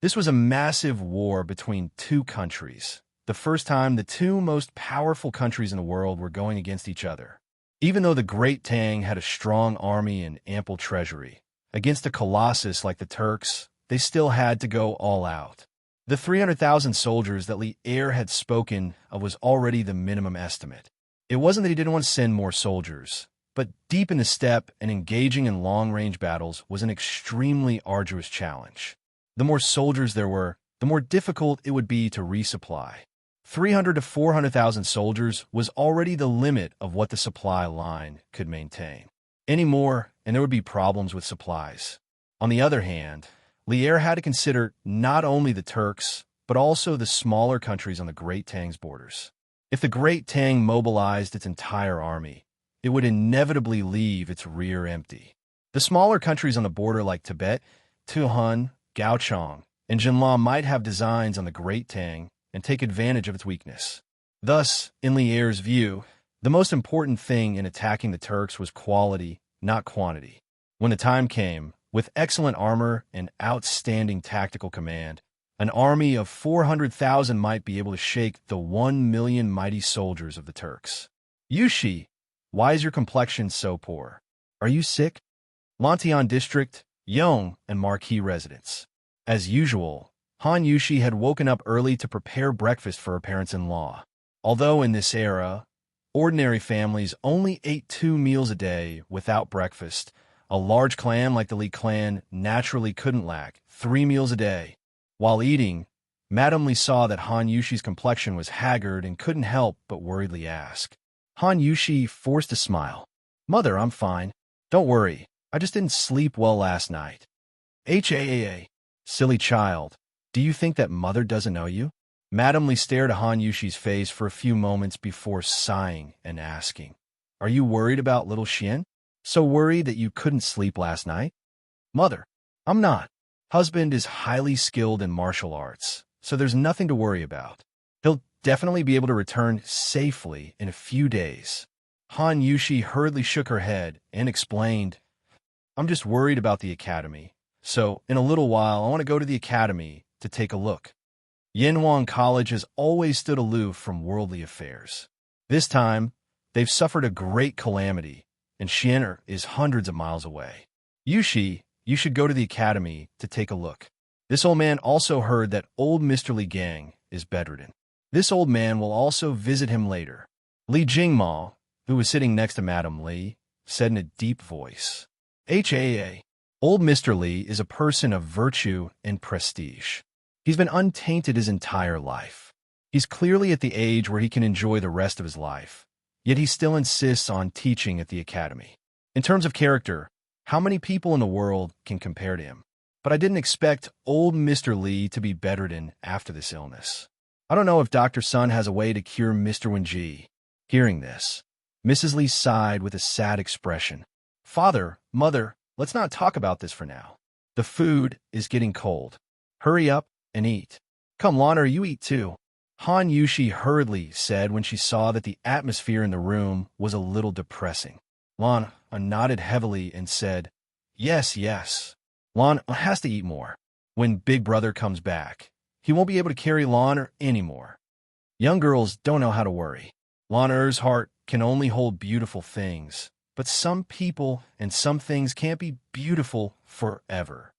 S1: This was a massive war between two countries, the first time the two most powerful countries in the world were going against each other. Even though the Great Tang had a strong army and ample treasury, against a colossus like the Turks, they still had to go all out. The 300,000 soldiers that Li Er had spoken of was already the minimum estimate. It wasn't that he didn't want to send more soldiers, but deep in the steppe and engaging in long-range battles was an extremely arduous challenge. The more soldiers there were, the more difficult it would be to resupply. 300 to 400,000 soldiers was already the limit of what the supply line could maintain. Any more, and there would be problems with supplies. On the other hand, Li Er had to consider not only the Turks, but also the smaller countries on the Great Tang's borders. If the Great Tang mobilized its entire army, it would inevitably leave its rear empty. The smaller countries on the border like Tibet, Tuhun, Gaochong, and Jinla might have designs on the Great Tang and take advantage of its weakness. Thus, in Li Er's view, the most important thing in attacking the Turks was quality, not quantity. When the time came, with excellent armor and outstanding tactical command, an army of 400,000 might be able to shake the 1 million mighty soldiers of the Turks. Yushi, why is your complexion so poor? Are you sick? Lantian District, Yong, and Marquis residence. As usual, Han Yushi had woken up early to prepare breakfast for her parents-in-law. Although in this era, ordinary families only ate 2 meals a day without breakfast, a large clan like the Li clan naturally couldn't lack 3 meals a day. While eating, Madame Li saw that Han Yushi's complexion was haggard and couldn't help but worriedly ask. Han Yushi forced a smile. "Mother, I'm fine. Don't worry, I just didn't sleep well last night." "Haa, silly child, do you think that mother doesn't know you?" Madame Li stared at Han Yushi's face for a few moments before sighing and asking, "Are you worried about little Xian? So worried that you couldn't sleep last night?" "Mother, I'm not. Husband is highly skilled in martial arts, so there's nothing to worry about. He'll definitely be able to return safely in a few days." Han Yushi hurriedly shook her head and explained, "I'm just worried about the academy, so in a little while I want to go to the academy to take a look." Yanhuang College has always stood aloof from worldly affairs. This time, they've suffered a great calamity, and Xian is hundreds of miles away. "Yushi, you should go to the academy to take a look." This old man also heard that old Mr. Li Gang is bedridden. This old man will also visit him later. Li Jingma, who was sitting next to Madame Li, said in a deep voice, "Haa, old Mr. Li is a person of virtue and prestige. He's been untainted his entire life. He's clearly at the age where he can enjoy the rest of his life, yet he still insists on teaching at the academy. In terms of character, how many people in the world can compare to him? But I didn't expect old Mr. Li to be bedridden after this illness. I don't know if Dr. Sun has a way to cure Mr. Wenji." Hearing this, Mrs. Li sighed with a sad expression. "Father, mother, let's not talk about this for now. The food is getting cold. Hurry up and eat. Come, Lana, you eat too." Han Yushi hurriedly said when she saw that the atmosphere in the room was a little depressing. Lana nodded heavily and said, "Yes, yes. Lana has to eat more. When Big Brother comes back, he won't be able to carry Lana anymore. Young girls don't know how to worry. Lana's heart can only hold beautiful things, but some people and some things can't be beautiful forever.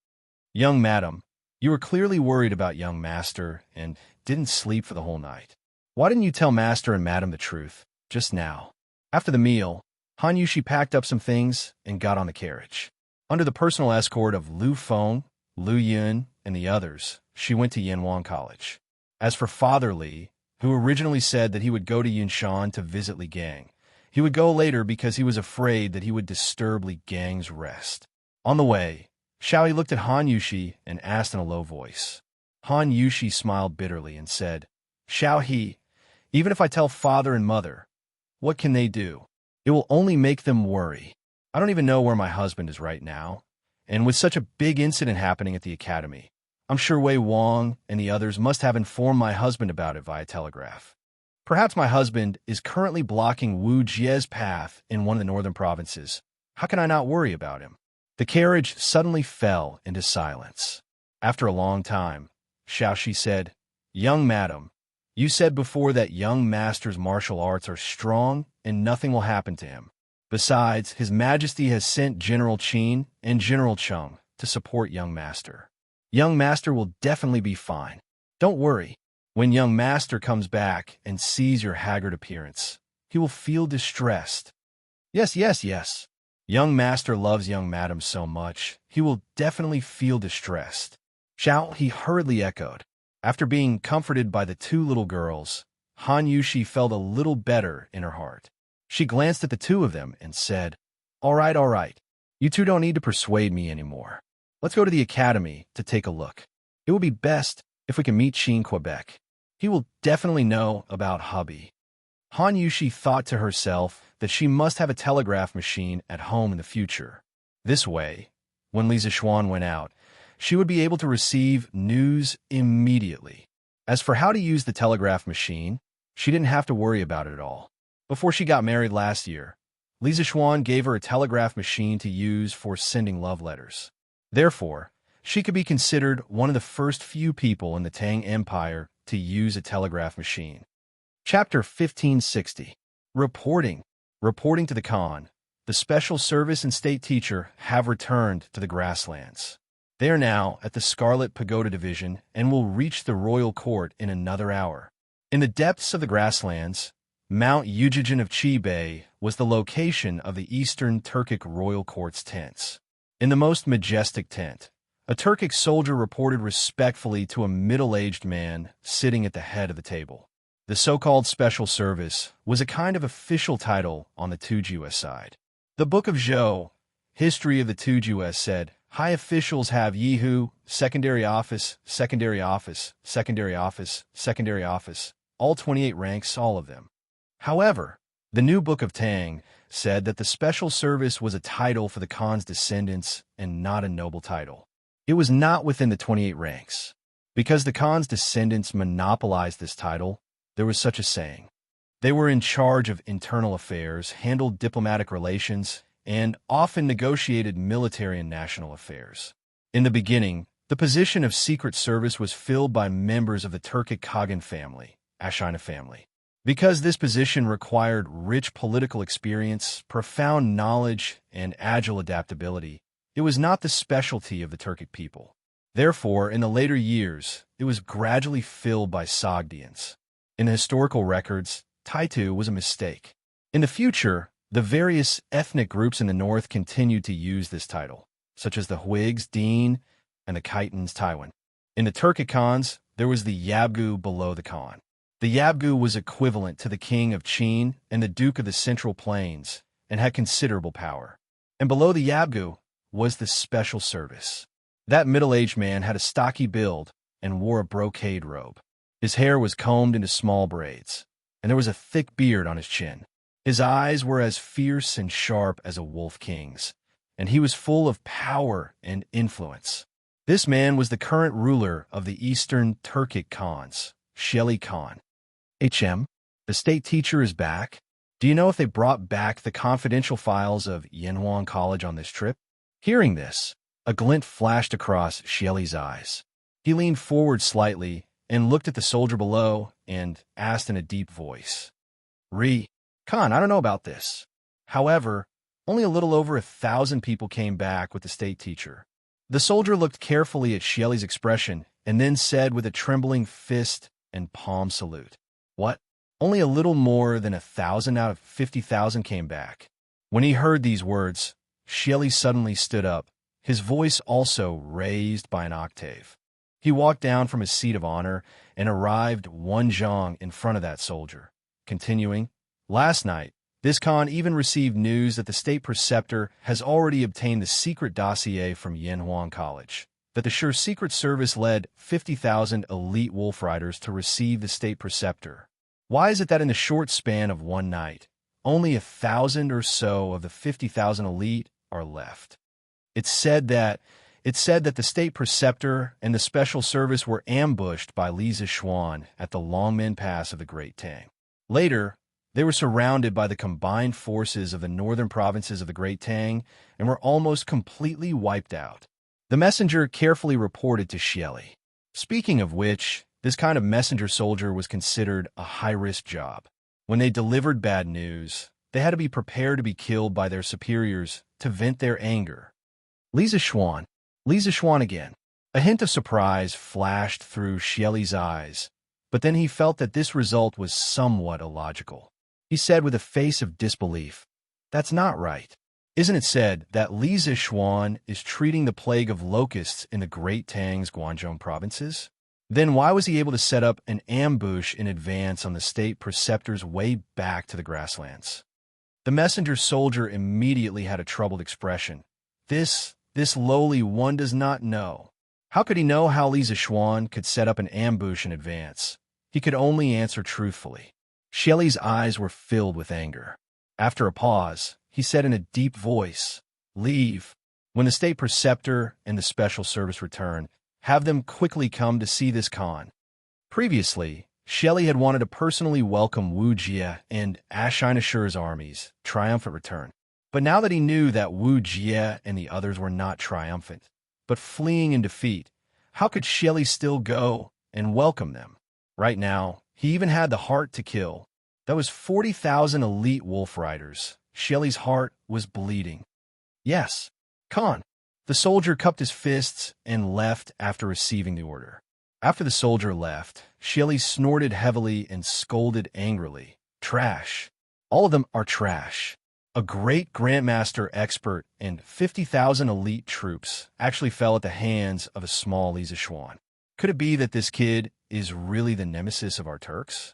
S1: Young madam, you were clearly worried about young master and didn't sleep for the whole night. Why didn't you tell master and madam the truth just now?" After the meal, Han Yushi packed up some things and got on the carriage. Under the personal escort of Lu Feng, Lu Yun, and the others, she went to Yanhuang College. As for Father Li, who originally said that he would go to Yunshan to visit Li Gang, he would go later because he was afraid that he would disturb Li Gang's rest. On the way, Xiaoyi looked at Han Yushi and asked in a low voice. Han Yushi smiled bitterly and said, "Xiaoyi, even if I tell father and mother, what can they do? It will only make them worry. I don't even know where my husband is right now, and with such a big incident happening at the academy, I'm sure Wei Wang and the others must have informed my husband about it via telegraph. Perhaps my husband is currently blocking Wu Jie's path in one of the northern provinces. How can I not worry about him? The carriage suddenly fell into silence. After a long time, Xiaoxi said, "Young madam, you said before that young master's martial arts are strong and nothing will happen to him. Besides, His Majesty has sent General Qin and General Cheng to support young master. Young master will definitely be fine. Don't worry. When young master comes back and sees your haggard appearance, he will feel distressed." Yes, yes, yes. Young master loves young madam so much, he will definitely feel distressed. He hurriedly echoed. After being comforted by the two little girls, Han Yushi felt a little better in her heart. She glanced at the two of them and said, all right. You two don't need to persuade me anymore. Let's go to the academy to take a look. It would be best if we can meet Qin Quebec. He will definitely know about hubby." Han Yushi thought to herself that she must have a telegraph machine at home in the future. This way, when Li Zixuan went out, she would be able to receive news immediately. As for how to use the telegraph machine, she didn't have to worry about it at all. Before she got married last year, Li Zixuan gave her a telegraph machine to use for sending love letters. Therefore, she could be considered one of the first few people in the Tang Empire to use a telegraph machine. Chapter 1560. Reporting. Reporting to the Khan. The Special Service and State Teacher have returned to the grasslands. They are now at the Scarlet Pagoda Division and will reach the royal court in another hour. In the depths of the grasslands, Mount Yujijin of Qibei was the location of the Eastern Turkic royal court's tents. In the most majestic tent, a Turkic soldier reported respectfully to a middle-aged man sitting at the head of the table. The so-called Special Service was a kind of official title on the Tujue side. The Book of Zhou, History of the Tujue, said, high officials have Yihu, secondary office, secondary office, secondary office, secondary office, all 28 ranks, all of them. However, the new Book of Tang said that the Special Service was a title for the Khan's descendants and not a noble title. It was not within the 28 ranks. Because the Khan's descendants monopolized this title, there was such a saying. They were in charge of internal affairs, handled diplomatic relations, and often negotiated military and national affairs. In the beginning, the position of Secret Service was filled by members of the Turkic Kagan family, Ashina family. Because this position required rich political experience, profound knowledge, and agile adaptability, it was not the specialty of the Turkic people. Therefore, in the later years, it was gradually filled by Sogdians. In the historical records, Taitu was a mistake. In the future, the various ethnic groups in the north continued to use this title, such as the Huigs, Deen, and the Khitans, Taiwan. In the Turkic Khans, there was the Yabgu below the Khan. The Yabgu was equivalent to the king of Qin and the duke of the Central Plains, and had considerable power. And below the Yabgu was the Special Service. That middle-aged man had a stocky build and wore a brocade robe. His hair was combed into small braids, and there was a thick beard on his chin. His eyes were as fierce and sharp as a wolf king's, and he was full of power and influence. This man was the current ruler of the Eastern Turkic Khans, Sheli Khan. The state teacher is back. Do you know if they brought back the confidential files of Yanhuang College on this trip? Hearing this, a glint flashed across Sheli's eyes. He leaned forward slightly and looked at the soldier below and asked in a deep voice, Khan, I don't know about this. However, only a little over 1,000 people came back with the state teacher. The soldier looked carefully at Sheli's expression and then said with a trembling fist and palm salute, What? Only a little more than 1,000 out of 50,000 came back. When he heard these words, Sheli suddenly stood up, his voice also raised by an octave. He walked down from his seat of honor and arrived one zhang in front of that soldier, continuing, Last night, this Khan even received news that the state preceptor has already obtained the secret dossier from Yanhuang College, that the Sure Secret Service led 50,000 elite wolf riders to receive the state preceptor. Why is it that in the short span of one night, only 1,000 or so of the 50,000 elite are left? It's said that It said that the state preceptor and the special service were ambushed by Li Zishuan at the Longmen Pass of the Great Tang. Later, they were surrounded by the combined forces of the northern provinces of the Great Tang and were almost completely wiped out. The messenger carefully reported to Xieli. Speaking of which, this kind of messenger soldier was considered a high-risk job. When they delivered bad news, they had to be prepared to be killed by their superiors to vent their anger. Li Zishuan again. A hint of surprise flashed through Xieli's eyes, but then he felt that this result was somewhat illogical. He said with a face of disbelief, "That's not right. Isn't it said that Li Zishuan is treating the plague of locusts in the Great Tang's Guangzhou provinces? Then why was he able to set up an ambush in advance on the state preceptor's way back to the grasslands?" The messenger soldier immediately had a troubled expression. This lowly one does not know. How could he know how Li Zishuan could set up an ambush in advance? He could only answer truthfully. Xieli's eyes were filled with anger. After a pause, he said in a deep voice, "Leave. When the state preceptor and the special service return, have them quickly come to see this Khan." Previously, Xieli had wanted to personally welcome Wuxia and Ashinasher's army's triumphant return. But now that he knew that Wuxia and the others were not triumphant, but fleeing in defeat, how could Xieli still go and welcome them? Right now, he even had the heart to kill. That was 40,000 elite wolf riders. Xieli's heart was bleeding. "Yes, Khan." The soldier cupped his fists and left after receiving the order. After the soldier left, Xieli snorted heavily and scolded angrily. "Trash. All of them are trash." A great Grandmaster expert and 50,000 elite troops actually fell at the hands of a small Li Zishuan. Could it be that this kid is really the nemesis of our Turks?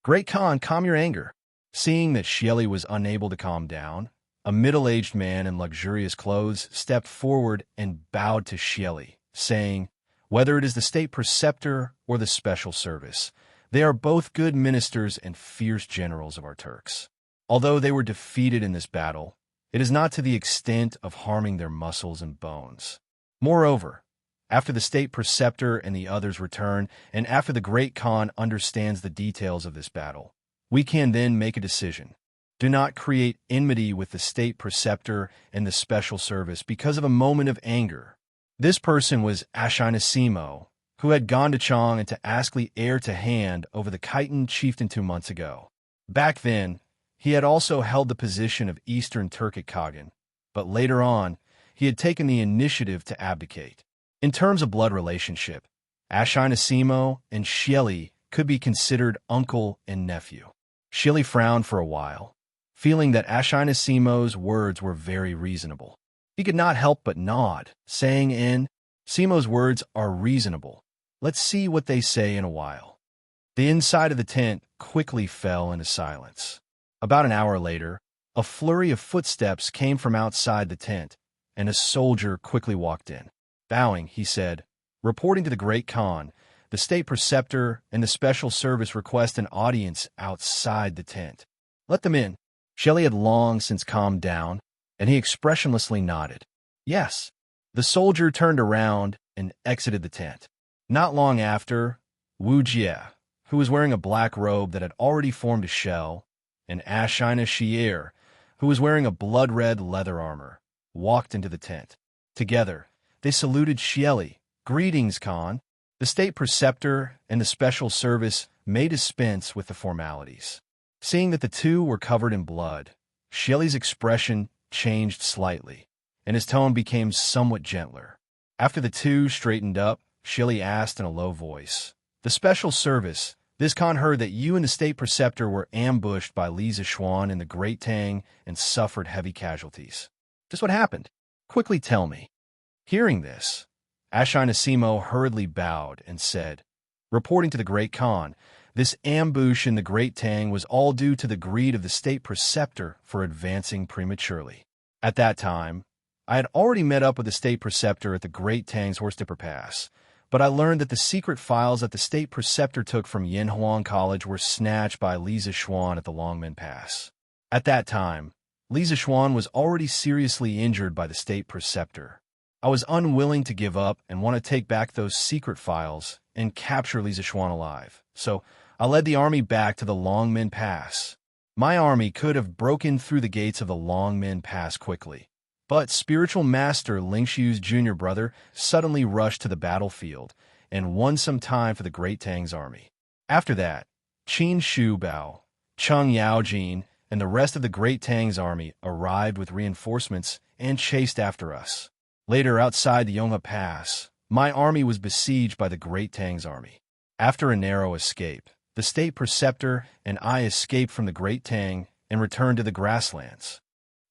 S1: "Great Khan, calm your anger." Seeing that Xieli was unable to calm down, a middle-aged man in luxurious clothes stepped forward and bowed to Xieli, saying, "Whether it is the state preceptor or the special service, they are both good ministers and fierce generals of our Turks. Although they were defeated in this battle, it is not to the extent of harming their muscles and bones. Moreover, after the state preceptor and the others return, and after the great Khan understands the details of this battle, we can then make a decision. Do not create enmity with the state preceptor and the special service because of a moment of anger." This person was Ashinasimo, who had gone to Chang and to ask the heir to hand over the Khitan chieftain 2 months ago. Back then, he had also held the position of Eastern Turkic Khagan, but later on, he had taken the initiative to abdicate. In terms of blood relationship, Ashinasimo and Xieli could be considered uncle and nephew. Xieli frowned for a while, feeling that Ashinasimo's words were very reasonable. He could not help but nod, saying Simo's words are reasonable. Let's see what they say in a while." The inside of the tent quickly fell into silence. About an hour later, a flurry of footsteps came from outside the tent, and a soldier quickly walked in. Bowing, he said, "Reporting to the Great Khan, the state preceptor and the special service request an audience outside the tent." "Let them in." Xieli had long since calmed down, and he expressionlessly nodded. "Yes." The soldier turned around and exited the tent. Not long after, Wuxia, who was wearing a black robe that had already formed a shell, and Ashinasher, who was wearing a blood-red leather armor, walked into the tent. Together, they saluted Xieli. "Greetings, Khan." The state preceptor and the special service may dispense with the formalities. Seeing that the two were covered in blood, Xieli's expression changed slightly, and his tone became somewhat gentler. After the two straightened up, Xieli asked in a low voice, "The special service, this Khan heard that you and the state preceptor were ambushed by Li Zishuan in the Great Tang and suffered heavy casualties. Just what happened? Quickly tell me." Hearing this, Ashinasimo hurriedly bowed and said, "Reporting to the Great Khan, this ambush in the Great Tang was all due to the greed of the state preceptor for advancing prematurely. At that time, I had already met up with the state preceptor at the Great Tang's Horstipper Pass, but I learned that the secret files that the state preceptor took from Yanhuang College were snatched by Li Zishuan at the Longmen Pass. At that time, Li Zishuan was already seriously injured by the state preceptor. I was unwilling to give up and want to take back those secret files and capture Li Zixuan alive. So I led the army back to the Longmen Pass. My army could have broken through the gates of the Longmen Pass quickly, but spiritual master Ling Xiu's junior brother suddenly rushed to the battlefield and won some time for the Great Tang's army. After that, Qin Shu Bao, Cheng Yaojin, and the rest of the Great Tang's army arrived with reinforcements and chased after us. Later, outside the Yonghe Pass, my army was besieged by the Great Tang's army. After a narrow escape, the state preceptor and I escaped from the Great Tang and returned to the grasslands.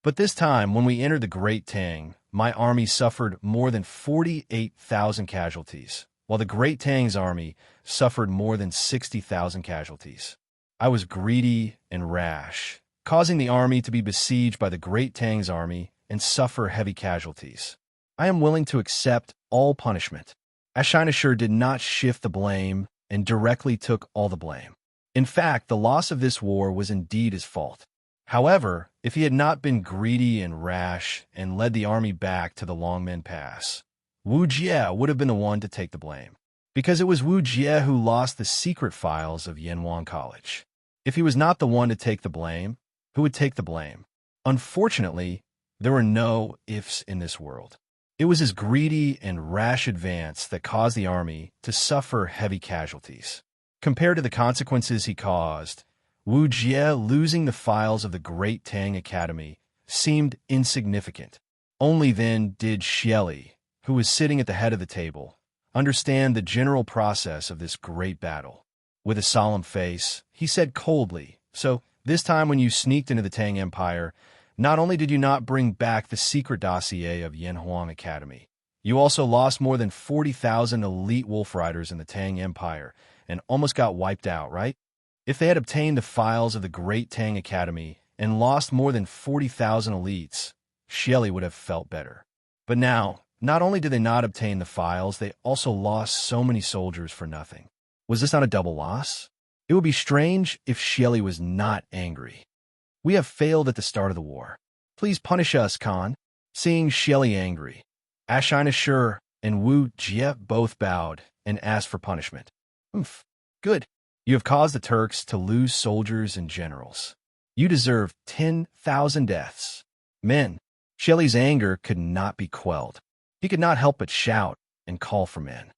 S1: But this time, when we entered the Great Tang, my army suffered more than 48,000 casualties, while the Great Tang's army suffered more than 60,000 casualties. I was greedy and rash, causing the army to be besieged by the Great Tang's army and suffer heavy casualties. I am willing to accept all punishment. Xianxia did not shift the blame and directly took all the blame. In fact, the loss of this war was indeed his fault. However, if he had not been greedy and rash and led the army back to the Longmen Pass, Wuxia would have been the one to take the blame, because it was Wuxia who lost the secret files of Yanwan College. If he was not the one to take the blame, who would take the blame? Unfortunately, there were no ifs in this world. It was his greedy and rash advance that caused the army to suffer heavy casualties. Compared to the consequences he caused, Wuxia losing the files of the Great Tang Academy seemed insignificant. Only then did Xieli, who was sitting at the head of the table, understand the general process of this great battle. With a solemn face, he said coldly, "So, this time when you sneaked into the Tang Empire, not only did you not bring back the secret dossier of Yanhuang Academy, you also lost more than 40,000 elite wolf riders in the Tang Empire and almost got wiped out, right? If they had obtained the files of the Great Tang Academy and lost more than 40,000 elites, Xieli would have felt better. But now, not only did they not obtain the files, they also lost so many soldiers for nothing. Was this not a double loss? It would be strange if Xieli was not angry. We have failed at the start of the war. Please punish us, Khan." Seeing Xieli angry, Xianxia and Wuxia both bowed and asked for punishment. Good. You have caused the Turks to lose soldiers and generals. You deserve 10,000 deaths. Men, Xieli's anger could not be quelled. He could not help but shout and call for men.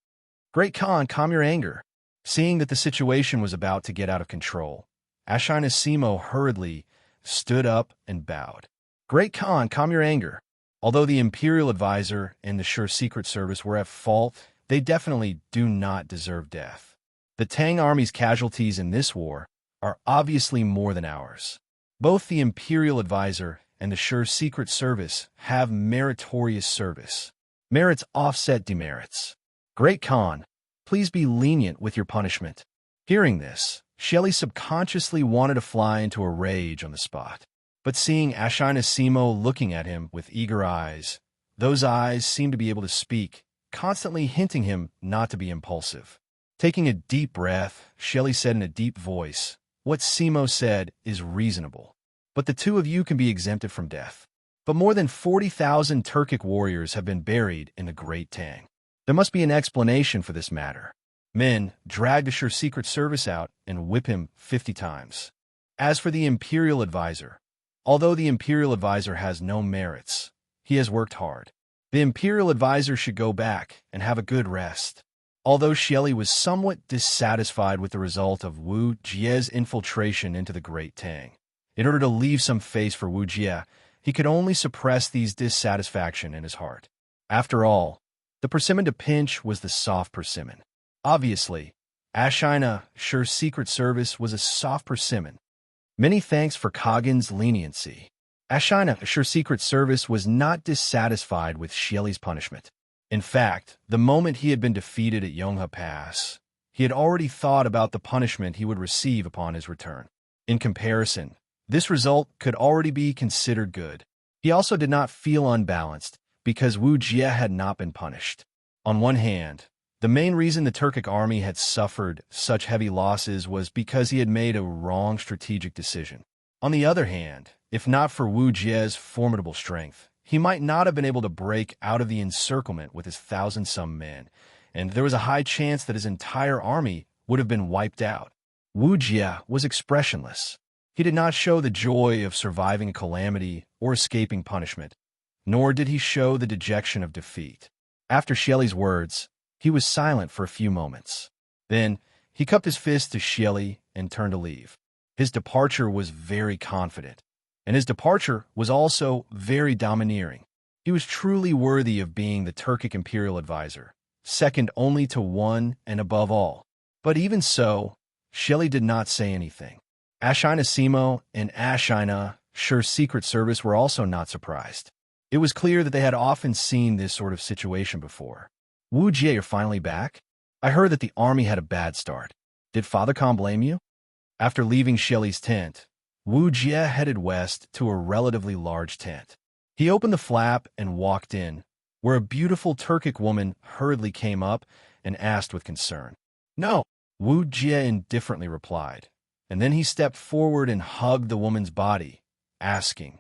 S1: "Great Khan, calm your anger." Seeing that the situation was about to get out of control, Xianxia hurriedly stood up and bowed. "Great Khan, calm your anger. Although the Imperial Advisor and the Sure Secret Service were at fault, they definitely do not deserve death. The Tang Army's casualties in this war are obviously more than ours. Both the Imperial Advisor and the Sure Secret Service have meritorious service. Merits offset demerits. Great Khan, please be lenient with your punishment." Hearing this, Xieli subconsciously wanted to fly into a rage on the spot. But seeing Xianxia looking at him with eager eyes, those eyes seemed to be able to speak, constantly hinting him not to be impulsive. Taking a deep breath, Xieli said in a deep voice, "What Simo said is reasonable, but the two of you can be exempted from death. But more than 40,000 Turkic warriors have been buried in the Great Tang. There must be an explanation for this matter. Men, drag the Sure Secret Service out and whip him 50 times. As for the Imperial Advisor, although the Imperial Advisor has no merits, he has worked hard. The Imperial Advisor should go back and have a good rest." Although Xieli was somewhat dissatisfied with the result of Wu Jie's infiltration into the Great Tang, in order to leave some face for Wu Jie, he could only suppress these dissatisfaction in his heart. After all, the persimmon to pinch was the soft persimmon. Obviously, Xianxia Sure Secret Service was a soft persimmon. Many thanks for Kagan's leniency. Xianxia Sure Secret Service was not dissatisfied with Xieli's punishment. In fact, the moment he had been defeated at Yonghe Pass, he had already thought about the punishment he would receive upon his return. In comparison, this result could already be considered good. He also did not feel unbalanced because Wu Jie had not been punished. On one hand, the main reason the Turkic army had suffered such heavy losses was because he had made a wrong strategic decision. On the other hand, if not for Wu Jie's formidable strength, he might not have been able to break out of the encirclement with his 1,000-some men, and there was a high chance that his entire army would have been wiped out. Wuxia was expressionless. He did not show the joy of surviving a calamity or escaping punishment, nor did he show the dejection of defeat. After Xieli's words, he was silent for a few moments. Then, he cupped his fist to Xieli and turned to leave. His departure was very confident, and his departure was also very domineering. He was truly worthy of being the Turkic imperial advisor, second only to one and above all. But even so, Xieli did not say anything. Ashina Simo and Ashina Shu's Secret Service were also not surprised. It was clear that they had often seen this sort of situation before. Wuxia, you're finally back? I heard that the army had a bad start. Did Father Khan blame you? After leaving Xieli's tent, Wuxia headed west to a relatively large tent. He opened the flap and walked in, where a beautiful Turkic woman hurriedly came up and asked with concern. No, Wuxia indifferently replied, and then he stepped forward and hugged the woman's body, asking,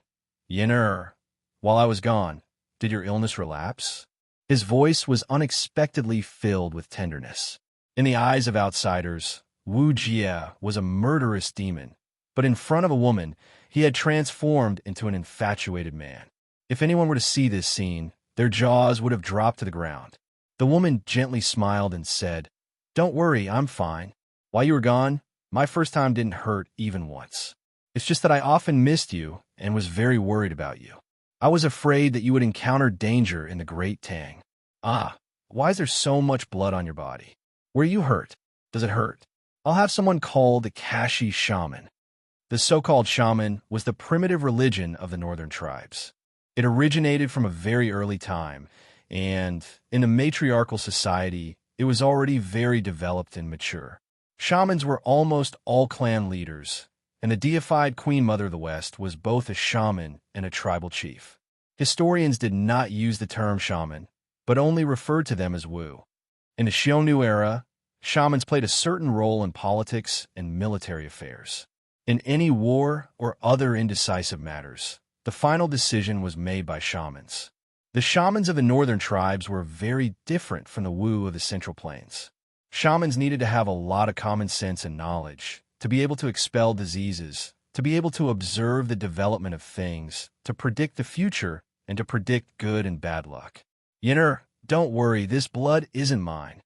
S1: Yen'er, while I was gone, did your illness relapse? His voice was unexpectedly filled with tenderness. In the eyes of outsiders, Wuxia was a murderous demon, but in front of a woman, he had transformed into an infatuated man. If anyone were to see this scene, their jaws would have dropped to the ground. The woman gently smiled and said, Don't worry, I'm fine. While you were gone, my first time didn't hurt even once. It's just that I often missed you and was very worried about you. I was afraid that you would encounter danger in the Great Tang. Ah, why is there so much blood on your body? Were you hurt? Does it hurt? I'll have someone called the Kashi shaman. The so-called shaman was the primitive religion of the northern tribes. It originated from a very early time, and in a matriarchal society, it was already very developed and mature. Shamans were almost all clan leaders, and the deified Queen Mother of the West was both a shaman and a tribal chief. Historians did not use the term shaman, but only referred to them as Wu. In the Xiongnu era, shamans played a certain role in politics and military affairs. In any war or other indecisive matters, the final decision was made by shamans. The shamans of the northern tribes were very different from the Wu of the Central Plains. Shamans needed to have a lot of common sense and knowledge to be able to expel diseases, to be able to observe the development of things, to predict the future, and to predict good and bad luck. Yen'er, don't worry, this blood isn't mine.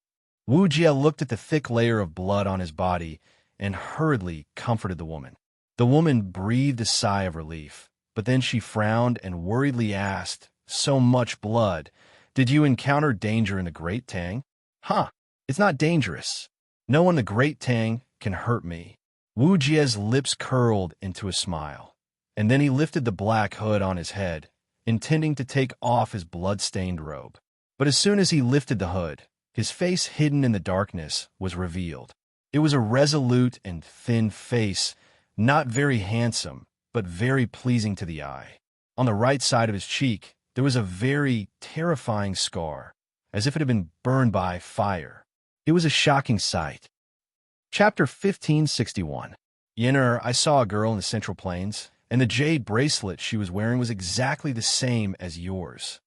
S1: Wuxia looked at the thick layer of blood on his body and hurriedly comforted the woman. The woman breathed a sigh of relief, but then she frowned and worriedly asked, So much blood. Did you encounter danger in the Great Tang? Huh, it's not dangerous. No one in the Great Tang can hurt me. Wujia's lips curled into a smile, and then he lifted the black hood on his head, intending to take off his blood-stained robe. But as soon as he lifted the hood, his face hidden in the darkness was revealed. It was a resolute and thin face, not very handsome, but very pleasing to the eye. On the right side of his cheek, there was a very terrifying scar, as if it had been burned by fire. It was a shocking sight. Chapter 1561. Yen'er, I saw a girl in the Central Plains, and the jade bracelet she was wearing was exactly the same as yours.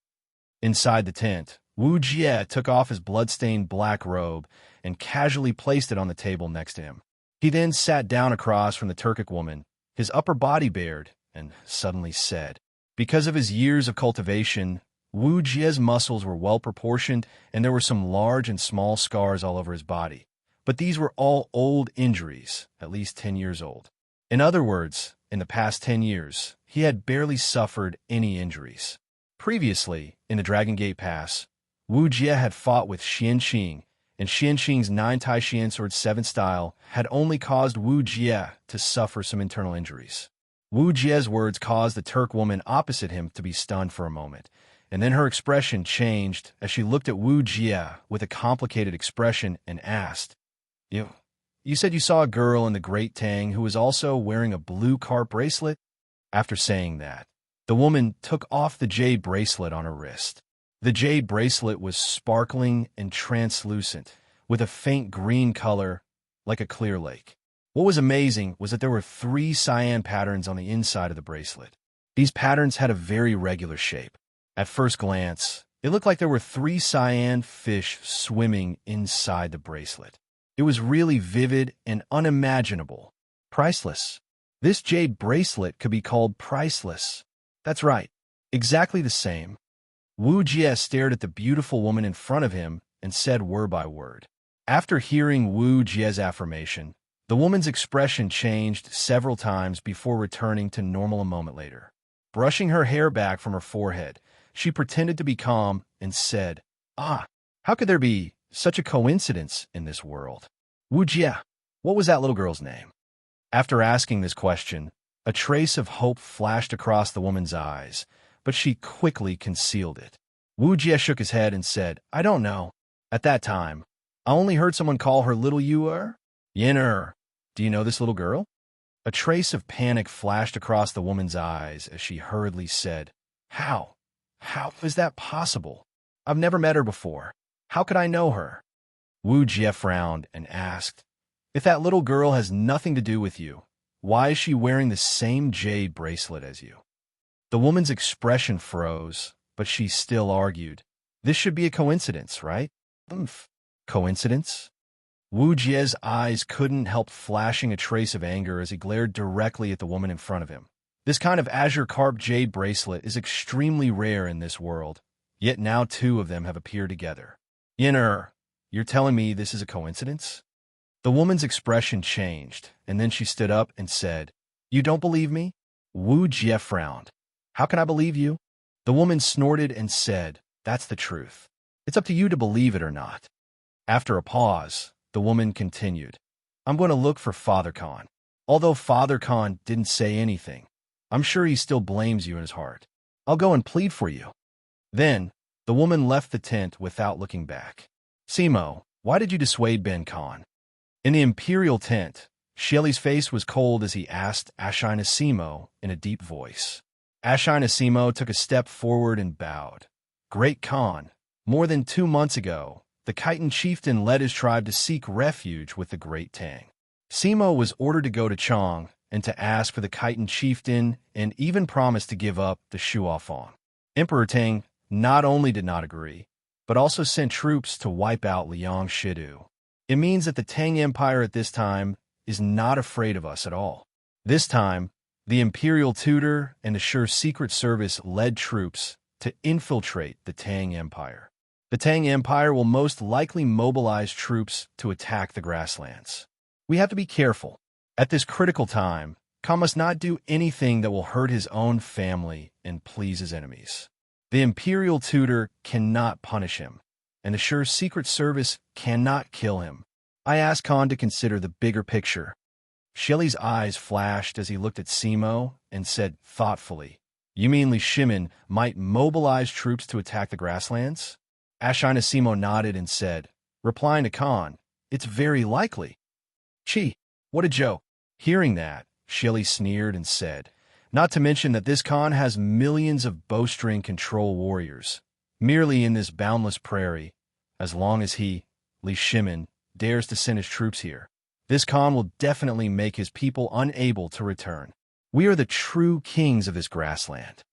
S1: Inside the tent, Wuxia took off his blood-stained black robe and casually placed it on the table next to him. He then sat down across from the Turkic woman, his upper body bared, and suddenly said, Because of his years of cultivation, Wuxia's muscles were well-proportioned, and there were some large and small scars all over his body. But these were all old injuries, at least 10 years old. In other words, in the past 10 years, he had barely suffered any injuries. Previously, in the Dragon Gate Pass, Wuxia had fought with Xianxia, and Xianxia's 9 Tai Xian Sword 7 style had only caused Wuxia to suffer some internal injuries. Wuxia's words caused the Turk woman opposite him to be stunned for a moment, and then her expression changed as she looked at Wuxia with a complicated expression and asked, You said you saw a girl in the Great Tang who was also wearing a blue carp bracelet? After saying that, the woman took off the jade bracelet on her wrist. The jade bracelet was sparkling and translucent, with a faint green color, like a clear lake. What was amazing was that there were 3 cyan patterns on the inside of the bracelet. These patterns had a very regular shape. At first glance, it looked like there were 3 cyan fish swimming inside the bracelet. It was really vivid and unimaginable. Priceless. This jade bracelet could be called priceless. That's right. Exactly the same. Wuxia stared at the beautiful woman in front of him and said word by word. After hearing Wuxia's affirmation, the woman's expression changed several times before returning to normal a moment later. Brushing her hair back from her forehead, she pretended to be calm and said, "Ah, how could there be such a coincidence in this world? Wuxia, what was that little girl's name?" After asking this question, a trace of hope flashed across the woman's eyes, but she quickly concealed it. Wuxia shook his head and said, "I don't know. At that time, I only heard someone call her Little Yuer. Yin. Do you know this little girl?" A trace of panic flashed across the woman's eyes as she hurriedly said, "How? How is that possible? I've never met her before. How could I know her?" Wuxia frowned and asked, "If that little girl has nothing to do with you, why is she wearing the same jade bracelet as you?" The woman's expression froze, but she still argued, "This should be a coincidence, right?" Coincidence? Wuxia's eyes couldn't help flashing a trace of anger as he glared directly at the woman in front of him. This kind of azure carved jade bracelet is extremely rare in this world, yet now 2 of them have appeared together. Yin, you're telling me this is a coincidence? The woman's expression changed, and then she stood up and said, "You don't believe me?" Wuxia frowned. "How can I believe you?" The woman snorted and said, "That's the truth. It's up to you to believe it or not." After a pause, the woman continued, "I'm going to look for Father Khan. Although Father Khan didn't say anything, I'm sure he still blames you in his heart. I'll go and plead for you." Then, the woman left the tent without looking back. "Simo, why did you dissuade Ben Khan?" In the imperial tent, Xieli's face was cold as he asked Xianxia in a deep voice. Xianxia took a step forward and bowed. "Great Khan, more than 2 months ago, the Khitan chieftain led his tribe to seek refuge with the Great Tang. Simo was ordered to go to Chang and to ask for the Khitan chieftain and even promised to give up the Shuafang. Emperor Tang not only did not agree, but also sent troops to wipe out Liang Shidu. It means that the Tang Empire at this time is not afraid of us at all. This time, the imperial tutor and the Sure Secret Service led troops to infiltrate the Tang Empire. The Tang Empire will most likely mobilize troops to attack the grasslands. We have to be careful. At this critical time, Khan must not do anything that will hurt his own family and please his enemies. The imperial tutor cannot punish him, and the Sure Secret Service cannot kill him. I asked Khan to consider the bigger picture." Xieli's eyes flashed as he looked at Simo and said thoughtfully, "You mean Li Shimin might mobilize troops to attack the grasslands?" Xianxia nodded and said, replying to Khan, "It's very likely." "Chi, what a joke." Hearing that, Xieli sneered and said, "Not to mention that this Khan has millions of bowstring control warriors, merely in this boundless prairie. As long as he, Li Shimin, dares to send his troops here, this Khan will definitely make his people unable to return. We are the true kings of this grassland."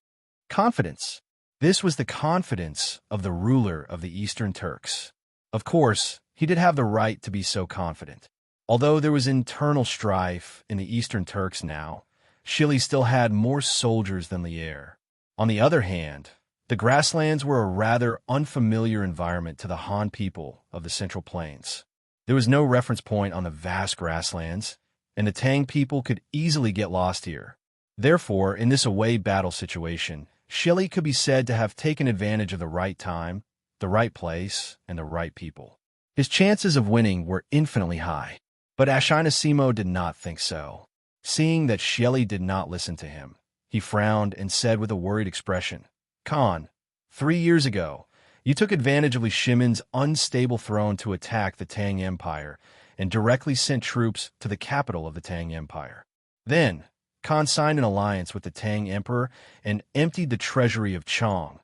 S1: Confidence. This was the confidence of the ruler of the Eastern Turks. Of course, he did have the right to be so confident. Although there was internal strife in the Eastern Turks now, Xieli still had more soldiers than Lier. On the other hand, the grasslands were a rather unfamiliar environment to the Han people of the Central Plains. There was no reference point on the vast grasslands, and the Tang people could easily get lost here. Therefore, in this away battle situation, Xieli could be said to have taken advantage of the right time, the right place, and the right people. His chances of winning were infinitely high, but Xianxia did not think so. Seeing that Xieli did not listen to him, he frowned and said with a worried expression, "Khan, 3 years ago, you took advantage of Li Shimin's unstable throne to attack the Tang Empire and directly sent troops to the capital of the Tang Empire. Then, Khan signed an alliance with the Tang Emperor and emptied the treasury of Chang,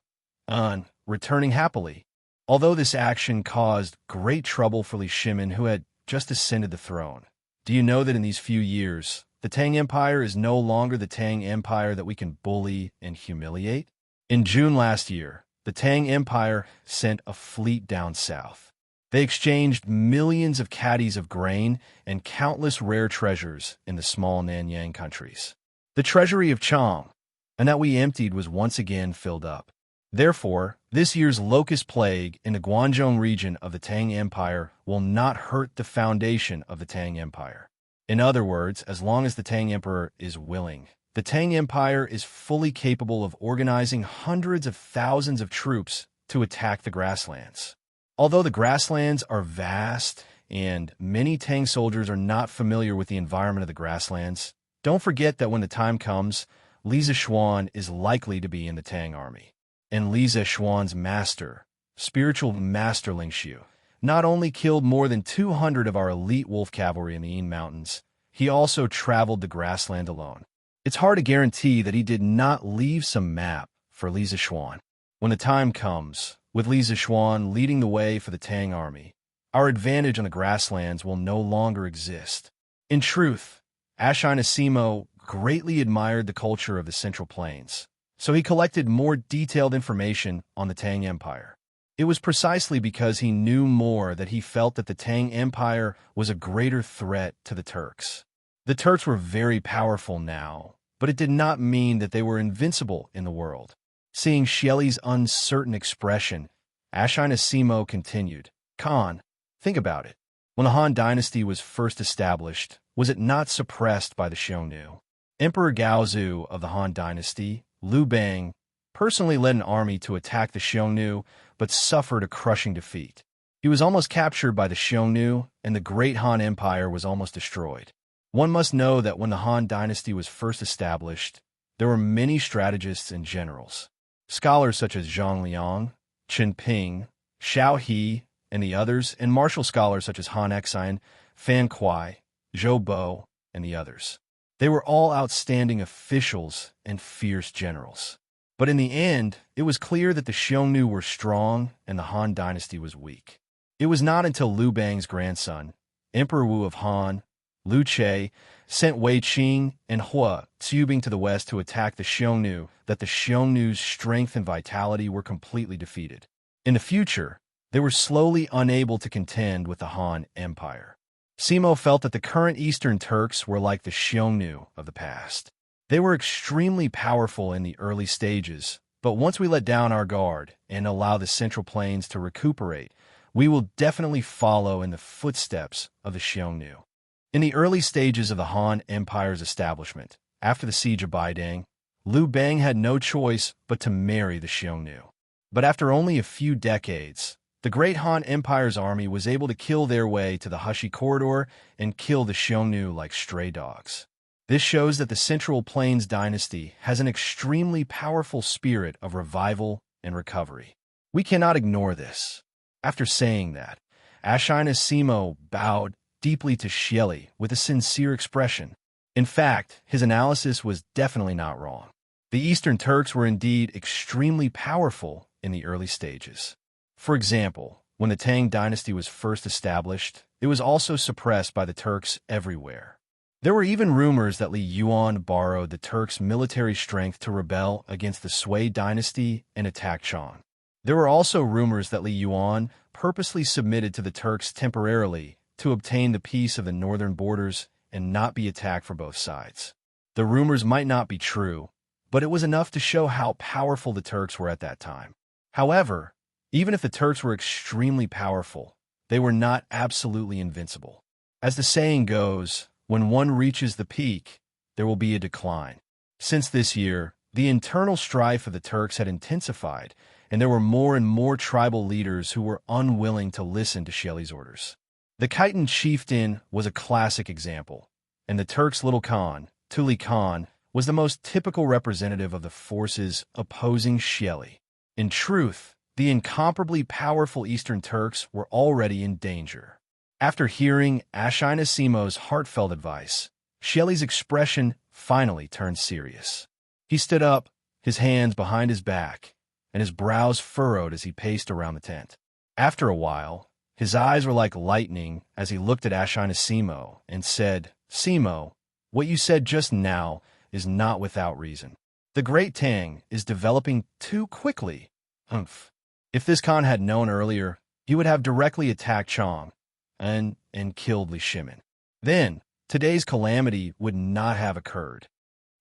S1: returning happily. Although this action caused great trouble for Li Shimin, who had just ascended the throne. Do you know that in these few years, the Tang Empire is no longer the Tang Empire that we can bully and humiliate? In June last year, the Tang Empire sent a fleet down south. They exchanged millions of caddies of grain and countless rare treasures in the small Nanyang countries. The treasury of Chang, and that we emptied, was once again filled up. Therefore, this year's locust plague in the Guangzhou region of the Tang Empire will not hurt the foundation of the Tang Empire. In other words, as long as the Tang Emperor is willing, the Tang Empire is fully capable of organizing hundreds of thousands of troops to attack the grasslands. Although the grasslands are vast and many Tang soldiers are not familiar with the environment of the grasslands, don't forget that when the time comes, Li Zishuan is likely to be in the Tang army. And Li Zishuan's master, spiritual master Xianxia, not only killed more than 200 of our elite wolf cavalry in the Yin Mountains, he also traveled the grassland alone. It's hard to guarantee that he did not leave some map for Li Zishuan. When the time comes, with Li Zishuan leading the way for the Tang army, our advantage on the grasslands will no longer exist. In truth, Xianxia greatly admired the culture of the Central Plains, so he collected more detailed information on the Tang Empire. It was precisely because he knew more that he felt that the Tang Empire was a greater threat to the Turks. The Turks were very powerful now, but it did not mean that they were invincible in the world. Seeing Xieli's uncertain expression, Xianxia continued, "Khan, think about it. When the Han dynasty was first established, was it not suppressed by the Xiongnu? Emperor Gaozu of the Han dynasty, Liu Bang, personally led an army to attack the Xiongnu, but suffered a crushing defeat. He was almost captured by the Xiongnu, and the great Han Empire was almost destroyed. One must know that when the Han dynasty was first established, there were many strategists and generals. Scholars such as Zhang Liang, Chen Ping, Xiao He, and the others, and martial scholars such as Han Xian, Fan Kuai, Zhou Bo, and the others. They were all outstanding officials and fierce generals. But in the end, it was clear that the Xiongnu were strong and the Han dynasty was weak. It was not until Liu Bang's grandson, Emperor Wu of Han, Liu Che, sent Wei Qing and Hua Tubing to the west to attack the Xiongnu that the Xiongnu's strength and vitality were completely defeated. In the future, they were slowly unable to contend with the Han Empire. Simo felt that the current Eastern Turks were like the Xiongnu of the past. They were extremely powerful in the early stages, but once we let down our guard and allow the Central Plains to recuperate, we will definitely follow in the footsteps of the Xiongnu. In the early stages of the Han Empire's establishment, after the siege of Baidang, Liu Bang had no choice but to marry the Xiongnu. But after only a few decades, the great Han Empire's army was able to kill their way to the Hushi corridor and kill the Xiongnu like stray dogs. This shows that the Central Plains dynasty has an extremely powerful spirit of revival and recovery. We cannot ignore this. After saying that, Xianxia bowed deeply to Xieli with a sincere expression. In fact, his analysis was definitely not wrong. The Eastern Turks were indeed extremely powerful in the early stages. For example, when the Tang dynasty was first established, it was also suppressed by the Turks everywhere. There were even rumors that Li Yuan borrowed the Turks' military strength to rebel against the Sui dynasty and attack Chang. There were also rumors that Li Yuan purposely submitted to the Turks temporarily to obtain the peace of the northern borders and not be attacked from both sides. The rumors might not be true, but it was enough to show how powerful the Turks were at that time. However, even if the Turks were extremely powerful, they were not absolutely invincible. As the saying goes, when one reaches the peak, there will be a decline. Since this year, the internal strife of the Turks had intensified, and there were more and more tribal leaders who were unwilling to listen to Xieli's orders. The Khitan chieftain was a classic example, and the Turks' little Khan, Tuli Khan, was the most typical representative of the forces opposing Xieli. In truth, the incomparably powerful Eastern Turks were already in danger. After hearing Xianxia's heartfelt advice, Xieli's expression finally turned serious. He stood up, his hands behind his back, and his brows furrowed as he paced around the tent. After a while, his eyes were like lightning as he looked at Xianxia and said, "Simo, what you said just now is not without reason. The Great Tang is developing too quickly. Humph. If this Khan had known earlier, he would have directly attacked Chong and killed Li Shimin. Then, today's calamity would not have occurred.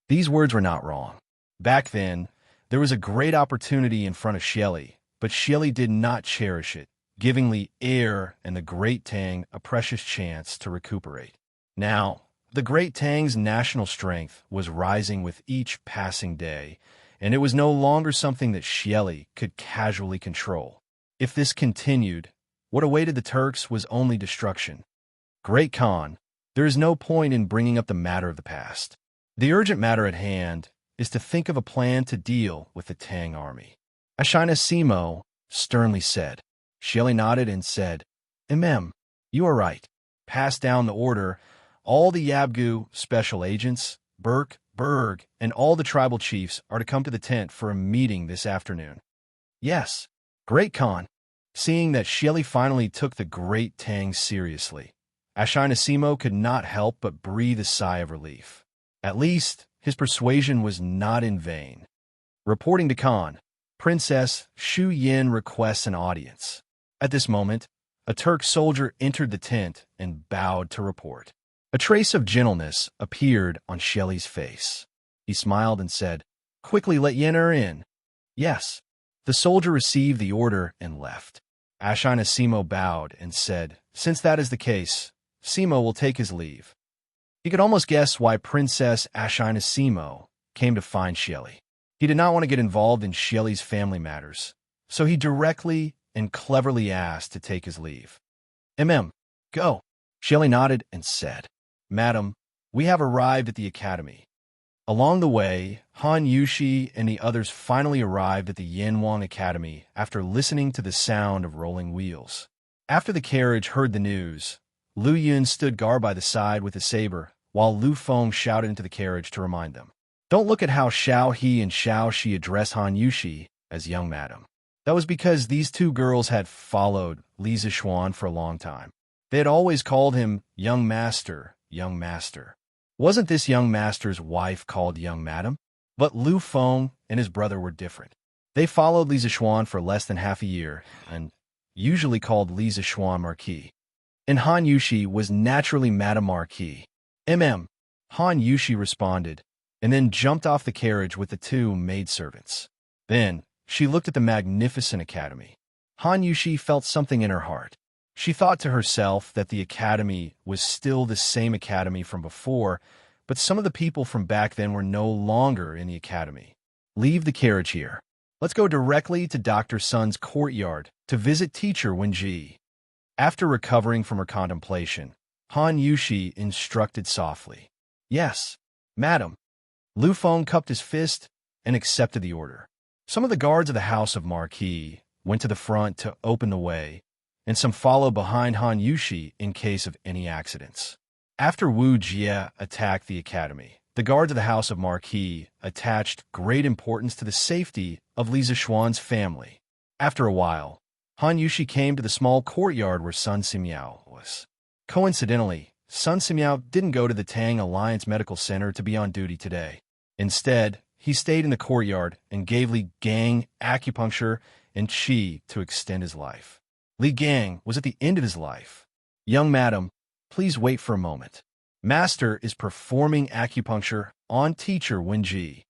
S1: These words were not wrong. Back then, there was a great opportunity in front of Xieli, but Xieli did not cherish it, giving Li heir and the Great Tang a precious chance to recuperate. Now, the Great Tang's national strength was rising with each passing day, and it was no longer something that Xieli could casually control. If this continued, what awaited the Turks was only destruction. Great Khan, there is no point in bringing up the matter of the past. The urgent matter at hand is to think of a plan to deal with the Tang army. Xianxia sternly said. Xieli nodded and said, you are right. Pass down the order. All the Yabgu special agents, Burke, Berg, and all the tribal chiefs are to come to the tent for a meeting this afternoon. Yes, Great Khan. Seeing that Xieli finally took the Great Tang seriously, Xianxia could not help but breathe a sigh of relief. At least, his persuasion was not in vain. Reporting to Khan, Princess Shu Yin requests an audience. At this moment, a Turk soldier entered the tent and bowed to report. A trace of gentleness appeared on Xieli's face. He smiled and said, "Quickly let Yen'er in." Yes. The soldier received the order and left. Xianxia bowed and said, "Since that is the case, Simo will take his leave." He could almost guess why Princess Xianxia came to find Xieli. He did not want to get involved in Xieli's family matters, so he directly and cleverly asked to take his leave. Go. Xieli nodded and said, "Madam, we have arrived at the academy." Along the way, Han Yushi and the others finally arrived at the Yanwang Academy after listening to the sound of rolling wheels. After the carriage heard the news, Lu Yun stood guard by the side with his saber, while Lu Feng shouted into the carriage to remind them. Don't look at how Xiao He and Xiao Shi address Han Yushi as young madam. That was because these two girls had followed Li Zixuan for a long time. They had always called him young master, young master. Wasn't this young master's wife called young madam? But Lu Feng and his brother were different. They followed Li Zixuan for less than half a year, and usually called Li Zixuan Marquis. And Han Yushi was naturally Madame Marquis. Han Yushi responded, and then jumped off the carriage with the two maidservants. Then, she looked at the magnificent academy. Han Yushi felt something in her heart. She thought to herself that the academy was still the same academy from before, but some of the people from back then were no longer in the academy. Leave the carriage here. Let's go directly to Dr. Sun's courtyard to visit teacher Wenji. After recovering from her contemplation, Han Yushi instructed softly. Yes, madam. Lu Feng cupped his fist and accepted the order. Some of the guards of the House of Marquis went to the front to open the way, and some followed behind Han Yushi in case of any accidents. After Wuxia attacked the academy, the guards of the House of Marquis attached great importance to the safety of Li Zixuan's family. After a while, Han Yushi came to the small courtyard where Sun Simiao was. Coincidentally, Sun Simiao didn't go to the Tang Alliance Medical Center to be on duty today. Instead, he stayed in the courtyard and gave Li Gang acupuncture and qi to extend his life. Li Gang was at the end of his life. Young madam, please wait for a moment. Master is performing acupuncture on teacher Wenji.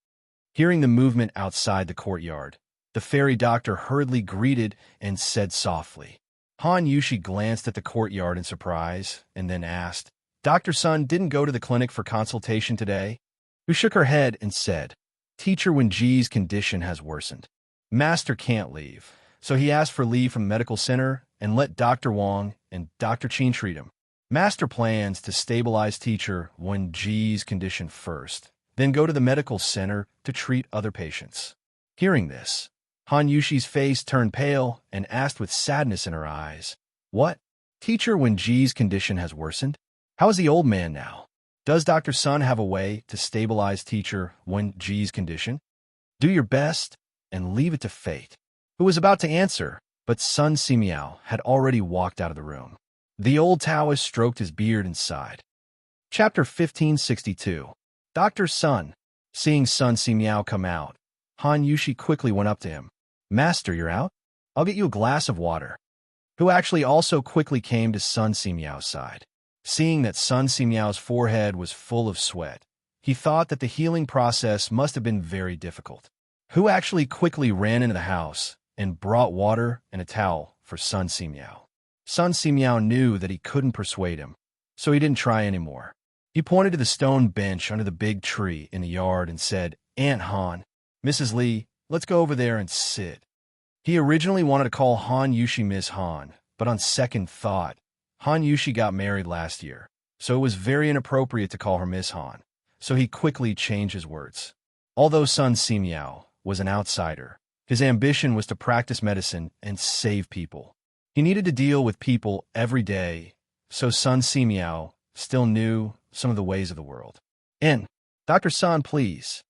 S1: Hearing the movement outside the courtyard, the fairy doctor hurriedly greeted and said softly. Han Yushi glanced at the courtyard in surprise and then asked, Dr. Sun didn't go to the clinic for consultation today? Who shook her head and said, Teacher Wenji's condition has worsened. Master can't leave, so he asked for leave from the medical center and let Dr. Wang and Dr. Qin treat him. Master plans to stabilize teacher Wenji's condition first, then go to the medical center to treat other patients. Hearing this, Han Yushi's face turned pale and asked with sadness in her eyes, What? Teacher Wenji's condition has worsened? How is the old man now? Does Dr. Sun have a way to stabilize teacher Wenji's condition? Do your best and leave it to fate. Who was about to answer, but Sun Simiao had already walked out of the room. The old Taoist stroked his beard and sighed. Chapter 1562. Dr. Sun. Seeing Sun Simiao come out, Han Yushi quickly went up to him. Master, you're out? I'll get you a glass of water. Who actually also quickly came to Sun Simiao's side. Seeing that Sun Simiao's forehead was full of sweat, he thought that the healing process must have been very difficult. Who actually quickly ran into the house and brought water and a towel for Sun Simiao. Sun Simiao knew that he couldn't persuade him, so he didn't try anymore. He pointed to the stone bench under the big tree in the yard and said, Aunt Han, Mrs. Li, let's go over there and sit. He originally wanted to call Han Yushi Miss Han, but on second thought, Han Yushi got married last year, so it was very inappropriate to call her Miss Han, so he quickly changed his words. Although Sun Simiao was an outsider, his ambition was to practice medicine and save people. He needed to deal with people every day, so Sun Simiao still knew some of the ways of the world. Dr. Sun, please.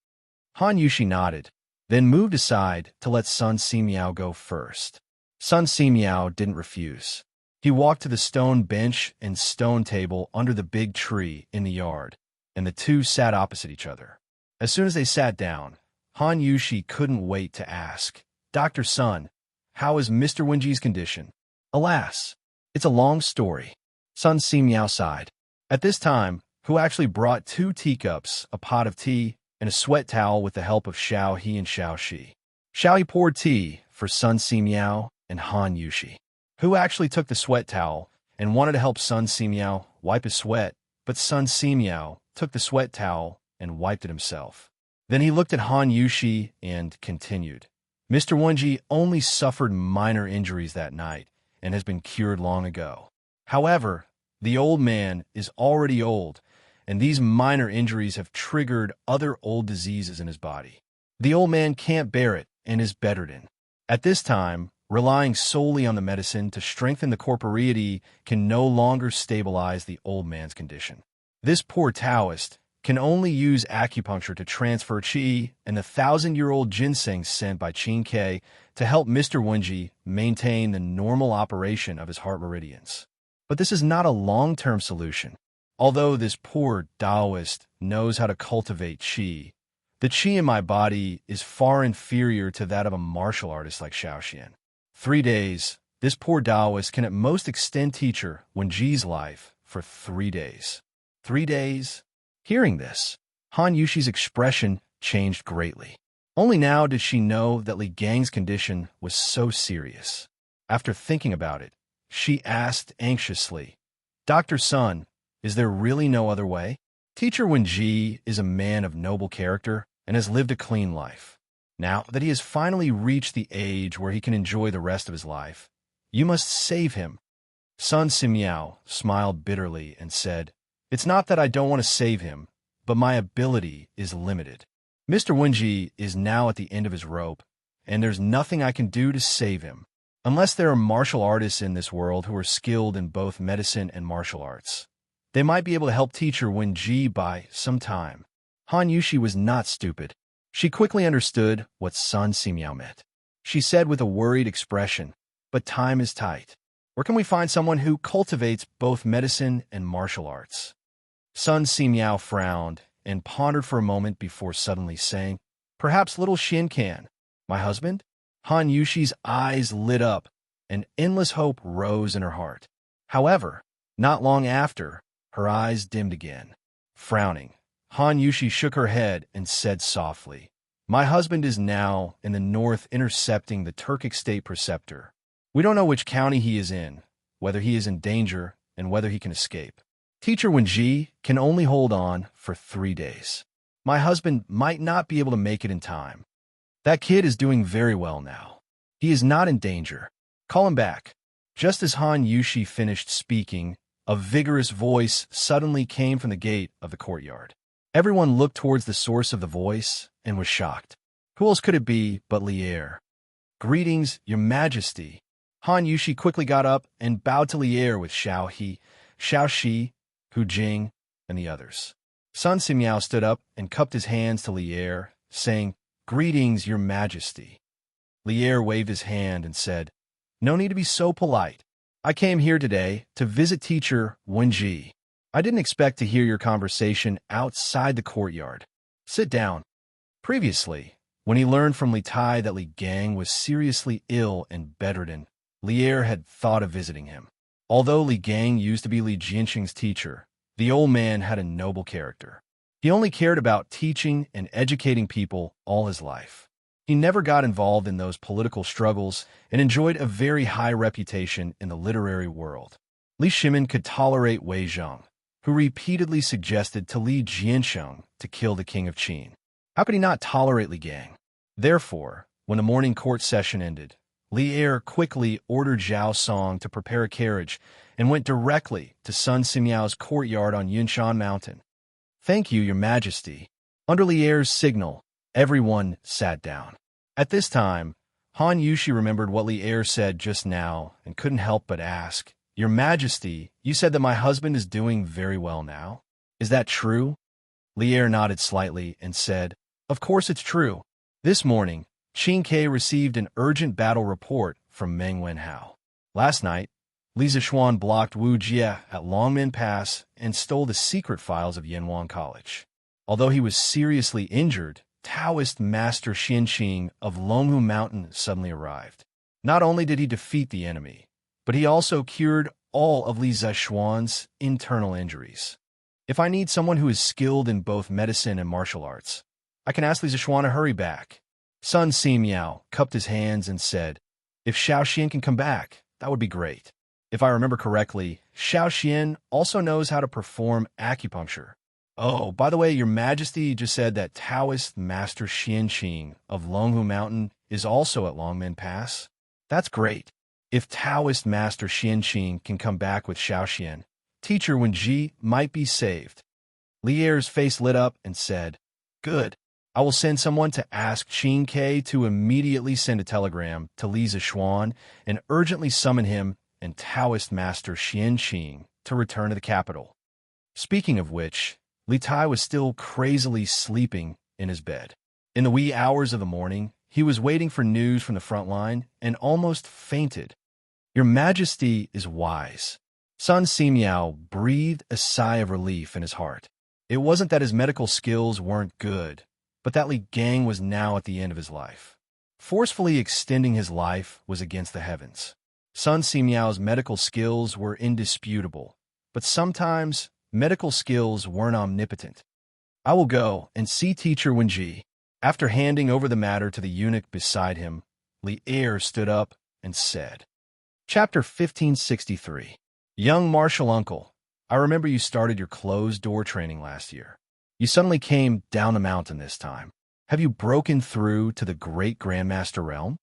S1: Han Yushi nodded, then moved aside to let Sun Simiao go first. Sun Simiao didn't refuse. He walked to the stone bench and stone table under the big tree in the yard, and the two sat opposite each other. As soon as they sat down, Han Yushi couldn't wait to ask, Dr. Sun, how is Mr. Wenji's condition? Alas, it's a long story. Sun Simiao sighed. At this time, Hu actually brought 2 teacups, a pot of tea, and a sweat towel with the help of Xiao He and Xiao Shi. Xiao He poured tea for Sun Simiao and Han Yushi. Hu actually took the sweat towel and wanted to help Sun Simiao wipe his sweat, but Sun Simiao took the sweat towel and wiped it himself. Then he looked at Han Yushi and continued. Mr. Wenji only suffered minor injuries that night and has been cured long ago. However, the old man is already old, and these minor injuries have triggered other old diseases in his body. The old man can't bear it and is bedridden. At this time, relying solely on the medicine to strengthen the corporeity can no longer stabilize the old man's condition. This poor Taoist can only use acupuncture to transfer qi and the 1,000-year-old ginseng sent by Qin Ke to help Mr. Wenji maintain the normal operation of his heart meridians. But this is not a long-term solution. Although this poor Taoist knows how to cultivate qi, the qi in my body is far inferior to that of a martial artist like Xiaoxian. 3 days, this poor Taoist can at most extend teacher Wenji's life for 3 days. 3 days? Hearing this, Han Yushi's expression changed greatly. Only now did she know that Li Gang's condition was so serious. After thinking about it, she asked anxiously, Dr. Sun, is there really no other way? Teacher Wenji is a man of noble character and has lived a clean life. Now that he has finally reached the age where he can enjoy the rest of his life, you must save him. Sun Simiao smiled bitterly and said, It's not that I don't want to save him, but my ability is limited. Mr. Wenji is now at the end of his rope, and there's nothing I can do to save him, unless there are martial artists in this world who are skilled in both medicine and martial arts. They might be able to help teacher Wenji by some time. Han Yushi was not stupid. She quickly understood what Sun Simiao meant. She said with a worried expression, But time is tight. Where can we find someone who cultivates both medicine and martial arts? Sun Simiao frowned and pondered for a moment before suddenly saying, Perhaps little Xin can. My husband? Han Yushi's eyes lit up, and endless hope rose in her heart. However, not long after, her eyes dimmed again. Frowning, Han Yushi shook her head and said softly, My husband is now in the north intercepting the Turkic state preceptor. We don't know which county he is in, whether he is in danger, and whether he can escape. Teacher Wenji can only hold on for 3 days. My husband might not be able to make it in time. That kid is doing very well now. He is not in danger. Call him back. Just as Han Yushi finished speaking, a vigorous voice suddenly came from the gate of the courtyard. Everyone looked towards the source of the voice and was shocked. Who else could it be but Lier? Greetings, Your Majesty. Han Yushi quickly got up and bowed to Lier with Xiao He, Xiao Shi, Hu Jing, and the others. Sun Simiao stood up and cupped his hands to Lier, saying, Greetings, Your Majesty. Lier waved his hand and said, No need to be so polite. I came here today to visit teacher Wenji. I didn't expect to hear your conversation outside the courtyard. Sit down. Previously, when he learned from Li Tai that Li Gang was seriously ill and bedridden, Li Er had thought of visiting him. Although Li Gang used to be Li Jianqing's teacher, the old man had a noble character. He only cared about teaching and educating people all his life. He never got involved in those political struggles and enjoyed a very high reputation in the literary world. Li Shimin could tolerate Wei Zheng, who repeatedly suggested to Li Jiansheng to kill the king of Qin. How could he not tolerate Li Gang? Therefore, when the morning court session ended, Li Er quickly ordered Zhao Song to prepare a carriage and went directly to Sun Simiao's courtyard on Yunshan Mountain. "Thank you, Your Majesty." Under Li Er's signal, everyone sat down. At this time, Han Yushi remembered what Li Er said just now and couldn't help but ask, "Your Majesty, you said that my husband is doing very well now. Is that true?" Li Er nodded slightly and said, "Of course it's true. This morning, Qin Ke received an urgent battle report from Meng Wenhao. Last night, Li Zishuan blocked Wuxia at Longmen Pass and stole the secret files of Yanwan College. Although he was seriously injured, Taoist Master Xianxia of Longhu Mountain suddenly arrived. Not only did he defeat the enemy, but he also cured all of Li Zishuan's internal injuries. If I need someone who is skilled in both medicine and martial arts, I can ask Li Zishuan to hurry back." Sun Simiao cupped his hands and said, "If Xiaoxian can come back, that would be great. If I remember correctly, Xiaoxian also knows how to perform acupuncture. Oh, by the way, Your Majesty just said that Taoist Master Xianxia of Longhu Mountain is also at Longmen Pass. That's great. If Taoist Master Xianxia can come back with Xiaoxian, Teacher Wenji might be saved." Li Er's face lit up and said, "Good. I will send someone to ask Qin Ke to immediately send a telegram to Li Zishuan and urgently summon him and Taoist Master Xianxia to return to the capital." Speaking of which, Li Tai was still crazily sleeping in his bed. In the wee hours of the morning, he was waiting for news from the front line and almost fainted. "Your Majesty is wise." Sun Simiao breathed a sigh of relief in his heart. It wasn't that his medical skills weren't good, but that Li Gang was now at the end of his life. Forcefully extending his life was against the heavens. Sun Simiao's medical skills were indisputable, but sometimes medical skills weren't omnipotent. "I will go and see Teacher Wenji." After handing over the matter to the eunuch beside him, Li Er stood up and said, Chapter 1563. Young martial uncle, I remember you started your closed-door training last year. You suddenly came down the mountain this time. Have you broken through to the great Grandmaster realm?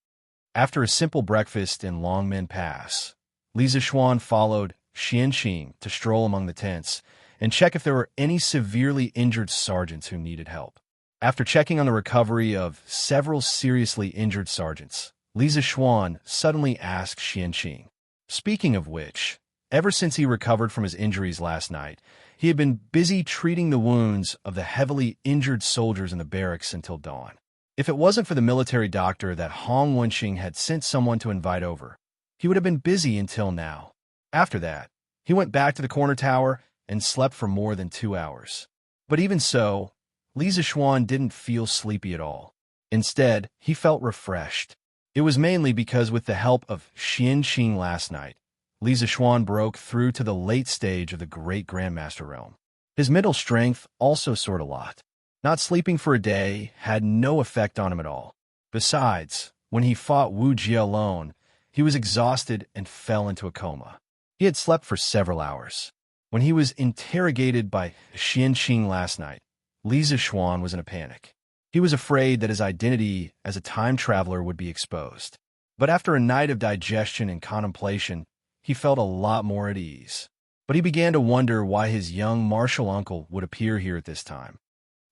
S1: After a simple breakfast in Longmen Pass, Li Zishuan followed Xianxia to stroll among the tents and check if there were any severely injured sergeants who needed help. After checking on the recovery of several seriously injured sergeants, Li Zishuan suddenly asked Xianxia. Speaking of which, ever since he recovered from his injuries last night, he had been busy treating the wounds of the heavily injured soldiers in the barracks until dawn. If it wasn't for the military doctor that Hong Wenxing had sent someone to invite over, he would have been busy until now. After that, he went back to the corner tower and slept for more than 2 hours. But even so, Li Zishuan didn't feel sleepy at all. Instead, he felt refreshed. It was mainly because with the help of Xianxia last night, Li Zishuan broke through to the late stage of the great Grandmaster realm. His mental strength also soared a lot. Not sleeping for a day had no effect on him at all. Besides, when he fought Wu Jie alone, he was exhausted and fell into a coma. He had slept for several hours. When he was interrogated by Xianxia last night, Li Zishuan was in a panic. He was afraid that his identity as a time traveler would be exposed. But after a night of digestion and contemplation, he felt a lot more at ease. But he began to wonder why his young martial uncle would appear here at this time.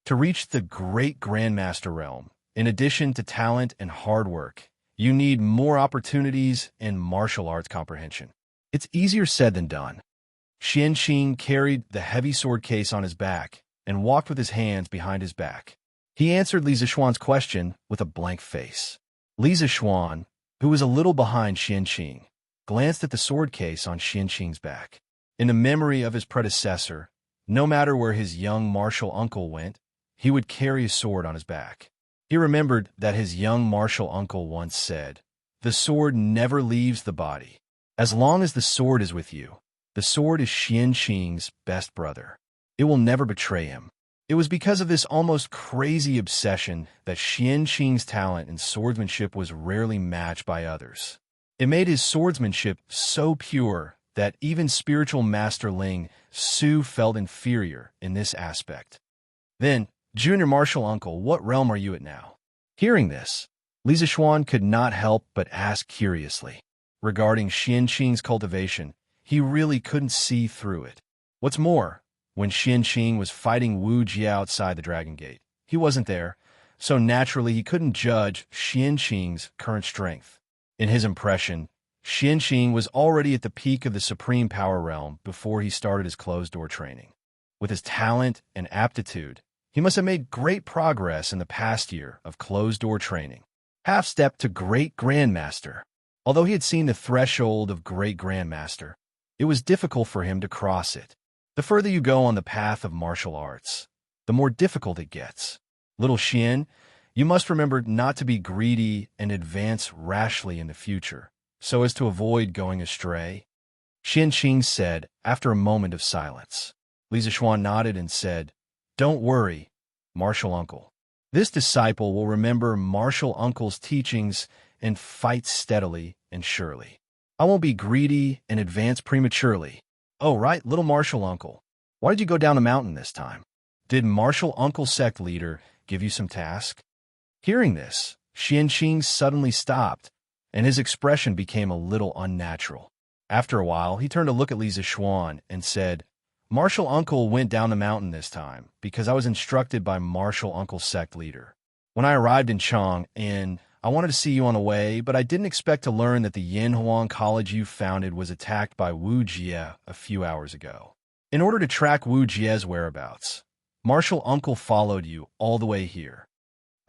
S1: To reach the great Grandmaster realm, in addition to talent and hard work, you need more opportunities and martial arts comprehension. It's easier said than done. Xianxia carried the heavy sword case on his back and walked with his hands behind his back. He answered Li Zishuan's question with a blank face. Li Zishuan, who was a little behind Xianxia, glanced at the sword case on Xianxia's back. In the memory of his predecessor, no matter where his young martial uncle went, he would carry a sword on his back. He remembered that his young martial uncle once said, "The sword never leaves the body. As long as the sword is with you, the sword is Xianxi's best brother. It will never betray him." It was because of this almost crazy obsession that Xianxi's talent in swordsmanship was rarely matched by others. It made his swordsmanship so pure that even spiritual master Ling Su felt inferior in this aspect. Then, "Junior martial uncle, what realm are you at now?" Hearing this, Li Zixuan could not help but ask curiously. Regarding Xianxi's cultivation, he really couldn't see through it. What's more, when Xianxi was fighting Wuxia outside the Dragon Gate, he wasn't there, so naturally he couldn't judge Xianxi's current strength. In his impression, Xianxi was already at the peak of the Supreme Power Realm before he started his closed-door training. With his talent and aptitude, he must have made great progress in the past year of closed-door training. Half-step to Great Grandmaster. Although he had seen the threshold of Great Grandmaster, it was difficult for him to cross it. The further you go on the path of martial arts, the more difficult it gets. Little Xian, you must remember not to be greedy and advance rashly in the future, so as to avoid going astray. Xianxi said after a moment of silence. Li Zixuan nodded and said, "Don't worry, martial uncle. This disciple will remember martial uncle's teachings and fight steadily and surely. I won't be greedy and advance prematurely." "Oh, right, little martial uncle. Why did you go down the mountain this time? Did martial uncle sect leader give you some task?" Hearing this, Xianxi suddenly stopped, and his expression became a little unnatural. After a while, he turned to look at Li Zixuan and said, "Martial uncle went down the mountain this time because I was instructed by martial uncle sect leader. When I arrived in Chang, I wanted to see you on the way, but I didn't expect to learn that the Yanhuang College you founded was attacked by Wuxia a few hours ago. In order to track Wuxia's whereabouts, martial uncle followed you all the way here."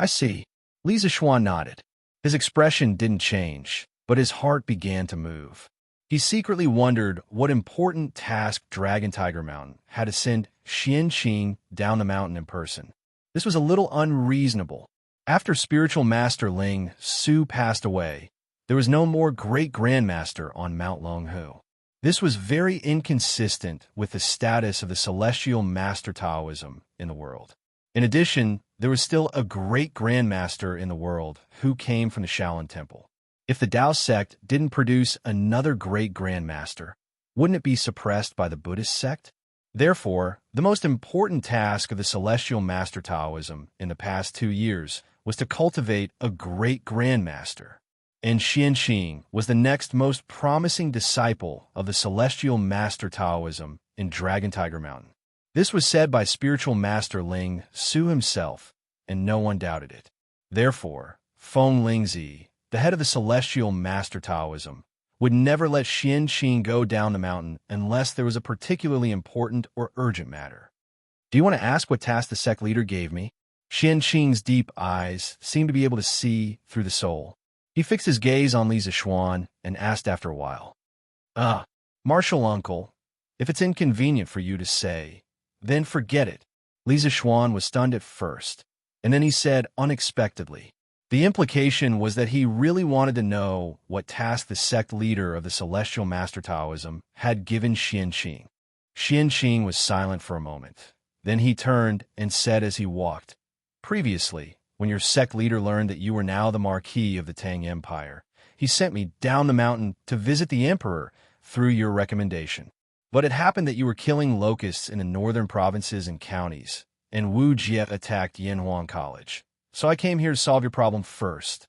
S1: "I see." Li Zixuan nodded. His expression didn't change, but his heart began to move. He secretly wondered what important task Dragon Tiger Mountain had to send Xianxi down the mountain in person. This was a little unreasonable. After spiritual master Ling Su passed away, there was no more great grandmaster on Mount Longhu. This was very inconsistent with the status of the celestial master Taoism in the world. In addition, there was still a great grandmaster in the world who came from the Shaolin Temple. If the Tao sect didn't produce another great grandmaster, wouldn't it be suppressed by the Buddhist sect? Therefore, the most important task of the celestial master Taoism in the past 2 years was to cultivate a great grandmaster. And Xianxi was the next most promising disciple of the celestial master Taoism in Dragon Tiger Mountain. This was said by spiritual master Ling Su himself, and no one doubted it. Therefore, Feng Lingzi, the head of the celestial master Taoism, would never let Xianxi go down the mountain unless there was a particularly important or urgent matter. "Do you want to ask what task the sect leader gave me?" Xianxi's deep eyes seemed to be able to see through the soul. He fixed his gaze on Li Zixuan and asked after a while, Martial uncle, if it's inconvenient for you to say, then forget it." Li Zixuan was stunned at first, and then he said unexpectedly. The implication was that he really wanted to know what task the sect leader of the Celestial Master Taoism had given Xianxi. Xianxi was silent for a moment. Then he turned and said as he walked, "Previously, when your sect leader learned that you were now the Marquis of the Tang Empire, he sent me down the mountain to visit the Emperor through your recommendation. But it happened that you were killing locusts in the northern provinces and counties, and Wuxia attacked Yanhuang College. So I came here to solve your problem first."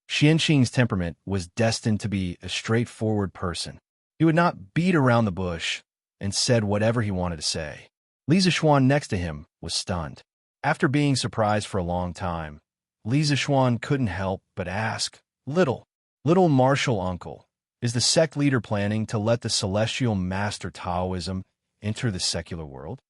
S1: Xianxi's temperament was destined to be a straightforward person. He would not beat around the bush and said whatever he wanted to say. Li Zixuan next to him was stunned. After being surprised for a long time, Li Zixuan couldn't help but ask, Little martial uncle, is the sect leader planning to let the celestial master Taoism enter the secular world?"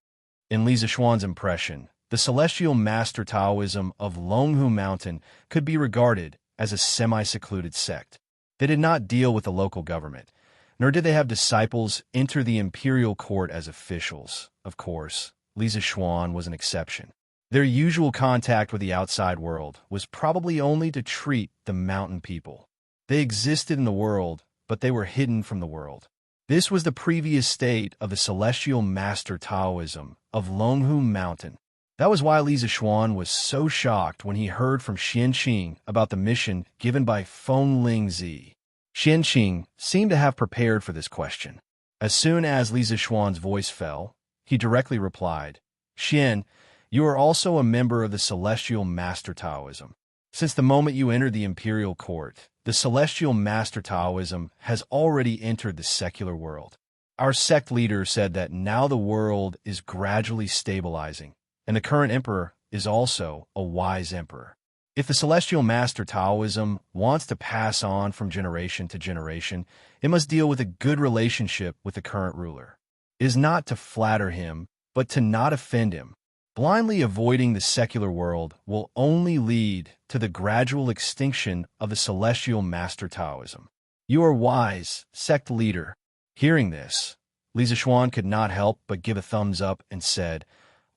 S1: In Li Zixuan's impression, the celestial master Taoism of Longhu Mountain could be regarded as a semi-secluded sect. They did not deal with the local government, nor did they have disciples enter the imperial court as officials. Of course, Li Zixuan was an exception. Their usual contact with the outside world was probably only to treat the mountain people. They existed in the world, but they were hidden from the world. This was the previous state of the celestial master Taoism of Longhu Mountain. That was why Li Zixuan was so shocked when he heard from Xianxia about the mission given by Feng Lingzi. Xianxia seemed to have prepared for this question. As soon as Li Zixuan's voice fell, he directly replied, "Xian, you are also a member of the Celestial Master Taoism. Since the moment you entered the imperial court, the Celestial Master Taoism has already entered the secular world. Our sect leader said that now the world is gradually stabilizing, and the current emperor is also a wise emperor. If the Celestial Master Taoism wants to pass on from generation to generation, it must deal with a good relationship with the current ruler. It is not to flatter him, but to not offend him. Blindly avoiding the secular world will only lead to the gradual extinction of the Celestial Master Taoism. You are wise, sect leader." Hearing this, Li Zixuan could not help but give a thumbs up and said,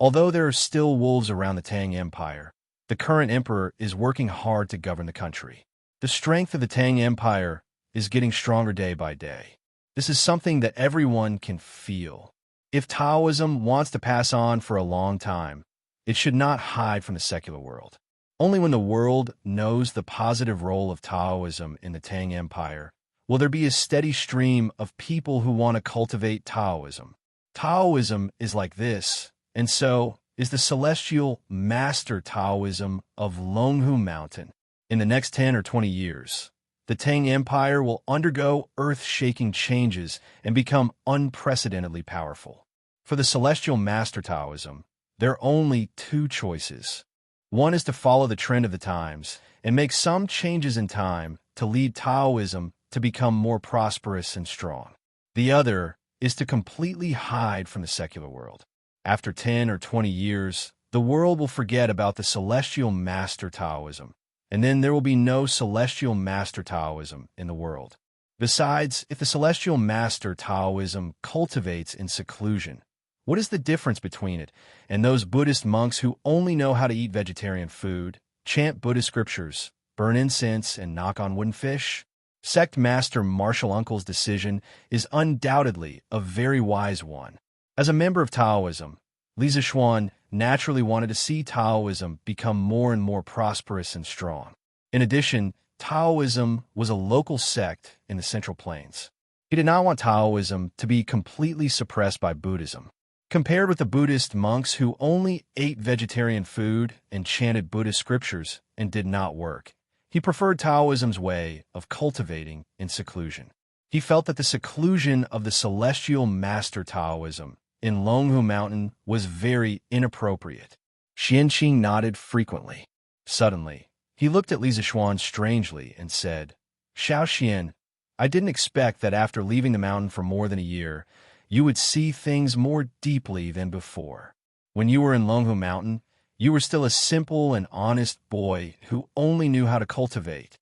S1: "Although there are still wolves around the Tang Empire, the current emperor is working hard to govern the country. The strength of the Tang Empire is getting stronger day by day. This is something that everyone can feel. If Taoism wants to pass on for a long time, it should not hide from the secular world. Only when the world knows the positive role of Taoism in the Tang Empire will there be a steady stream of people who want to cultivate Taoism. Taoism is like this, and so is the Celestial Master Taoism of Longhu Mountain. In the next 10 or 20 years, the Tang Empire will undergo earth-shaking changes and become unprecedentedly powerful. For the Celestial Master Taoism, there are only two choices. One is to follow the trend of the times and make some changes in time to lead Taoism to become more prosperous and strong. The other is to completely hide from the secular world. After 10 or 20 years, the world will forget about the Celestial Master Taoism, and then there will be no Celestial Master Taoism in the world. Besides, if the Celestial Master Taoism cultivates in seclusion, what is the difference between it and those Buddhist monks who only know how to eat vegetarian food, chant Buddhist scriptures, burn incense, and knock on wooden fish? Sect Master Martial Uncle's decision is undoubtedly a very wise one. As a member of Taoism, Li Zixuan naturally wanted to see Taoism become more and more prosperous and strong. In addition, Taoism was a local sect in the Central Plains. He did not want Taoism to be completely suppressed by Buddhism. Compared with the Buddhist monks who only ate vegetarian food and chanted Buddhist scriptures and did not work, he preferred Taoism's way of cultivating in seclusion. He felt that the seclusion of the Celestial Master Taoism in Longhu Mountain was very inappropriate. Xianxia nodded frequently. Suddenly, he looked at Li Zixuan strangely and said, "Xiaoxian, I didn't expect that after leaving the mountain for more than a year, you would see things more deeply than before. When you were in Longhu Mountain, you were still a simple and honest boy who only knew how to cultivate."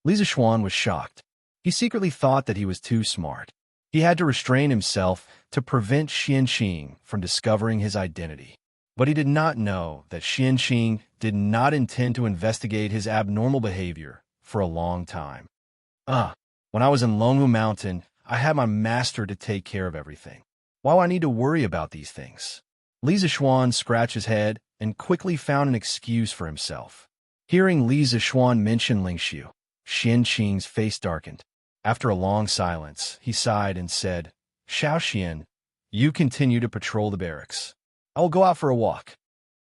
S1: Li Zixuan was shocked. He secretly thought that he was too smart. He had to restrain himself to prevent Xianxia from discovering his identity. But he did not know that Xianxia did not intend to investigate his abnormal behavior for a long time. When I was in Longhu Mountain, I had my master to take care of everything. Why do I need to worry about these things? Li Zixuan scratched his head and quickly found an excuse for himself. Hearing Li Zixuan mention Lingxiu, Xianxia's face darkened. After a long silence, he sighed and said, "Xiaoxian, you continue to patrol the barracks. I will go out for a walk."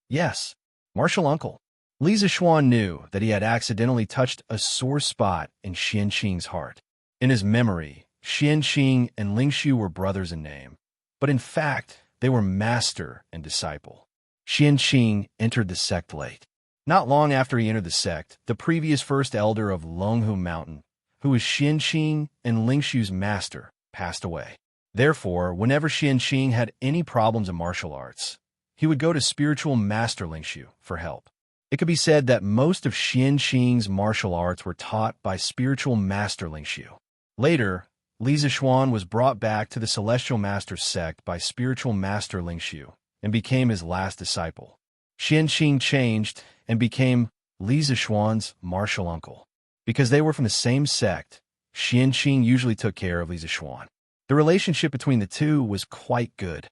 S1: "Yes, Martial Uncle." Li Zixuan knew that he had accidentally touched a sore spot in Xianxia's heart. In his memory, Xianxia and Lingxiu were brothers in name, but in fact, they were master and disciple. Xianxia entered the sect late. Not long after he entered the sect, the previous first elder of Longhu Mountain, who was Xianxia and Lingxiu's master, passed away. Therefore, whenever Xianxia had any problems in martial arts, he would go to spiritual master Lingxiu for help. It could be said that most of Xianxia's martial arts were taught by spiritual master Lingxiu. Later, Li Zixuan was brought back to the Celestial Master sect by spiritual master Lingxiu and became his last disciple. Xianxia changed and became Li Zishuan's martial uncle. Because they were from the same sect, Xianxia usually took care of Li Zishuan. The relationship between the two was quite good.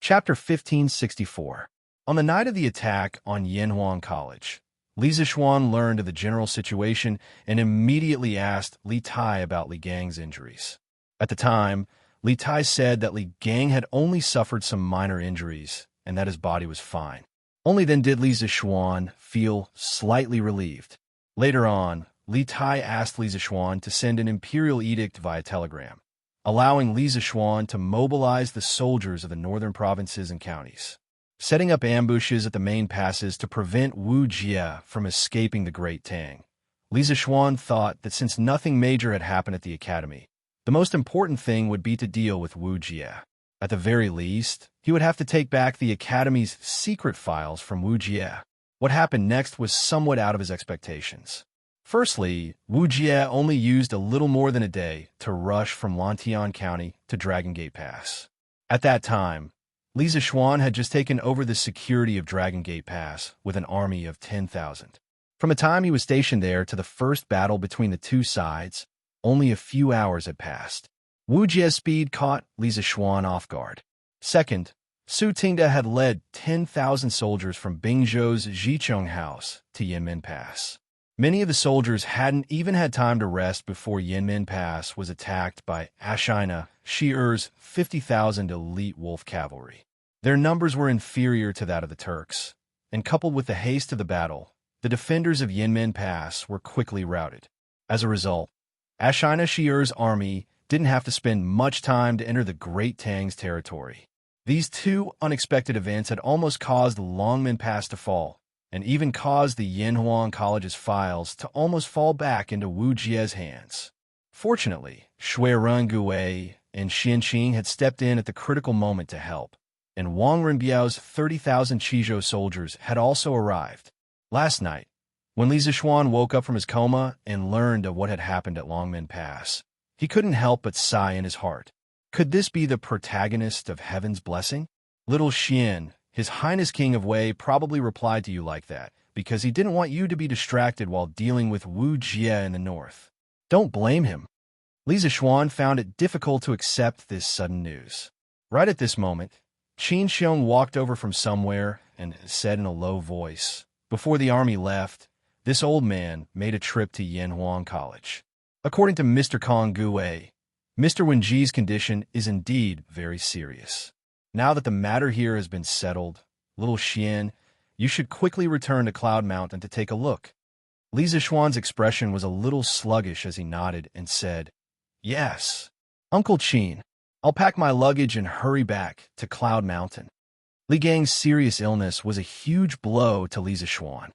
S1: Chapter 1564. On the night of the attack on Yanhuang College, Li Zishuan learned of the general situation and immediately asked Li Tai about Li Gang's injuries. At the time, Li Tai said that Li Gang had only suffered some minor injuries and that his body was fine. Only then did Li Zishuan feel slightly relieved. Later on, Li Tai asked Li Zishuan to send an imperial edict via telegram, allowing Li Zishuan to mobilize the soldiers of the northern provinces and counties, setting up ambushes at the main passes to prevent Wuxia from escaping the Great Tang. Li Zishuan thought that since nothing major had happened at the academy, the most important thing would be to deal with Wuxia. At the very least, he would have to take back the academy's secret files from Wuxia. What happened next was somewhat out of his expectations. Firstly, Wuxia only used a little more than a day to rush from Lantian County to Dragon Gate Pass. At that time, Li Zishuan had just taken over the security of Dragon Gate Pass with an army of 10,000. From the time he was stationed there to the first battle between the two sides, only a few hours had passed. Wuxia's speed caught Li Zishuan off guard. Second, Su Tingda had led 10,000 soldiers from Bingzhou's Zhicheng House to Yanmen Pass. Many of the soldiers hadn't even had time to rest before Yanmen Pass was attacked by Ashina Shi'er's 50,000 elite wolf cavalry. Their numbers were inferior to that of the Turks, and coupled with the haste of the battle, the defenders of Yanmen Pass were quickly routed. As a result, Ashina Shi'er's army didn't have to spend much time to enter the Great Tang's territory. These two unexpected events had almost caused the Longmen Pass to fall, and even caused the Yanhuang College's files to almost fall back into Wujia's hands. Fortunately, Shui Rengui and Xianxia had stepped in at the critical moment to help, and Wang Renbiao's 30,000 Qizhou soldiers had also arrived. Last night, when Li Zishuan woke up from his coma and learned of what had happened at Longmen Pass, he couldn't help but sigh in his heart. Could this be the protagonist of Heaven's blessing? Little Xian, His Highness King of Wei, probably replied to you like that because he didn't want you to be distracted while dealing with Wu Jie in the north. Don't blame him. Li Zishuan found it difficult to accept this sudden news. Right at this moment, Qin Xiong walked over from somewhere and said in a low voice, "Before the army left, this old man made a trip to Yanhuang College. According to Mr. Kong Gui, Mr. Wenji's condition is indeed very serious. Now that the matter here has been settled, little Xian, you should quickly return to Cloud Mountain to take a look." Li Zishuan's expression was a little sluggish as he nodded and said, "Yes, Uncle Qin, I'll pack my luggage and hurry back to Cloud Mountain." Li Gang's serious illness was a huge blow to Li Zishuan.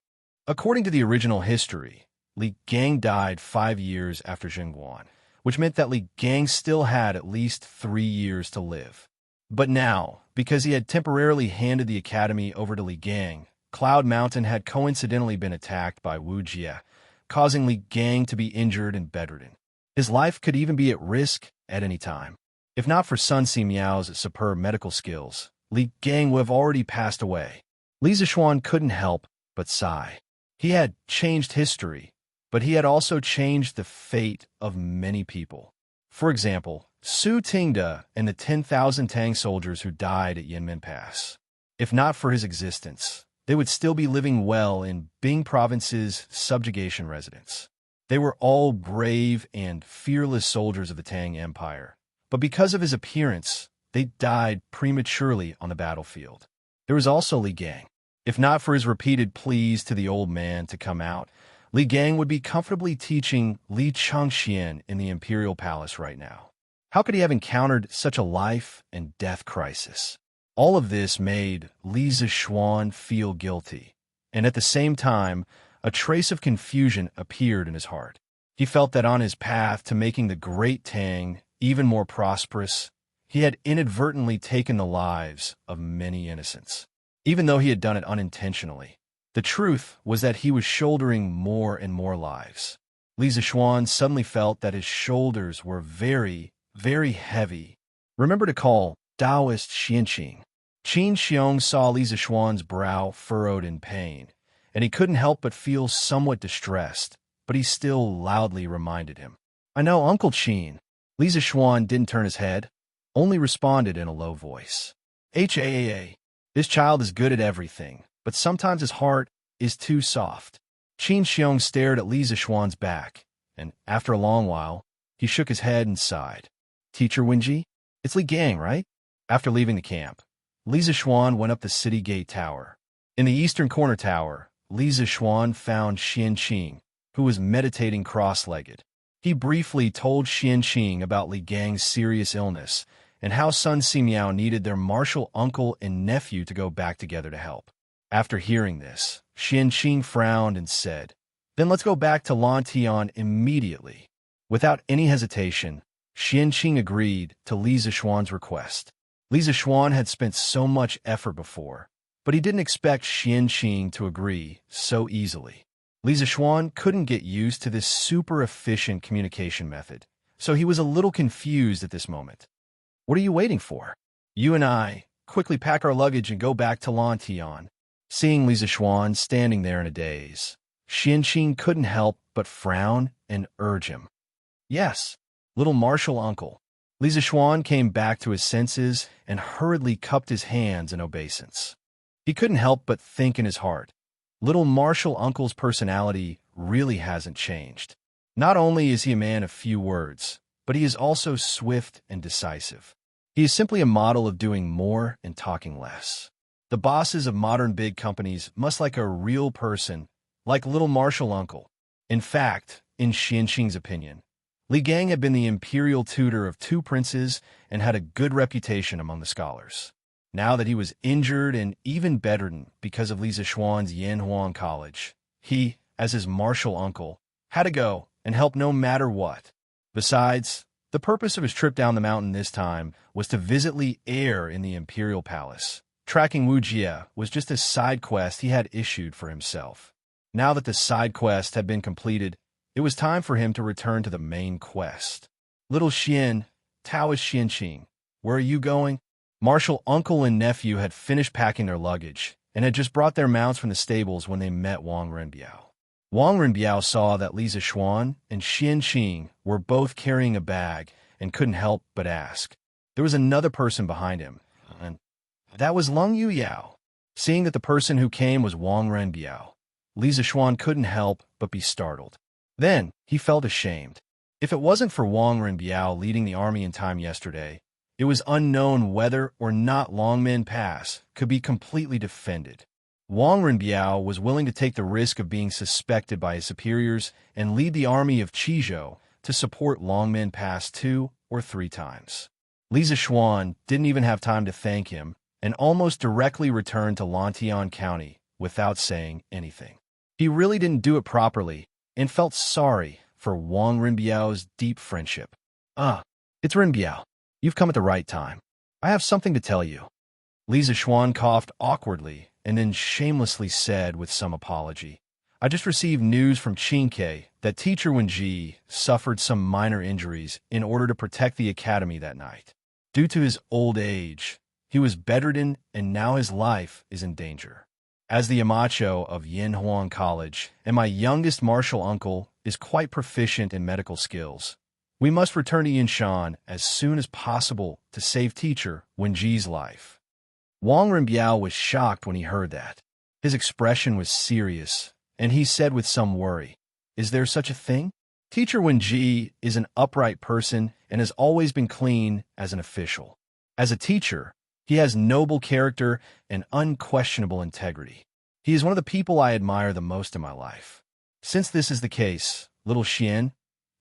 S1: According to the original history, Li Gang died 5 years after Zhengguan, which meant that Li Gang still had at least 3 years to live. But now, because he had temporarily handed the academy over to Li Gang, Cloud Mountain had coincidentally been attacked by Wu Jie, causing Li Gang to be injured and bedridden. His life could even be at risk at any time. If not for Sun Si Miao's superb medical skills, Li Gang would have already passed away. Li Zishuan couldn't help but sigh. He had changed history, but he had also changed the fate of many people. For example, Su Tingda and the 10,000 Tang soldiers who died at Yanmen Pass. If not for his existence, they would still be living well in Bing Province's subjugation residence. They were all brave and fearless soldiers of the Tang Empire, but because of his appearance, they died prematurely on the battlefield. There was also Li Gang. If not for his repeated pleas to the old man to come out, Li Gang would be comfortably teaching Li Changxian in the Imperial Palace right now. How could he have encountered such a life and death crisis? All of this made Li Zishuan feel guilty, and at the same time, a trace of confusion appeared in his heart. He felt that on his path to making the Great Tang even more prosperous, he had inadvertently taken the lives of many innocents, even though he had done it unintentionally. The truth was that he was shouldering more and more lives. Li Zishuan suddenly felt that his shoulders were very, very heavy. Remember to call Taoist Xianxia. Qin Xiong saw Li Zixuan's brow furrowed in pain, and he couldn't help but feel somewhat distressed, but he still loudly reminded him. I know, Uncle Qin. Li Zixuan didn't turn his head, only responded in a low voice. Haa, this child is good at everything, but sometimes his heart is too soft. Qin Xiong stared at Li Zixuan's back, and after a long while, he shook his head and sighed. Teacher Wenji? It's Li Gang, right? After leaving the camp, Li Zixuan went up the city gate tower. In the eastern corner tower, Li Zixuan found Xianxia, who was meditating cross-legged. He briefly told Xianxia about Li Gang's serious illness and how Sun Simiao needed their martial uncle and nephew to go back together to help. After hearing this, Xianxia frowned and said, Then let's go back to Lantian immediately. Without any hesitation, Xianxia agreed to Li Zixuan's request. Li Zixuan had spent so much effort before, but he didn't expect Xianxia to agree so easily. Li Zixuan couldn't get used to this super efficient communication method, so he was a little confused at this moment. What are you waiting for? You and I quickly pack our luggage and go back to Lantian. Seeing Li Zixuan standing there in a daze, Xianxia couldn't help but frown and urge him. Yes, little martial uncle. Li Zixuan came back to his senses and hurriedly cupped his hands in obeisance. He couldn't help but think in his heart, little martial uncle's personality really hasn't changed. Not only is he a man of few words, but he is also swift and decisive. He is simply a model of doing more and talking less. The bosses of modern big companies must like a real person, like little martial uncle. In fact, in Xianxia's opinion, Li Gang had been the imperial tutor of 2 princes and had a good reputation among the scholars. Now that he was injured and even bedridden because of Li Zixuan's Yanhuang College, he, as his martial uncle, had to go and help no matter what. Besides, the purpose of his trip down the mountain this time was to visit Li Heir in the imperial palace. Tracking Wuxia was just a side quest he had issued for himself. Now that the side quest had been completed, it was time for him to return to the main quest. Little Xian, Taoist Xianxia, where are you going? Martial uncle and nephew had finished packing their luggage and had just brought their mounts from the stables when they met Wang Renbiao. Wang Renbiao saw that Li Zixuan and Xianxia were both carrying a bag and couldn't help but ask. There was another person behind him, and that was Lung Yuyao. Seeing that the person who came was Wang Renbiao, Li Zixuan couldn't help but be startled. Then he felt ashamed. If it wasn't for Wang Renbiao leading the army in time yesterday, it was unknown whether or not Longmen Pass could be completely defended. Wang Renbiao was willing to take the risk of being suspected by his superiors and lead the army of Qizhou to support Longmen Pass 2 or 3 times. Li Zixuan didn't even have time to thank him and almost directly returned to Lantian County without saying anything. He really didn't do it properly and felt sorry for Wang Renbiao's deep friendship. It's Renbiao. You've come at the right time. I have something to tell you. Li Zixuan coughed awkwardly and then shamelessly said with some apology, I just received news from Qingke that teacher Wenji suffered some minor injuries in order to protect the academy that night. Due to his old age, he was bedridden and now his life is in danger. As the Yamacho of Yanhuang College and my youngest martial uncle is quite proficient in medical skills, we must return to Yinshan as soon as possible to save teacher Wenji's life. Wang Renbiao was shocked when he heard that. His expression was serious, and he said with some worry, Is there such a thing? Teacher Wenji is an upright person and has always been clean as an official. As a teacher, he has noble character and unquestionable integrity. He is one of the people I admire the most in my life. Since this is the case, little Xian,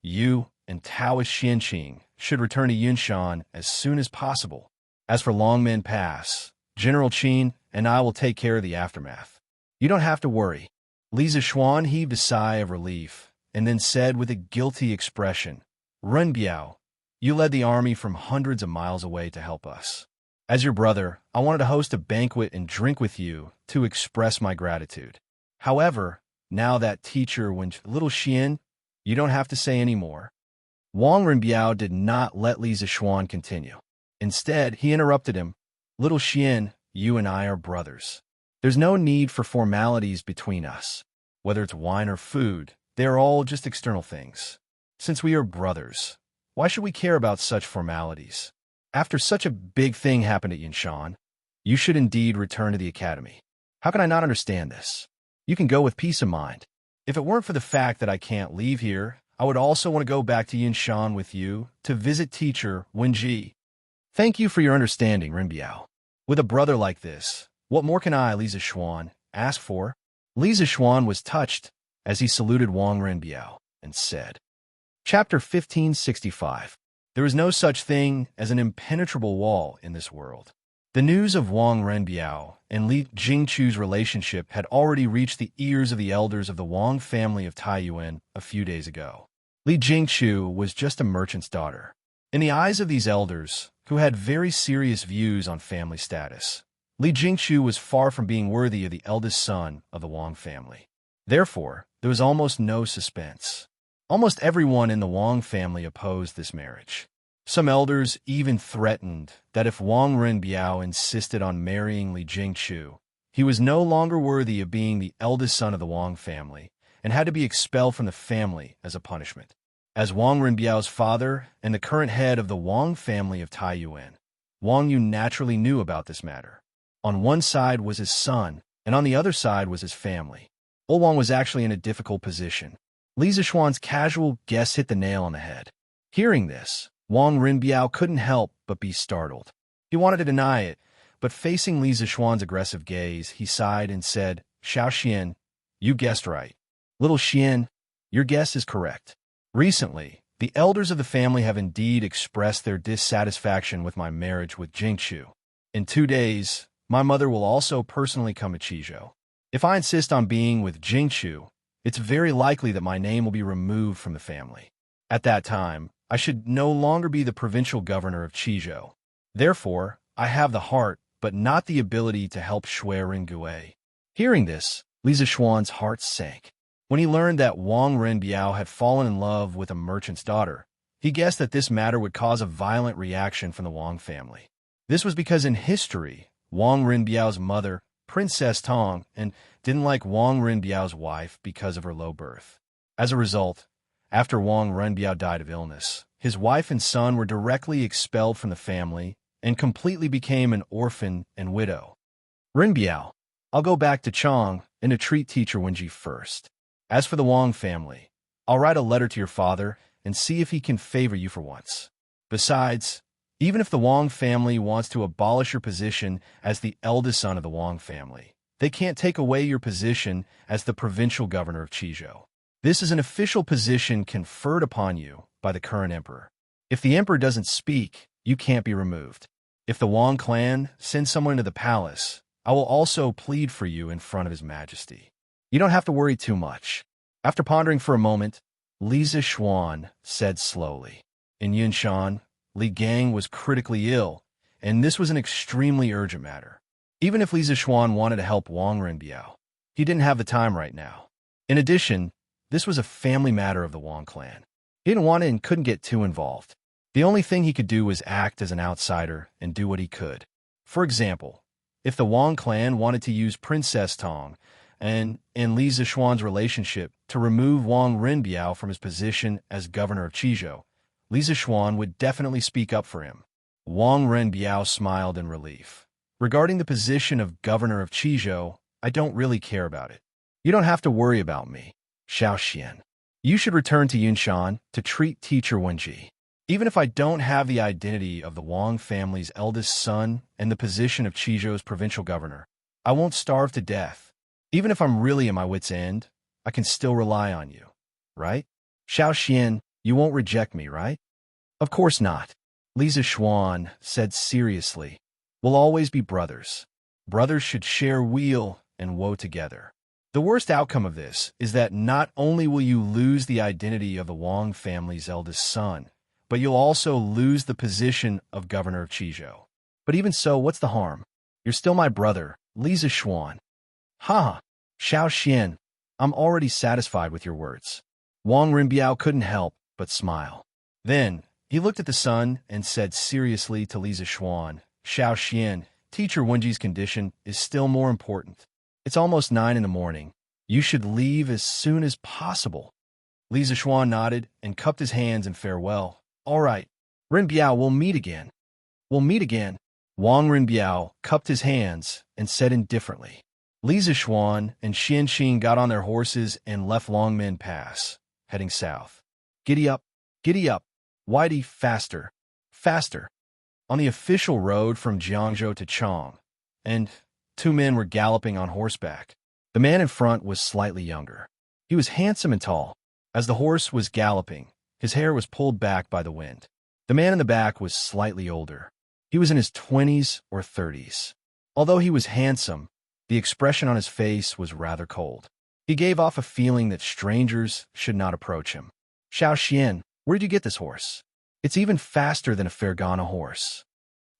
S1: you and Taoist Xianxia should return to Yinshan as soon as possible. As for Longmen Pass, General Qin and I will take care of the aftermath. You don't have to worry. Li Zixuan heaved a sigh of relief and then said with a guilty expression, Renbiao, you led the army from hundreds of miles away to help us. As your brother, I wanted to host a banquet and drink with you to express my gratitude. However, now that teacher little Xian, you don't have to say any more. Wang Renbiao did not let Li Zixuan continue. Instead, he interrupted him. Little Xian, you and I are brothers. There's no need for formalities between us. Whether it's wine or food, they are all just external things. Since we are brothers, why should we care about such formalities? After such a big thing happened at Yinshan, you should indeed return to the academy. How can I not understand this? You can go with peace of mind. If it weren't for the fact that I can't leave here, I would also want to go back to Yinshan with you to visit teacher Wenji. Thank you for your understanding, Rinbiao. With a brother like this, what more can I, Li Zishuan, ask for? Li Zishuan was touched as he saluted Wang Rinbiao and said, Chapter 1565. There is no such thing as an impenetrable wall in this world. The news of Wang Renbiao and Li Jingchu's relationship had already reached the ears of the elders of the Wang family of Taiyuan a few days ago. Li Jingchu was just a merchant's daughter. In the eyes of these elders, who had very serious views on family status, Li Jingchu was far from being worthy of the eldest son of the Wang family. Therefore, there was almost no suspense. Almost everyone in the Wang family opposed this marriage. Some elders even threatened that if Wang Renbiao insisted on marrying Li Jingchu, he was no longer worthy of being the eldest son of the Wang family and had to be expelled from the family as a punishment. As Wang Renbiao's father and the current head of the Wang family of Taiyuan, Wang Yu naturally knew about this matter. On one side was his son, and on the other side was his family. Old Wang was actually in a difficult position. Li Zishuan's casual guess hit the nail on the head. Hearing this, Wang Renbiao couldn't help but be startled. He wanted to deny it, but facing Li Zishuan's aggressive gaze, he sighed and said, Xiaoxian, you guessed right. Little Xian, your guess is correct. Recently, the elders of the family have indeed expressed their dissatisfaction with my marriage with Jingchu. In 2 days, my mother will also personally come to Qizhou. If I insist on being with Jingchu, it's very likely that my name will be removed from the family. At that time, I should no longer be the provincial governor of Qizhou. Therefore, I have the heart, but not the ability to help Shui Ringue. Hearing this, Li Zishuan's heart sank. When he learned that Wang Renbiao had fallen in love with a merchant's daughter, he guessed that this matter would cause a violent reaction from the Wang family. This was because in history, Wang Renbiao's mother, Princess Tong, and didn't like Wang Renbiao's wife because of her low birth. As a result, after Wang Renbiao died of illness, his wife and son were directly expelled from the family and completely became an orphan and widow. Renbiao, I'll go back to Chang and to treat teacher Wenji first. As for the Wang family, I'll write a letter to your father and see if he can favor you for once. Besides, even if the Wang family wants to abolish your position as the eldest son of the Wang family, they can't take away your position as the provincial governor of Qizhou. This is an official position conferred upon you by the current emperor. If the emperor doesn't speak, you can't be removed. If the Wang clan sends someone to the palace, I will also plead for you in front of his majesty. You don't have to worry too much. After pondering for a moment, Li Zishuan said slowly, in Yinshan, Li Gang was critically ill, and this was an extremely urgent matter. Even if Li Zishuan wanted to help Wang Renbiao, he didn't have the time right now. In addition, this was a family matter of the Wang clan. He didn't want to and couldn't get too involved. The only thing he could do was act as an outsider and do what he could. For example, if the Wang clan wanted to use Princess Tong and Li Zishuan's relationship to remove Wang Renbiao from his position as governor of Qizhou, Li Zishuan would definitely speak up for him. Wang Renbiao smiled in relief. Regarding the position of governor of Qizhou, I don't really care about it. You don't have to worry about me, Xiaoxian. You should return to Yinshan to treat teacher Wenji. Even if I don't have the identity of the Wang family's eldest son and the position of Qizhou's provincial governor, I won't starve to death. Even if I'm really at my wit's end, I can still rely on you, right? Xiaoxian, you won't reject me, right? Of course not. Li Zishuan said seriously. We'll always be brothers. Brothers should share weal and woe together. The worst outcome of this is that not only will you lose the identity of the Wang family's eldest son, but you'll also lose the position of governor of Qizhou. But even so, what's the harm? You're still my brother, Li Zishuan. Ha! Xiaoxian, I'm already satisfied with your words. Wang Renbiao couldn't help but smile. Then, he looked at the son and said seriously to Li Zishuan, Xiaoxian, Teacher Wenji's condition is still more important. It's almost 9 in the morning. You should leave as soon as possible. Li Zishuan nodded and cupped his hands in farewell. All right. Rinbiao, we'll meet again. We'll meet again. Wang Rinbiao cupped his hands and said indifferently. Li Zishuan and Xianxia got on their horses and left Longmen Pass, heading south. Giddy up, Whitey, faster, faster. On the official road from Jiangzhou to Chang, and 2 men were galloping on horseback. The man in front was slightly younger. He was handsome and tall. As the horse was galloping, his hair was pulled back by the wind. The man in the back was slightly older. He was in his 20s or 30s. Although he was handsome, the expression on his face was rather cold. He gave off a feeling that strangers should not approach him. Xiao, where did you get this horse? It's even faster than a Fergana horse.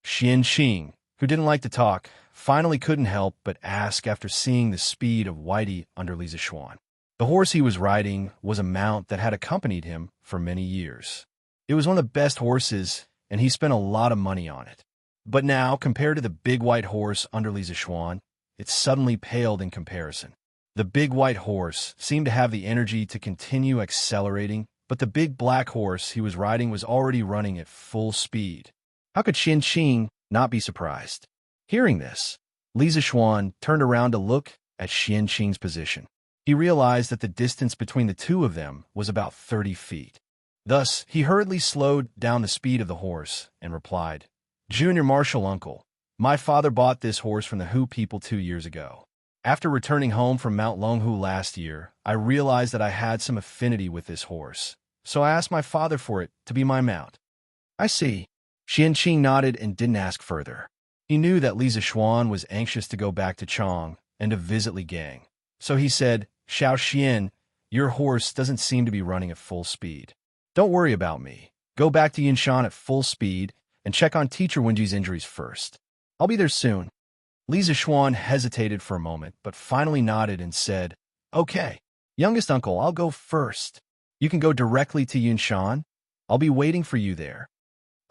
S1: Xianxia, who didn't like to talk, finally couldn't help but ask after seeing the speed of Whitey under Li Zishuan. The horse he was riding was a mount that had accompanied him for many years. It was one of the best horses, and he spent a lot of money on it. But now, compared to the big white horse under Li Zishuan, it suddenly paled in comparison. The big white horse seemed to have the energy to continue accelerating, but the big black horse he was riding was already running at full speed. How could Xianxia not be surprised? Hearing this, Li Zishuan turned around to look at Xianxia's position. He realized that the distance between the two of them was about 30 feet. Thus, he hurriedly slowed down the speed of the horse and replied, Junior Marshal Uncle, my father bought this horse from the Hu people 2 years ago. After returning home from Mount Longhu last year, I realized that I had some affinity with this horse, so I asked my father for it to be my mount. I see. Xianxia nodded and didn't ask further. He knew that Li Zishuan was anxious to go back to Chang and to visit Li Gang. So he said, Xiao, your horse doesn't seem to be running at full speed. Don't worry about me. Go back to Yinshan at full speed and check on Teacher Wenji's injuries first. I'll be there soon. Li Zishuan hesitated for a moment, but finally nodded and said, Okay, youngest uncle, I'll go first. You can go directly to Yinshan. I'll be waiting for you there.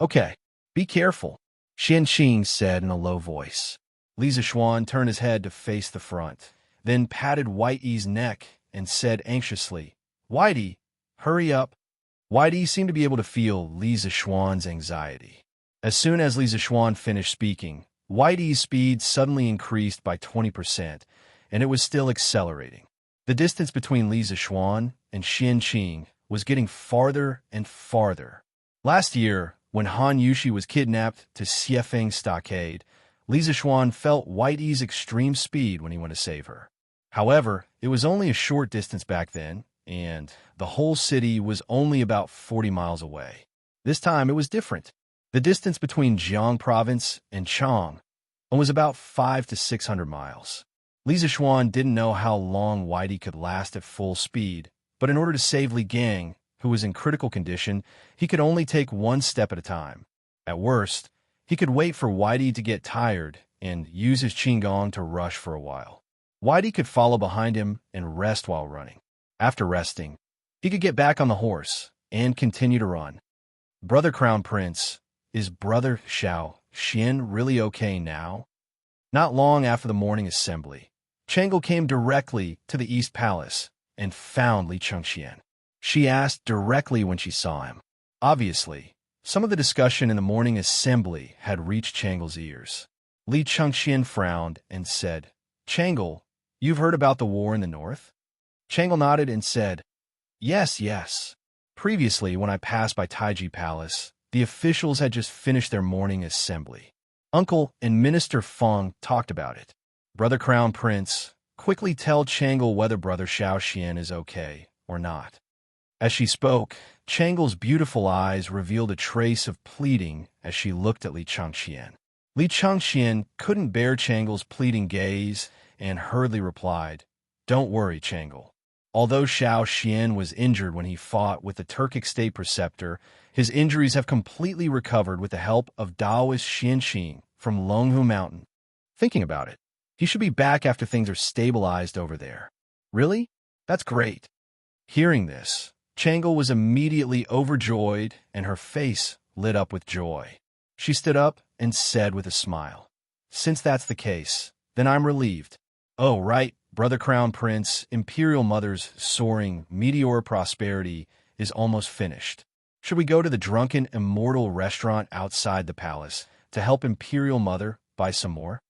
S1: Okay, be careful, Xianxia said in a low voice. Li Zishuan turned his head to face the front, then patted Whitey's neck and said anxiously, Whitey, hurry up. Whitey seemed to be able to feel Li Zishuan's anxiety. As soon as Li Zishuan finished speaking, Whitey's speed suddenly increased by 20%, and it was still accelerating. The distance between Li Zishuan and Xianxia was getting farther and farther. Last year, when Han Yushi was kidnapped to Xiefeng Stockade, Li Zishuan felt Whitey's extreme speed when he went to save her. However, it was only a short distance back then, and the whole city was only about 40 miles away. This time it was different. The distance between Jiang Province and Chang was about 500 to 600 miles. Li Zishuan didn't know how long Whitey could last at full speed, but in order to save Li Gang, who was in critical condition, he could only take one step at a time. At worst, he could wait for Whitey to get tired and use his Qinggong to rush for a while. Whitey could follow behind him and rest while running. After resting, he could get back on the horse and continue to run. Brother Crown Prince, is Brother Xiao really okay now? Not long after the morning assembly, Changel came directly to the East Palace and found Li Chengxian. She asked directly when she saw him. Obviously, some of the discussion in the morning assembly had reached Changel's ears. Li Chengxian frowned and said, Changel, you've heard about the war in the north? Changel nodded and said, Yes. Previously, when I passed by Taiji Palace, the officials had just finished their morning assembly. Uncle and Minister Feng talked about it. Brother Crown Prince, quickly tell Changel whether Brother Xiao is okay or not. As she spoke, Changel's beautiful eyes revealed a trace of pleading as she looked at Li Chengxian. Li Chengxian couldn't bear Changel's pleading gaze and hurriedly replied, Don't worry, Changel. Although Xiao was injured when he fought with the Turkic state preceptor, his injuries have completely recovered with the help of Daoist Xianxia from Longhu Mountain. Thinking about it, he should be back after things are stabilized over there. Really? That's great. Hearing this, Changel was immediately overjoyed and her face lit up with joy. She stood up and said with a smile, Since that's the case, then I'm relieved. Oh, right, Brother Crown Prince, Imperial Mother's soaring meteor prosperity is almost finished. Should we go to the drunken immortal restaurant outside the palace to help Imperial Mother buy some more?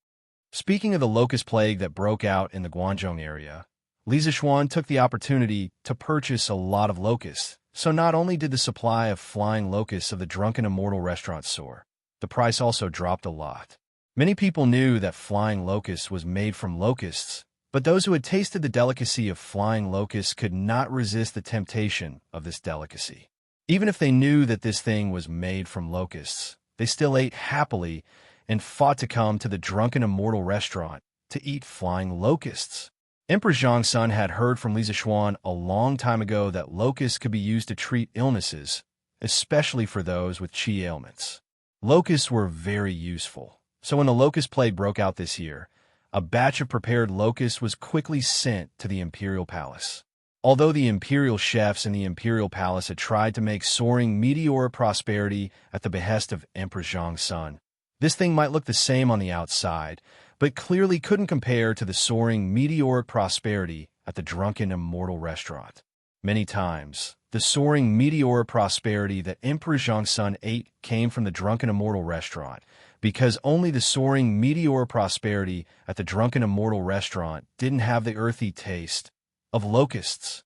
S1: Speaking of the locust plague that broke out in the Guangzhou area, Li Zixuan took the opportunity to purchase a lot of locusts. So not only did the supply of flying locusts of the drunken immortal restaurant soar, the price also dropped a lot. Many people knew that flying locusts was made from locusts, but those who had tasted the delicacy of flying locusts could not resist the temptation of this delicacy. Even if they knew that this thing was made from locusts, they still ate happily and fought to come to the drunken immortal restaurant to eat flying locusts. Empress Xianxia had heard from Li Zixuan a long time ago that locusts could be used to treat illnesses, especially for those with qi ailments. Locusts were very useful, so when the locust plague broke out this year, a batch of prepared locusts was quickly sent to the imperial palace. Although the imperial chefs in the imperial palace had tried to make soaring meteoric prosperity at the behest of Empress Xianxia, this thing might look the same on the outside, but clearly couldn't compare to the soaring meteoric prosperity at the drunken immortal restaurant. Many times, the soaring meteoric prosperity that Emperor Xianxia ate came from the drunken immortal restaurant, because only the soaring meteoric prosperity at the drunken immortal restaurant didn't have the earthy taste of locusts.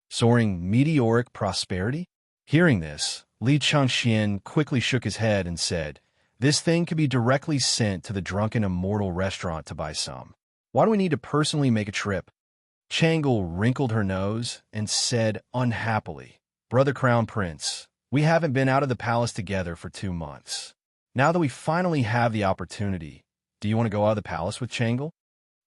S1: Soaring meteoric prosperity? Hearing this, Li Changxian quickly shook his head and said, "This thing could be directly sent to the drunken immortal restaurant to buy some. Why do we need to personally make a trip?" Changle wrinkled her nose and said unhappily, "Brother Crown Prince, we haven't been out of the palace together for 2 months. Now that we finally have the opportunity, do you want to go out of the palace with Changle?"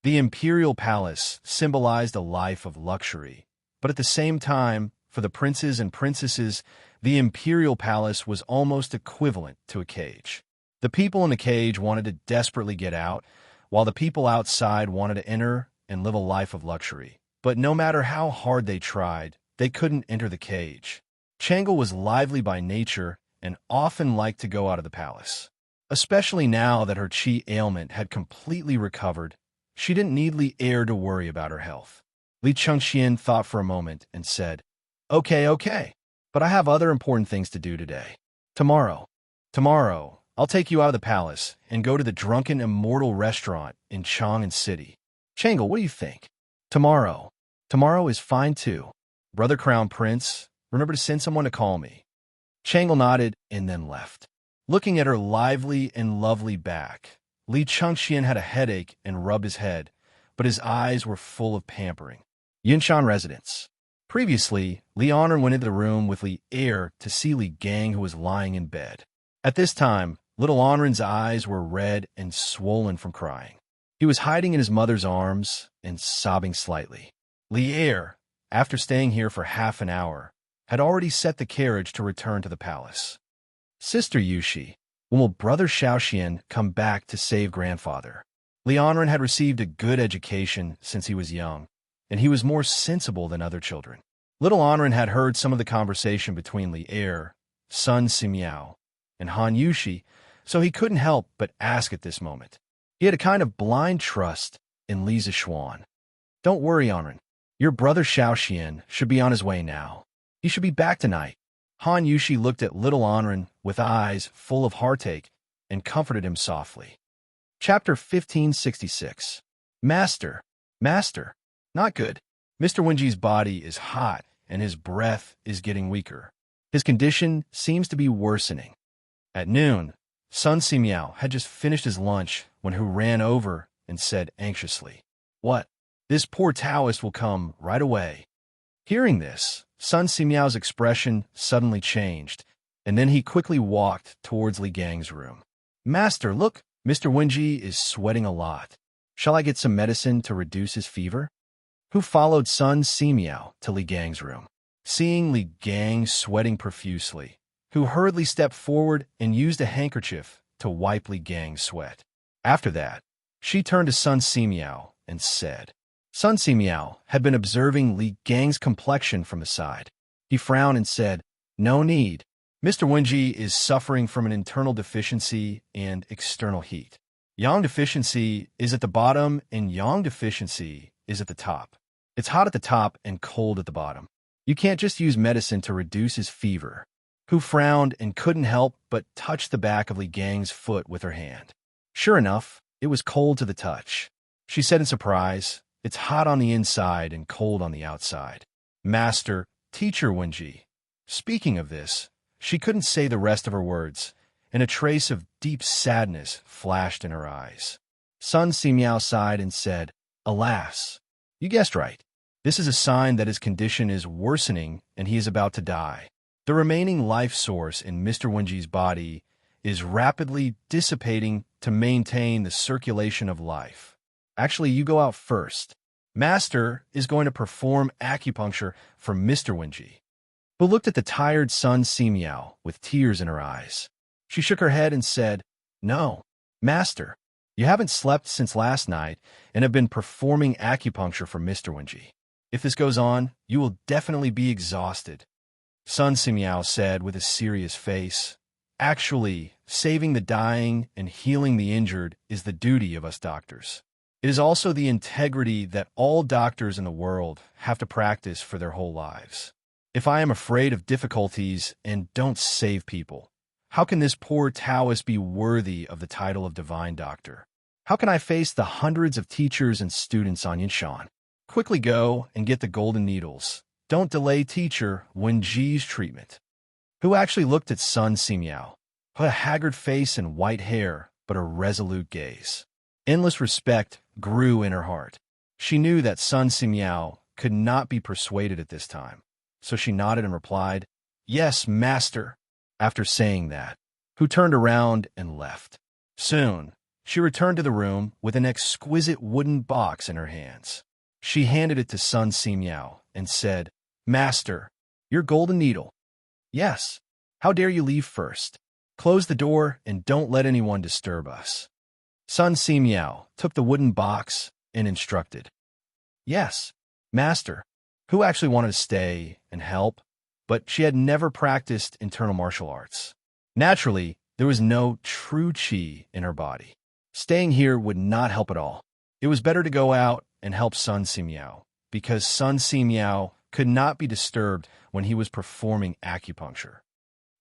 S1: The imperial palace symbolized a life of luxury, but at the same time, for the princes and princesses, the imperial palace was almost equivalent to a cage. The people in the cage wanted to desperately get out, while the people outside wanted to enter and live a life of luxury. But no matter how hard they tried, they couldn't enter the cage. Changle was lively by nature and often liked to go out of the palace. Especially now that her qi ailment had completely recovered, she didn't need Li Er to worry about her health. Li Changxian thought for a moment and said, Okay, but I have other important things to do today. Tomorrow, I'll take you out of the palace and go to the drunken immortal restaurant in Chang'an City. Changle, what do you think? Tomorrow is fine too. Brother Crown Prince, remember to send someone to call me." Changle nodded and then left. Looking at her lively and lovely back, Li Changxian had a headache and rubbed his head, but his eyes were full of pampering. Yinshan residence. Previously, Li Honor went into the room with Li Er to see Li Gang, who was lying in bed. At this time, little Honorin's eyes were red and swollen from crying. He was hiding in his mother's arms and sobbing slightly. Li Er, after staying here for half an hour, had already set the carriage to return to the palace. "Sister Yushi, when will Brother Xiaoxian come back to save grandfather?" Li Honorin had received a good education since he was young, and he was more sensible than other children. Little Honorin had heard some of the conversation between Li Er, Sun Simiao, and Han Yushi, so he couldn't help but ask at this moment. He had a kind of blind trust in Li Zixuan. "Don't worry, Honorin. Your brother Xiaoxian should be on his way now. He should be back tonight." Han Yushi looked at little Honorin with eyes full of heartache and comforted him softly. Chapter 1566. Master, not good. Mr. Wenji's body is hot and his breath is getting weaker. His condition seems to be worsening. At noon, Sun Simiao had just finished his lunch when Hu ran over and said anxiously, "What? This poor Taoist will come right away." Hearing this, Sun Simiao's expression suddenly changed, and then he quickly walked towards Li Gang's room. "Master, look, Mr. Wenji is sweating a lot. Shall I get some medicine to reduce his fever?" Hu followed Sun Simiao to Li Gang's room. Seeing Li Gang sweating profusely, Hu hurriedly stepped forward and used a handkerchief to wipe Li Gang's sweat. After that, she turned to Sun Simiao and said, Sun Simiao had been observing Li Gang's complexion from the side. He frowned and said, "No need. Mr. Wenji is suffering from an internal deficiency and external heat. Yang deficiency is at the bottom and yang deficiency is at the top. It's hot at the top and cold at the bottom. You can't just use medicine to reduce his fever. Hu frowned and couldn't help but touch the back of Li Gang's foot with her hand. Sure enough, it was cold to the touch. She said in surprise, "It's hot on the inside and cold on the outside." "Master, teacher Wenji." Speaking of this, she couldn't say the rest of her words, and a trace of deep sadness flashed in her eyes. Sun Simiao sighed and said, "Alas, you guessed right. This is a sign that his condition is worsening and he is about to die. The remaining life source in Mr. Wenji's body is rapidly dissipating to maintain the circulation of life. Actually, you go out first. Master is going to perform acupuncture for Mr. Wenji." Who looked at the tired Sun Simiao with tears in her eyes. She shook her head and said, "No, Master, you haven't slept since last night and have been performing acupuncture for Mr. Wenji. If this goes on, you will definitely be exhausted." Sun Simiao said with a serious face, "Actually, saving the dying and healing the injured is the duty of us doctors. It is also the integrity that all doctors in the world have to practice for their whole lives. If I am afraid of difficulties and don't save people, how can this poor Taoist be worthy of the title of divine doctor? How can I face the hundreds of teachers and students on Yinshan? Quickly go and get the golden needles. Don't delay teacher Wenji's treatment." Who actually looked at Sun Simiao, who had a haggard face and white hair, but a resolute gaze. Endless respect grew in her heart. She knew that Sun Simiao could not be persuaded at this time, so she nodded and replied, "Yes, Master." After saying that, Who turned around and left. Soon, she returned to the room with an exquisite wooden box in her hands. She handed it to Sun Simiao and said, "Master, your golden needle." "Yes. How dare you leave first? Close the door and don't let anyone disturb us." Sun Simiao took the wooden box and instructed. "Yes, Master." Who actually wanted to stay and help, but she had never practiced internal martial arts. Naturally, there was no true qi in her body. Staying here would not help at all. It was better to go out and help Sun Simiao, because Sun Simiao could not be disturbed when he was performing acupuncture.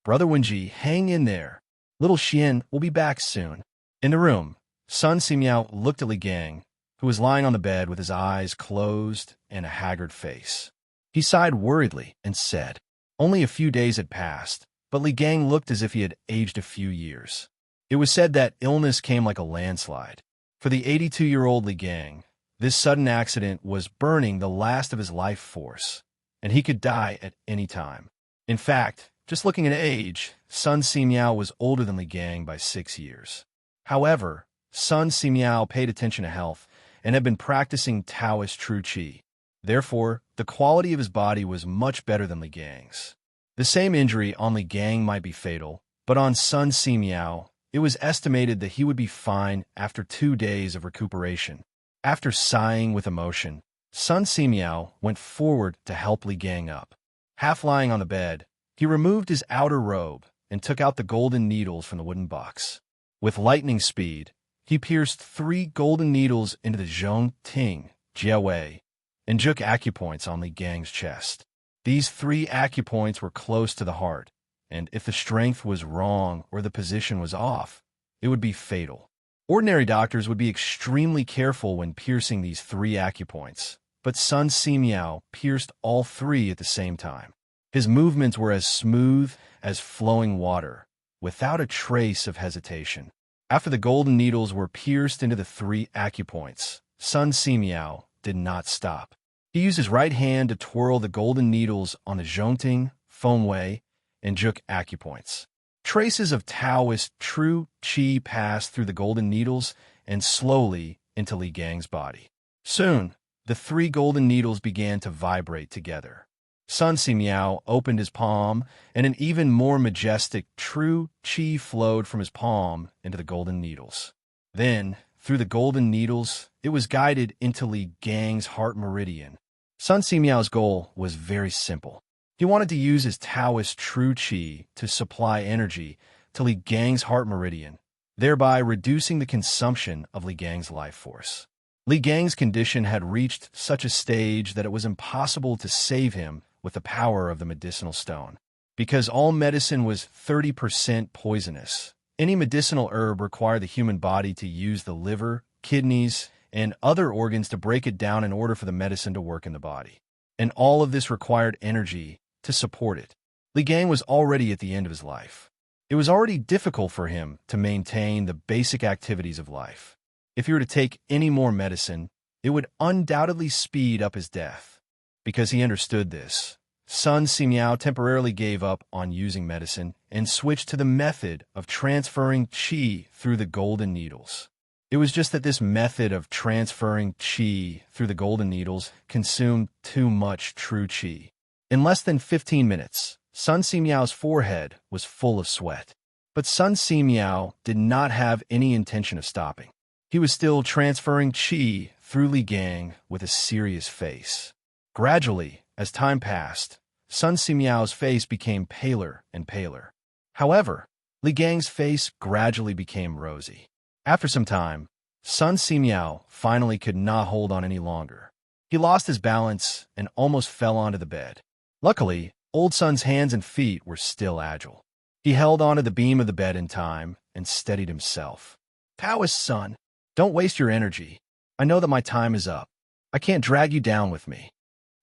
S1: "Brother Wenji, hang in there. Little Xian will be back soon." In the room, Sun Simiao looked at Li Gang, who was lying on the bed with his eyes closed and a haggard face. He sighed worriedly and said, only a few days had passed, but Li Gang looked as if he had aged a few years. It was said that illness came like a landslide. For the 82-year-old Li Gang, this sudden accident was burning the last of his life force, and he could die at any time. In fact, just looking at age, Sun Simiao was older than Li Gang by 6 years. However, Sun Simiao paid attention to health and had been practicing Taoist true qi. Therefore, the quality of his body was much better than Li Gang's. The same injury on Li Gang might be fatal, but on Sun Simiao, it was estimated that he would be fine after 2 days of recuperation. After sighing with emotion, Sun Simiao went forward to help Li Gang up. Half lying on the bed, he removed his outer robe and took out the golden needles from the wooden box. With lightning speed, he pierced 3 golden needles into the Zhong Ting, Jiawei, and took acupoints on Li Gang's chest. These 3 acupoints were close to the heart, and if the strength was wrong or the position was off, it would be fatal. Ordinary doctors would be extremely careful when piercing these 3 acupoints, but Sun Simiao pierced all 3 at the same time. His movements were as smooth as flowing water, without a trace of hesitation. After the golden needles were pierced into the 3 acupoints, Sun Simiao did not stop. He used his right hand to twirl the golden needles on the Zhongting, Fengwei, and Juk acupoints. Traces of Taoist true qi passed through the golden needles and slowly into Li Gang's body. Soon, the 3 golden needles began to vibrate together. Sun Simiao opened his palm, and an even more majestic true qi flowed from his palm into the golden needles. Then, through the golden needles, it was guided into Li Gang's heart meridian. Sun Simiao's goal was very simple. He wanted to use his Taoist true qi to supply energy to Li Gang's heart meridian, thereby reducing the consumption of Li Gang's life force. Li Gang's condition had reached such a stage that it was impossible to save him with the power of the medicinal stone. Because all medicine was 30% poisonous, any medicinal herb required the human body to use the liver, kidneys, and other organs to break it down in order for the medicine to work in the body. And all of this required energy to support it. Li Gang was already at the end of his life. It was already difficult for him to maintain the basic activities of life. If he were to take any more medicine, it would undoubtedly speed up his death. Because he understood this, Sun Simiao temporarily gave up on using medicine and switched to the method of transferring qi through the golden needles. It was just that this method of transferring qi through the golden needles consumed too much true qi. In less than 15 minutes, Sun Simiao's forehead was full of sweat. But Sun Simiao did not have any intention of stopping. He was still transferring qi through Li Gang with a serious face. Gradually, as time passed, Sun Simiao's face became paler and paler. However, Li Gang's face gradually became rosy. After some time, Sun Simiao finally could not hold on any longer. He lost his balance and almost fell onto the bed. Luckily, Old Sun's hands and feet were still agile. He held onto the beam of the bed in time and steadied himself. Taoist son, don't waste your energy. I know that my time is up. I can't drag you down with me.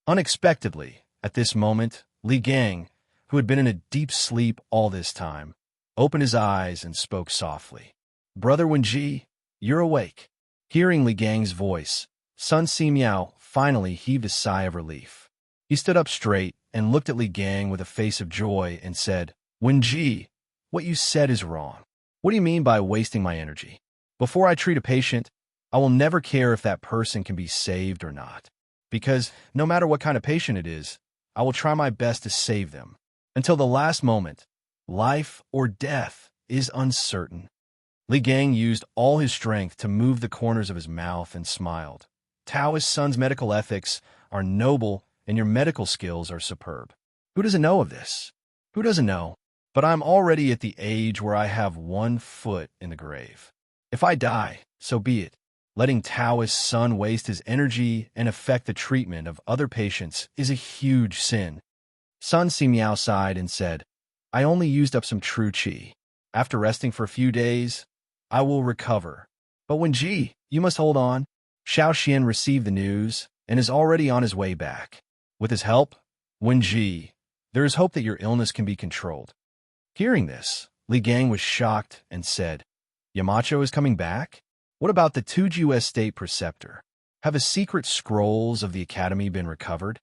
S1: Unexpectedly, at this moment, Li Gang, who had been in a deep sleep all this time, opened his eyes and spoke softly. Brother Wenji, you're awake. Hearing Li Gang's voice, Sun Simiao finally heaved a sigh of relief. He stood up straight and looked at Li Gang with a face of joy and said, Wenji, what you said is wrong. What do you mean by wasting my energy? Before I treat a patient, I will never care if that person can be saved or not. Because no matter what kind of patient it is, I will try my best to save them. Until the last moment, life or death is uncertain. Li Gang used all his strength to move the corners of his mouth and smiled. Taoist Sun's medical ethics are noble and your medical skills are superb. Who doesn't know of this? Who doesn't know? But I'm already at the age where I have one foot in the grave. If I die, so be it. Letting Taoist Sun waste his energy and affect the treatment of other patients is a huge sin. Sun Simiao sighed and said, I only used up some true qi. After resting for a few days, I will recover. But Wenji, you must hold on. Xianxia received the news and is already on his way back. With his help, Wenji, there is hope that your illness can be controlled. Hearing this, Li Gang was shocked and said, Yamacho is coming back? What about the Tuju Estate Preceptor? Have the secret scrolls of the Academy been recovered?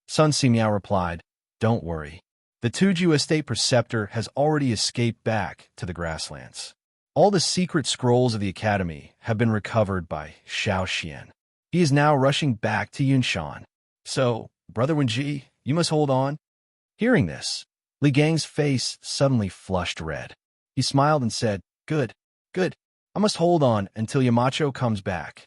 S1: Sun Simiao replied, Don't worry. The Tuju Estate Preceptor has already escaped back to the grasslands. All the secret scrolls of the Academy have been recovered by Xianxia. He is now rushing back to Yunshan. So, Brother Wenji, you must hold on. Hearing this, Li Gang's face suddenly flushed red. He smiled and said, Good, good. I must hold on until Yamacho comes back.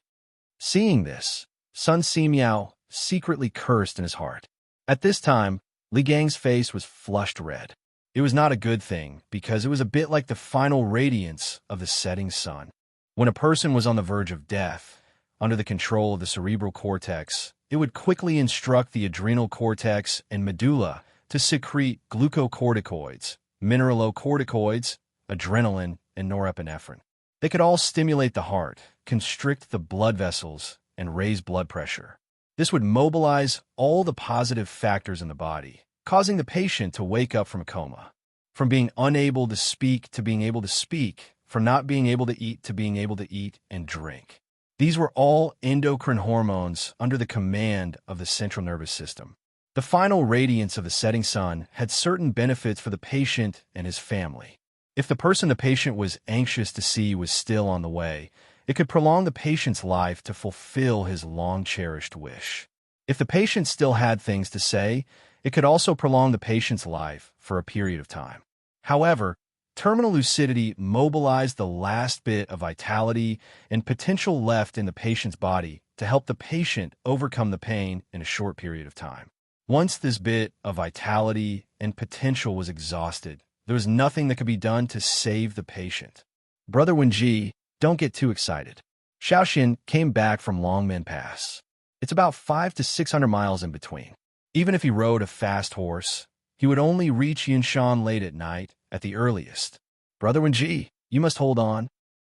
S1: Seeing this, Sun Simiao secretly cursed in his heart. At this time, Li Gang's face was flushed red. It was not a good thing, because it was a bit like the final radiance of the setting sun. When a person was on the verge of death, under the control of the cerebral cortex, it would quickly instruct the adrenal cortex and medulla to secrete glucocorticoids, mineralocorticoids, adrenaline, and norepinephrine. They could all stimulate the heart, constrict the blood vessels, and raise blood pressure. This would mobilize all the positive factors in the body, causing the patient to wake up from a coma. From being unable to speak to being able to speak, from not being able to eat to being able to eat and drink. These were all endocrine hormones under the command of the central nervous system. The final radiance of the setting sun had certain benefits for the patient and his family. If the person the patient was anxious to see was still on the way, it could prolong the patient's life to fulfill his long-cherished wish. If the patient still had things to say, it could also prolong the patient's life for a period of time. However, terminal lucidity mobilized the last bit of vitality and potential left in the patient's body to help the patient overcome the pain in a short period of time. Once this bit of vitality and potential was exhausted, there was nothing that could be done to save the patient. Brother Wenji, don't get too excited. Xiaoxian came back from Longmen Pass. It's about 500 to 600 miles in between. Even if he rode a fast horse, he would only reach Yinshan late at night, at the earliest. Brother Wenji, you must hold on.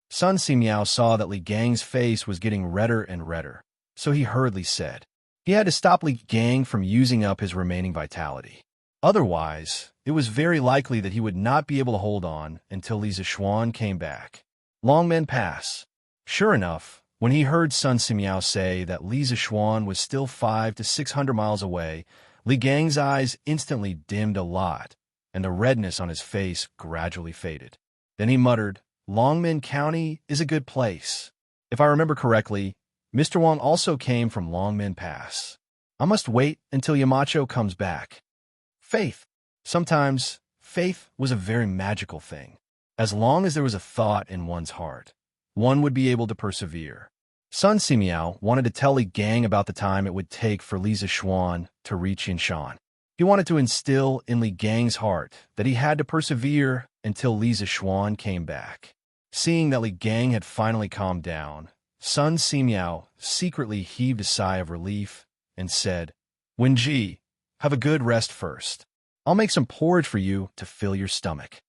S1: Sun Simiao saw that Li Gang's face was getting redder and redder, so he hurriedly said. He had to stop Li Gang from using up his remaining vitality. Otherwise, it was very likely that he would not be able to hold on until Li Zishuan came back. Longmen Pass. Sure enough, when he heard Sun Simiao say that Li Zishuan was still 500 to 600 miles away, Li Gang's eyes instantly dimmed a lot, and the redness on his face gradually faded. Then he muttered, Longmen County is a good place. If I remember correctly, Mr. Wang also came from Longmen Pass. I must wait until Yamacho comes back. Faith. Sometimes, faith was a very magical thing. As long as there was a thought in one's heart, one would be able to persevere. Sun Simiao wanted to tell Li Gang about the time it would take for Li Zishuan to reach Yinshan. He wanted to instill in Li Gang's heart that he had to persevere until Li Zishuan came back. Seeing that Li Gang had finally calmed down, Sun Simiao secretly heaved a sigh of relief and said, Wenji, have a good rest first. I'll make some porridge for you to fill your stomach.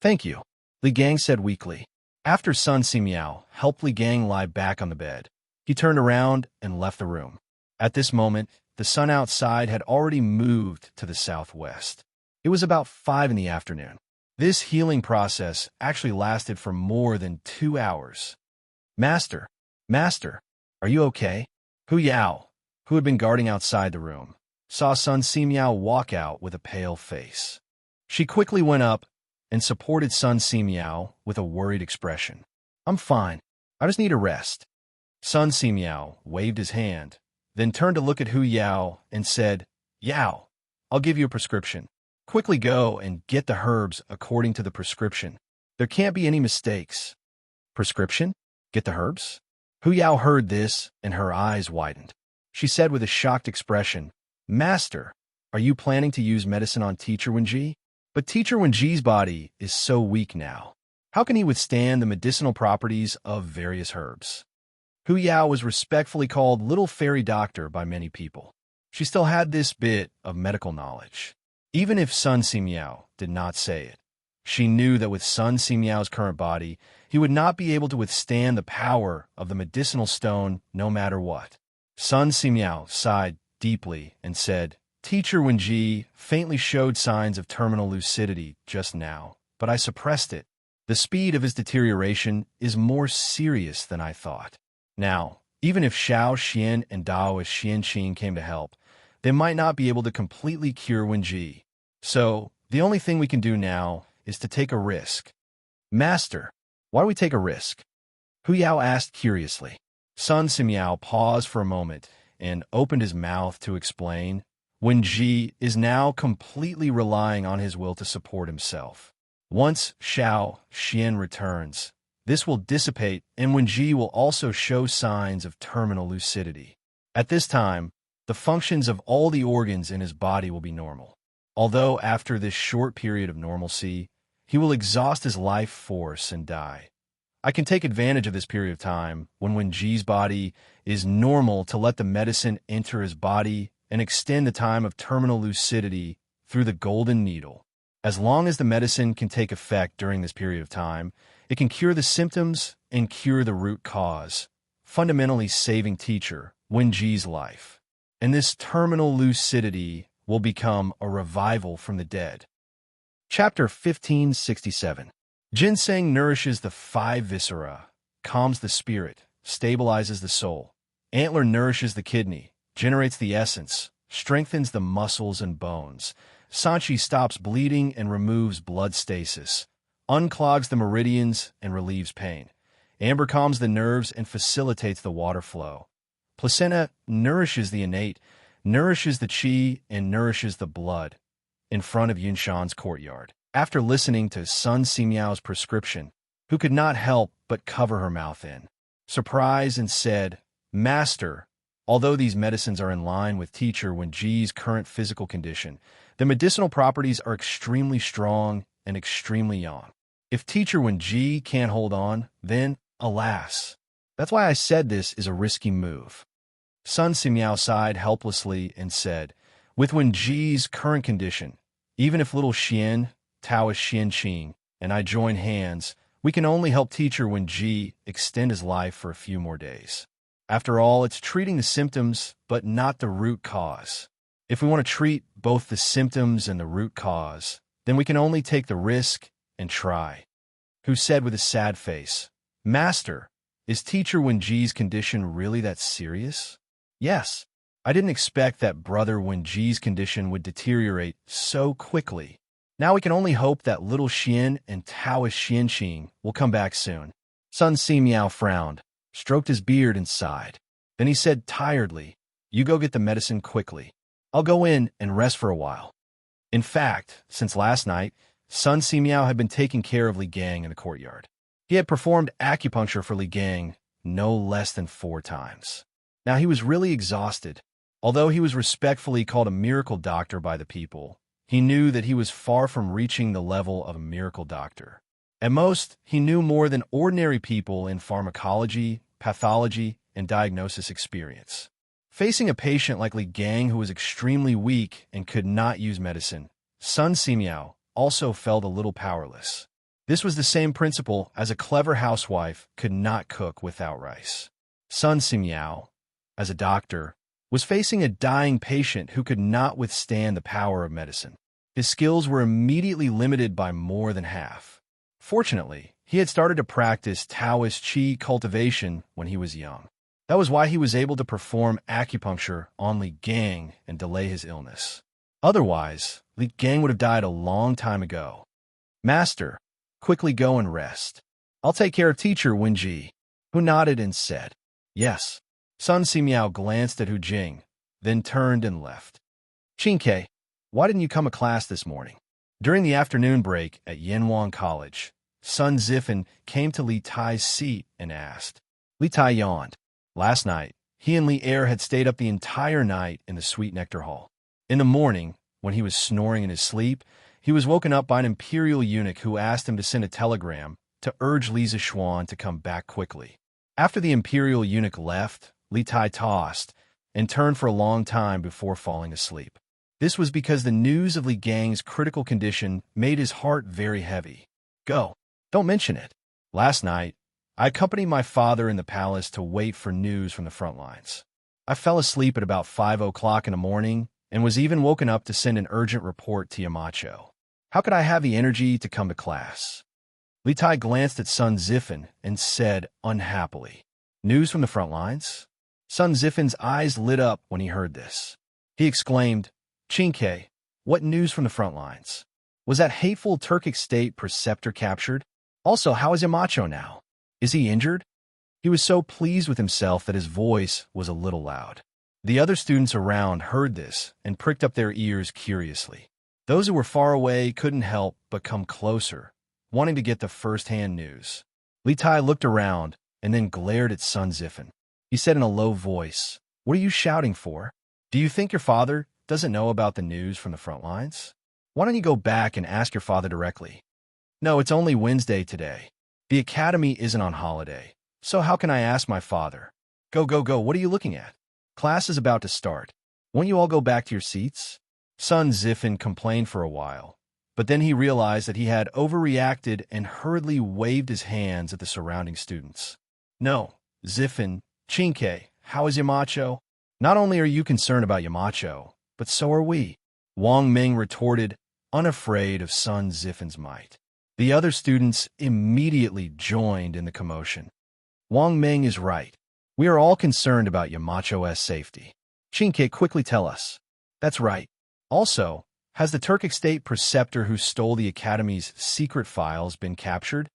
S1: Thank you, Li Gang said weakly. After Sun Simiao helped Li Gang lie back on the bed, he turned around and left the room. At this moment, the sun outside had already moved to the southwest. It was about 5 in the afternoon. This healing process actually lasted for more than 2 hours. Master, are you okay? Hu Yao, who had been guarding outside the room, saw Sun Simiao walk out with a pale face. She quickly went up and supported Sun Simiao with a worried expression. I'm fine. I just need a rest. Sun Simiao waved his hand, then turned to look at Hu Yao and said, Yao, I'll give you a prescription. Quickly go and get the herbs according to the prescription. There can't be any mistakes. Prescription? Get the herbs? Hu Yao heard this, and her eyes widened. She said with a shocked expression, Master, are you planning to use medicine on Teacher Wenji? But Teacher Wenji's body is so weak now. How can he withstand the medicinal properties of various herbs? Hu Yao was respectfully called Little Fairy Doctor by many people. She still had this bit of medical knowledge. Even if Sun Simiao did not say it, she knew that with Sun Simiao's current body, he would not be able to withstand the power of the medicinal stone no matter what. Sun Simiao sighed deeply and said, Teacher Wenji faintly showed signs of terminal lucidity just now, but I suppressed it. The speed of his deterioration is more serious than I thought. Now, even if Xiao Xian and Daoist Xianxia came to help, they might not be able to completely cure Wenji. So, the only thing we can do now is to take a risk. Master, why do we take a risk? Hu Yao asked curiously. Sun Simiao paused for a moment and opened his mouth to explain. Wenji is now completely relying on his will to support himself. Once Xiao Xian returns, this will dissipate and Wenji will also show signs of terminal lucidity. At this time, the functions of all the organs in his body will be normal. Although after this short period of normalcy, he will exhaust his life force and die. I can take advantage of this period of time when Wenji's body is normal to let the medicine enter his body and extend the time of terminal lucidity through the golden needle. As long as the medicine can take effect during this period of time, it can cure the symptoms and cure the root cause, fundamentally saving Teacher Wenji's life. And this terminal lucidity will become a revival from the dead. Chapter 1567. Ginseng nourishes the 5 viscera, calms the spirit, stabilizes the soul. Antler nourishes the kidney, generates the essence, strengthens the muscles and bones. Sanchi stops bleeding and removes blood stasis, unclogs the meridians and relieves pain. Amber calms the nerves and facilitates the water flow. Placenta nourishes the innate, nourishes the qi, and nourishes the blood. In front of Yinshan's courtyard, after listening to Sun Simiao's prescription, who could not help but cover her mouth in surprise and said, Master, although these medicines are in line with Teacher Wenji's current physical condition, the medicinal properties are extremely strong and extremely young. If Teacher Wen-ji can't hold on, then, alas. That's why I said this is a risky move. Sun Simiao sighed helplessly and said, with Wen-ji's current condition, even if little Xian, Taoist Xianxia, and I join hands, we can only help Teacher Wen-ji extend his life for a few more days. After all, it's treating the symptoms, but not the root cause. If we want to treat both the symptoms and the root cause, then we can only take the risk and try. Who said with a sad face, Master, is Teacher Wen-ji's condition really that serious? Yes. I didn't expect that Brother Wen-ji's condition would deteriorate so quickly. Now we can only hope that little Xian and Taoist Xianxia will come back soon. Sun Simiao frowned, stroked his beard and sighed. Then he said tiredly, you go get the medicine quickly. I'll go in and rest for a while. In fact, since last night, Sun Simiao had been taking care of Li Gang in the courtyard. He had performed acupuncture for Li Gang no less than 4 times. Now he was really exhausted. Although he was respectfully called a miracle doctor by the people, he knew that he was far from reaching the level of a miracle doctor. At most, he knew more than ordinary people in pharmacology, pathology, and diagnosis experience. Facing a patient like Li Gang who was extremely weak and could not use medicine, Sun Simiao also felt a little powerless. This was the same principle as a clever housewife could not cook without rice. Sun Simiao, as a doctor, was facing a dying patient who could not withstand the power of medicine. His skills were immediately limited by more than half. Fortunately, he had started to practice Taoist Qi cultivation when he was young. That was why he was able to perform acupuncture on Li Gang and delay his illness. Otherwise, Li Gang would have died a long time ago. Master, quickly go and rest. I'll take care of Teacher Wen-ji, who nodded and said, yes. Sun Simiao glanced at Hu Jing, then turned and left. Qingke, why didn't you come to class this morning? During the afternoon break at Yanwang College, Sun Zifan came to Li Tai's seat and asked. Li Tai yawned. Last night, he and Li Er had stayed up the entire night in the Sweet Nectar Hall. In the morning, when he was snoring in his sleep, he was woken up by an imperial eunuch who asked him to send a telegram to urge Li Zishuan to come back quickly. After the imperial eunuch left, Li Tai tossed and turned for a long time before falling asleep. This was because the news of Li Gang's critical condition made his heart very heavy. Go. Don't mention it. Last night, I accompanied my father in the palace to wait for news from the front lines. I fell asleep at about 5 o'clock in the morning and was even woken up to send an urgent report to Yamacho. How could I have the energy to come to class? Li Tai glanced at Sun Zifan and said unhappily, news from the front lines? Sun Zifan's eyes lit up when he heard this. He exclaimed, Qingke, what news from the front lines? Was that hateful Turkic state preceptor captured? Also, how is Yamacho now? Is he injured? He was so pleased with himself that his voice was a little loud. The other students around heard this and pricked up their ears curiously. Those who were far away couldn't help but come closer, wanting to get the first-hand news. Li Tai looked around and then glared at Sun Zifan. He said in a low voice, what are you shouting for? Do you think your father doesn't know about the news from the front lines? Why don't you go back and ask your father directly? No, it's only Wednesday today. The academy isn't on holiday, so how can I ask my father? Go, what are you looking at? Class is about to start. Won't you all go back to your seats? Sun Zifan complained for a while, but then he realized that he had overreacted and hurriedly waved his hands at the surrounding students. No, Zifan, Qingke, how is Yamacho? Not only are you concerned about Yamacho, but so are we. Wang Ming retorted, unafraid of Sun Zifan's might. The other students immediately joined in the commotion. Wang Ming is right. We are all concerned about Yamacho's safety. Qingke, quickly tell us. That's right. Also, has the Turkic state preceptor who stole the academy's secret files been captured?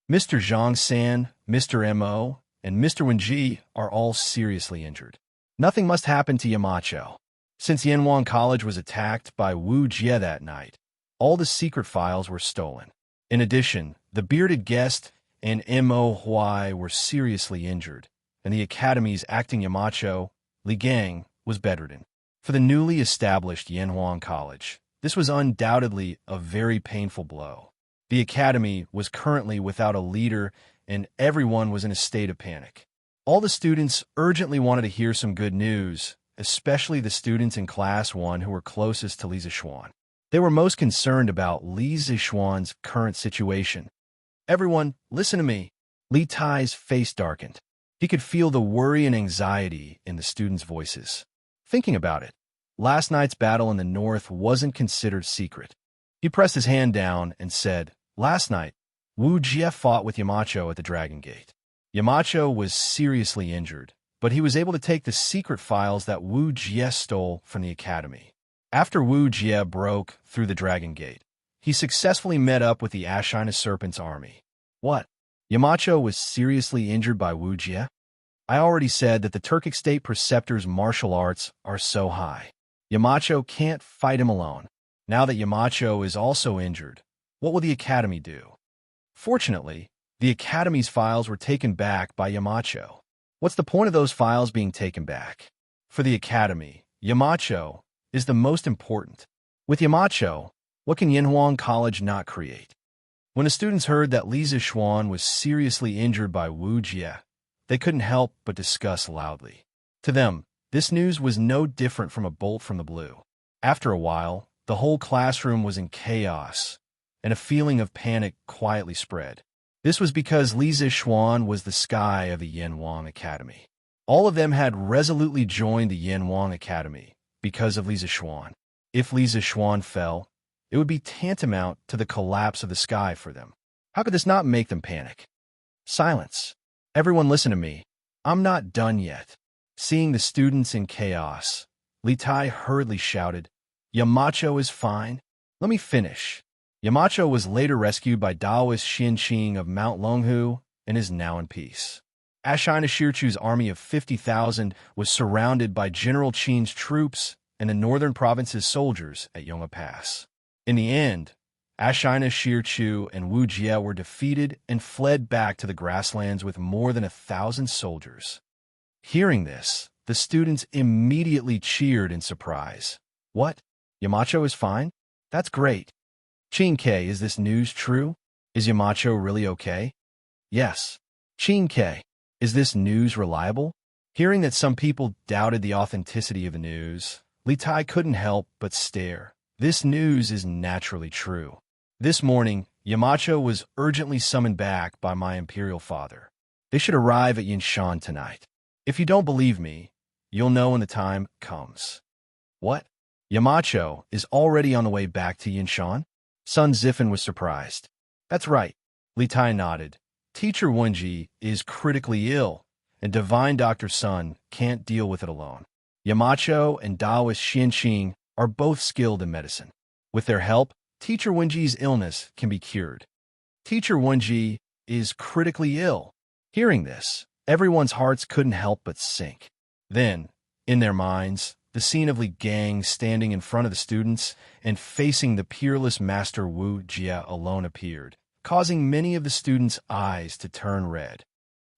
S1: Mr. Zhang San, Mr. M.O., and Mr. Wenji are all seriously injured. Nothing must happen to Yamacho. Since Yanwang College was attacked by Wuxia that night, all the secret files were stolen. In addition, the bearded guest and M.O. Huai were seriously injured, and the academy's acting Yamacho, Li Gang, was bedridden. For the newly established Yanwang College, this was undoubtedly a very painful blow. The academy was currently without a leader, and everyone was in a state of panic. All the students urgently wanted to hear some good news, especially the students in Class 1 who were closest to Li Zixuan. They were most concerned about Li Zixuan's current situation. "Everyone, listen to me." Li Tai's face darkened. He could feel the worry and anxiety in the students' voices. Thinking about it, last night's battle in the north wasn't considered secret. He pressed his hand down and said, "Last night, Wuxia fought with Yamacho at the Dragon Gate. Yamacho was seriously injured, but he was able to take the secret files that Wuxia stole from the academy. After Wuxia broke through the Dragon Gate, he successfully met up with the Ashina Serpent's army." "What? Yamacho was seriously injured by Wuxia? I already said that the Turkic state preceptor's martial arts are so high. Yamacho can't fight him alone. Now that Yamacho is also injured, what will the academy do?" Fortunately, the academy's files were taken back by Yamacho. What's the point of those files being taken back? For the academy, Yamacho is the most important. With Yamacho, what can Yanhuang College not create? When the students heard that Li Zixuan was seriously injured by Wuxia, they couldn't help but discuss loudly. To them, this news was no different from a bolt from the blue. After a while, the whole classroom was in chaos, and a feeling of panic quietly spread. This was because Li Zixuan was the sky of the Yanhuang Academy. All of them had resolutely joined the Yanhuang Academy because of Li Zixuan. If Li Zixuan fell, it would be tantamount to the collapse of the sky for them. How could this not make them panic? Silence. Everyone listen to me. I'm not done yet. Seeing the students in chaos, Li Tai hurriedly shouted, "Yamacho is fine. Let me finish." Yamacho was later rescued by Taoist Xianxia of Mount Longhu and is now in peace. Ashina Shirchu's army of 50,000 was surrounded by General Qin's troops and the northern province's soldiers at Yonghe Pass. In the end, Ashina Shirchu and Wuxia were defeated and fled back to the grasslands with more than 1,000 soldiers. Hearing this, the students immediately cheered in surprise. "What? Yamacho is fine? That's great. Xianxia, is this news true? Is Yamacho really okay?" "Yes." "Xianxia, is this news reliable?" Hearing that some people doubted the authenticity of the news, Li Tai couldn't help but stare. This news is naturally true. This morning, Yamacho was urgently summoned back by my imperial father. They should arrive at Yinshan tonight. If you don't believe me, you'll know when the time comes. "What? Yamacho is already on the way back to Yinshan?" Sun Zifan was surprised. "That's right." Li Tai nodded. "Teacher Wenji is critically ill, and Divine Dr. Sun can't deal with it alone. Yamacho and Taoist Xianxia are both skilled in medicine. With their help, Teacher Wenji's illness can be cured." "Teacher Wenji is critically ill." Hearing this, everyone's hearts couldn't help but sink. Then, in their minds, the scene of Li Gang standing in front of the students and facing the peerless Master Wu Jia alone appeared, causing many of the students' eyes to turn red.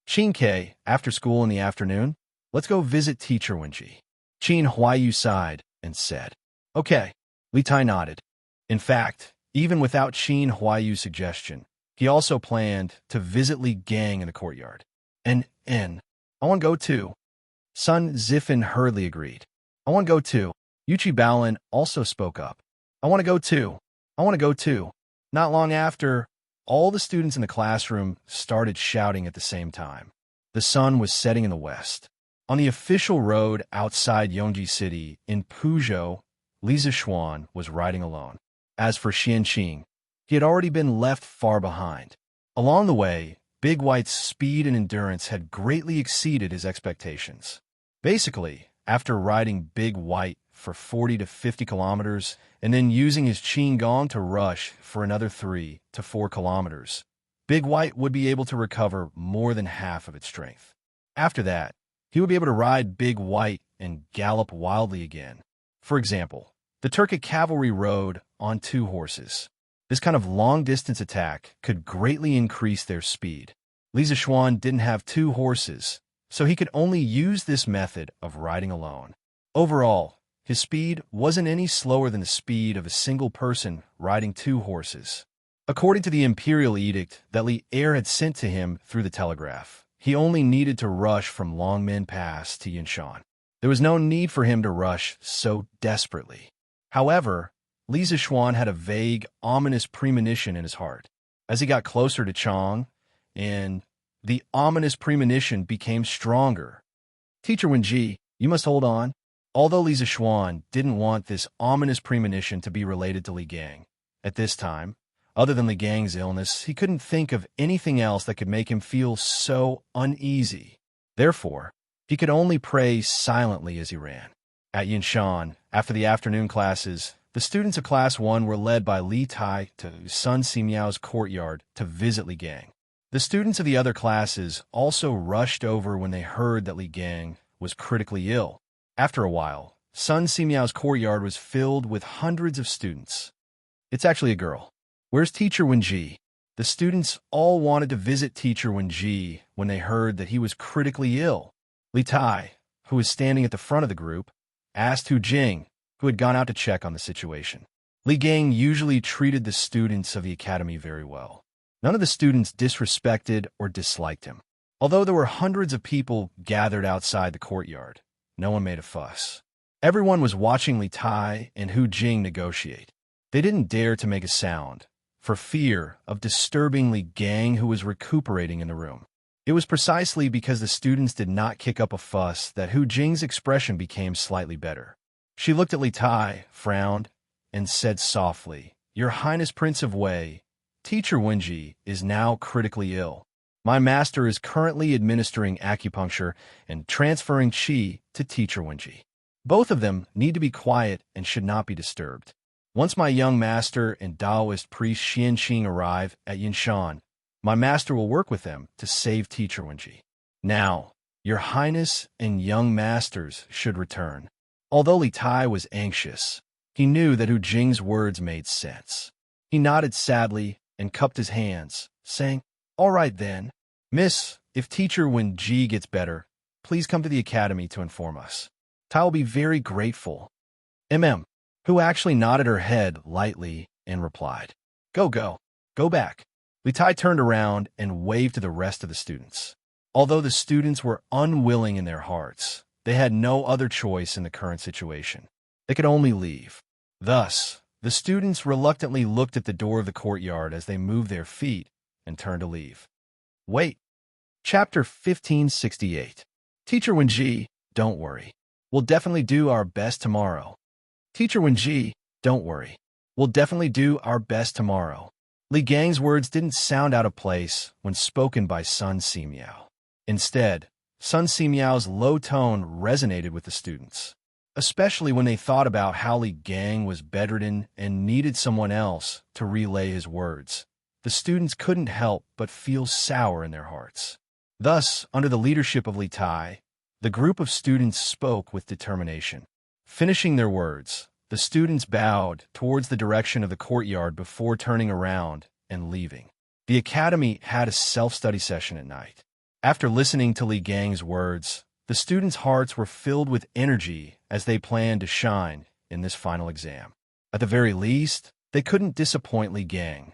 S1: "Xianxia, after school in the afternoon, let's go visit Teacher Wenji." Qin Huayu sighed and said, "Okay." Li Tai nodded. In fact, even without Qin Huayu's suggestion, he also planned to visit Li Gang in the courtyard. I want to go too." Sun Zifan hurriedly agreed. "I want to go too." Yuchi Baolin also spoke up. "I want to go too. I want to go too." Not long after, all the students in the classroom started shouting at the same time. The sun was setting in the west. On the official road outside Yongji City in Puzhou, Li Zixuan was riding alone. As for Xianxia, he had already been left far behind. Along the way, Big White's speed and endurance had greatly exceeded his expectations. Basically, after riding Big White for 40 to 50 kilometers and then using his Qin Gong to rush for another 3 to 4 kilometers, Big White would be able to recover more than half of its strength. After that, he would be able to ride Big White and gallop wildly again. For example, the Turkic cavalry rode on 2 horses. This kind of long-distance attack could greatly increase their speed. Li Zixuan didn't have 2 horses, so he could only use this method of riding alone. Overall, his speed wasn't any slower than the speed of a single person riding 2 horses. According to the imperial edict that Li Er had sent to him through the telegraph, he only needed to rush from Longmen Pass to Yinshan. There was no need for him to rush so desperately. However, Li Zixuan had a vague, ominous premonition in his heart. As he got closer to Chang, and the ominous premonition became stronger. Teacher Wenji, you must hold on. Although Li Zixuan didn't want this ominous premonition to be related to Li Gang, at this time, other than Li Gang's illness, he couldn't think of anything else that could make him feel so uneasy. Therefore, he could only pray silently as he ran. At Yinshan, after the afternoon classes, the students of Class 1 were led by Li Tai to Sun Simiao's courtyard to visit Li Gang. The students of the other classes also rushed over when they heard that Li Gang was critically ill. After a while, Sun Simiao's courtyard was filled with hundreds of students. It's actually a girl. Where's Teacher Wenji? The students all wanted to visit Teacher Wenji when they heard that he was critically ill. Li Tai, who was standing at the front of the group, asked Hu Jing, who had gone out to check on the situation. Li Gang usually treated the students of the academy very well. None of the students disrespected or disliked him. Although there were hundreds of people gathered outside the courtyard, no one made a fuss. Everyone was watching Li Tai and Hu Jing negotiate. They didn't dare to make a sound, for fear of disturbing Li Gang, who was recuperating in the room. It was precisely because the students did not kick up a fuss that Hu Jing's expression became slightly better. She looked at Li Tai, frowned, and said softly, "Your Highness Prince of Wei, Teacher Wenji is now critically ill. My master is currently administering acupuncture and transferring qi to Teacher Wenji. Both of them need to be quiet and should not be disturbed. Once my young master and Taoist priest Xianxia arrive at Yinshan, my master will work with them to save Teacher Wenji. Now, your highness and young masters should return." Although Li Tai was anxious, he knew that Hu Jing's words made sense. He nodded sadly and cupped his hands, saying, "All right then. Miss, if Teacher Wenji gets better, please come to the academy to inform us. Tai will be very grateful." Who actually nodded her head lightly and replied, Go back." Li Tai turned around and waved to the rest of the students. Although the students were unwilling in their hearts, they had no other choice in the current situation. They could only leave. Thus, the students reluctantly looked at the door of the courtyard as they moved their feet and turned to leave. Wait. Chapter 1568. Teacher Wenji, don't worry. We'll definitely do our best tomorrow. Teacher Wenji, don't worry. We'll definitely do our best tomorrow. Li Gang's words didn't sound out of place when spoken by Sun Simiao. Instead, Sun Simiao's low tone resonated with the students, especially when they thought about how Li Gang was bedridden and needed someone else to relay his words. The students couldn't help but feel sour in their hearts. Thus, under the leadership of Li Tai, the group of students spoke with determination. Finishing their words, the students bowed towards the direction of the courtyard before turning around and leaving. The academy had a self-study session at night. After listening to Li Gang's words, the students' hearts were filled with energy as they planned to shine in this final exam. At the very least, they couldn't disappoint Li Gang.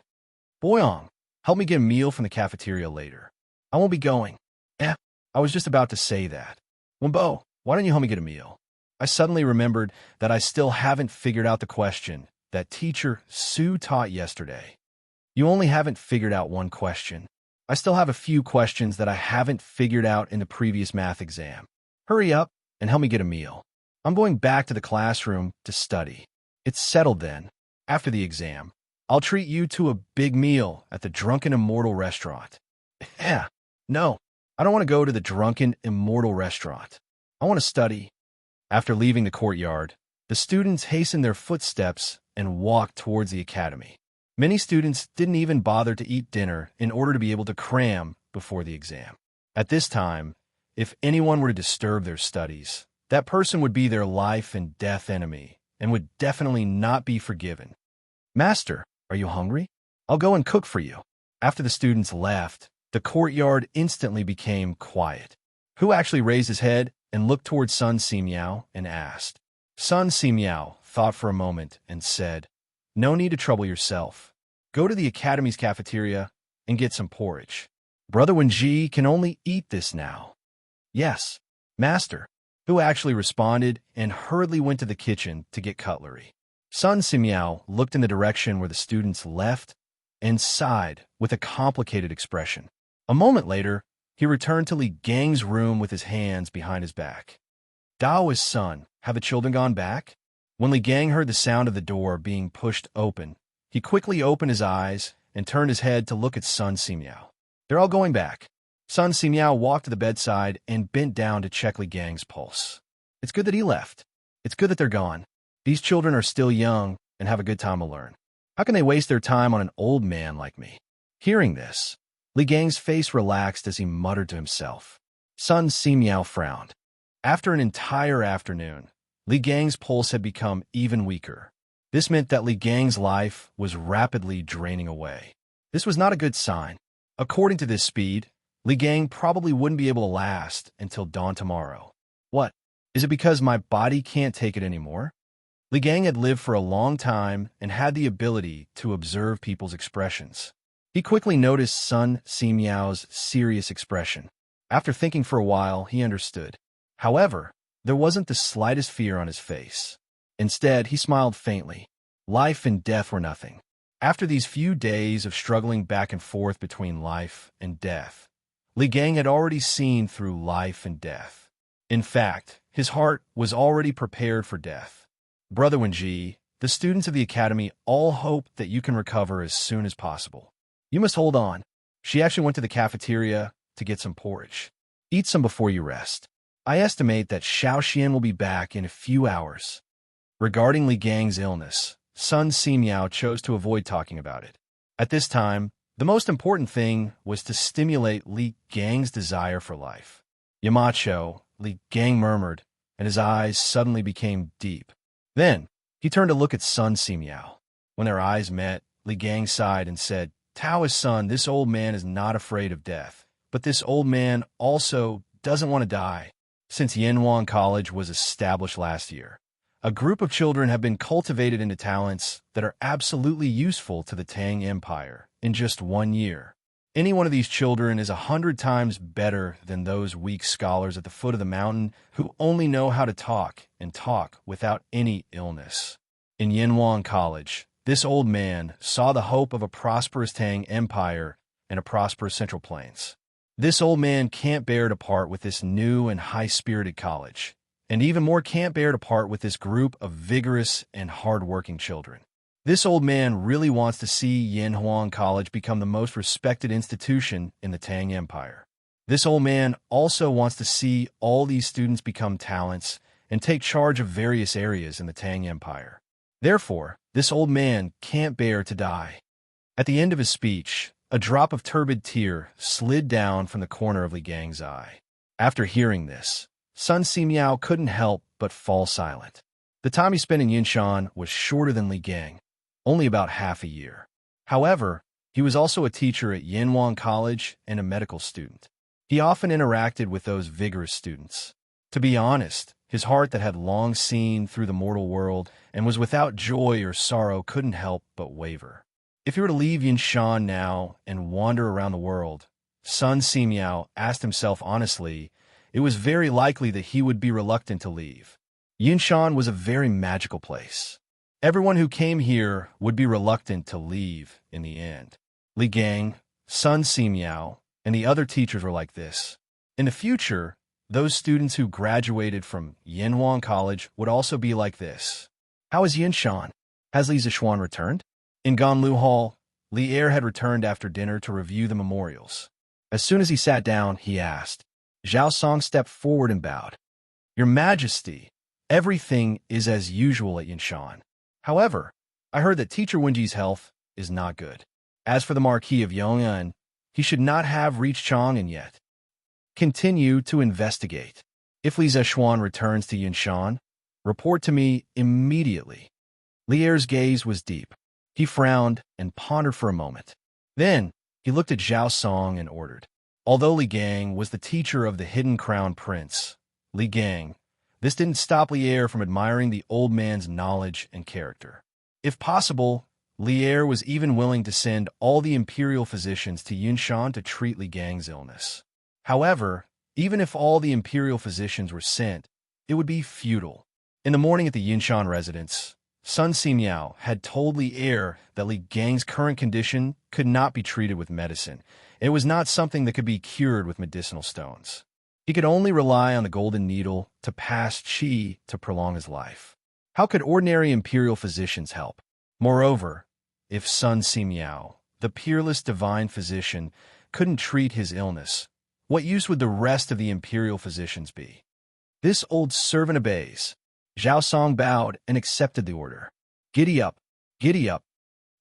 S1: Boyong, help me get a meal from the cafeteria later. I won't be going. I was just about to say that. Wenbo, why don't you help me get a meal? I suddenly remembered that I still haven't figured out the question that teacher Su taught yesterday. You only haven't figured out one question. I still have a few questions that I haven't figured out in the previous math exam. Hurry up and help me get a meal. I'm going back to the classroom to study. It's settled then. After the exam, I'll treat you to a big meal at the Drunken Immortal restaurant. No, I don't want to go to the Drunken Immortal restaurant. I want to study. After leaving the courtyard, the students hastened their footsteps and walked towards the academy. Many students didn't even bother to eat dinner in order to be able to cram before the exam. At this time, if anyone were to disturb their studies, that person would be their life and death enemy and would definitely not be forgiven. Master, are you hungry? I'll go and cook for you. After the students left, the courtyard instantly became quiet. Hu actually raised his head and looked towards Sun Simiao and asked. Sun Simiao thought for a moment and said, No need to trouble yourself. Go to the academy's cafeteria and get some porridge. Brother Wenji can only eat this now. Yes, master, who actually responded and hurriedly went to the kitchen to get cutlery. Sun Simiao looked in the direction where the students left and sighed with a complicated expression. A moment later, he returned to Li Gang's room with his hands behind his back. Dao's son, have the children gone back? When Li Gang heard the sound of the door being pushed open, he quickly opened his eyes and turned his head to look at Sun Simiao. They're all going back. Sun Simiao walked to the bedside and bent down to check Li Gang's pulse. It's good that he left. It's good that they're gone. These children are still young and have a good time to learn. How can they waste their time on an old man like me? Hearing this, Li Gang's face relaxed as he muttered to himself. Sun Simiao frowned. After an entire afternoon, Li Gang's pulse had become even weaker. This meant that Li Gang's life was rapidly draining away. This was not a good sign. According to this speed, Li Gang probably wouldn't be able to last until dawn tomorrow. What? Is it because my body can't take it anymore? Li Gang had lived for a long time and had the ability to observe people's expressions. He quickly noticed Sun Simiao's serious expression. After thinking for a while, he understood. However, there wasn't the slightest fear on his face. Instead, he smiled faintly. Life and death were nothing. After these few days of struggling back and forth between life and death, Li Gang had already seen through life and death. In fact, his heart was already prepared for death. Brother Wenji, the students of the academy all hope that you can recover as soon as possible. You must hold on. She actually went to the cafeteria to get some porridge. Eat some before you rest. I estimate that Xianxia will be back in a few hours. Regarding Li Gang's illness, Sun Simiao chose to avoid talking about it. At this time, the most important thing was to stimulate Li Gang's desire for life. Yamacho, Li Gang murmured, and his eyes suddenly became deep. Then, he turned to look at Sun Simiao. When their eyes met, Li Gang sighed and said, Tao's son, this old man is not afraid of death, but this old man also doesn't want to die. Since Yanhuang College was established last year, a group of children have been cultivated into talents that are absolutely useful to the Tang Empire in just 1 year. Any one of these children is 100 times better than those weak scholars at the foot of the mountain who only know how to talk and talk without any illness. In Yanhuang College, this old man saw the hope of a prosperous Tang Empire and a prosperous Central Plains. This old man can't bear to part with this new and high-spirited college, and even more can't bear to part with this group of vigorous and hard-working children. This old man really wants to see Yanhuang College become the most respected institution in the Tang Empire. This old man also wants to see all these students become talents and take charge of various areas in the Tang Empire. Therefore, this old man can't bear to die. At the end of his speech, a drop of turbid tear slid down from the corner of Li Gang's eye. After hearing this, Sun Simiao couldn't help but fall silent. The time he spent in Yinshan was shorter than Li Gang, only about half a year. However, he was also a teacher at Yanhuang College and a medical student. He often interacted with those vigorous students. To be honest, his heart that had long seen through the mortal world and was without joy or sorrow couldn't help but waver. If he were to leave Yinshan now and wander around the world, Sun Simiao asked himself honestly, it was very likely that he would be reluctant to leave. Yinshan was a very magical place. Everyone who came here would be reluctant to leave in the end. Li Gang, Sun Simiao, and the other teachers were like this. In the future, those students who graduated from Yanhuang College would also be like this. How is Yinshan? Has Li Zixuan returned? In Ganlu Hall, Li Er had returned after dinner to review the memorials. As soon as he sat down, he asked. Zhao Song stepped forward and bowed. Your Majesty, everything is as usual at Yinshan. However, I heard that Teacher Wenji's health is not good. As for the Marquis of Yong'an, he should not have reached Chang'an yet. Continue to investigate. If Li Zixuan returns to Yinshan, report to me immediately. Li Er's gaze was deep. He frowned and pondered for a moment. Then, he looked at Zhao Song and ordered. Although Li Gang was the teacher of the hidden crown prince, Li Gang, this didn't stop Li Er from admiring the old man's knowledge and character. If possible, Lier was even willing to send all the imperial physicians to Yunshan to treat Li Gang's illness. However, even if all the imperial physicians were sent, it would be futile. In the morning at the Yunshan residence, Sun Simiao had told Lier that Li Gang's current condition could not be treated with medicine. It was not something that could be cured with medicinal stones. He could only rely on the golden needle to pass qi to prolong his life. How could ordinary imperial physicians help? Moreover, if Sun Simiao, the peerless divine physician, couldn't treat his illness, what use would the rest of the imperial physicians be? This old servant obeys. Zhao Song bowed and accepted the order. Giddy up, giddy up.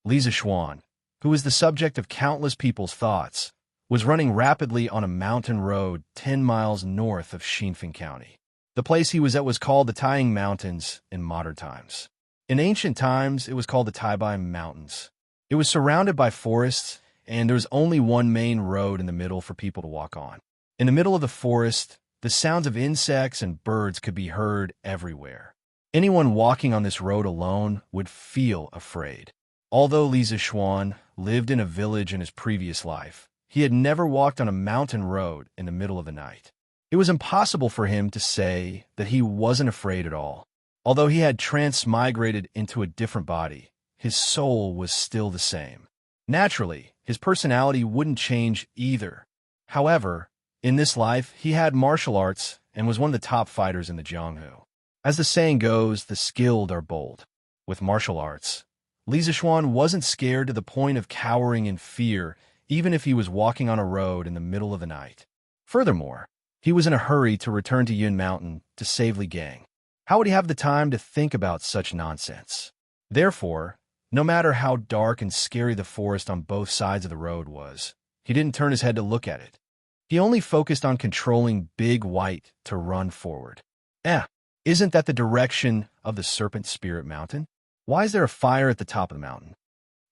S1: Li Zixuan, who was the subject of countless people's thoughts, was running rapidly on a mountain road 10 miles north of Xinfeng County. The place he was at was called the Taiying Mountains in modern times. In ancient times, it was called the Taibai Mountains. It was surrounded by forests, and there was only one main road in the middle for people to walk on. In the middle of the forest, the sounds of insects and birds could be heard everywhere. Anyone walking on this road alone would feel afraid. Although Li Zixuan lived in a village in his previous life, he had never walked on a mountain road in the middle of the night. It was impossible for him to say that he wasn't afraid at all. Although he had transmigrated into a different body, his soul was still the same. Naturally, his personality wouldn't change either. However, in this life, he had martial arts and was one of the top fighters in the Jianghu. As the saying goes, the skilled are bold. With martial arts, Li Zixuan wasn't scared to the point of cowering in fear, even if he was walking on a road in the middle of the night. Furthermore, he was in a hurry to return to Yun Mountain to save Li Gang. How would he have the time to think about such nonsense? Therefore, no matter how dark and scary the forest on both sides of the road was, he didn't turn his head to look at it. He only focused on controlling Big White to run forward. Isn't that the direction of the Serpent Spirit Mountain? Why is there a fire at the top of the mountain?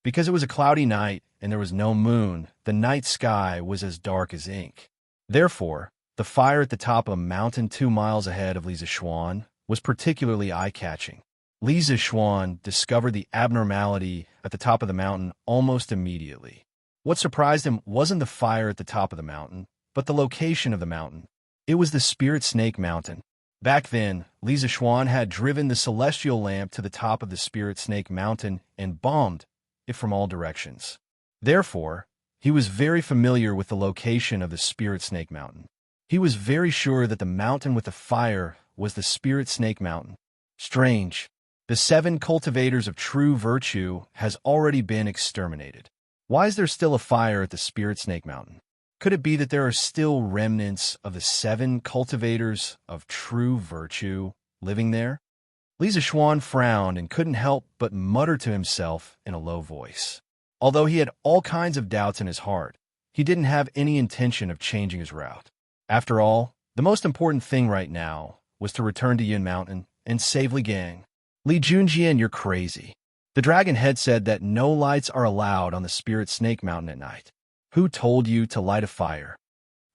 S1: Because it was a cloudy night and there was no moon, the night sky was as dark as ink. Therefore, the fire at the top of a mountain 2 miles ahead of Li Zixuan was particularly eye-catching. Li Zixuan discovered the abnormality at the top of the mountain almost immediately. What surprised him wasn't the fire at the top of the mountain, but the location of the mountain. It was the Spirit Snake Mountain. Back then, Li Zixuan had driven the celestial lamp to the top of the Spirit Snake Mountain and bombed it from all directions. Therefore, he was very familiar with the location of the Spirit Snake Mountain. He was very sure that the mountain with the fire was the Spirit Snake Mountain. Strange. The 7 cultivators of true virtue has already been exterminated. Why is there still a fire at the Spirit Snake Mountain? Could it be that there are still remnants of the 7 cultivators of true virtue living there? Li Zixuan frowned and couldn't help but mutter to himself in a low voice. Although he had all kinds of doubts in his heart, he didn't have any intention of changing his route. After all, the most important thing right now was to return to Yun Mountain and save Li Gang. Li Junjian, you're crazy. The dragon head said that no lights are allowed on the Spirit Snake Mountain at night. Who told you to light a fire?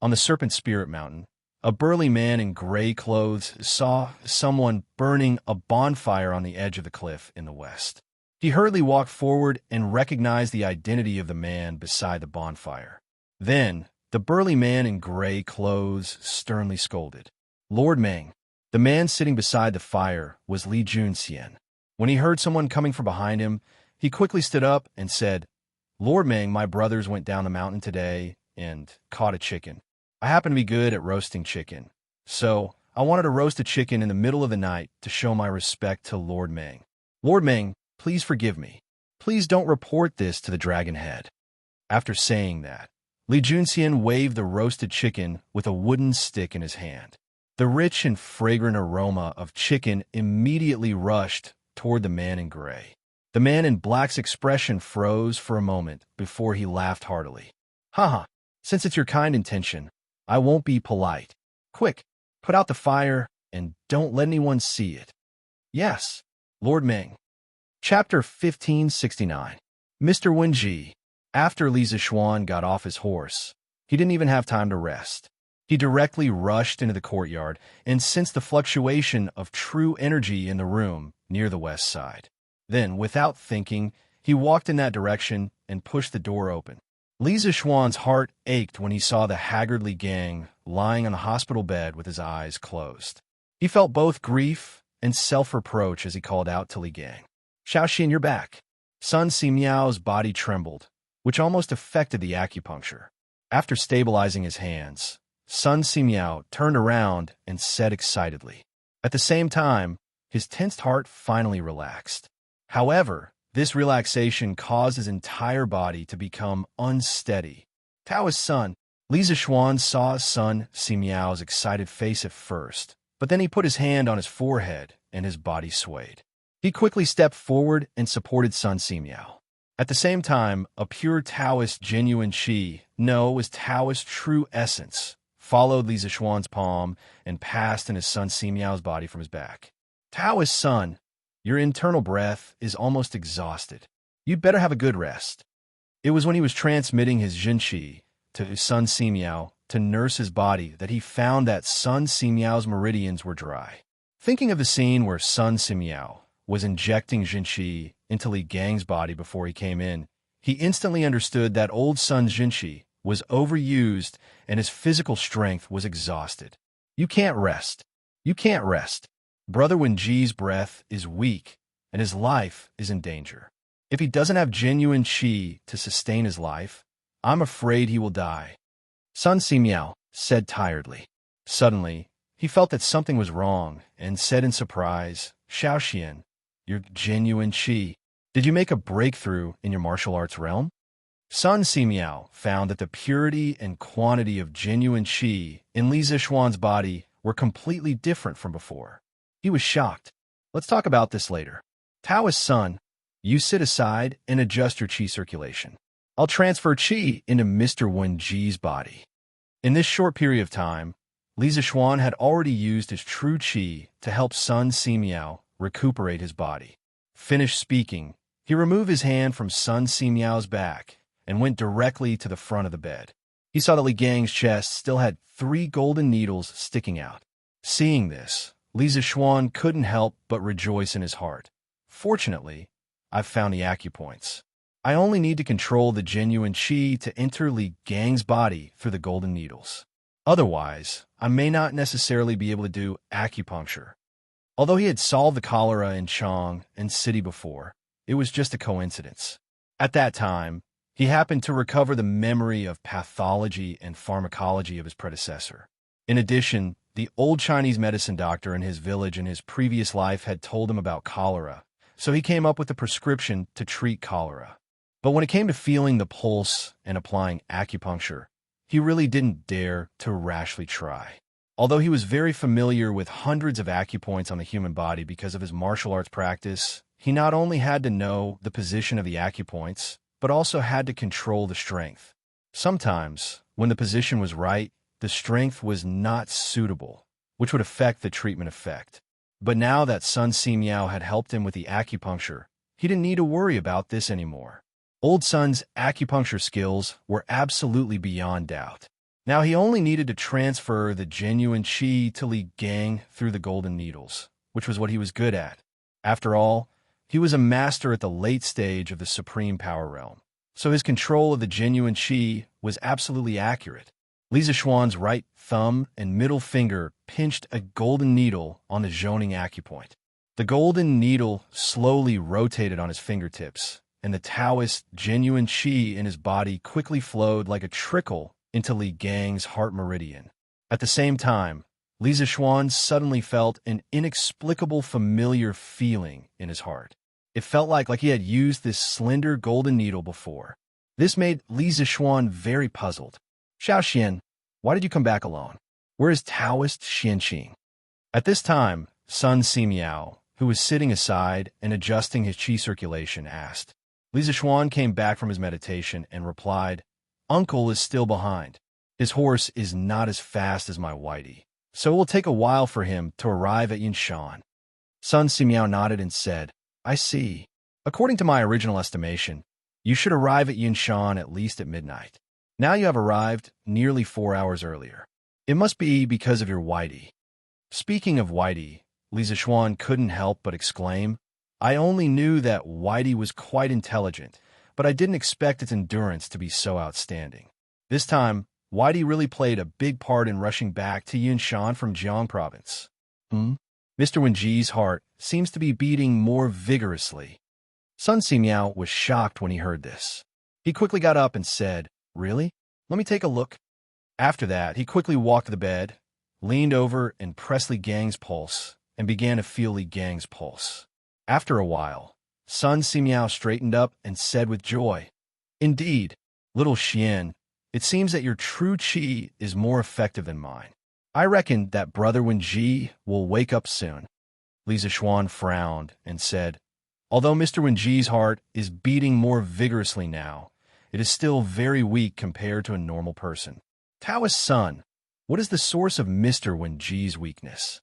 S1: On the Serpent Spirit Mountain, a burly man in gray clothes saw someone burning a bonfire on the edge of the cliff in the west. He hurriedly walked forward and recognized the identity of the man beside the bonfire. Then, the burly man in gray clothes sternly scolded. Lord Meng. The man sitting beside the fire was Li Junxian. When he heard someone coming from behind him, he quickly stood up and said, Lord Meng, my brothers went down the mountain today and caught a chicken. I happen to be good at roasting chicken, so I wanted to roast a chicken in the middle of the night to show my respect to Lord Meng. Lord Meng, please forgive me. Please don't report this to the dragon head. After saying that, Li Junxian waved the roasted chicken with a wooden stick in his hand. The rich and fragrant aroma of chicken immediately rushed toward the man in gray. The man in black's expression froze for a moment before he laughed heartily. Haha, since it's your kind intention, I won't be polite. Quick, put out the fire and don't let anyone see it. Yes, Lord Meng. Chapter 1569. Mr. Wenji. After Li Zixuan got off his horse, he didn't even have time to rest. He directly rushed into the courtyard and sensed the fluctuation of true energy in the room near the west side. Then, without thinking, He walked in that direction and pushed the door open. Li Zixuan's heart ached when he saw the haggardly gang lying on the hospital bed with his eyes closed. He felt both grief and self-reproach as he called out to Li Gang. "Xiaoxian, you're back." Sun Simiao's body trembled, which almost affected the acupuncture. After stabilizing his hands, Sun Simiao turned around and said excitedly. At the same time, his tensed heart finally relaxed. However, this relaxation caused his entire body to become unsteady. Taoist Sun, Li Zixuan saw Sun Simiao's excited face at first, but then he put his hand on his forehead and his body swayed. He quickly stepped forward and supported Sun Simiao. At the same time, a pure Taoist genuine qi, no, was Taoist true essence, followed Li Zixuan's palm and passed in his Sun Simiao's body from his back. "Taoist Sun, your internal breath is almost exhausted. You'd better have a good rest." It was when he was transmitting his Jin Qi to Sun Simiao to nurse his body that he found that Sun Simiao's meridians were dry. Thinking of the scene where Sun Simiao was injecting Jin Qi into Li Gang's body before he came in, he instantly understood that old Sun's Jin Qi was overused and his physical strength was exhausted. "You can't rest. You can't rest. Brother Wenji's breath is weak and his life is in danger. If he doesn't have genuine qi to sustain his life, I'm afraid he will die," Sun Simiao said tiredly. Suddenly, he felt that something was wrong and said in surprise, "Xiaoxian, your genuine qi. Did you make a breakthrough in your martial arts realm?" Sun Simiao found that the purity and quantity of genuine qi in Li Zixuan's body were completely different from before. He was shocked. "Let's talk about this later. Taoist Sun, you sit aside and adjust your qi circulation. I'll transfer qi into Mr. Wenji's body." In this short period of time, Li Zixuan had already used his true qi to help Sun Simiao recuperate his body. Finished speaking, he removed his hand from Sun Simiao's back and went directly to the front of the bed. He saw that Li Gang's chest still had 3 golden needles sticking out. Seeing this, Li Zixuan couldn't help but rejoice in his heart. "Fortunately, I've found the acupoints. I only need to control the genuine qi to enter Li Gang's body through the golden needles. Otherwise, I may not necessarily be able to do acupuncture." Although he had solved the cholera in Chang and City before, it was just a coincidence. At that time, he happened to recover the memory of pathology and pharmacology of his predecessor. In addition, the old Chinese medicine doctor in his village in his previous life had told him about cholera, so he came up with a prescription to treat cholera. But when it came to feeling the pulse and applying acupuncture, he really didn't dare to rashly try. Although he was very familiar with hundreds of acupoints on the human body because of his martial arts practice, he not only had to know the position of the acupoints, but also had to control the strength. Sometimes, when the position was right, the strength was not suitable, which would affect the treatment effect. But now that Sun Simiao had helped him with the acupuncture, he didn't need to worry about this anymore. Old Sun's acupuncture skills were absolutely beyond doubt. Now he only needed to transfer the genuine qi to Li Gang through the golden needles, which was what he was good at. After all, he was a master at the late stage of the supreme power realm, so his control of the genuine qi was absolutely accurate. Li Zixuan's right thumb and middle finger pinched a golden needle on the zoning acupoint. The golden needle slowly rotated on his fingertips, and the Taoist genuine qi in his body quickly flowed like a trickle into Li Gang's heart meridian. At the same time, Li Zixuan suddenly felt an inexplicable familiar feeling in his heart. It felt like he had used this slender golden needle before. This made Li Zixuan very puzzled. "Xiaoxian, why did you come back alone? Where is Taoist Xianxia?" At this time, Sun Simiao, who was sitting aside and adjusting his qi circulation, asked. Li Zixuan came back from his meditation and replied, "Uncle is still behind. His horse is not as fast as my whitey, so it will take a while for him to arrive at Yinshan." Sun Simiao nodded and said, "I see. According to my original estimation, you should arrive at Yinshan at least at midnight. Now you have arrived nearly 4 hours earlier. It must be because of your whitey." Speaking of whitey, Li Zixuan couldn't help but exclaim, I only knew that Whitey was quite intelligent, but I didn't expect its endurance to be so outstanding. This time, Whitey really played a big part in rushing back to Yinshan from Jiang province. Mr. Wenji's heart seems to be beating more vigorously. Sun Simiao was shocked when he heard this. He quickly got up and said, "Really? Let me take a look." After that, he quickly walked to the bed, leaned over and pressed Li Gang's pulse, and began to feel Li Gang's pulse. After a while, Sun Simiao straightened up and said with joy, "Indeed, little Xian, it seems that your true qi is more effective than mine. I reckon that Brother Wenji will wake up soon." Li Zishuan frowned and said, "Although Mr. Wenji's heart is beating more vigorously now, it is still very weak compared to a normal person. Taoist son, what is the source of Mr. Wenji's weakness?"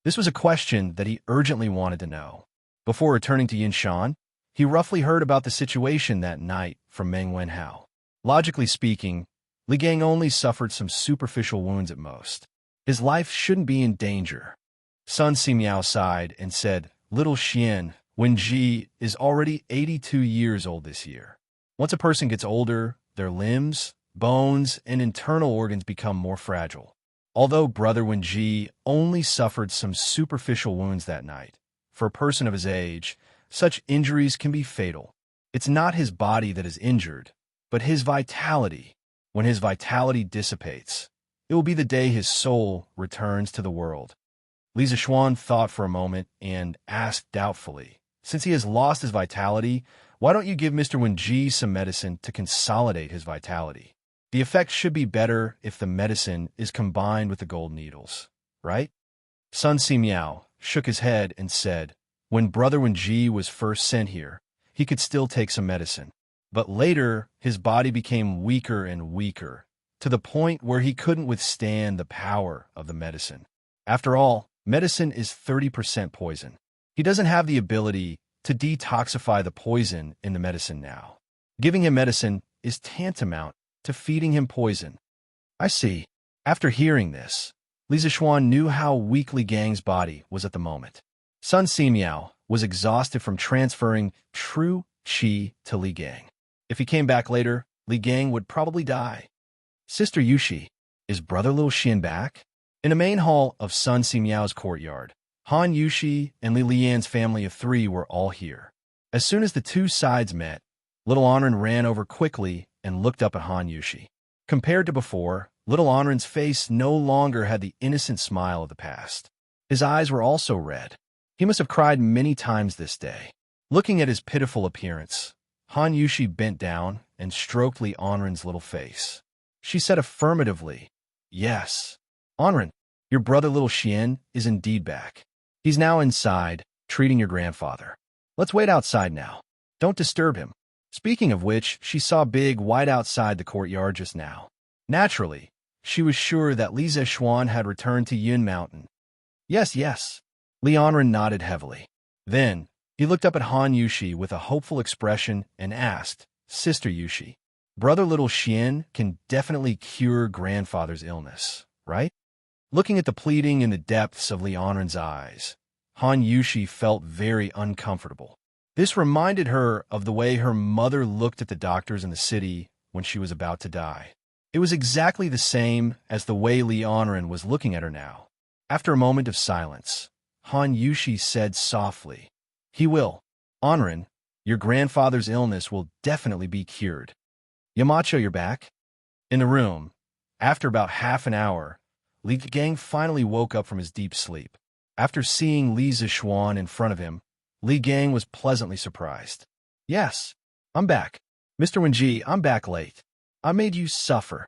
S1: This was a question that he urgently wanted to know. Before returning to Yinshan, he roughly heard about the situation that night from Meng Wenhao. Logically speaking, Li Gang only suffered some superficial wounds at most. His life shouldn't be in danger. Sun Simiao sighed and said, "Little Xian, Wenji is already 82 years old this year. Once a person gets older, their limbs, bones, and internal organs become more fragile. Although Brother Wenji only suffered some superficial wounds that night, for a person of his age, such injuries can be fatal. It's not his body that is injured, but his vitality. When his vitality dissipates, it will be the day his soul returns to the world." Li Zishuan thought for a moment and asked doubtfully, "Since he has lost his vitality, why don't you give Mr. Wenji some medicine to consolidate his vitality? The effect should be better if the medicine is combined with the gold needles, right?" Sun Simiao shook his head and said, "When Brother Wenji was first sent here, he could still take some medicine. But later, his body became weaker and weaker, to the point where he couldn't withstand the power of the medicine. After all, medicine is 30% poison. He doesn't have the ability to detoxify the poison in the medicine now. Giving him medicine is tantamount to feeding him poison." "I see." After hearing this, Li Zishuan knew how weak Li Gang's body was at the moment. Sun Simiao was exhausted from transferring true qi to Li Gang. If he came back later, Li Gang would probably die. "Sister Yushi, is Brother Little Xian back?" In the main hall of Sun Simiao's courtyard, Han Yushi and Li Lian's family of 3 were all here. As soon as the two sides met, little Anren ran over quickly and looked up at Han Yushi. Compared to before, little Anren's face no longer had the innocent smile of the past. His eyes were also red. He must have cried many times this day. Looking at his pitiful appearance, Han Yushi bent down and stroked Li Anren's little face. She said affirmatively, "Yes, Anren, your brother Little Xian is indeed back. He's now inside, treating your grandfather. Let's wait outside now. Don't disturb him." Speaking of which, she saw Big White outside the courtyard just now. Naturally, she was sure that Li Zishuan had returned to Yun Mountain. Yes. Li Anren nodded heavily. Then, he looked up at Han Yushi with a hopeful expression and asked, "Sister Yushi, Brother Little Xian can definitely cure grandfather's illness, right?" Looking at the pleading in the depths of Li Anren's eyes, Han Yushi felt very uncomfortable. This reminded her of the way her mother looked at the doctors in the city when she was about to die. It was exactly the same as the way Li Anren was looking at her now. After a moment of silence, Han Yushi said softly, "He will. Anren, your grandfather's illness will definitely be cured. Yamacho, you're back?" In the room, after about half an hour, Li Gang finally woke up from his deep sleep. After seeing Li Zishuan in front of him, Li Gang was pleasantly surprised. "Yes, I'm back. Mr. Wenji, I'm back late. I made you suffer."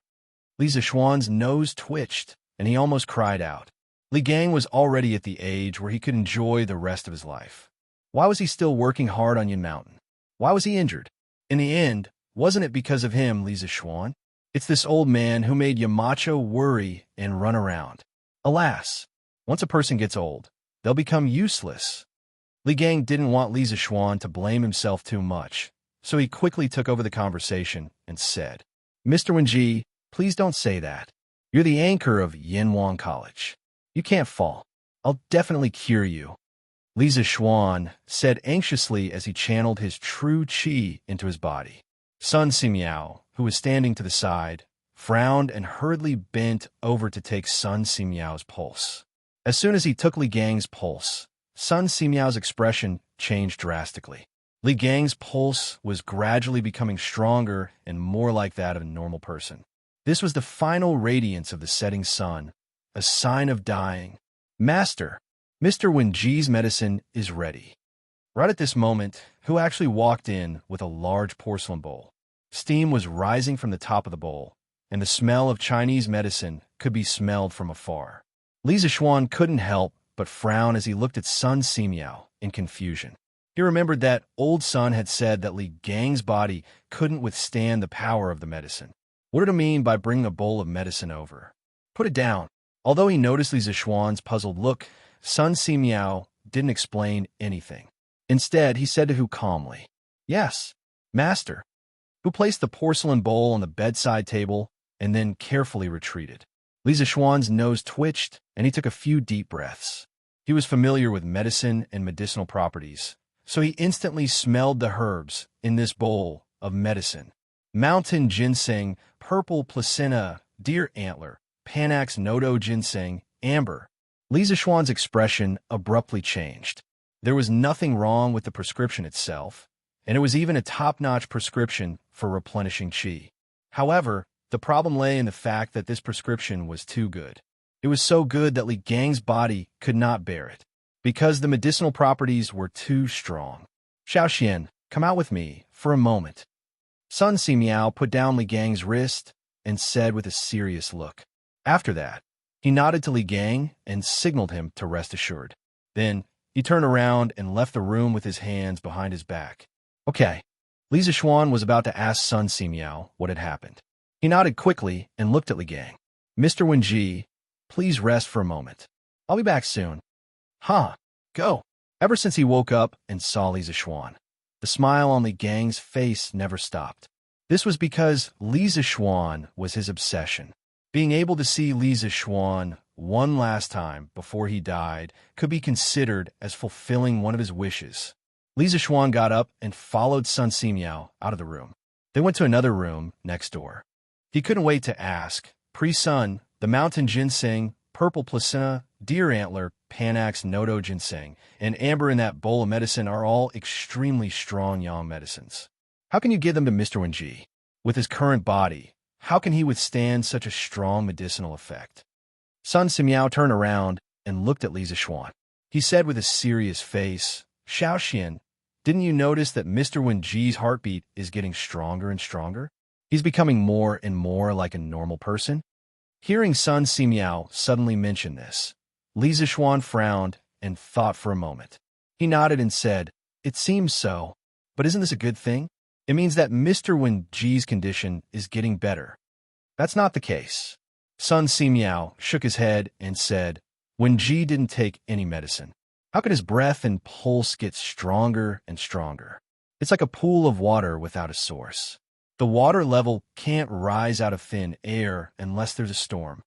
S1: Li Zishuan's nose twitched, and he almost cried out. Li Gang was already at the age where he could enjoy the rest of his life. Why was he still working hard on Yun Mountain? Why was he injured? In the end, wasn't it because of him, Li Zishuan? It's this old man who made Yamacho worry and run around. Alas, once a person gets old, they'll become useless. Li Gang didn't want Li Zishuan to blame himself too much, so he quickly took over the conversation and said, "Mr. Wenji, please don't say that. You're the anchor of Yinwang College. You can't fall. I'll definitely cure you." Li Zishuan said anxiously as he channeled his true qi into his body. Sun Simiao, who was standing to the side, frowned and hurriedly bent over to take Sun Simiao's pulse. As soon as he took Li Gang's pulse, Sun Simiao's expression changed drastically. Li Gang's pulse was gradually becoming stronger and more like that of a normal person. This was the final radiance of the setting sun, a sign of dying. Master, Mr. Wenji's medicine is ready. Right at this moment, Hu actually walked in with a large porcelain bowl. Steam was rising from the top of the bowl, and the smell of Chinese medicine could be smelled from afar. Li Zishuan couldn't help but frown as he looked at Sun Simiao in confusion. He remembered that old Sun had said that Li Gang's body couldn't withstand the power of the medicine. What did it mean by bringing a bowl of medicine over? Put it down. Although he noticed Li Zishuan's puzzled look, Sun Simiao didn't explain anything. Instead, he said to Hu calmly, "Yes, master." Hu placed the porcelain bowl on the bedside table and then carefully retreated. Li Zishuan's nose twitched, and he took a few deep breaths. He was familiar with medicine and medicinal properties, so he instantly smelled the herbs in this bowl of medicine. Mountain ginseng, purple placenta, deer antler, Panax nodo ginseng, amber. Li Zishuan's expression abruptly changed. There was nothing wrong with the prescription itself, and it was even a top-notch prescription for replenishing qi. However, the problem lay in the fact that this prescription was too good. It was so good that Li Gang's body could not bear it, because the medicinal properties were too strong. Xianxia, come out with me for a moment. Sun Simiao put down Li Gang's wrist and said with a serious look. After that, he nodded to Li Gang and signaled him to rest assured. Then, he turned around and left the room with his hands behind his back. Okay. Li Zishuan was about to ask Sun Simiao what had happened. He nodded quickly and looked at Li Gang. Mr. Wenji, please rest for a moment. I'll be back soon. Huh. Go. Ever since he woke up and saw Li Zishuan, the smile on Li Gang's face never stopped. This was because Li Zishuan was his obsession. Being able to see Li Zishuan one last time before he died could be considered as fulfilling one of his wishes. Li Zishuan got up and followed Sun Simiao out of the room. They went to another room next door. He couldn't wait to ask, Pre-Sun, the mountain ginseng, purple placenta, deer antler, Panax nodo ginseng, and amber in that bowl of medicine are all extremely strong yang medicines. How can you give them to Mr. Wenji? With his current body, how can he withstand such a strong medicinal effect? Sun Simiao turned around and looked at Li Zishuan. He said with a serious face, Xiaoxian, didn't you notice that Mr. Wenji's heartbeat is getting stronger and stronger? He's becoming more and more like a normal person? Hearing Sun Simiao suddenly mention this, Li Zishuan frowned and thought for a moment. He nodded and said, It seems so, but isn't this a good thing? It means that Mr. Wenji's condition is getting better. That's not the case. Sun Simiao shook his head and said, Wenji didn't take any medicine. How could his breath and pulse get stronger and stronger? It's like a pool of water without a source. The water level can't rise out of thin air unless there's a storm.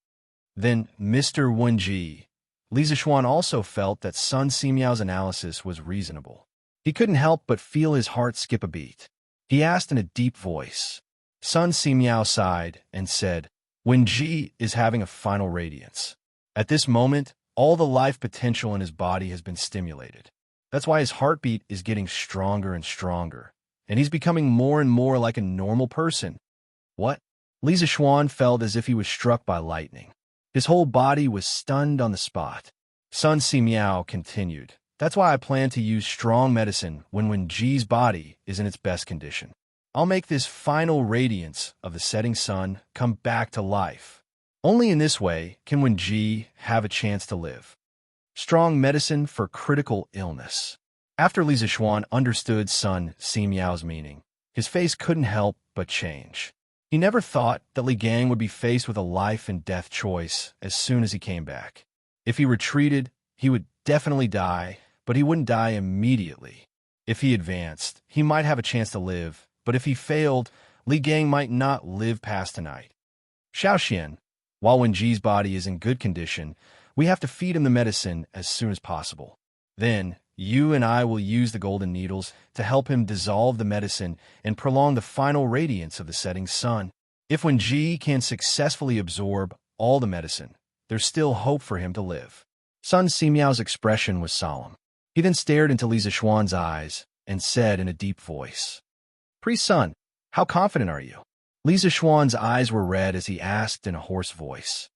S1: Then Mr. Wenji. Li Zishuan also felt that Sun Simiao's analysis was reasonable. He couldn't help but feel his heart skip a beat. He asked in a deep voice. Sun Simiao sighed and said, Wenji is having a final radiance. At this moment, all the life potential in his body has been stimulated. That's why his heartbeat is getting stronger and stronger, and he's becoming more and more like a normal person. What? Li Zishuan felt as if he was struck by lightning. His whole body was stunned on the spot. Sun Simiao continued, That's why I plan to use strong medicine when Wenji's body is in its best condition. I'll make this final radiance of the setting sun come back to life. Only in this way can Wenji have a chance to live. Strong medicine for critical illness. After Li Zishuan understood Sun Simiao's meaning, his face couldn't help but change. He never thought that Li Gang would be faced with a life and death choice as soon as he came back. If he retreated, he would definitely die, but he wouldn't die immediately. If he advanced, he might have a chance to live, but if he failed, Li Gang might not live past tonight. Xiaoxian, while Wenji's body is in good condition, we have to feed him the medicine as soon as possible. Then, You and I will use the golden needles to help him dissolve the medicine and prolong the final radiance of the setting sun. If Wen Ji can successfully absorb all the medicine, there's still hope for him to live. Sun Simiao's expression was solemn. He then stared into Li Zixuan's eyes and said in a deep voice, "Priest Sun, how confident are you?" Li Zixuan's eyes were red as he asked in a hoarse voice,